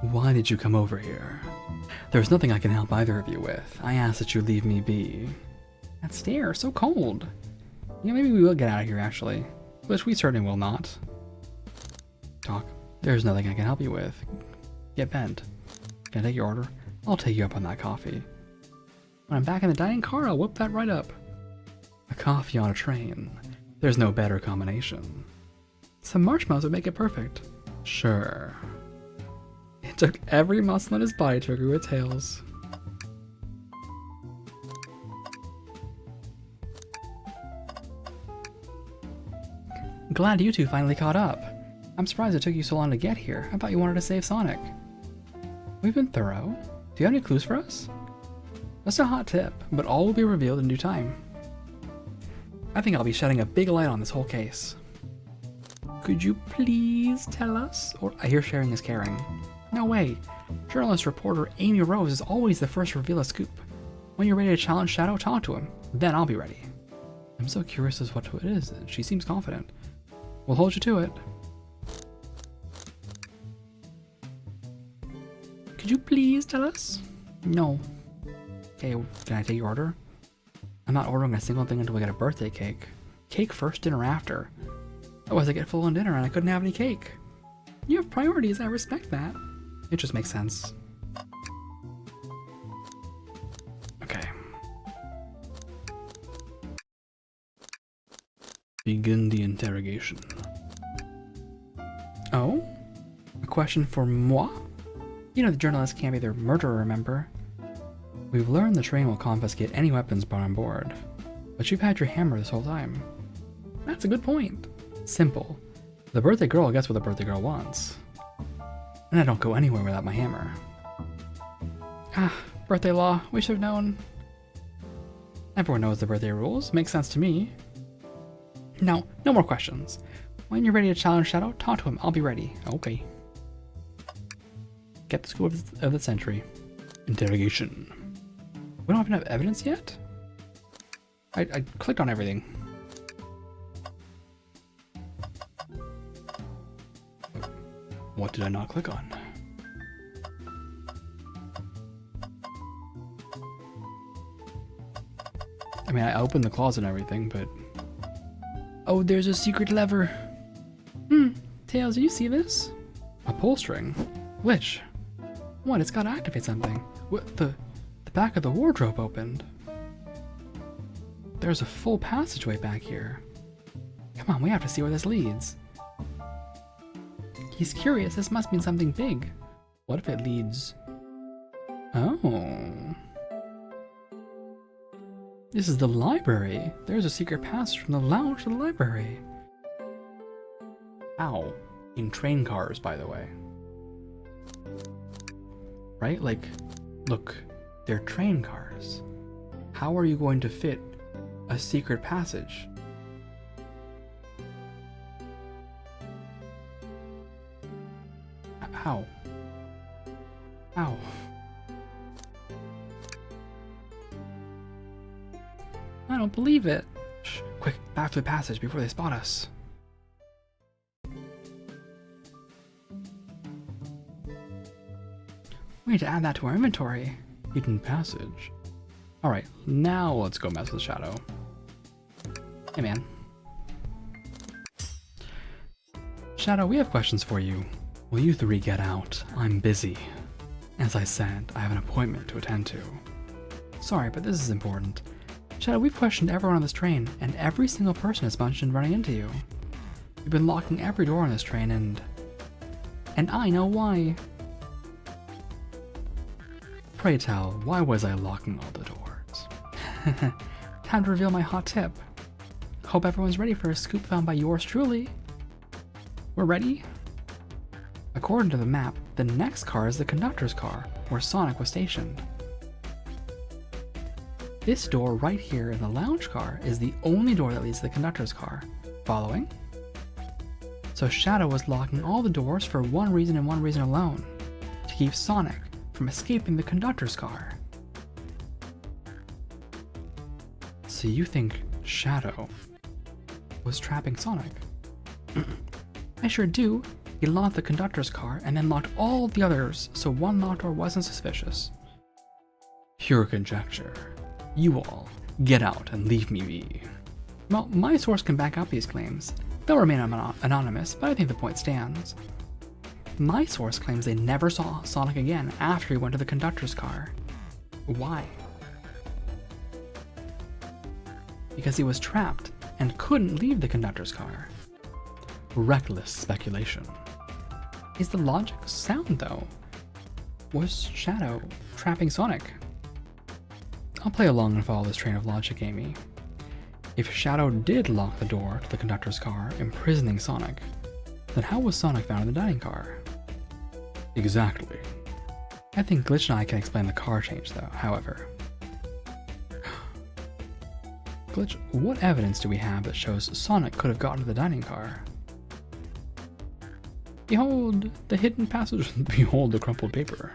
Why did you come over here? There's nothing I can help either of you with. I ask that you leave me be. That stare, so cold. Yeah, maybe we will get out of here, actually. Which we certainly will not. Talk. There's nothing I can help you with. Get bent. Can I take your order? I'll take you up on that coffee. When I'm back in the dining car, I'll whip that right up. A coffee on a train. There's no better combination. Some marshmallows would make it perfect. Sure. It took every muscle in his body to agree with Tails. Glad you two finally caught up. I'm surprised it took you so long to get here. I thought you wanted to save Sonic. We've been thorough. Do you have any clues for us? Just a hot tip, but all will be revealed in due time. I think I'll be shedding a big light on this whole case. Could you please tell us? Or I hear sharing is caring. No way. Journalist reporter Amy Rose is always the first to reveal a scoop. When you're ready to challenge Shadow, talk to him. Then I'll be ready. I'm so curious as what it is. She seems confident. We'll hold you to it. Could you please tell us? No. Okay, can I take your order? I'm not ordering a single thing until we get a birthday cake. Cake first, dinner after. Otherwise I get full on dinner and I couldn't have any cake. You have priorities, I respect that. It just makes sense. Okay. Begin the interrogation. Oh? A question for moi? You know the journalist can't be their murderer, remember? We've learned the train will confiscate any weapons brought on board. But you've had your hammer this whole time. That's a good point. Simple. The birthday girl gets what the birthday girl wants. And I don't go anywhere without my hammer. Ah, birthday law. We should have known. Everyone knows the birthday rules. Makes sense to me. No more questions. When you're ready to challenge Shadow, talk to him. I'll be ready. Okay. Get the scoop of the century. Interrogation. We don't even have evidence yet? I clicked on everything. What did I not click on? I mean, I opened the closet and everything, but... Oh, there's a secret lever. Tails, do you see this? A pull string? Which? What? It's gotta activate something. What? The back of the wardrobe opened. There's a full passageway back here. Come on, we have to see where this leads. He's curious. This must mean something big. What if it leads... Oh. This is the library. There's a secret passage from the lounge to the library. Ow. In train cars, by the way. Right? Like, look, they're train cars. How are you going to fit a secret passage? How? How? I don't believe it. Shh, quick, back to the passage before they spot us. We need to add that to our inventory. Hidden passage. Alright, now let's go mess with Shadow. Hey man. Shadow, we have questions for you. Will you three get out? I'm busy. As I said, I have an appointment to attend to. Sorry, but this is important. Shadow, we've questioned everyone on this train, and every single person has mentioned running into you. You've been locking every door on this train, and I know why. Pray tell, why was I locking all the doors? Time to reveal my hot tip. Hope everyone's ready for a scoop found by yours truly. We're ready? According to the map, the next car is the conductor's car, where Sonic was stationed. This door right here in the lounge car is the only door that leads to the conductor's car. Following? So Shadow was locking all the doors for one reason and one reason alone. To keep Sonic from escaping the conductor's car. So you think Shadow was trapping Sonic? I sure do. He locked the conductor's car and then locked all the others so one locked door wasn't suspicious. Pure conjecture. You all, get out and leave me be. Well, my source can back up these claims. They'll remain anonymous, but I think the point stands. My source claims they never saw Sonic again after he went to the conductor's car. Why? Because he was trapped and couldn't leave the conductor's car. Reckless speculation. Is the logic sound though? Was Shadow trapping Sonic? I'll play along and follow this train of logic, Amy. If Shadow did lock the door to the conductor's car, imprisoning Sonic, then how was Sonic found in the dining car? Exactly. I think Glitch and I can explain the car change though, however. Glitch, what evidence do we have that shows Sonic could have gotten to the dining car? Behold, the hidden passage. Behold the crumpled paper.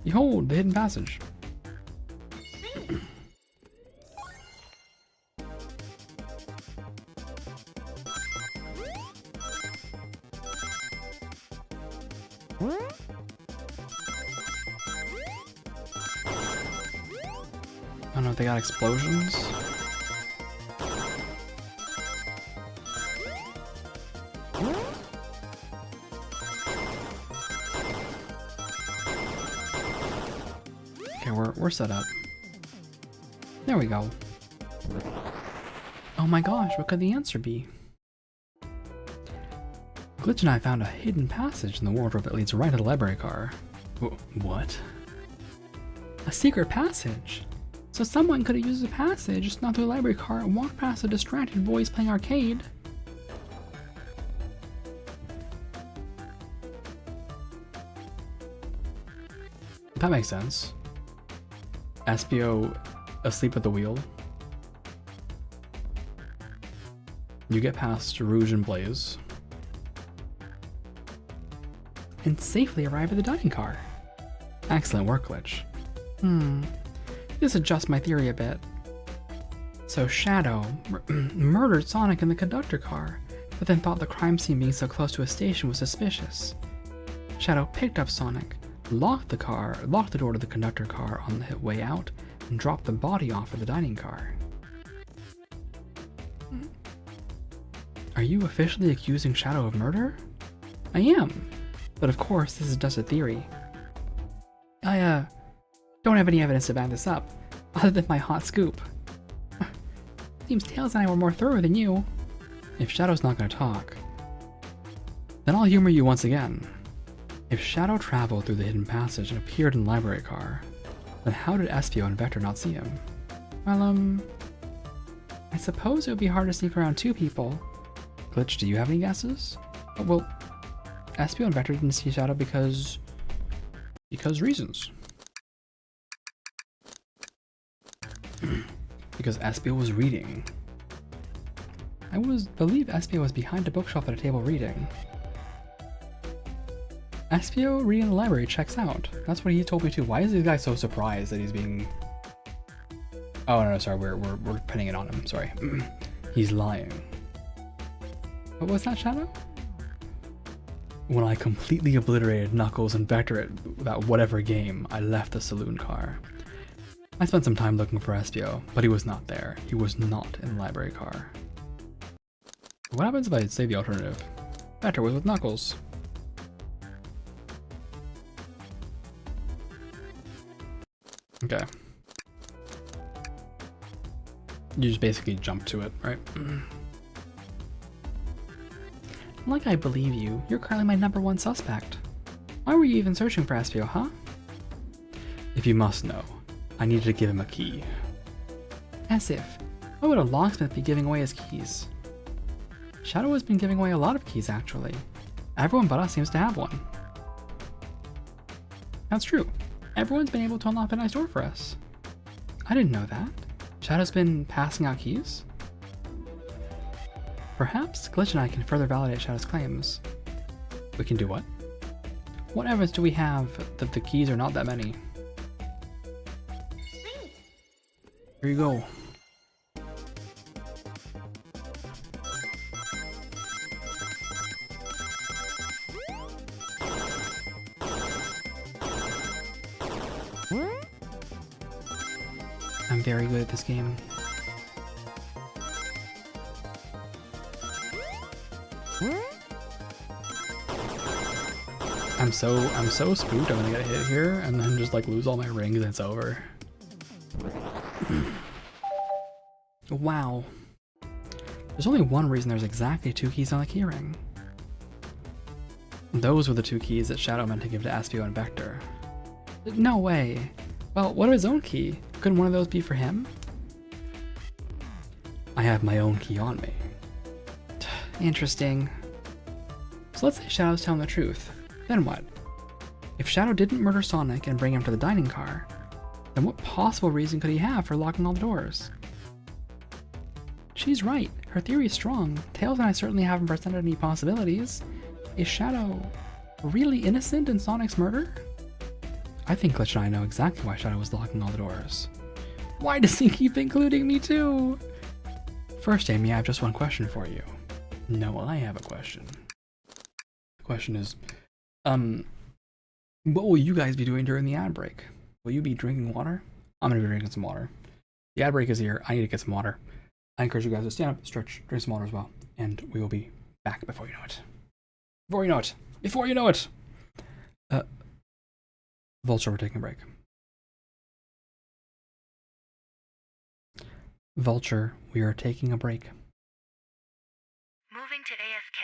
Behold, the hidden passage. I don't know if they got explosions. Okay, we're set up. There we go. Oh my gosh, what could the answer be? Glitch and I found a hidden passage in the wardrobe that leads right to the library car. What? A secret passage? So someone could have used the passage, snuck through the library car, and walked past the distracted boys playing arcade. That makes sense. Espio asleep at the wheel. You get past Rouge and Blaze and safely arrive at the dining car. Excellent work, Glitch. This adjusts my theory a bit. So Shadow murdered Sonic in the conductor car, but then thought the crime scene being so close to a station was suspicious. Shadow picked up Sonic, locked the door to the conductor car on the way out, and dropped the body off at the dining car. Are you officially accusing Shadow of murder? I am, but of course this is just a theory. I don't have any evidence to back this up, other than my hot scoop. Seems Tails and I were more thorough than you. If Shadow's not going to talk, then I'll humor you once again. If Shadow traveled through the hidden passage and appeared in the library car, then how did Espio and Vector not see him? Well, I suppose it would be hard to sneak around two people. Glitch, do you have any guesses? Well, Espio and Vector didn't see Shadow because reasons. Because Espio was reading. I believe Espio was behind a bookshelf at a table reading. Espio reading in the library checks out. That's what he told me too. Why is this guy so surprised that he's being... Oh no, sorry, we're pinning it on him, sorry. He's lying. What was that, Shadow? When I completely obliterated Knuckles and Vector at that whatever game, I left the saloon car. I spent some time looking for Espio, but he was not there. He was not in the library car. What happens if I say the alternative? Vector was with Knuckles. Okay. You just basically jump to it, right? Like I believe you, you're currently my #1 suspect. Why were you even searching for Espio, huh? If you must know, I needed to give him a key. As if. Why would a locksmith be giving away his keys? Shadow has been giving away a lot of keys, actually. Everyone but us seems to have one. That's true. Everyone's been able to unlock a nice door for us. I didn't know that. Shadow's been passing out keys? Perhaps Glitch and I can further validate Shadow's claims. We can do what? What evidence do we have that the keys are not that many? Here you go. I'm very good at this game. I'm so spooked I'm gonna get hit here and then just like lose all my rings and it's over. Wow. There's only one reason there's exactly 2 keys on the keyring. Those were the 2 keys that Shadow meant to give to Espio and Vector. No way. Well, what of his own key? Couldn't one of those be for him? I have my own key on me. Interesting. So let's say Shadow's telling the truth. Then what? If Shadow didn't murder Sonic and bring him to the dining car, then what possible reason could he have for locking all the doors? She's right. Her theory is strong. Tails and I certainly haven't presented any possibilities. Is Shadow really innocent in Sonic's murder? I think Glitch and I know exactly why Shadow was locking all the doors. Why does he keep including me too? First, Amy, I have just one question for you. No, I have a question. The question is, what will you guys be doing during the ad break? Will you be drinking water? I'm gonna be drinking some water. The ad break is here. I need to get some water. I encourage you guys to stand up, stretch, drink some water as well, and we will be back before you know it. Before you know it. Before you know it. Vulture, we're taking a break. Vulture, we are taking a break. Moving to AFK.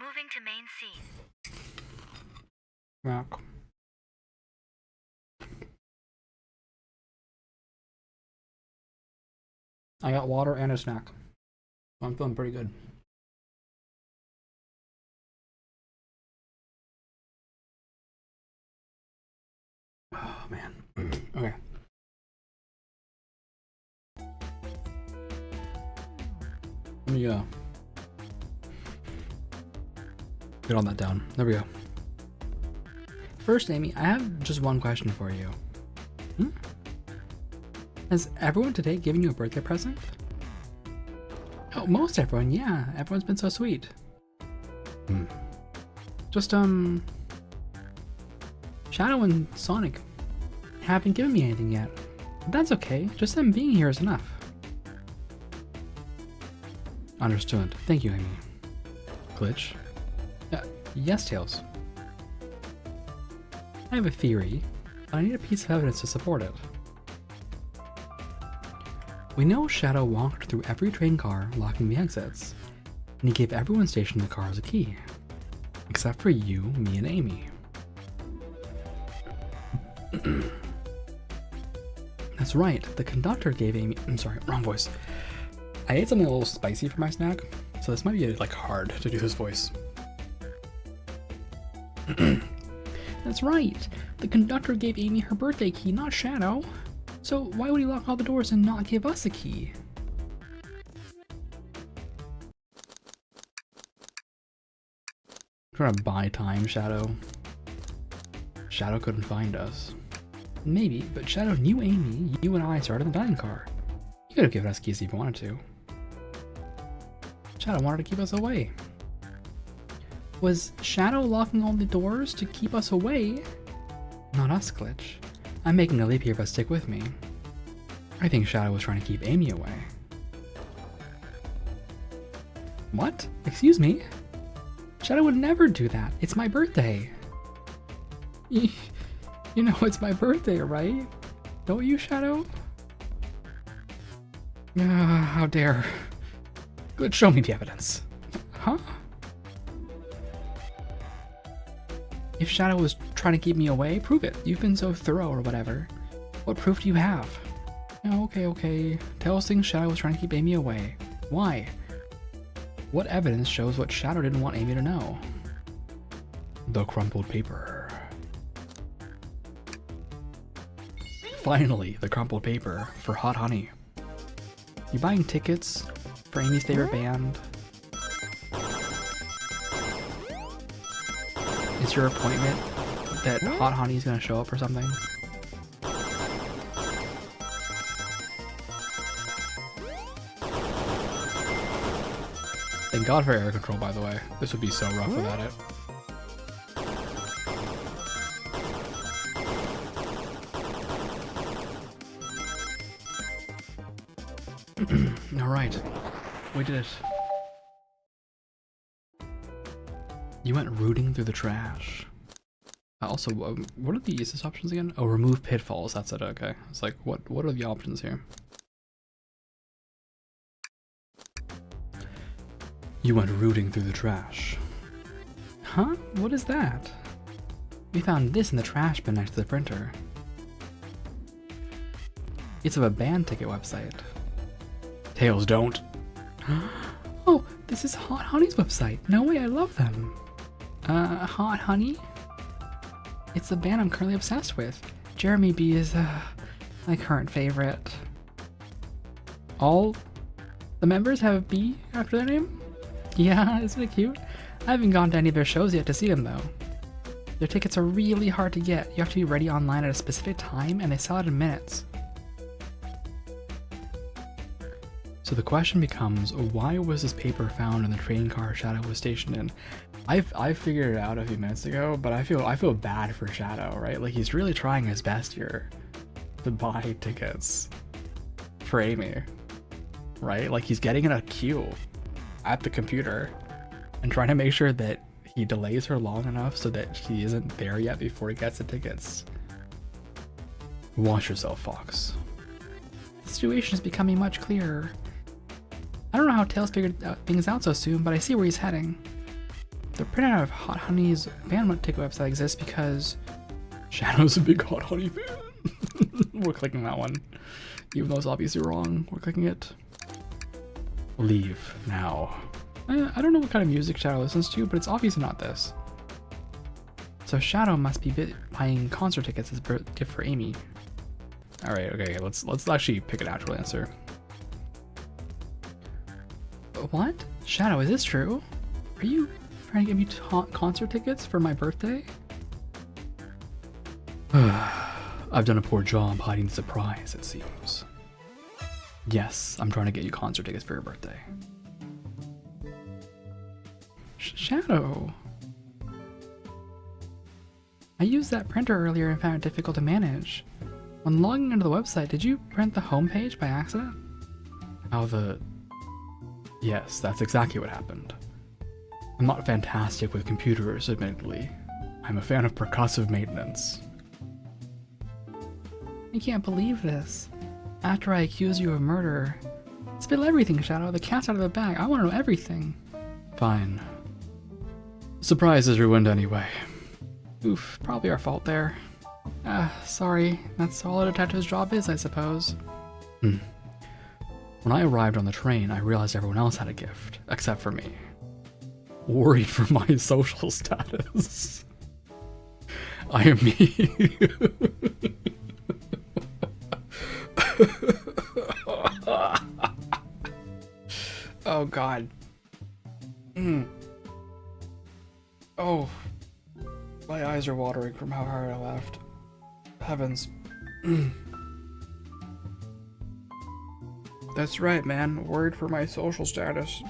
Moving to main scene. Back. I got water and a snack. I'm feeling pretty good. Oh man. Okay. Let me get all that down. There we go. First, Amy, I have just one question for you. Has everyone today given you a birthday present? Oh, most everyone, yeah. Everyone's been so sweet. Just, Shadow and Sonic haven't given me anything yet. But that's okay. Just them being here is enough. Understood. Thank you, Amy. Glitch? Yes, Tails. I have a theory, but I need a piece of evidence to support it. We know Shadow walked through every train car, locking the exits, and he gave everyone stationed in the cars a key. Except for you, me, and Amy. That's right, the conductor gave Amy— I'm sorry, wrong voice. I ate something a little spicy for my snack, so this might be like hard to do this voice. That's right, the conductor gave Amy her birthday key, not Shadow. So why would he lock all the doors and not give us a key? Trying to buy time, Shadow. Shadow couldn't find us. Maybe, but Shadow knew Amy, you and I started in the dining car. You could have given us keys if you wanted to. Shadow wanted to keep us away. Was Shadow locking all the doors to keep us away? Not us, Glitch. I'm making a leap here, but stick with me. I think Shadow was trying to keep Amy away. What? Excuse me? Shadow would never do that. It's my birthday. You know it's my birthday, right? Don't you, Shadow? How dare. Good, show me the evidence. Huh? If Shadow was trying to keep me away, prove it. You've been so thorough or whatever. What proof do you have? Oh, okay. Tails thinks Shadow was trying to keep Amy away. Why? What evidence shows what Shadow didn't want Amy to know? The crumpled paper. Finally, the crumpled paper for Hot Honey. You buying tickets for Amy's favorite band? Is your appointment that Hot Honey's gonna show up or something? Thank God for air control, by the way. This would be so rough without it. Alright, we did it. You went rooting through the trash. Also, what are the easiest options again? Oh, remove pitfalls, that's it, okay. It's like, what are the options here? You went rooting through the trash. Huh? What is that? We found this in the trash bin next to the printer. It's of a band ticket website. Tails, don't. Oh, this is Hot Honey's website. No way, I love them. Hot Honey? It's the band I'm currently obsessed with. Jeremy B is, my current favorite. All the members have a B after their name? Yeah, isn't it cute? I haven't gone to any of their shows yet to see them though. Their tickets are really hard to get. You have to be ready online at a specific time and they sell out in minutes. So the question becomes, why was this paper found in the train car Shadow was stationed in? I figured it out a few minutes ago, but I feel bad for Shadow, right? Like he's really trying his best here to buy tickets for Amy, right? Like he's getting in a queue at the computer and trying to make sure that he delays her long enough so that she isn't there yet before he gets the tickets. Watch yourself, Fox. The situation is becoming much clearer. I don't know how Tails figured things out so soon, but I see where he's heading. The printout of Hot Honey's band ticket website exists because Shadow's a big Hot Honey fan. We're clicking that one. Even though it's obviously wrong, we're clicking it. Leave now. I don't know what kind of music Shadow listens to, but it's obviously not this. So Shadow must be buying concert tickets as a gift for Amy. All right, okay, let's actually pick an actual answer. What? Shadow, is this true? Are you trying to get me concert tickets for my birthday? I've done a poor job hiding the surprise, it seems. Yes, I'm trying to get you concert tickets for your birthday. Shadow. I used that printer earlier and found it difficult to manage. When logging into the website, did you print the homepage by accident? Yes, that's exactly what happened. I'm not fantastic with computers, admittedly. I'm a fan of percussive maintenance. I can't believe this. After I accuse you of murder. Spill everything, Shadow. The cat's out of the bag. I want to know everything. Fine. Surprise is ruined anyway. Oof, probably our fault there. Sorry. That's all a detective's job is, I suppose. When I arrived on the train, I realized everyone else had a gift, except for me. Worried for my social status. I am me. Oh God. Oh, my eyes are watering from how hard I laughed. Heavens. That's right, man. Worried for my social status.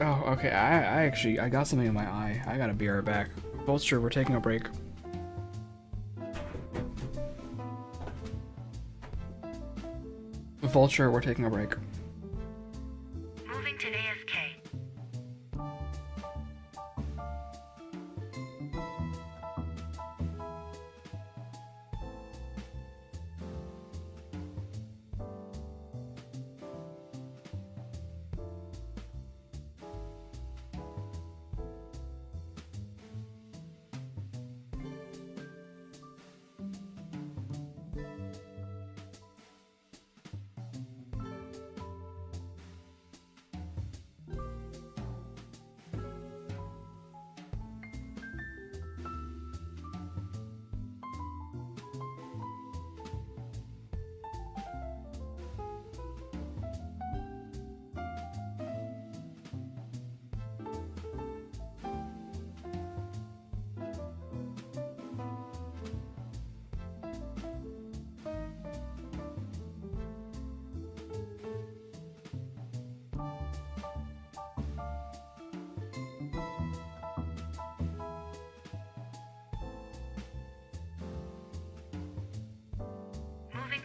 Oh, okay. I got something in my eye. I gotta be right back. Vulture, we're taking a break. Vulture, we're taking a break. Moving to AFK.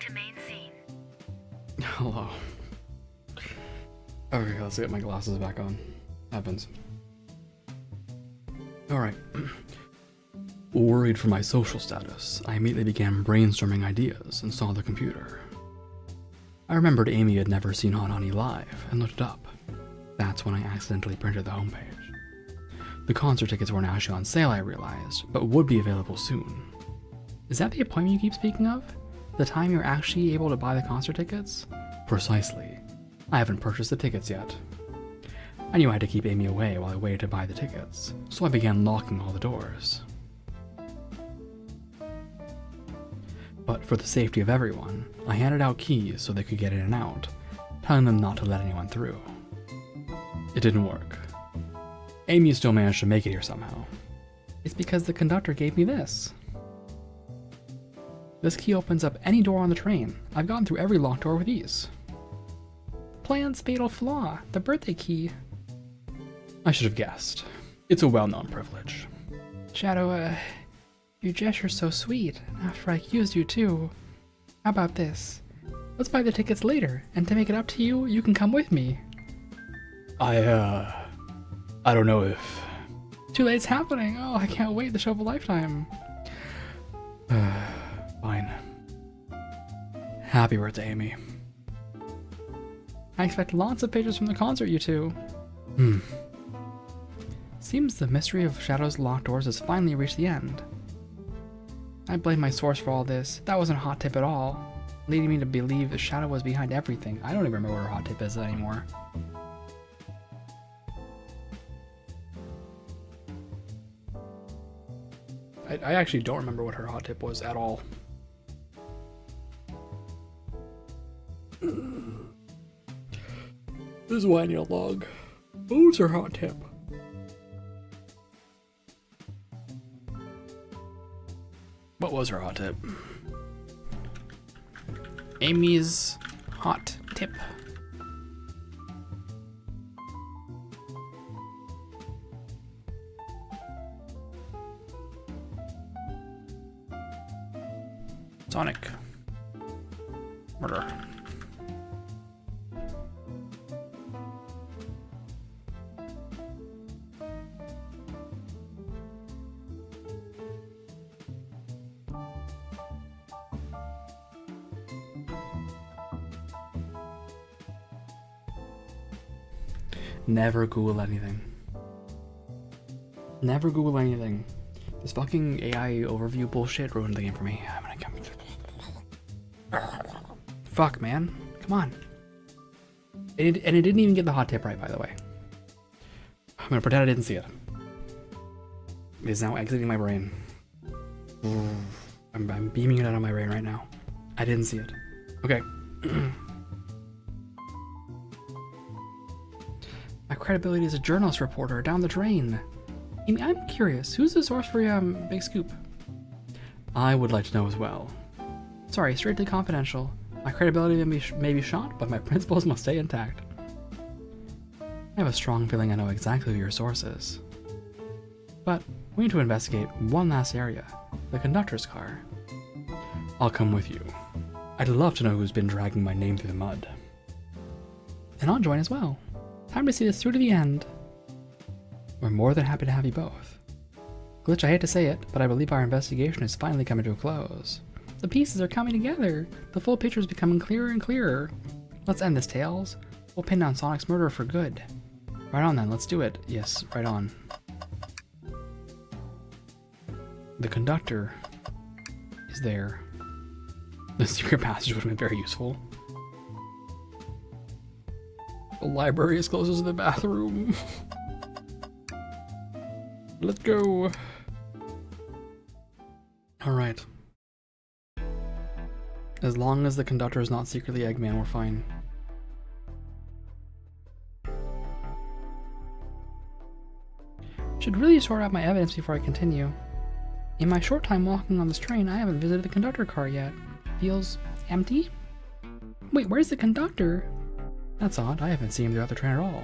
To main scene. Hello. Okay, let's get my glasses back on. Heavens. Alright. Worried for my social status, I immediately began brainstorming ideas and saw the computer. I remembered Amy had never seen Hot Honey live and looked it up. That's when I accidentally printed the homepage. The concert tickets weren't actually on sale, I realized, but would be available soon. Is that the appointment you keep speaking of? The time you're actually able to buy the concert tickets? Precisely. I haven't purchased the tickets yet. I knew I had to keep Amy away while I waited to buy the tickets, so I began locking all the doors. But for the safety of everyone, I handed out keys so they could get in and out, telling them not to let anyone through. It didn't work. Amy still managed to make it here somehow. It's because the conductor gave me this. This key opens up any door on the train. I've gone through every locked door with ease. Plan's fatal flaw, the birthday key. I should have guessed. It's a well-known privilege. Shadow, your gesture's so sweet, after I accused you too. How about this? Let's buy the tickets later, and to make it up to you, you can come with me. I don't know if... Too late, it's happening! Oh, I can't wait, the show of a lifetime. Fine. Happy birthday, Amy. I expect lots of pictures from the concert, you two. Seems the mystery of Shadow's locked doors has finally reached the end. I blame my source for all this. That wasn't a hot tip at all, leading me to believe the Shadow was behind everything. I don't even remember what her hot tip is anymore. I actually don't remember what her hot tip was at all. This is why I need a log. What was her hot tip? What was her hot tip? Amy's hot tip. Sonic. Murder. Never Google anything. Never Google anything. This fucking AI overview bullshit ruined the game for me. I'm gonna come. Fuck, man. Come on. And it didn't even get the hot tip right, by the way. I'm gonna pretend I didn't see it. It is now exiting my brain. I'm beaming it out of my brain right now. I didn't see it. Okay. My credibility as a journalist reporter down the drain. Amy, I'm curious. Who's the source for your big scoop? I would like to know as well. Sorry, strictly confidential. My credibility may be shot, but my principles must stay intact. I have a strong feeling I know exactly who your source is. But we need to investigate one last area, the conductor's car. I'll come with you. I'd love to know who's been dragging my name through the mud. And I'll join as well. Time to see this through to the end. We're more than happy to have you both. Glitch, I hate to say it, but I believe our investigation is finally coming to a close. The pieces are coming together. The full picture is becoming clearer and clearer. Let's end this, Tails. We'll pin down Sonic's murderer for good. Right on then, let's do it. Yes, right on. The conductor is there. The secret passage would have been very useful. The library is closest to the bathroom. Let's go. Alright. As long as the conductor is not secretly Eggman, we're fine. Should really sort out my evidence before I continue. In my short time walking on this train, I haven't visited the conductor car yet. Feels empty? Wait, where's the conductor? That's odd, I haven't seen him throughout the train at all.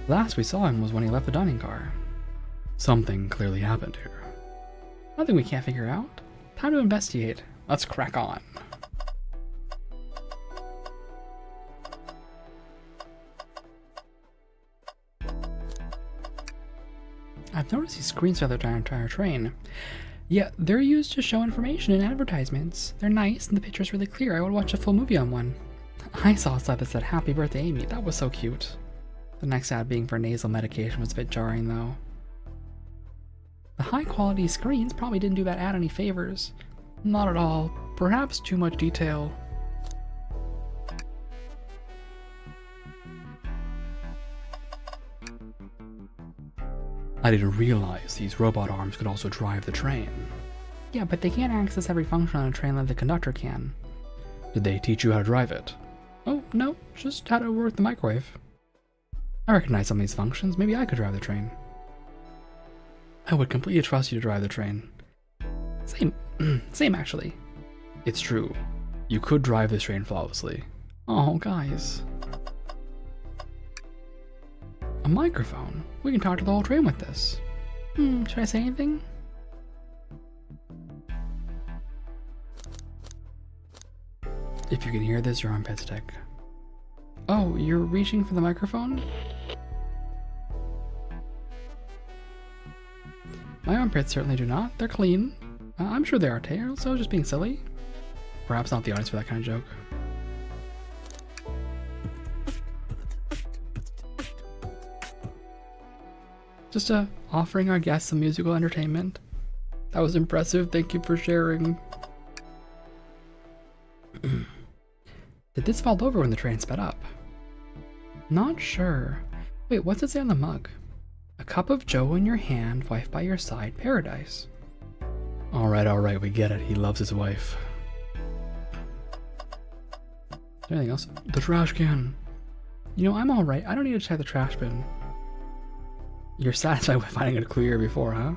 Last we saw him was when he left the dining car. Something clearly happened here. Nothing we can't figure out. Time to investigate. Let's crack on. I've noticed these screens throughout the entire train. Yeah, they're used to show information in advertisements. They're nice and the picture's really clear. I would watch a full movie on one. I saw stuff that said "Happy Birthday, Amy." That was so cute. The next ad being for nasal medication was a bit jarring though. The high quality screens probably didn't do that ad any favors. Not at all. Perhaps too much detail. I didn't realize these robot arms could also drive the train. Yeah, but they can't access every function on a train like the conductor can. Did they teach you how to drive it? Oh, no, just how to work the microwave. I recognize some of these functions. Maybe I could drive the train. I would completely trust you to drive the train. Same actually. It's true. You could drive this train flawlessly. Oh, guys. A microphone. We can talk to the whole train with this. Should I say anything? If you can hear this, your armpits tick. Oh, you're reaching for the microphone? My armpits certainly do not. They're clean. I'm sure they are, Tails, so just being silly. Perhaps not the audience for that kind of joke. Just offering our guests some musical entertainment. That was impressive. Thank you for sharing. Did this fall over when the train sped up? Not sure. Wait, what's it say on the mug? A cup of joe in your hand, wife by your side, paradise. Alright, we get it. He loves his wife. Anything else? The trash can. You know, I'm alright. I don't need to check the trash bin. You're satisfied with finding a clue here before, huh?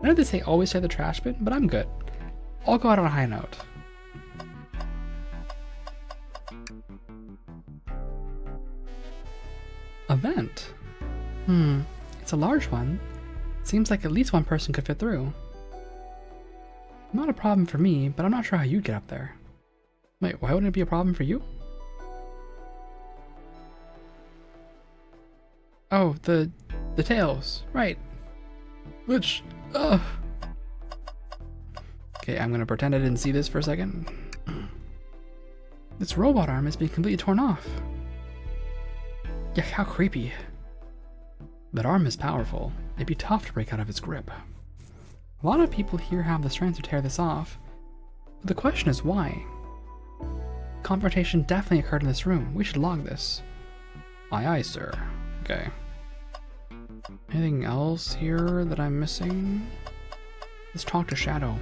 I know they say always check the trash bin, but I'm good. I'll go out on a high note. A vent? It's a large one. Seems like at least one person could fit through. Not a problem for me, but I'm not sure how you'd get up there. Wait, why wouldn't it be a problem for you? Oh, the tails, right. Which, okay, I'm gonna pretend I didn't see this for a second. This robot arm is being completely torn off. Yeah, how creepy. That arm is powerful. It'd be tough to break out of its grip. A lot of people here have the strength to tear this off. But the question is why? Confrontation definitely occurred in this room. We should log this. Aye, sir. Okay. Anything else here that I'm missing? Let's talk to Shadow.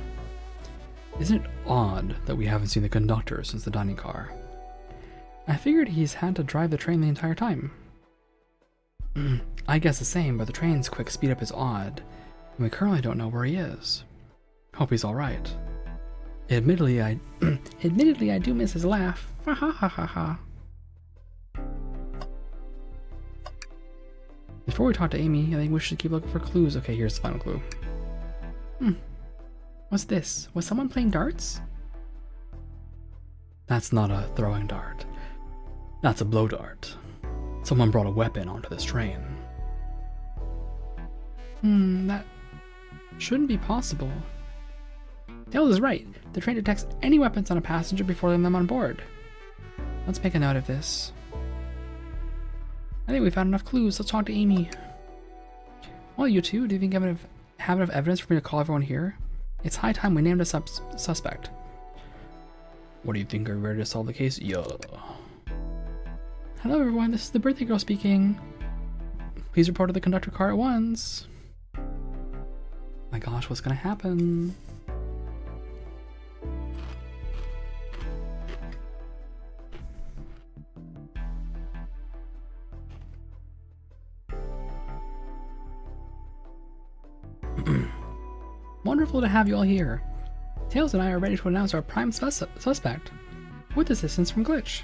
Isn't it odd that we haven't seen the conductor since the dining car? I figured he's had to drive the train the entire time. I guess the same, but the train's quick speed up is odd, and we currently don't know where he is. Hope he's alright. Admittedly, I do miss his laugh. Ha ha ha ha ha. Before we talk to Amy, I think we should keep looking for clues. Okay, here's the final clue. What's this? Was someone playing darts? That's not a throwing dart. That's a blow dart. Someone brought a weapon onto this train. That shouldn't be possible. Tails is right. The train detects any weapons on a passenger before letting them on board. Let's make a note of this. I think we found enough clues. Let's talk to Amy. Well, you two, do you think you have enough evidence for me to call everyone here? It's high time we named a suspect. What do you think? Are we ready to solve the case? Yeah. Hello everyone, this is the birthday girl speaking. Please report to the conductor car at once. My gosh, what's gonna happen? Wonderful to have you all here. Tails and I are ready to announce our prime suspect, with assistance from Glitch.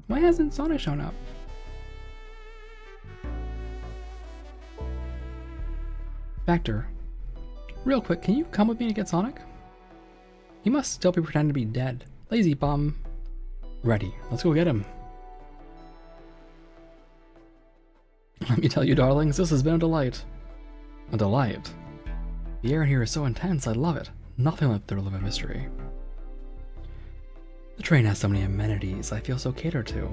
Why hasn't Sonic shown up? Vector, real quick, can you come with me to get Sonic? He must still be pretending to be dead. Lazy bum. Ready, let's go get him. Let me tell you, darlings, this has been a delight. A delight. The air in here is so intense, I love it. Nothing like the thrill of a mystery. The train has so many amenities, I feel so catered to.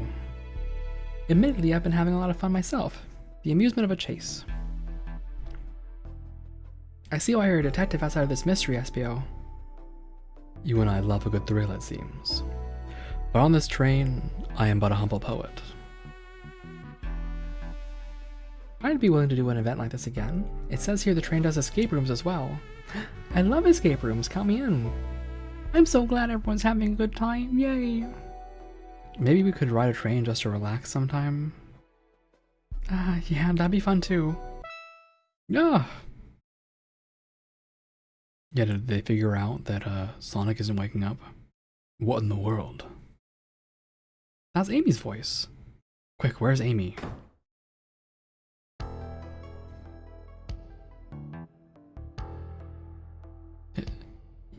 Admittedly, I've been having a lot of fun myself. The amusement of a chase. I see why you're a detective outside of this mystery, SPO. You and I love a good thrill, it seems. But on this train, I am but a humble poet. I'd be willing to do an event like this again. It says here the train does escape rooms as well. I love escape rooms, count me in. I'm so glad everyone's having a good time, yay! Maybe we could ride a train just to relax sometime. Yeah, that'd be fun too. Yeah! Yeah, did they figure out that Sonic isn't waking up? What in the world? That's Amy's voice. Quick, where's Amy?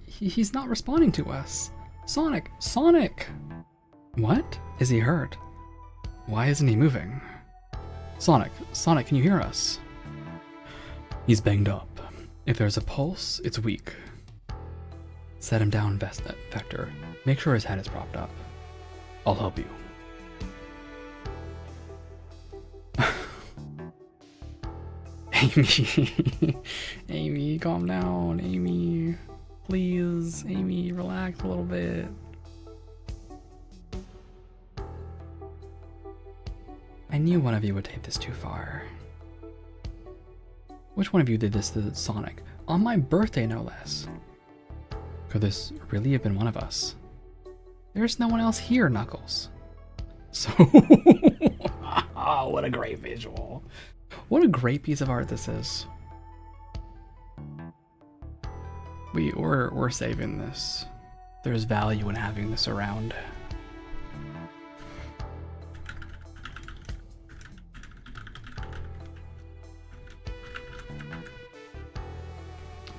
He's not responding to us. Sonic! Sonic! What? Is he hurt? Why isn't he moving? Sonic! Sonic, can you hear us? He's banged up. If there's a pulse, it's weak. Set him down, Vector. Make sure his head is propped up. I'll help you. Amy. Amy, calm down. Amy. Please. Amy, relax a little bit. I knew one of you would take this too far. Which one of you did this to Sonic? On my birthday, no less. Could this really have been one of us? There's no one else here, Knuckles. So, oh, what a great visual. What a great piece of art this is. We're saving this. There's value in having this around.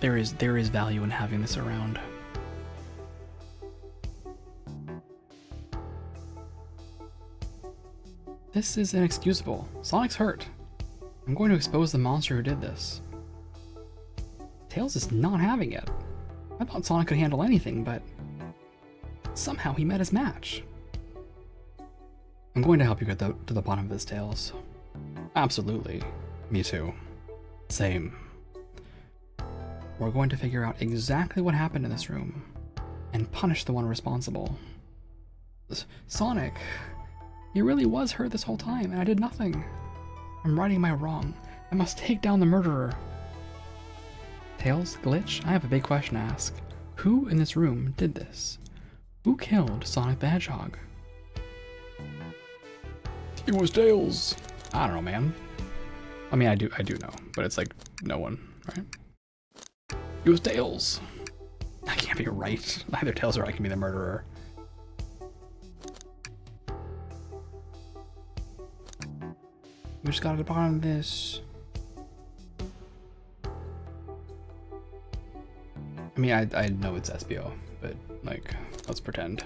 There is value in having this around. This is inexcusable. Sonic's hurt. I'm going to expose the monster who did this. Tails is not having it. I thought Sonic could handle anything, but somehow he met his match. I'm going to help you get to the bottom of this, Tails. Absolutely. Me too. Same. We're going to figure out exactly what happened in this room and punish the one responsible. Sonic, he really was hurt this whole time and I did nothing. I'm righting my wrong. I must take down the murderer. Tails, Glitch, I have a big question to ask. Who in this room did this? Who killed Sonic the Hedgehog? It was Tails. I don't know, man. I mean, I do know, but it's like no one, right? It was Tails. I can't be right. Either Tails or I can be the murderer. We just got to the bottom of this. I mean, I know it's SBO, but like, let's pretend.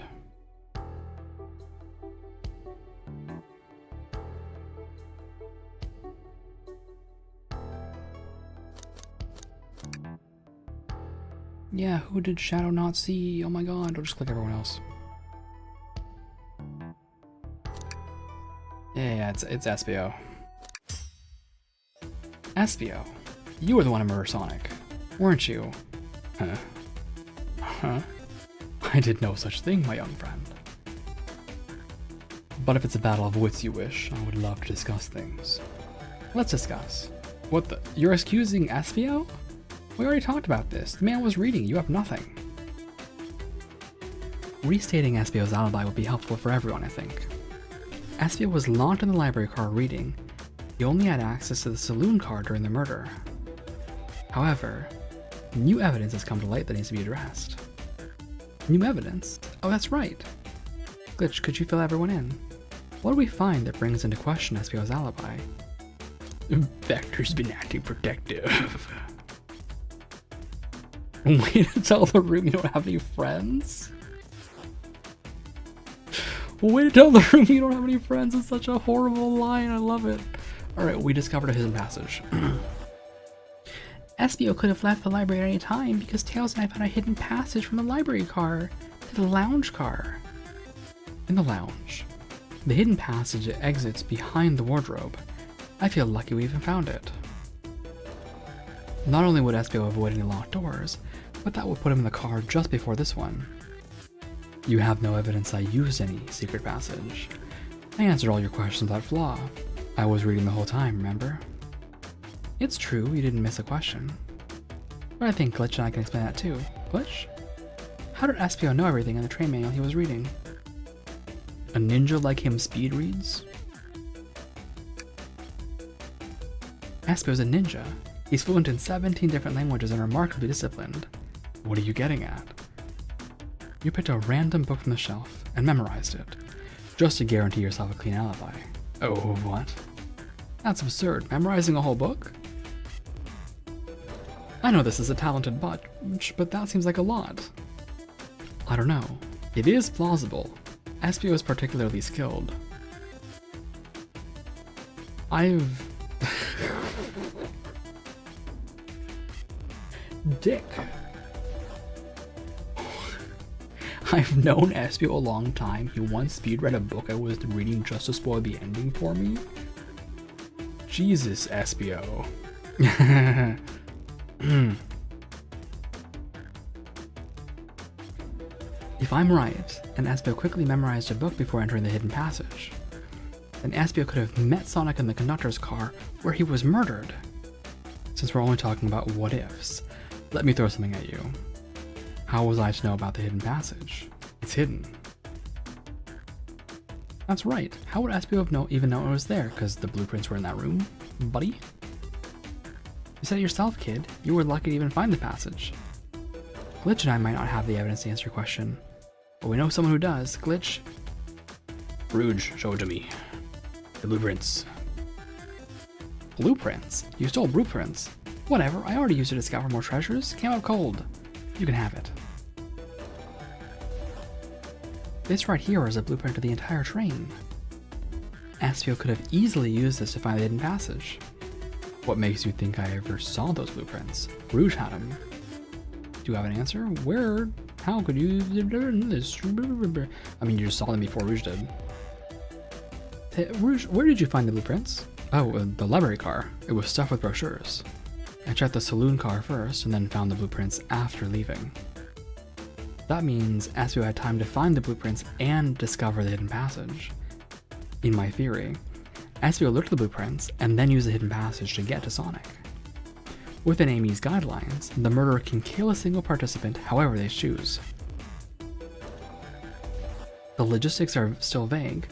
Yeah, who did Shadow not see? Oh my god, I'll just click everyone else. Yeah, it's SBO. SBO, you were the one to murder Sonic, weren't you? Huh? Huh? I did no such thing, my young friend. But if it's a battle of wits you wish, I would love to discuss things. Let's discuss. What the? You're accusing SBO? We already talked about this. The man was reading. You have nothing. Restating SBO's alibi would be helpful for everyone, I think. SBO was locked in the library car reading. He only had access to the saloon car during the murder. However, new evidence has come to light that needs to be addressed. New evidence? Oh, that's right. Glitch, could you fill everyone in? What do we find that brings into question SBO's alibi? Vector's been acting protective. Way to tell the room you don't have any friends? Way to tell the room you don't have any friends is such a horrible line. I love it. Alright, we discovered a hidden passage. SBO could have left the library at any time because Tails and I found a hidden passage from the library car to the lounge car. In the lounge, the hidden passage exits behind the wardrobe. I feel lucky we even found it. Not only would SBO avoid any locked doors, but that would put him in the car just before this one. You have no evidence I used any secret passage. I answered all your questions without flaw. I was reading the whole time, remember? It's true, you didn't miss a question. But I think Glitch and I can explain that too. Glitch? How did SBO know everything in the train manual he was reading? A ninja like him speed reads? SBO's a ninja. He's fluent in 17 different languages and remarkably disciplined. What are you getting at? You picked a random book from the shelf and memorized it, just to guarantee yourself a clean alibi. Oh, what? That's absurd. Memorizing a whole book? I know this is a talented bunch, but that seems like a lot. I don't know. It is plausible. SBO is particularly skilled. Dick. I've known SBO a long time. He once speed read a book I was reading just to spoil the ending for me. Jesus, SBO. If I'm right, and Espio quickly memorized a book before entering the hidden passage, then Espio could have met Sonic in the conductor's car where he was murdered. Since we're only talking about what ifs, let me throw something at you. How was I to know about the hidden passage? It's hidden. That's right. How would Espio have even know it was there? Because the blueprints were in that room, buddy? You said it yourself, kid. You were lucky to even find the passage. Glitch and I might not have the evidence to answer your question, but we know someone who does. Glitch. Rouge, show it to me. The blueprints. Blueprints? You stole blueprints. Whatever, I already used it to scout for more treasures. Came out cold. You can have it. This right here is a blueprint of the entire train. Espio could have easily used this to find the hidden passage. What makes you think I ever saw those blueprints? Rouge had them. Do you have an answer? Where? How could you learn this? I mean, you just saw them before Rouge did. Hey, Rouge, where did you find the blueprints? Oh, the library car. It was stuffed with brochures. I checked the saloon car first and then found the blueprints after leaving. That means Espio had time to find the blueprints and discover the hidden passage. In my theory, Espio looked at the blueprints and then used the hidden passage to get to Sonic. Within Amy's guidelines, the murderer can kill a single participant however they choose. The logistics are still vague,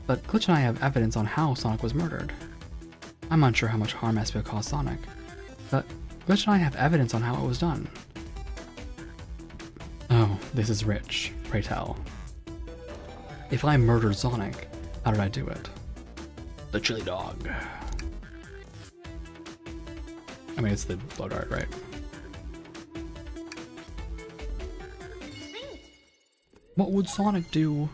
but Glitch and I have evidence on how Sonic was murdered. I'm unsure how much harm Espio caused Sonic, but Glitch and I have evidence on how it was done. Oh, this is rich, pray tell. If I murdered Sonic, how did I do it? The chili dog. I mean, it's the blow dart, right? What would Sonic do?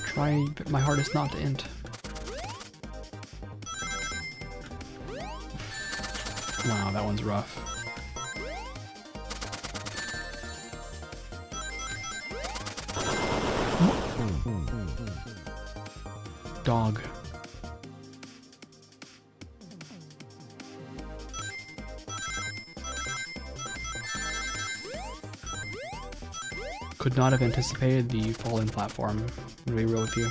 Try my hardest not to int. Wow, that one's rough. Dog. Could not have anticipated the falling platform, to be real with you.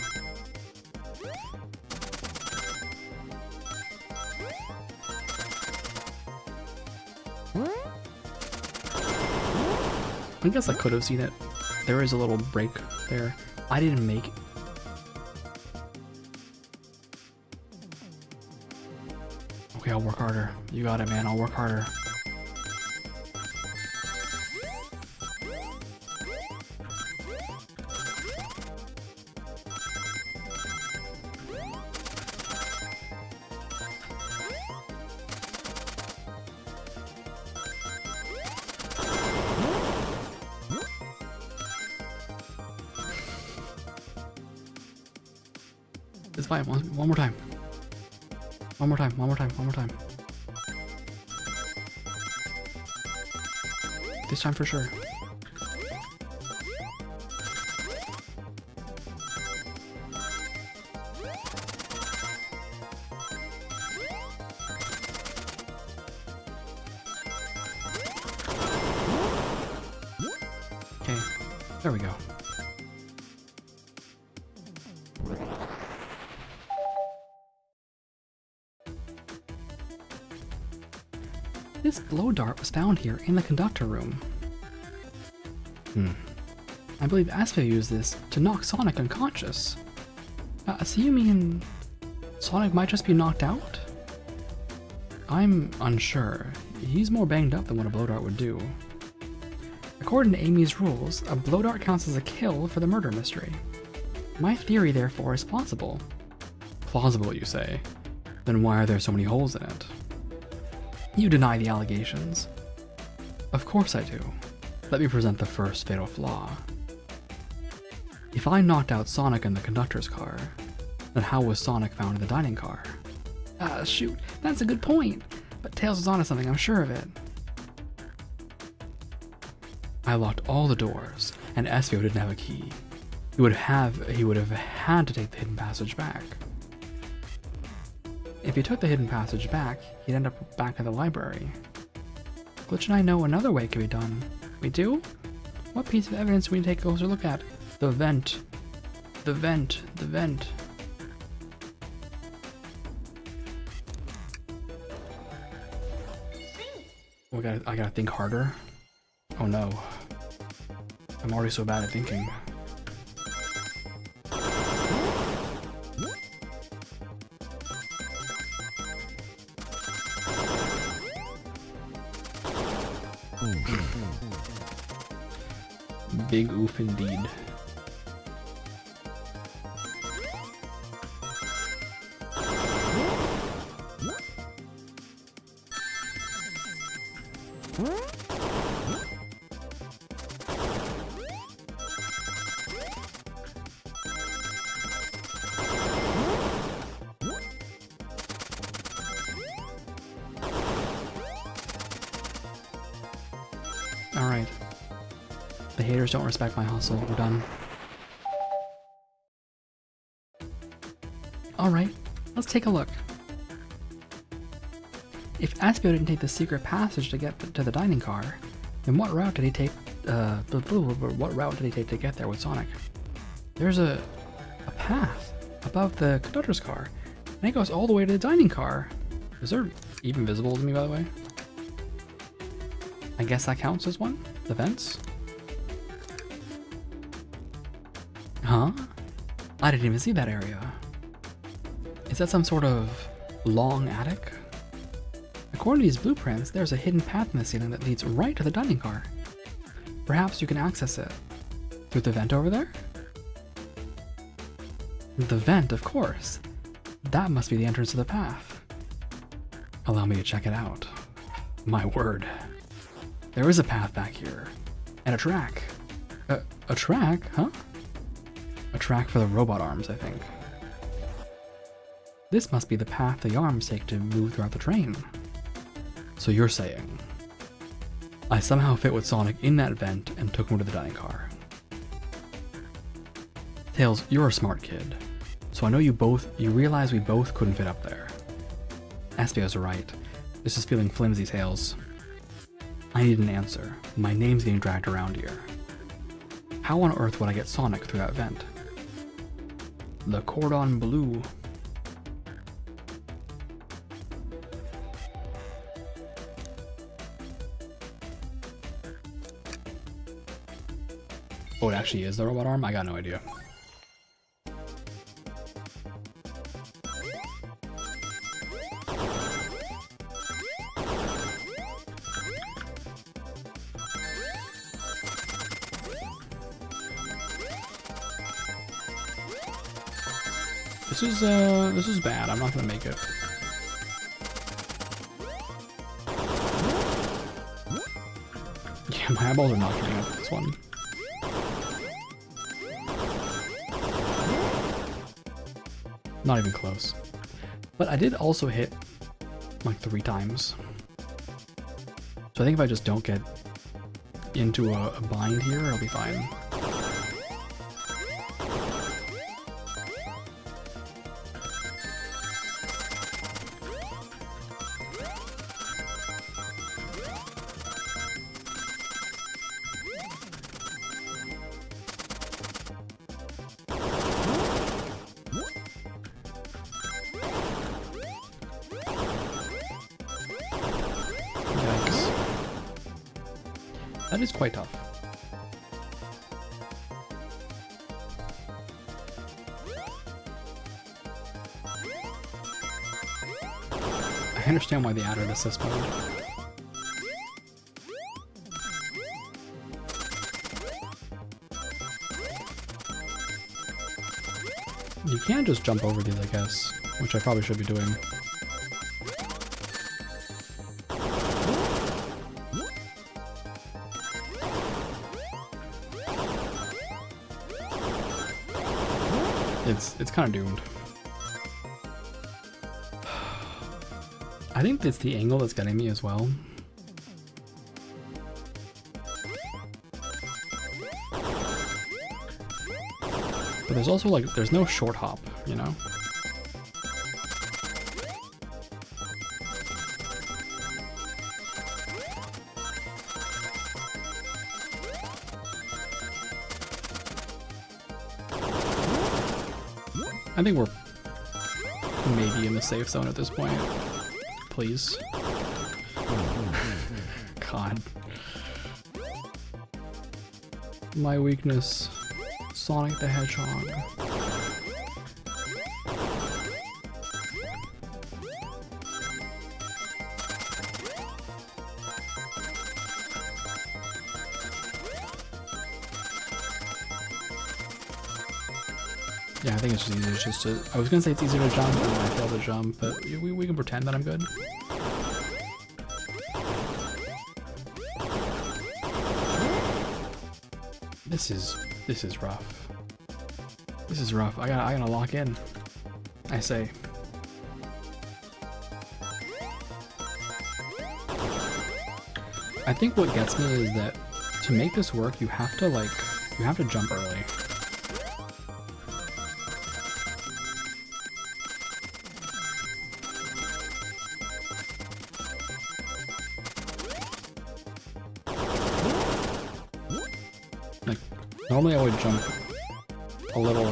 I guess I could have seen it. There is a little break there. I didn't make it. Okay, I'll work harder. You got it, man. I'll work harder. It's fine. One more time. One more time. One more time. One more time. This time for sure. Okay. There we go. This blow dart was found here in the conductor room. I believe Espio used this to knock Sonic unconscious. So you mean Sonic might just be knocked out? I'm unsure. He's more banged up than what a blow dart would do. According to Amy's rules, a blow dart counts as a kill for the murder mystery. My theory, therefore, is plausible. Plausible, you say? Then why are there so many holes in it? You deny the allegations. Of course I do. Let me present the first fatal flaw. If I knocked out Sonic in the conductor's car, then how was Sonic found in the dining car? Shoot, that's a good point. But Tails was onto something, I'm sure of it. I locked all the doors, and Espio didn't have a key. he would have had to take the hidden passage back. If he took the hidden passage back, he'd end up back at the library. Glitch and I know another way it could be done. We do? What piece of evidence do we take a closer look at? The vent. The vent. The vent. Oh, I gotta think harder. Oh no. I'm already so bad at thinking. Big oof indeed. Alright. The haters don't respect my hustle. We're done. Alright, let's take a look. If Espio didn't take the secret passage to get to the dining car, then what route did he take? What route did he take to get there with Sonic? There's a path above the conductor's car, and it goes all the way to the dining car. Is there even visible to me, by the way? I guess that counts as one? The vents? Huh? I didn't even see that area. Is that some sort of long attic? According to these blueprints, there's a hidden path in the ceiling that leads right to the dining car. Perhaps you can access it through the vent over there? The vent, of course. That must be the entrance to the path. Allow me to check it out. My word. There is a path back here. And a track. A track? Huh? A track for the robot arms, I think. This must be the path the arms take to move throughout the train. So you're saying, I somehow fit with Sonic in that vent and took him to the dining car. Tails, you're a smart kid. So I know you realize we both couldn't fit up there. Espio's right. This is feeling flimsy, Tails. I need an answer. My name's getting dragged around here. How on earth would I get Sonic through that vent? The cordon bleu. Oh, it actually is the robot arm? I got no idea. This is bad. I'm not gonna make it. Yeah, my eyeballs are not getting up this one. Not even close. But I did also hit like 3 times. So I think if I just don't get into a bind here, I'll be fine. That is quite tough. I understand why they added assist mode. You can just jump over these, I guess, which I probably should be doing. It's kind of doomed. I think it's the angle that's getting me as well. there's also like, there's no short hop, you know? I think we're maybe in the safe zone at this point. Please. God. My weakness. Sonic the Hedgehog. Yeah, I think it's just easier just to... I was gonna say it's easier to jump, and I failed to jump, but we can pretend that I'm good. This is rough. This is rough. I gotta lock in. I say. I think what gets me is that to make this work, you have to jump early. Like, normally I would jump a little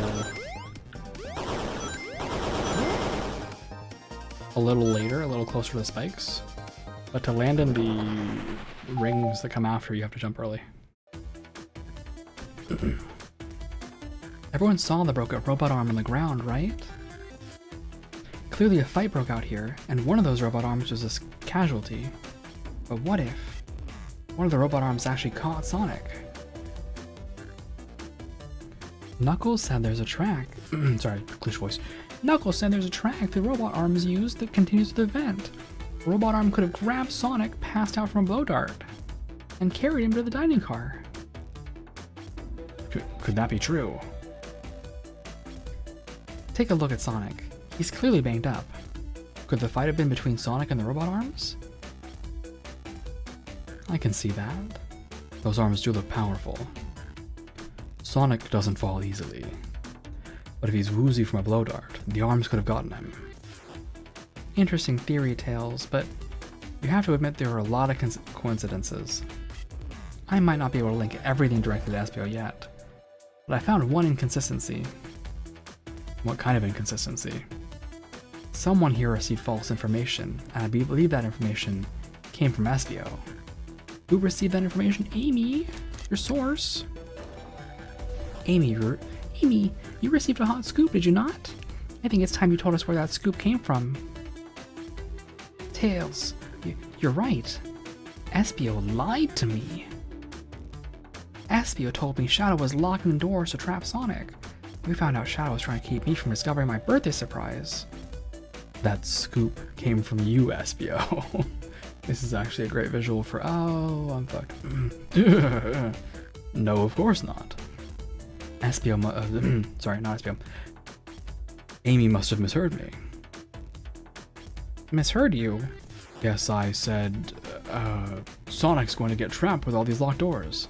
later, a little closer to the spikes, but to land in the rings that come after, you have to jump early. Everyone saw the broken robot arm on the ground, right? Clearly a fight broke out here, and one of those robot arms was a casualty. But what if one of the robot arms actually caught Sonic? Knuckles said there's a track. Sorry, cliche voice. Knuckles said there's a track the robot arm is used that continues to the vent. The robot arm could have grabbed Sonic, passed out from a blow dart, and carried him to the dining car. Could that be true? Take a look at Sonic. He's clearly banged up. Could the fight have been between Sonic and the robot arms? I can see that. Those arms do look powerful. Sonic doesn't fall easily. But if he's woozy from a blow dart, the arms could have gotten him. Interesting theory, Tails, but you have to admit there are a lot of coincidences. I might not be able to link everything directly to Espio yet, but I found one inconsistency. What kind of inconsistency? Someone here received false information, and I believe that information came from Espio. Who received that information? Amy, your source. Amy, you received a hot scoop, did you not? I think it's time you told us where that scoop came from. Tails, you're right. Espio lied to me. Espio told me Shadow was locking the doors to trap Sonic. We found out Shadow was trying to keep me from discovering my birthday surprise. That scoop came from you, Espio. This is actually a great visual for... Oh, I'm fucked. No, of course not. Espio sorry, not Espio. Amy must have misheard me. Misheard you? Yes, I said, Sonic's going to get trapped with all these locked doors.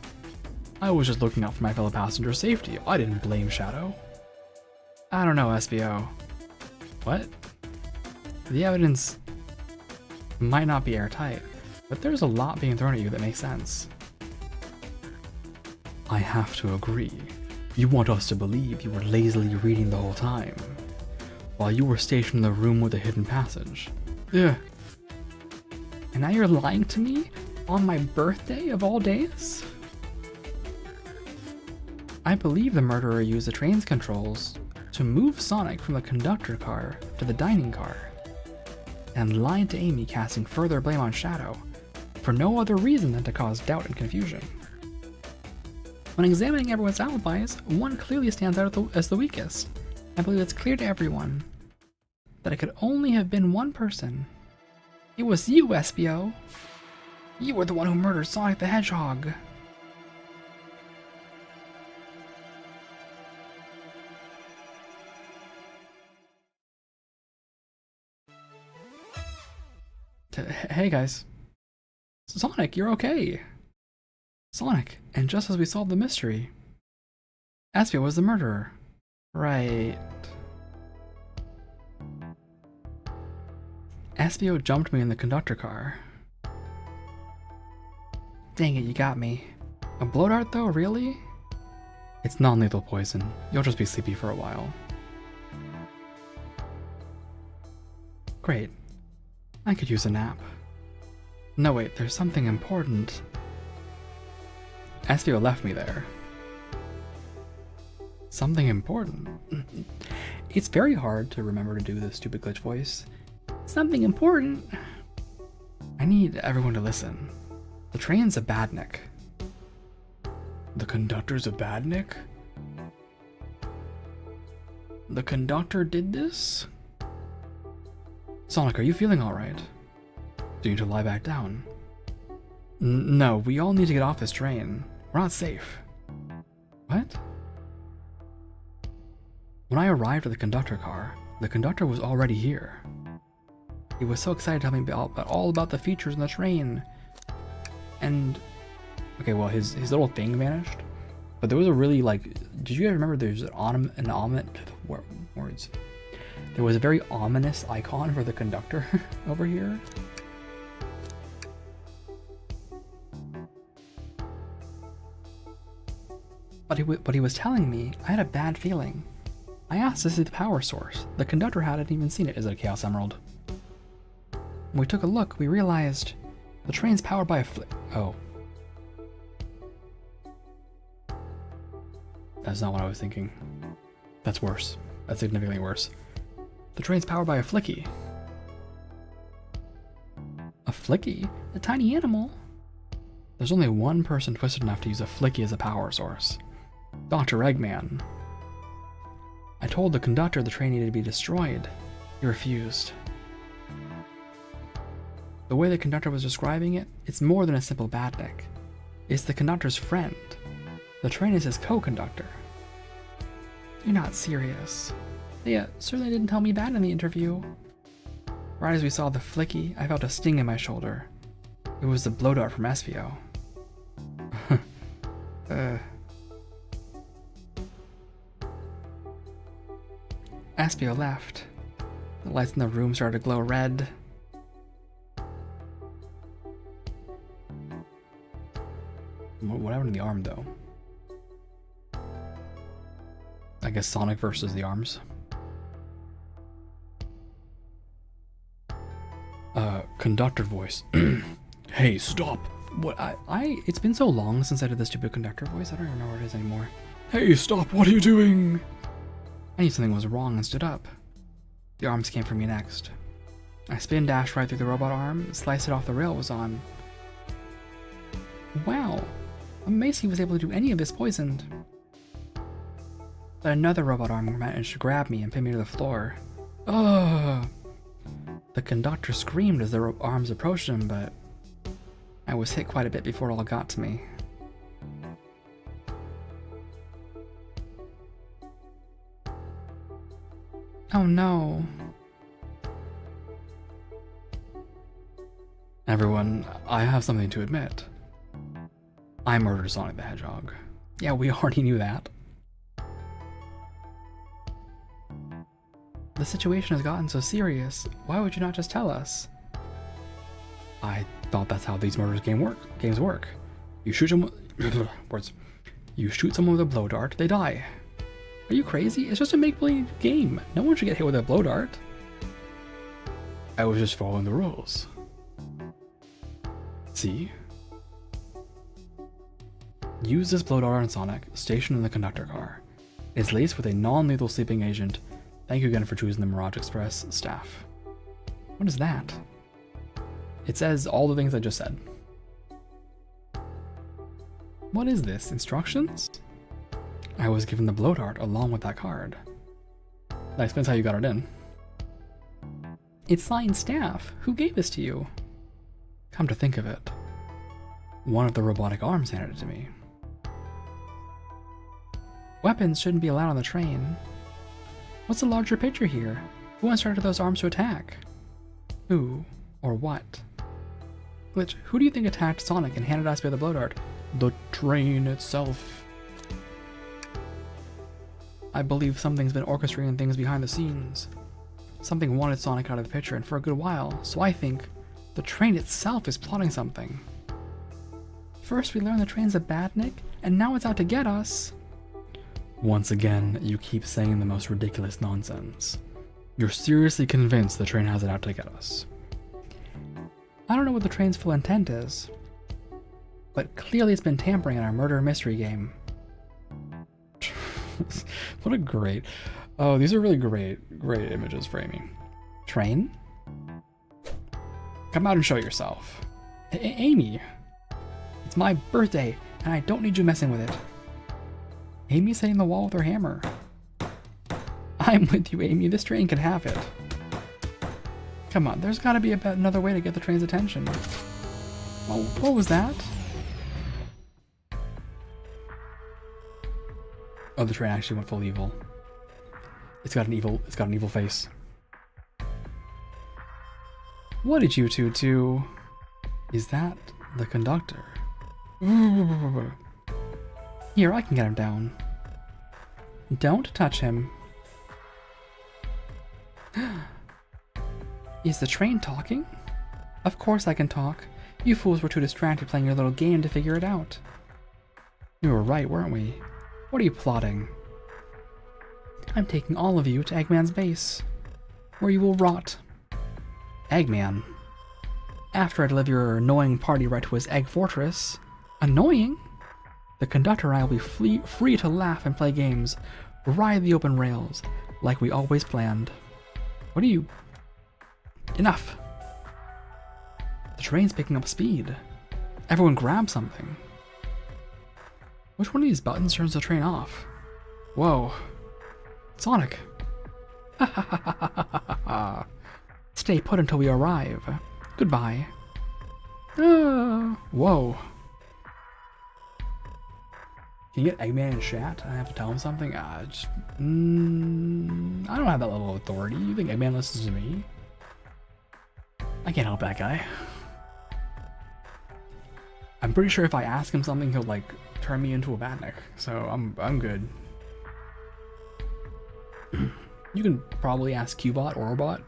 I was just looking out for my fellow passenger's safety. I didn't blame Shadow. I don't know, Espio. What? The evidence might not be airtight, but there's a lot being thrown at you that makes sense. I have to agree. You want us to believe you were lazily reading the whole time, while you were stationed in the room with the hidden passage. Ugh. And now you're lying to me? On my birthday of all days? I believe the murderer used the train's controls to move Sonic from the conductor car to the dining car, and lied to Amy, casting further blame on Shadow, for no other reason than to cause doubt and confusion. When examining everyone's alibis, one clearly stands out as the weakest. I believe it's clear to everyone that it could only have been one person. It was you, Espio. You were the one who murdered Sonic the Hedgehog. Hey guys. Sonic, you're okay. Sonic, and just as we solved the mystery, Espio was the murderer. Right. Espio jumped me in the conductor car. Dang it, you got me. A blow dart though, really? It's non-lethal poison. You'll just be sleepy for a while. Great. I could use a nap. No wait, there's something important. Espio left me there. Something important? It's very hard to remember to do the stupid glitch voice. Something important? I need everyone to listen. The train's a badnik. The conductor's a badnik? The conductor did this? Sonic, are you feeling alright? Do you need to lie back down? No, we all need to get off this train. We're not safe. What? When I arrived at the conductor car, the conductor was already here. He was so excited to tell me all about the features in the train. And okay, well, his little thing vanished, but there was a really did you guys remember there's an ominous words? There was a very ominous icon for the conductor over here. But he was telling me I had a bad feeling. I asked to see the power source. The conductor hadn't even seen it. Is it a Chaos Emerald? When we took a look, we realized the train's powered by a oh. That's not what I was thinking. That's worse. That's significantly worse. The train's powered by a flicky. A flicky? A tiny animal? There's only one person twisted enough to use a flicky as a power source. Dr. Eggman. I told the conductor the train needed to be destroyed. He refused. The way the conductor was describing it, it's more than a simple badnik. It's the conductor's friend. The train is his co-conductor. You're not serious. Yeah, certainly didn't tell me that in the interview. Right as we saw the flicky, I felt a sting in my shoulder. It was the blow dart from Espio. Espio left. The lights in the room started to glow red. What happened to the arm, though? I guess Sonic versus the arms. Conductor voice. Hey, stop! What? It's been so long since I did the stupid conductor voice, I don't even know where it is anymore. Hey, stop! What are you doing? I knew something was wrong and stood up. The arms came for me next. I spin dashed right through the robot arm, sliced it off the rail it was on. Wow! I'm amazed he was able to do any of this poisoned. But another robot arm managed to grab me and pin me to the floor. Ugh! The conductor screamed as the arms approached him, but I was hit quite a bit before it all got to me. Oh no. Everyone, I have something to admit. I murdered Sonic the Hedgehog. Yeah, we already knew that. The situation has gotten so serious. Why would you not just tell us? I thought that's how these murders games work. You shoot someone words. You shoot someone with a blow dart, they die. Are you crazy? It's just a make-believe game. No one should get hit with a blow dart. I was just following the rules. See? Use this blow dart on Sonic, stationed in the conductor car. It's laced with a non-lethal sleeping agent. Thank you again for choosing the Mirage Express staff. What is that? It says all the things I just said. What is this? Instructions? I was given the blow dart along with that card. That explains how you got it in. It's signed staff. Who gave this to you? Come to think of it, one of the robotic arms handed it to me. Weapons shouldn't be allowed on the train. What's the larger picture here? Who instructed those arms to attack? Who or what? Glitch, who do you think attacked Sonic and handed Espio the blow dart? The train itself. I believe something's been orchestrating things behind the scenes. Something wanted Sonic out of the picture and for a good while, so I think the train itself is plotting something. First we learn the train's a badnik, and now it's out to get us. Once again, you keep saying the most ridiculous nonsense. You're seriously convinced the train has it out to get us. I don't know what the train's full intent is, but clearly it's been tampering in our murder mystery game. What a great... Oh, these are really great images framing. Train? Come out and show yourself. Amy! It's my birthday, and I don't need you messing with it. Amy's hitting the wall with her hammer. I'm with you, Amy. This train can have it. Come on, there's gotta be another way to get the train's attention. Oh, what was that? Oh, the train actually went full evil. It's got an evil face. What did you two do? Is that the conductor? Here, I can get him down. Don't touch him. Is the train talking? Of course I can talk. You fools were too distracted playing your little game to figure it out. We were right, weren't we? What are you plotting? I'm taking all of you to Eggman's base, where you will rot. Eggman? After I deliver your annoying party right to his egg fortress. Annoying? The conductor and I will be free to laugh and play games, ride the open rails, like we always planned. What are you... Enough! The train's picking up speed. Everyone grab something. Which one of these buttons turns the train off? Whoa. Sonic! Ha ha ha ha ha ha ha! Stay put until we arrive. Goodbye. Whoa. Can you get Eggman in chat? I have to tell him something? I don't have that level of authority. You think Eggman listens to me? I can't help that guy. I'm pretty sure if I ask him something, he'll like turn me into a badnik. So I'm good. You can probably ask Qbot or Orbot.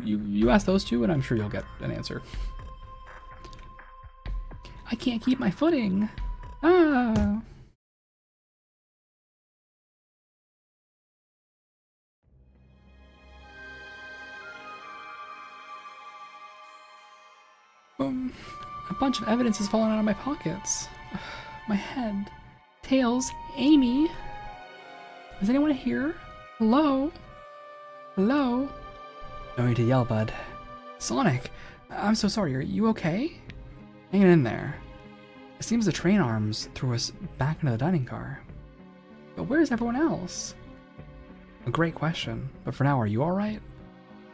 You ask those two, and I'm sure you'll get an answer. I can't keep my footing. Ah. A bunch of evidence has fallen out of my pockets. My head. Tails. Amy. Is anyone here? Hello? Hello? No need to yell, bud. Sonic! I'm so sorry, are you okay? Hang in there. It seems the train arms threw us back into the dining car. But where's everyone else? A great question, but for now, are you alright?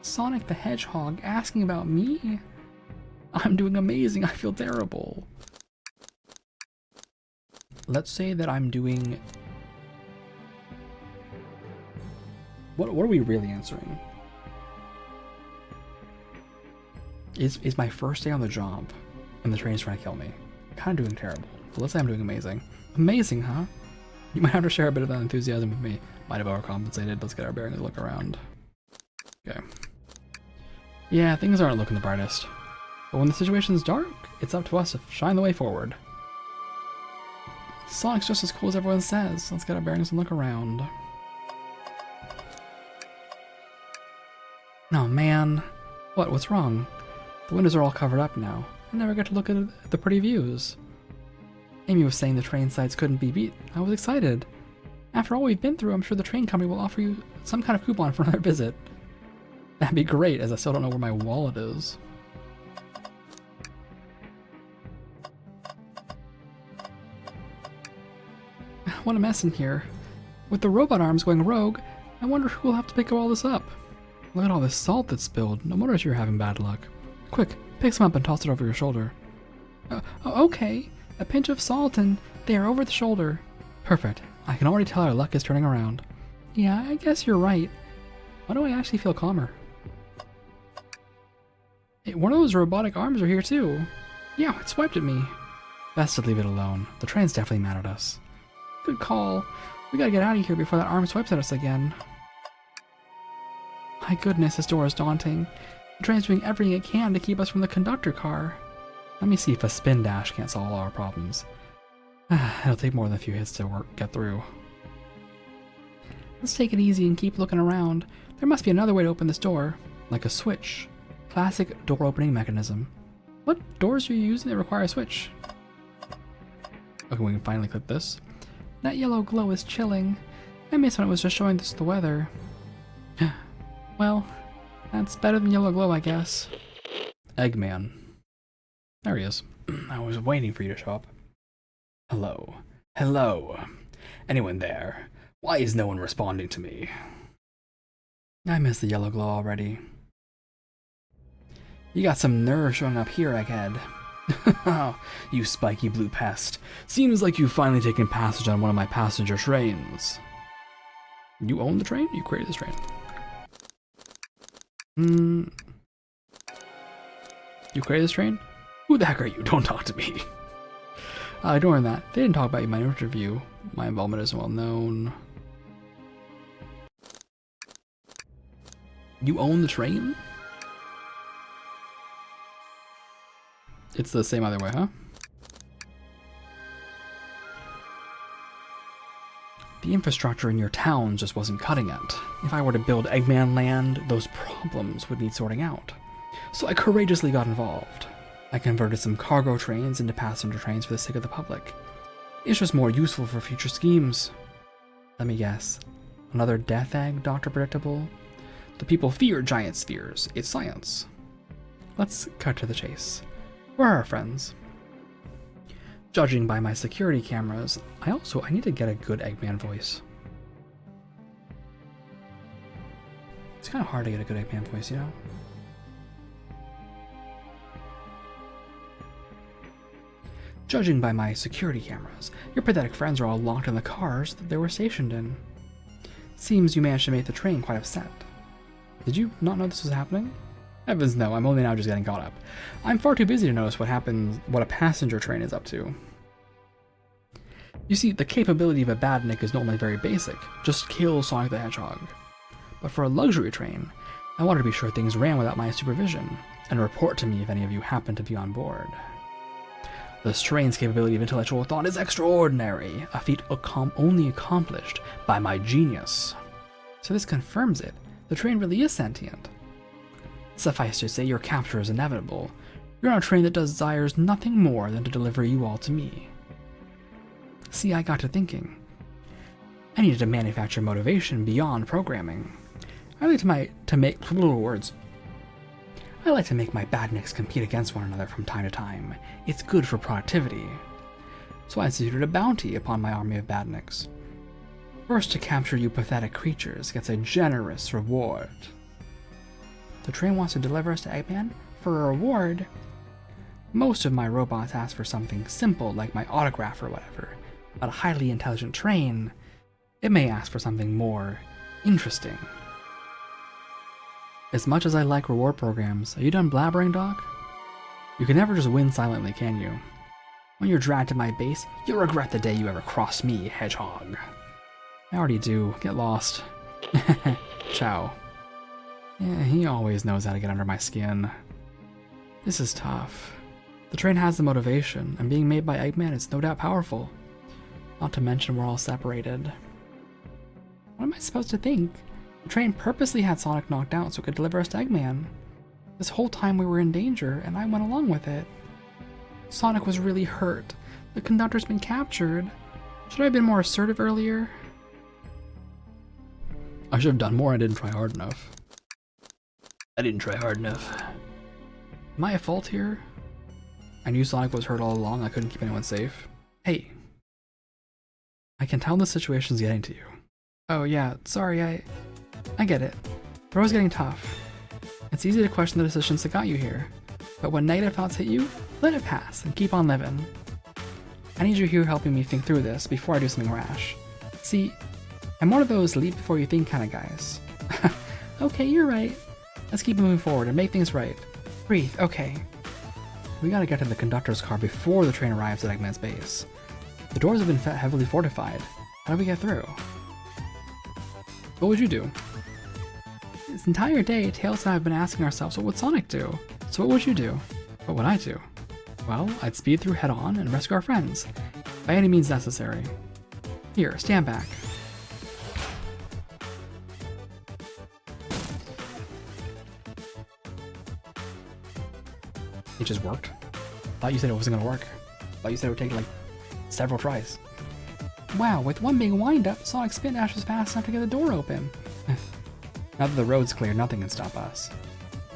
Sonic the Hedgehog asking about me? I'm doing amazing, I feel terrible. Let's say that I'm doing... What are we really answering? Is my first day on the job and the train's trying to kill me. Kind of doing terrible. But let's say I'm doing amazing. Amazing, huh? You might have to share a bit of that enthusiasm with me. Might have overcompensated. Let's get our bearings and look around. Okay. Yeah, things aren't looking the brightest. But when the situation's dark, it's up to us to shine the way forward. Sonic's just as cool as everyone says. Let's get our bearings and look around. Oh man. What's wrong? The windows are all covered up now. I never get to look at the pretty views. Amy was saying the train sites couldn't be beat. I was excited. After all we've been through, I'm sure the train company will offer you some kind of coupon for another visit. That'd be great, as I still don't know where my wallet is. What a mess in here. With the robot arms going rogue, I wonder who will have to pick all this up. Look at all this salt that's spilled. No wonder you're having bad luck. Quick, pick some up and toss it over your shoulder. Okay. A pinch of salt and there, over the shoulder. Perfect. I can already tell our luck is turning around. Yeah, I guess you're right. Why do I actually feel calmer? Hey, one of those robotic arms are here too. Yeah, it swiped at me. Best to leave it alone. The train's definitely mad at us. Good call. We gotta get out of here before that arm swipes at us again. My goodness, this door is daunting. The train's doing everything it can to keep us from the conductor car. Let me see if a spin dash can't solve all our problems. It'll take more than a few hits to get through. Let's take it easy and keep looking around. There must be another way to open this door. Like a switch. Classic door opening mechanism. What doors are you using that require a switch? Okay, we can finally click this. That yellow glow is chilling. I missed when it was just showing us the weather. Well, that's better than yellow glow, I guess. Eggman. There he is. I was waiting for you to show up. Hello. Hello. Anyone there? Why is no one responding to me? I missed the yellow glow already. You got some nerve showing up here, egghead. You spiky blue pest. Seems like you've finally taken passage on one of my passenger trains. You own the train? You created this train. You created this train? Who the heck are you? Don't talk to me. Ignoring that, they didn't talk about you in my interview. My involvement is well known. You own the train? It's the same either way, huh? The infrastructure in your town just wasn't cutting it. If I were to build Eggman Land, those problems would need sorting out. So I courageously got involved. I converted some cargo trains into passenger trains for the sake of the public. It's just more useful for future schemes. Let me guess. Another death egg, Dr. Predictable? The people fear giant spheres. It's science. Let's cut to the chase. Where are our friends? Judging by my security cameras, I need to get a good Eggman voice. It's kind of hard to get a good Eggman voice, you know? Judging by my security cameras, your pathetic friends are all locked in the cars that they were stationed in. Seems you managed to make the train quite upset. Did you not know this was happening? Heavens no, I'm only now just getting caught up. I'm far too busy to notice what a passenger train is up to. You see, the capability of a badnik is normally very basic, just kill Sonic the Hedgehog. But for a luxury train, I wanted to be sure things ran without my supervision, and report to me if any of you happen to be on board. This train's capability of intellectual thought is extraordinary, a feat only accomplished by my genius. So this confirms it. The train really is sentient. Suffice to say, your capture is inevitable. You're on a train that desires nothing more than to deliver you all to me. See, I got to thinking. I needed to manufacture motivation beyond programming. I like to make little words. I like to make my badniks compete against one another from time to time. It's good for productivity. So I instituted a bounty upon my army of badniks. First to capture you pathetic creatures gets a generous reward. The train wants to deliver us to Eggman for a reward. Most of my robots ask for something simple like my autograph or whatever, but a highly intelligent train, it may ask for something more interesting. As much as I like reward programs, are you done blabbering, Doc? You can never just win silently, can you? When you're dragged to my base, you'll regret the day you ever crossed me, Hedgehog. I already do. Get lost. Ciao. Yeah, he always knows how to get under my skin. This is tough. The train has the motivation, and being made by Eggman is no doubt powerful. Not to mention we're all separated. What am I supposed to think? The train purposely had Sonic knocked out so it could deliver us to Eggman. This whole time we were in danger, and I went along with it. Sonic was really hurt. The conductor's been captured. Should I have been more assertive earlier? I should have done more. I didn't try hard enough. Am I at fault here? I knew Sonic was hurt all along. I couldn't keep anyone safe. Hey. I can tell the situation's getting to you. Oh yeah, sorry, I get it. The road's getting tough. It's easy to question the decisions that got you here. But when negative thoughts hit you, let it pass and keep on living. I need you here helping me think through this before I do something rash. See, I'm one of those leap before you think kind of guys. Okay, you're right. Let's keep moving forward and make things right. Breathe, okay. We gotta get to the conductor's car before the train arrives at Eggman's base. The doors have been heavily fortified. How do we get through? What would you do? This entire day, Tails and I have been asking ourselves, what would Sonic do? So what would you do? What would I do? Well, I'd speed through head on and rescue our friends, by any means necessary. Here, stand back. It just worked. Thought you said it wasn't gonna work. Thought you said it would take like several tries. Wow, with one big wind-up, Sonic spin dashes fast enough to get the door open. Now that the road's clear, nothing can stop us.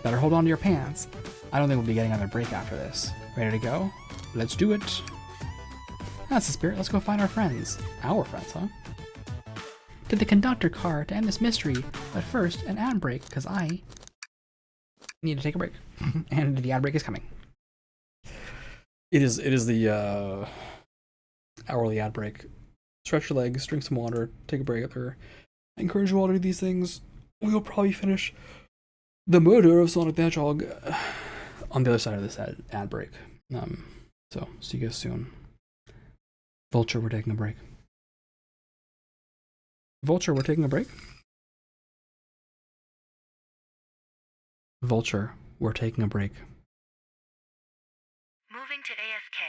Better hold on to your pants. I don't think we'll be getting another break after this. Ready to go? Let's do it. That's the spirit. Let's go find our friends. Our friends, huh? To the conductor car to end this mystery. But first, an ad break, because I need to take a break. And the ad break is coming. It is the hourly ad break. Stretch your legs, drink some water, take a break after. I encourage you all to do these things. We'll probably finish the murder of Sonic the Hedgehog on the other side of this ad break. So see you guys soon. Vulture, we're taking a break. Vulture, we're taking a break. Vulture, we're taking a break. Moving to AFK.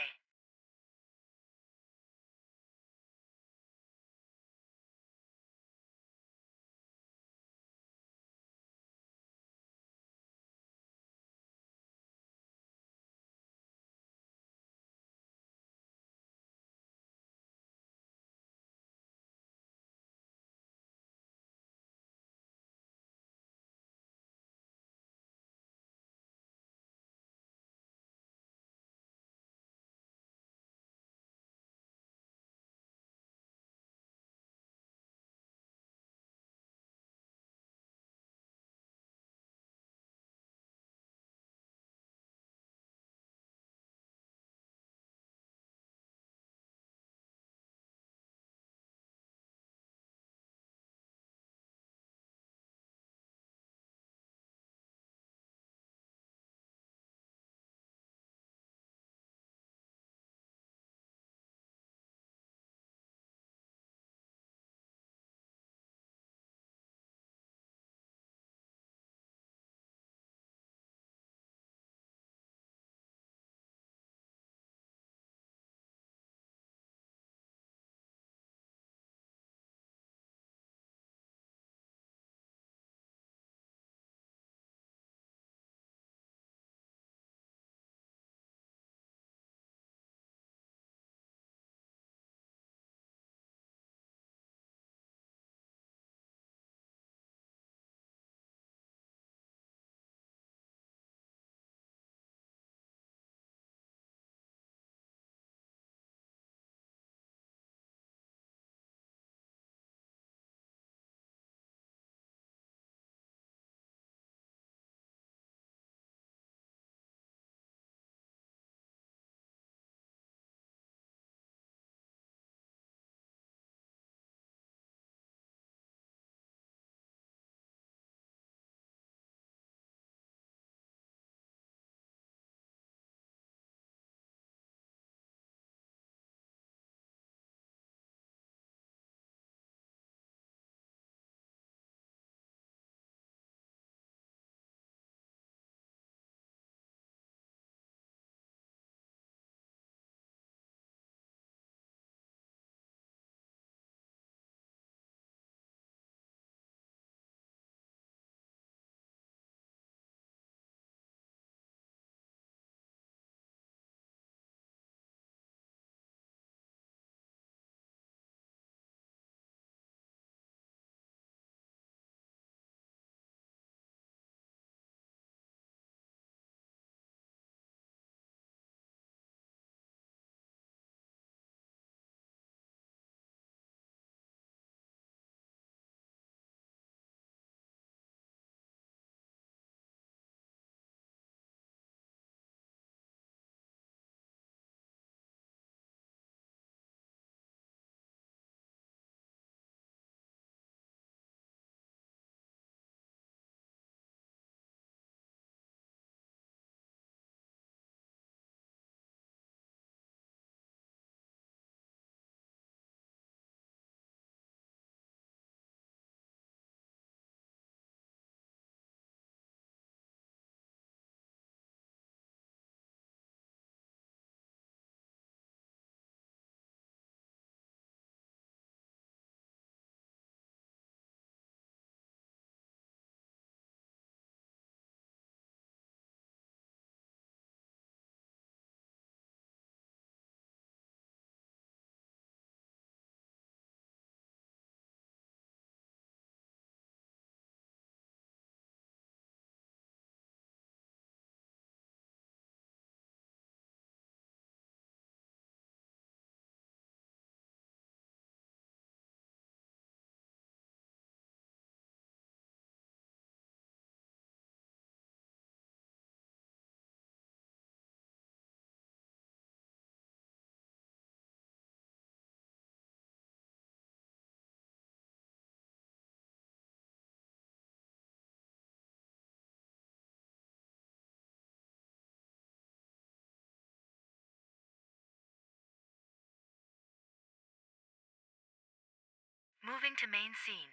Moving to main scene.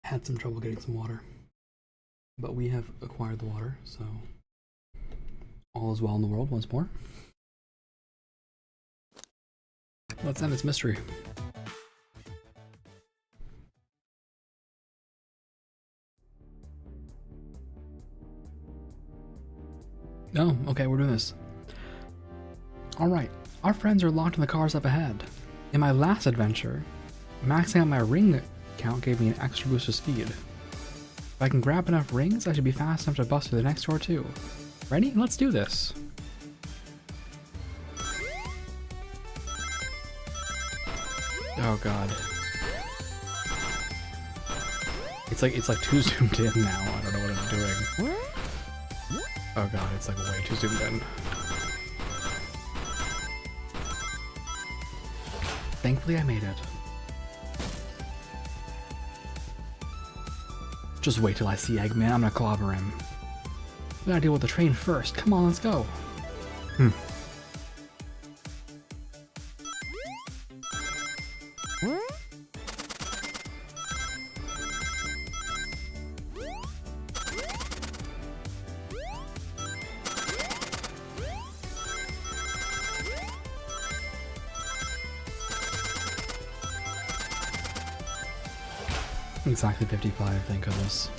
Had some trouble getting some water, but we have acquired the water, so all is well in the world once more. Let's end this mystery. Oh, okay, we're doing this. Alright, our friends are locked in the cars up ahead. In my last adventure, maxing out my ring count gave me an extra boost of speed. If I can grab enough rings, I should be fast enough to bust through the next door too. Ready? Let's do this. Oh god. It's like too zoomed in now. I don't know what I'm doing. Oh god, it's like way too zoomed in. Thankfully I made it. Just wait till I see Eggman, I'm gonna clobber him. We gotta deal with the train first. Come on, let's go. Exactly 55, thank goodness.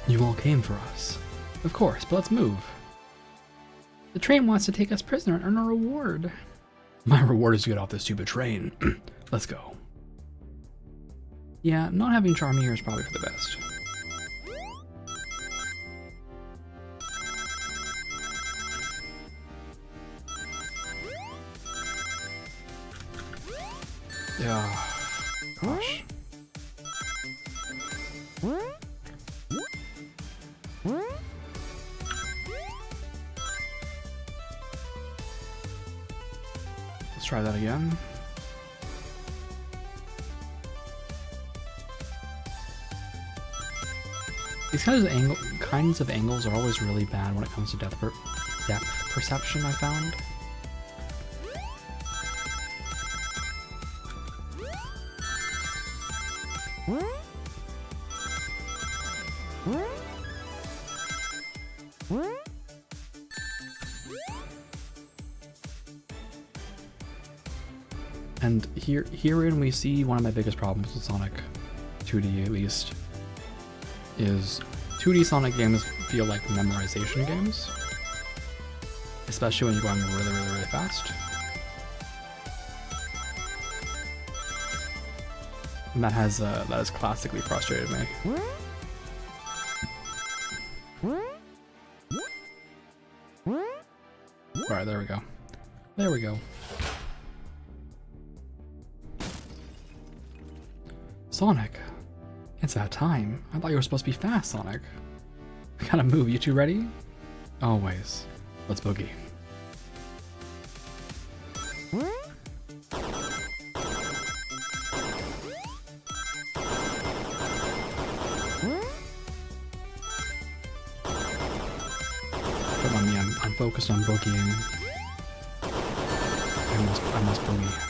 You all came for us. Of course, but let's move. The train wants to take us prisoner and earn a reward. My reward is to get off this stupid train. Let's go. Yeah, not having Charmy here is probably for the best. Yeah. Gosh. Let's try that again. These kinds of angles are always really bad when it comes to depth perception, I found. And herein we see one of my biggest problems with Sonic 2D, at least, is 2D Sonic games feel like memorization games, especially when you're going really, really, really fast. And that has classically frustrated me. Alright, there we go. There we go. Sonic, it's that time. I thought you were supposed to be fast, Sonic. I gotta move. You two ready? Always. Let's boogie. Come on, me. I'm focused on boogieing. I must boogie.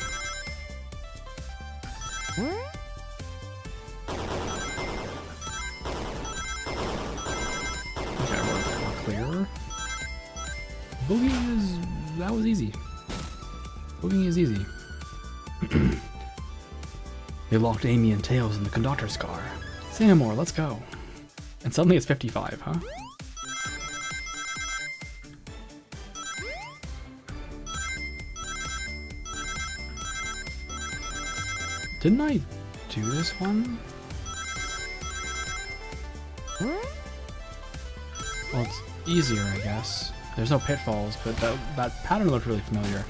Boogieing that was easy. Boogieing is easy. They locked Amy and Tails in the conductor's car. Say no more, let's go. And suddenly it's 55, huh? Didn't I do this one? Well, it's easier, I guess. There's no pitfalls, but that pattern looked really familiar.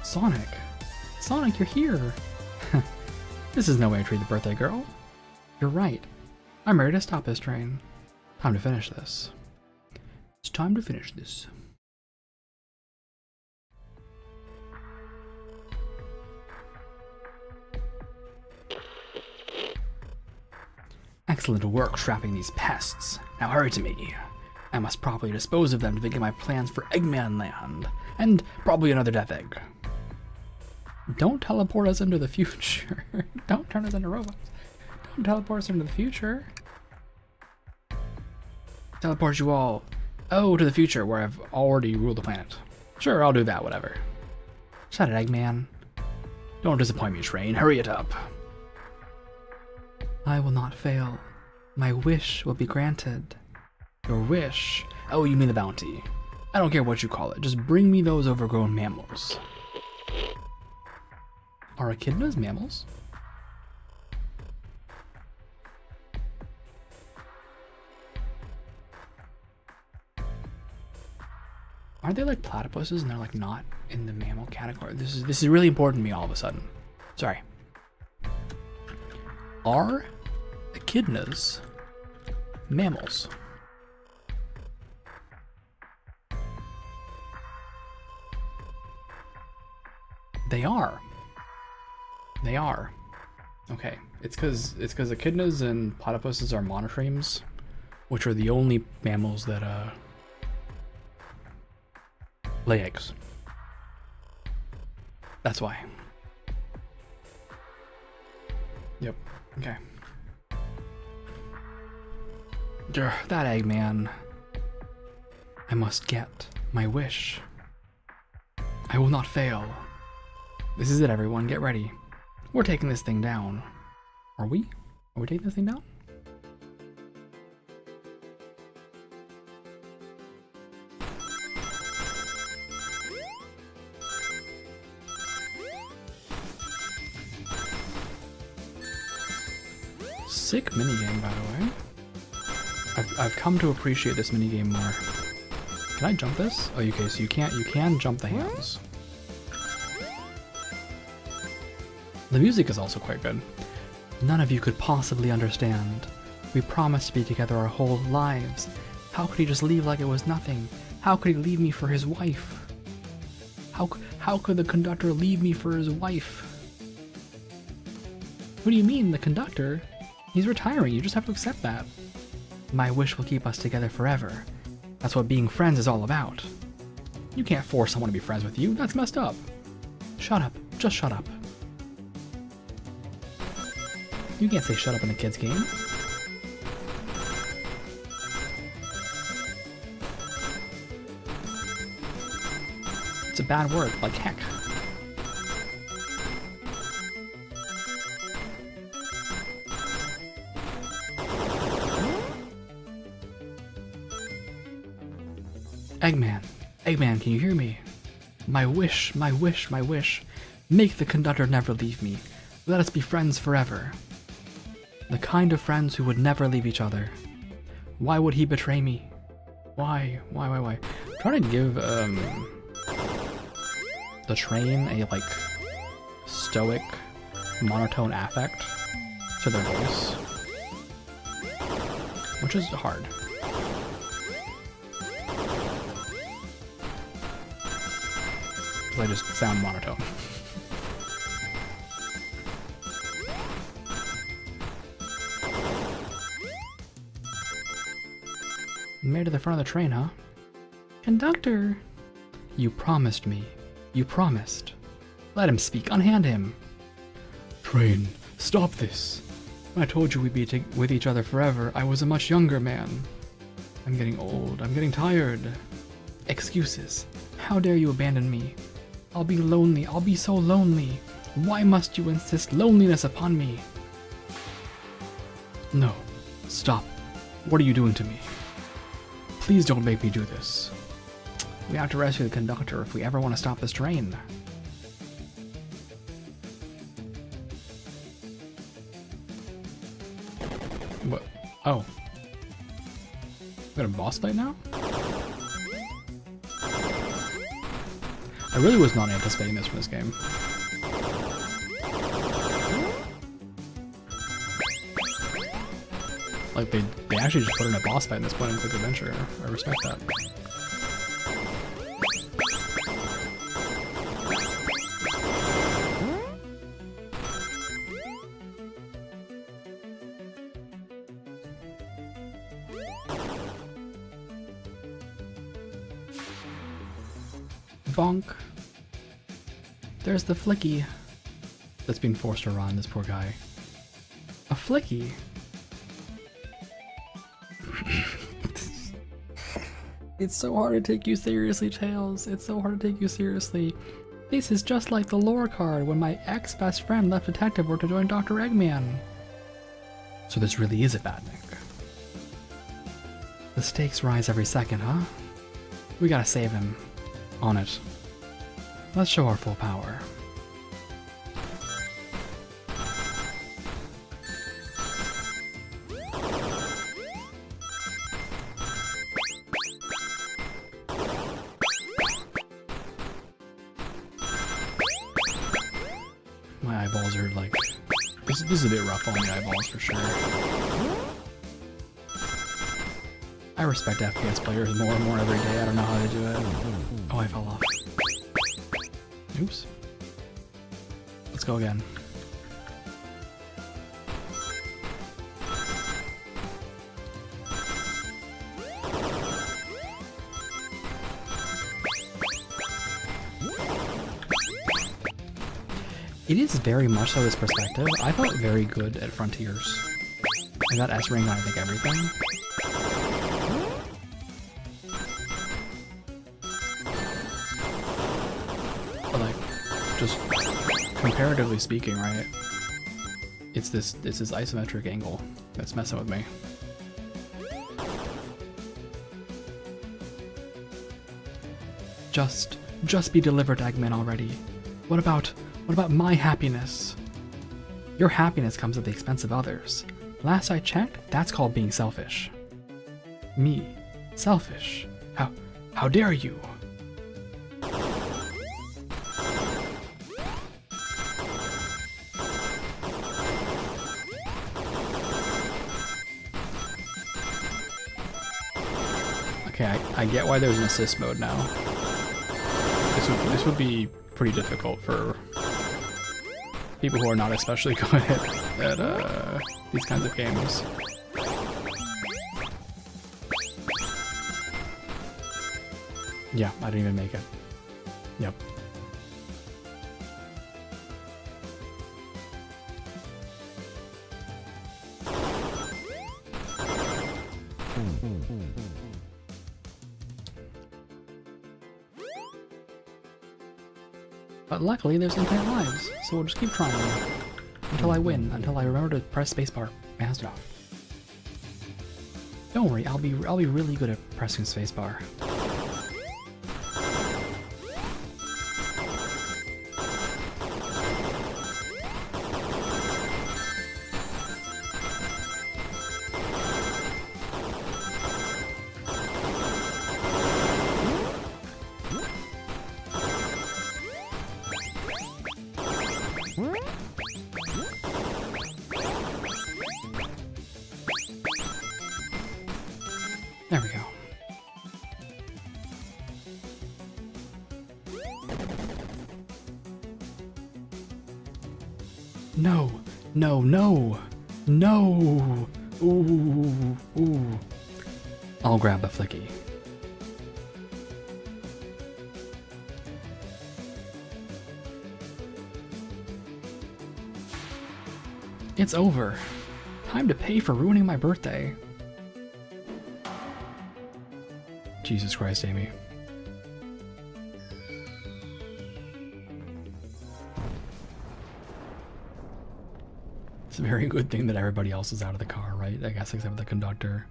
Sonic! Sonic, you're here! This is no way to treat the birthday girl. You're right. I'm ready to stop this train. Time to finish this. It's time to finish this. Excellent work trapping these pests. Now hurry to me. I must properly dispose of them to begin my plans for Eggman Land, and probably another death egg. Don't teleport us into the future. Don't turn us into robots. Don't teleport us into the future. Teleport you all, to the future where I've already ruled the planet. Sure, I'll do that, whatever. Shut it, Eggman. Don't disappoint me, Train. Hurry it up. I will not fail. My wish will be granted. Your wish? Oh, you mean the bounty. I don't care what you call it. Just bring me those overgrown mammals. Are echidnas mammals? Aren't they like platypuses and they're like not in the mammal category? This is really important to me all of a sudden. Sorry. Are echidnas mammals? They are. They are. Okay. It's because echidnas and platypuses are monotremes, which are the only mammals that lay eggs. That's why. Yep. Okay. That Eggman. I must get my wish. I will not fail. This is it, everyone. Get ready. We're taking this thing down. Are we? Are we taking this thing down? Sick minigame, by the way. I've come to appreciate this minigame more. Can I jump this? Oh, okay, so you can jump the hands. The music is also quite good. None of you could possibly understand. We promised to be together our whole lives. How could he just leave like it was nothing? How could he leave me for his wife? How could the conductor leave me for his wife? What do you mean, the conductor? He's retiring, you just have to accept that. My wish will keep us together forever. That's what being friends is all about. You can't force someone to be friends with you, that's messed up. Shut up, just shut up. You can't say shut up in a kid's game. It's a bad word, like heck. Eggman, Eggman, can you hear me? My wish, my wish, my wish. Make the conductor never leave me. Let us be friends forever. The kind of friends who would never leave each other. Why would he betray me? Why? I'm trying to give, the train a, like, stoic, monotone affect to their voice. Which is hard. I just sound monotone. Made to the front of the train, huh? Conductor! You promised me. You promised. Let him speak. Unhand him. Train, stop this. When I told you we'd be with each other forever, I was a much younger man. I'm getting old. I'm getting tired. Excuses. How dare you abandon me? I'll be lonely. I'll be so lonely. Why must you insist loneliness upon me? No. Stop. What are you doing to me? Please don't make me do this. We have to rescue the conductor if we ever want to stop this train. What? Oh. We got a boss fight now? I really was not anticipating this from this game. Like, they actually just put in a boss fight in this point in Quick Adventure. I respect that. bonk. There's the flicky that's being forced to run, this poor guy. A flicky? It's so hard to take you seriously, Tails. It's so hard to take you seriously. This is just like the lore card when my ex-best friend left detective work to join Dr. Eggman. So this really is a bad Nick. The stakes rise every second, huh? We gotta save him. On it. Let's show our full power. My eyeballs are like... This is a bit rough on the eyeballs for sure. I respect FPS players more and more every day. I don't know how they do it. Oh, I fell off. Oops. Let's go again. It is very much so this perspective. I felt very good at Frontiers. I got S rank on I think everything. But like, just comparatively speaking, right? It's this isometric angle that's messing with me. Just be delivered, Eggman, already. What about my happiness? Your happiness comes at the expense of others. Last I checked, that's called being selfish. Me? Selfish? How dare you? Okay, I get why there's an assist mode now. This would be pretty difficult for people who are not especially good at these kinds of games. Yeah, I didn't even make it. Yep. But luckily there's infinite lives, so we'll just keep trying until I win, until I remember to press spacebar. Mask it off. Don't worry, I'll be really good at pressing spacebar. There we go. No, no, no, no. Ooh, ooh. I'll grab the flicky. It's over. Time to pay for ruining my birthday. Jesus Christ, Amy. It's a very good thing that everybody else is out of the car, right? I guess except for the conductor.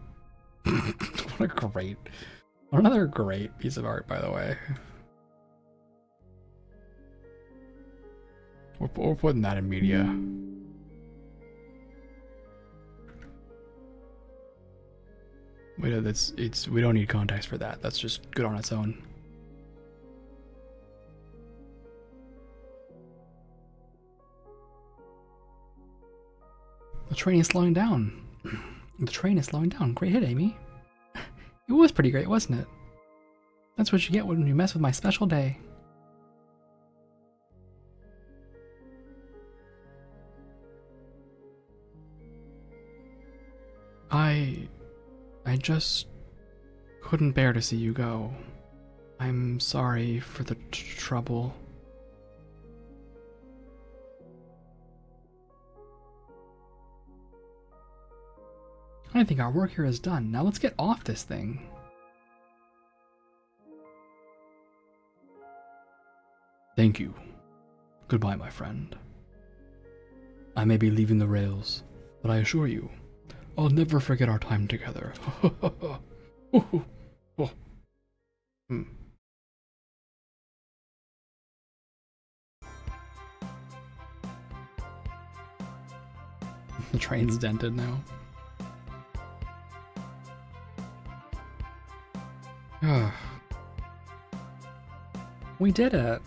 Another great piece of art, by the way. We're putting that in media. We don't need context for that. That's just good on its own. The train is slowing down. The train is slowing down. Great hit, Amy. It was pretty great, wasn't it? That's what you get when you mess with my special day. I just couldn't bear to see you go. I'm sorry for the trouble. I think our work here is done. Now let's get off this thing. Thank you. Goodbye, my friend. I may be leaving the rails, but I assure you, I'll never forget our time together. The train's dented now. We did it.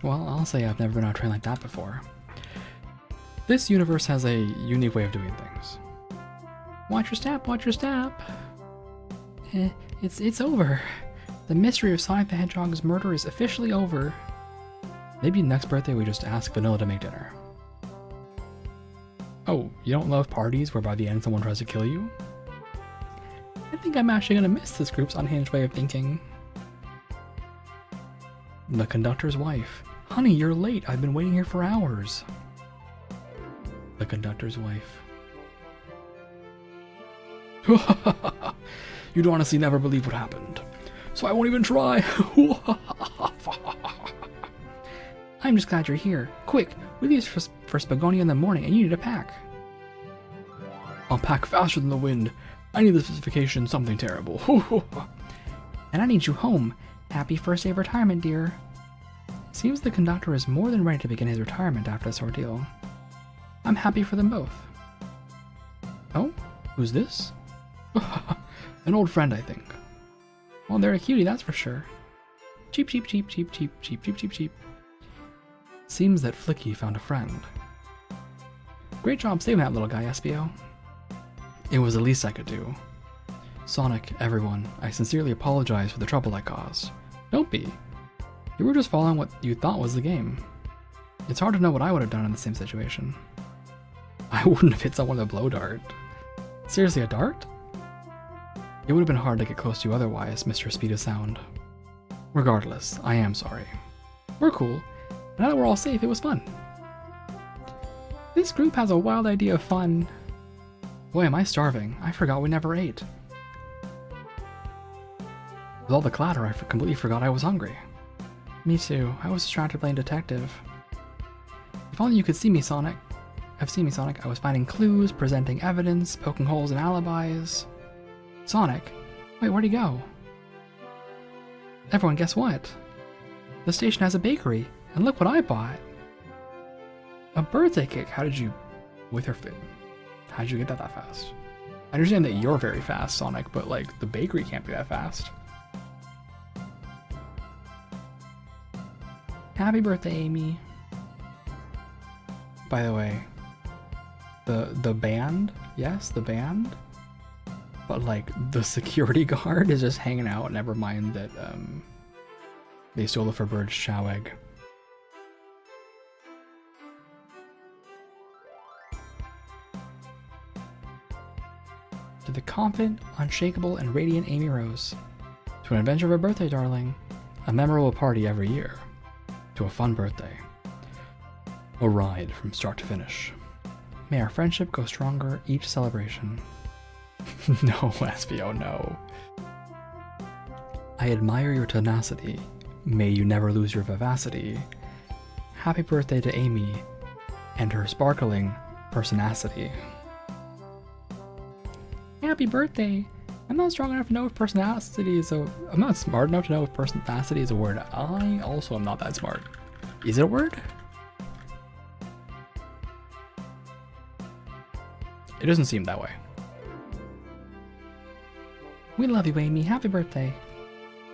Well, I'll say I've never been on a train like that before. This universe has a unique way of doing things. Watch your step, watch your step. It's over. The mystery of Sonic the Hedgehog's murder is officially over. Maybe next birthday we just ask Vanilla to make dinner. Oh, you don't love parties where by the end someone tries to kill you? I think I'm actually gonna miss this group's unhinged way of thinking. The conductor's wife. Honey, you're late. I've been waiting here for hours. The conductor's wife. You'd honestly never believe what happened, so I won't even try. I'm just glad you're here. Quick, we leave for Spagonia in the morning and you need to pack. I'll pack faster than the wind. I need the specification something terrible. And I need you home. Happy first day of retirement, dear. Seems the conductor is more than ready to begin his retirement after this ordeal. I'm happy for them both. Oh? Who's this? An old friend, I think. Well, they're a cutie, that's for sure. Cheep, cheep, cheep, cheep, cheep, cheep, cheep, cheep, cheep. Seems that Flicky found a friend. Great job saving that little guy, Espio. It was the least I could do. Sonic, everyone, I sincerely apologize for the trouble I caused. Don't be. You were just following what you thought was the game. It's hard to know what I would have done in the same situation. I wouldn't have hit someone with a blow dart. Seriously, a dart? It would have been hard to get close to you otherwise, Mr. Speed of Sound. Regardless, I am sorry. We're cool. Now that we're all safe, it was fun. This group has a wild idea of fun. Boy, am I starving. I forgot we never ate. With all the clatter, I completely forgot I was hungry. Me too. I was distracted playing detective. If only you could see me, Sonic. I was finding clues, presenting evidence, poking holes in alibis. Sonic? Wait, where'd he go? Everyone, guess what? The station has a bakery, and look what I bought. A birthday cake. How did you... with her fit? How'd you get that fast? I understand that you're very fast, Sonic, but like, the bakery can't be that fast. Happy birthday, Amy. By the way, the band, yes, the band, but like the security guard is just hanging out. Never mind that they stole the Furbird's chow egg. To the confident, unshakable, and radiant Amy Rose. To an adventure of a birthday, darling. A memorable party every year. To a fun birthday. A ride from start to finish. May our friendship go stronger each celebration. No, Espio, no. I admire your tenacity. May you never lose your vivacity. Happy birthday to Amy and her sparkling personacity. Happy birthday! I'm not strong enough to know if personality is a... I'm not smart enough to know if personality is a word. I also am not that smart. Is it a word? It doesn't seem that way. We love you, Amy. Happy birthday.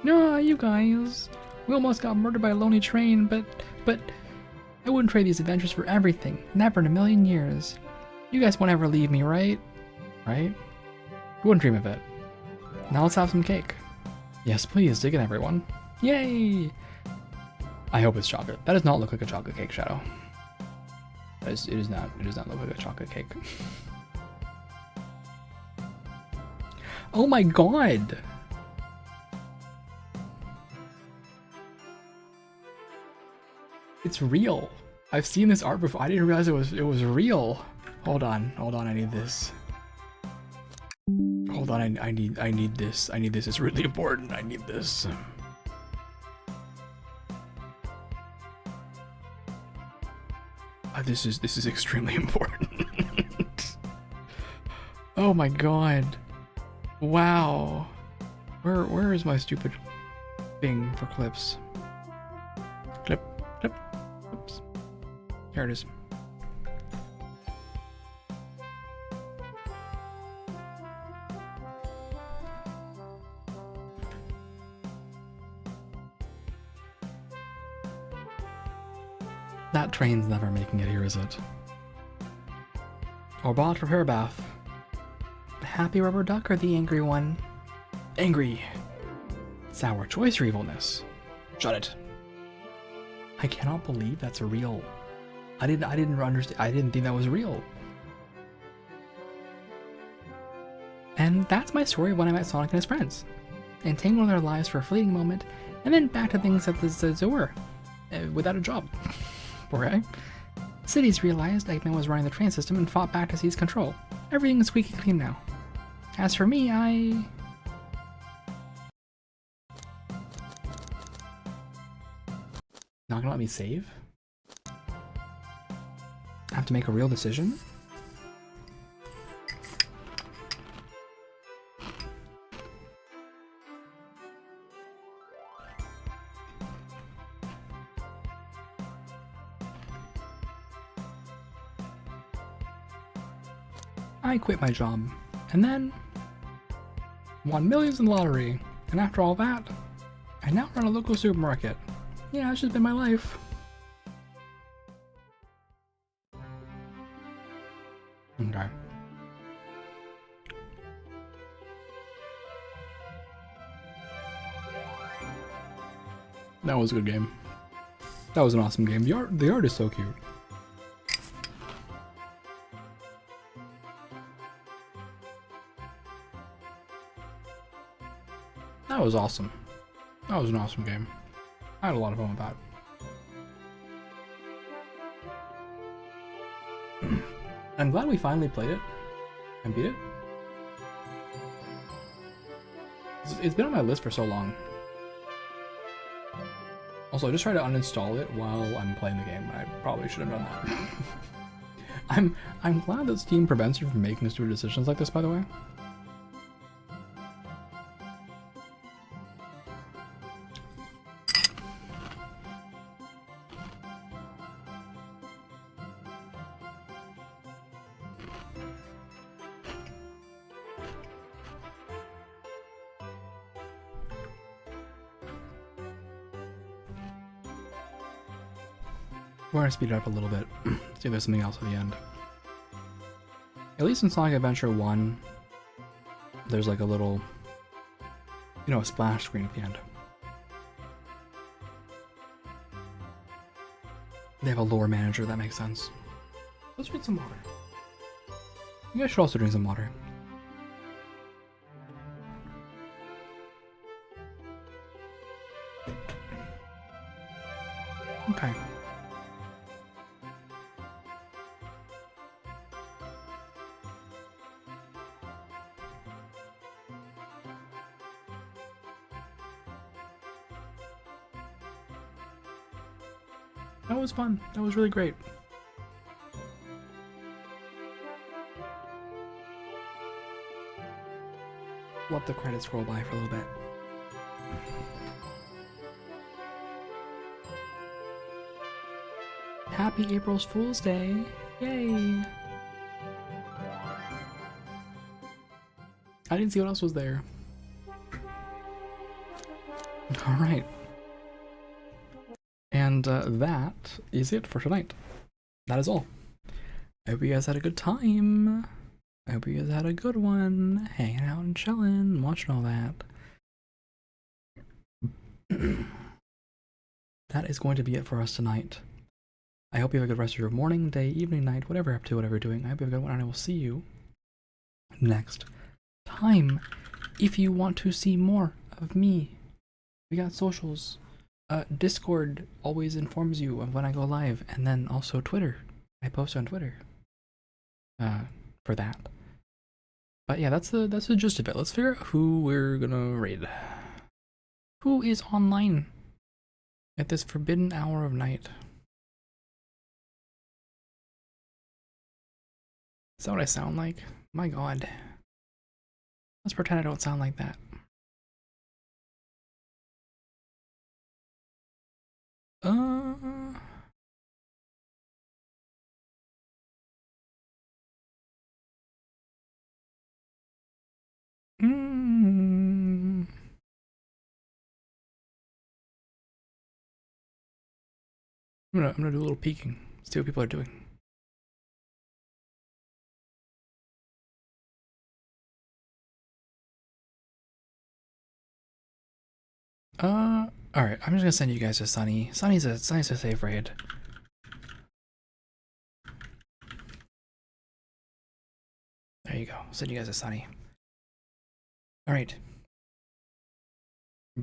No, you guys. We almost got murdered by a lonely train, but I wouldn't trade these adventures for everything. Never in a million years. You guys won't ever leave me, right? Right? You wouldn't dream of it. Now let's have some cake. Yes, please. Dig it, everyone. Yay! I hope it's chocolate. That does not look like a chocolate cake, Shadow. It does not look like a chocolate cake. Oh my god! It's real. I've seen this art before. I didn't realize it was real. Hold on, I need this. Hold on, I need this. I need this. It's really important. I need this. This is extremely important. Oh my god. Wow. Where is my stupid thing for clips? Clip. Oops. Here it is. That train's never making it here, is it? Or bot prepare bath. The happy rubber duck or the angry one? Angry. Sour choice or evilness? Shut it. I cannot believe that's real. I didn't understand. I didn't think that was real. And that's my story of when I met Sonic and his friends. Entangled in their lives for a fleeting moment, and then back to things at the zoo without a job. Okay. Cities realized Eggman was running the train system and fought back to seize control. Everything is squeaky clean now. As for me, Not gonna let me save? I have to make a real decision? I quit my job, and then won millions in the lottery, and after all that, I now run a local supermarket. Yeah, it's just been my life. Okay. That was a good game. That was an awesome game. The art is so cute. That was awesome. That was an awesome game. I had a lot of fun with that. I'm glad we finally played it and beat it. It's been on my list for so long. Also, I just tried to uninstall it while I'm playing the game. I probably should have done that. I'm glad that Steam prevents you from making stupid decisions like this, by the way. We're gonna speed it up a little bit. See if there's something else at the end. At least in Sonic Adventure 1, there's like a little, you know, a splash screen at the end. They have a lore manager, that makes sense. Let's drink some water. You guys should also drink some water. Okay. That was fun. That was really great. Let the credits scroll by for a little bit. Happy April's Fool's Day. Yay. I didn't see what else was there. All right. And that is it for tonight. That is all. I hope you guys had a good time. I hope you guys had a good one. Hanging out and chilling, watching all that. That is going to be it for us tonight. I hope you have a good rest of your morning, day, evening, night, whatever you're up to, whatever you're doing. I hope you have a good one, and I will see you next time. If you want to see more of me, we got socials. Discord always informs you of when I go live, and then also Twitter. I post on Twitter. For that. But yeah, that's the gist of it. Let's figure out who we're gonna raid. Who is online at this forbidden hour of night? Is that what I sound like? My god. Let's pretend I don't sound like that. I'm gonna do a little peeking. See what people are doing. Alright, I'm just gonna send you guys to Sunny. Sunny's a safe raid. There you go. Send you guys to Sunny. Alright.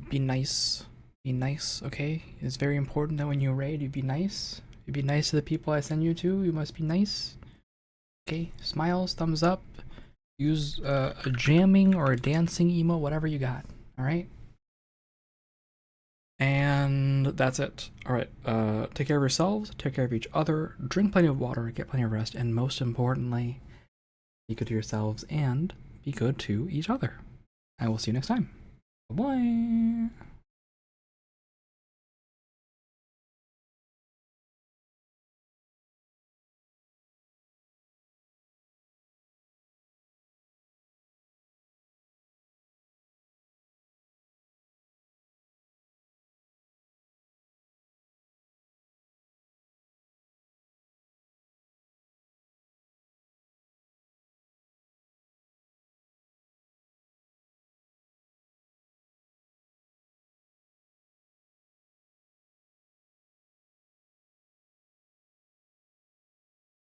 Be nice. Be nice, okay? It's very important that when you raid, you be nice. You be nice to the people I send you to. You must be nice. Okay? Smiles, thumbs up. Use a jamming or a dancing emo, whatever you got. Alright? And that's it. Alright, take care of yourselves, take care of each other, drink plenty of water, get plenty of rest, and most importantly, be good to yourselves and be good to each other. I will see you next time. Bye-bye.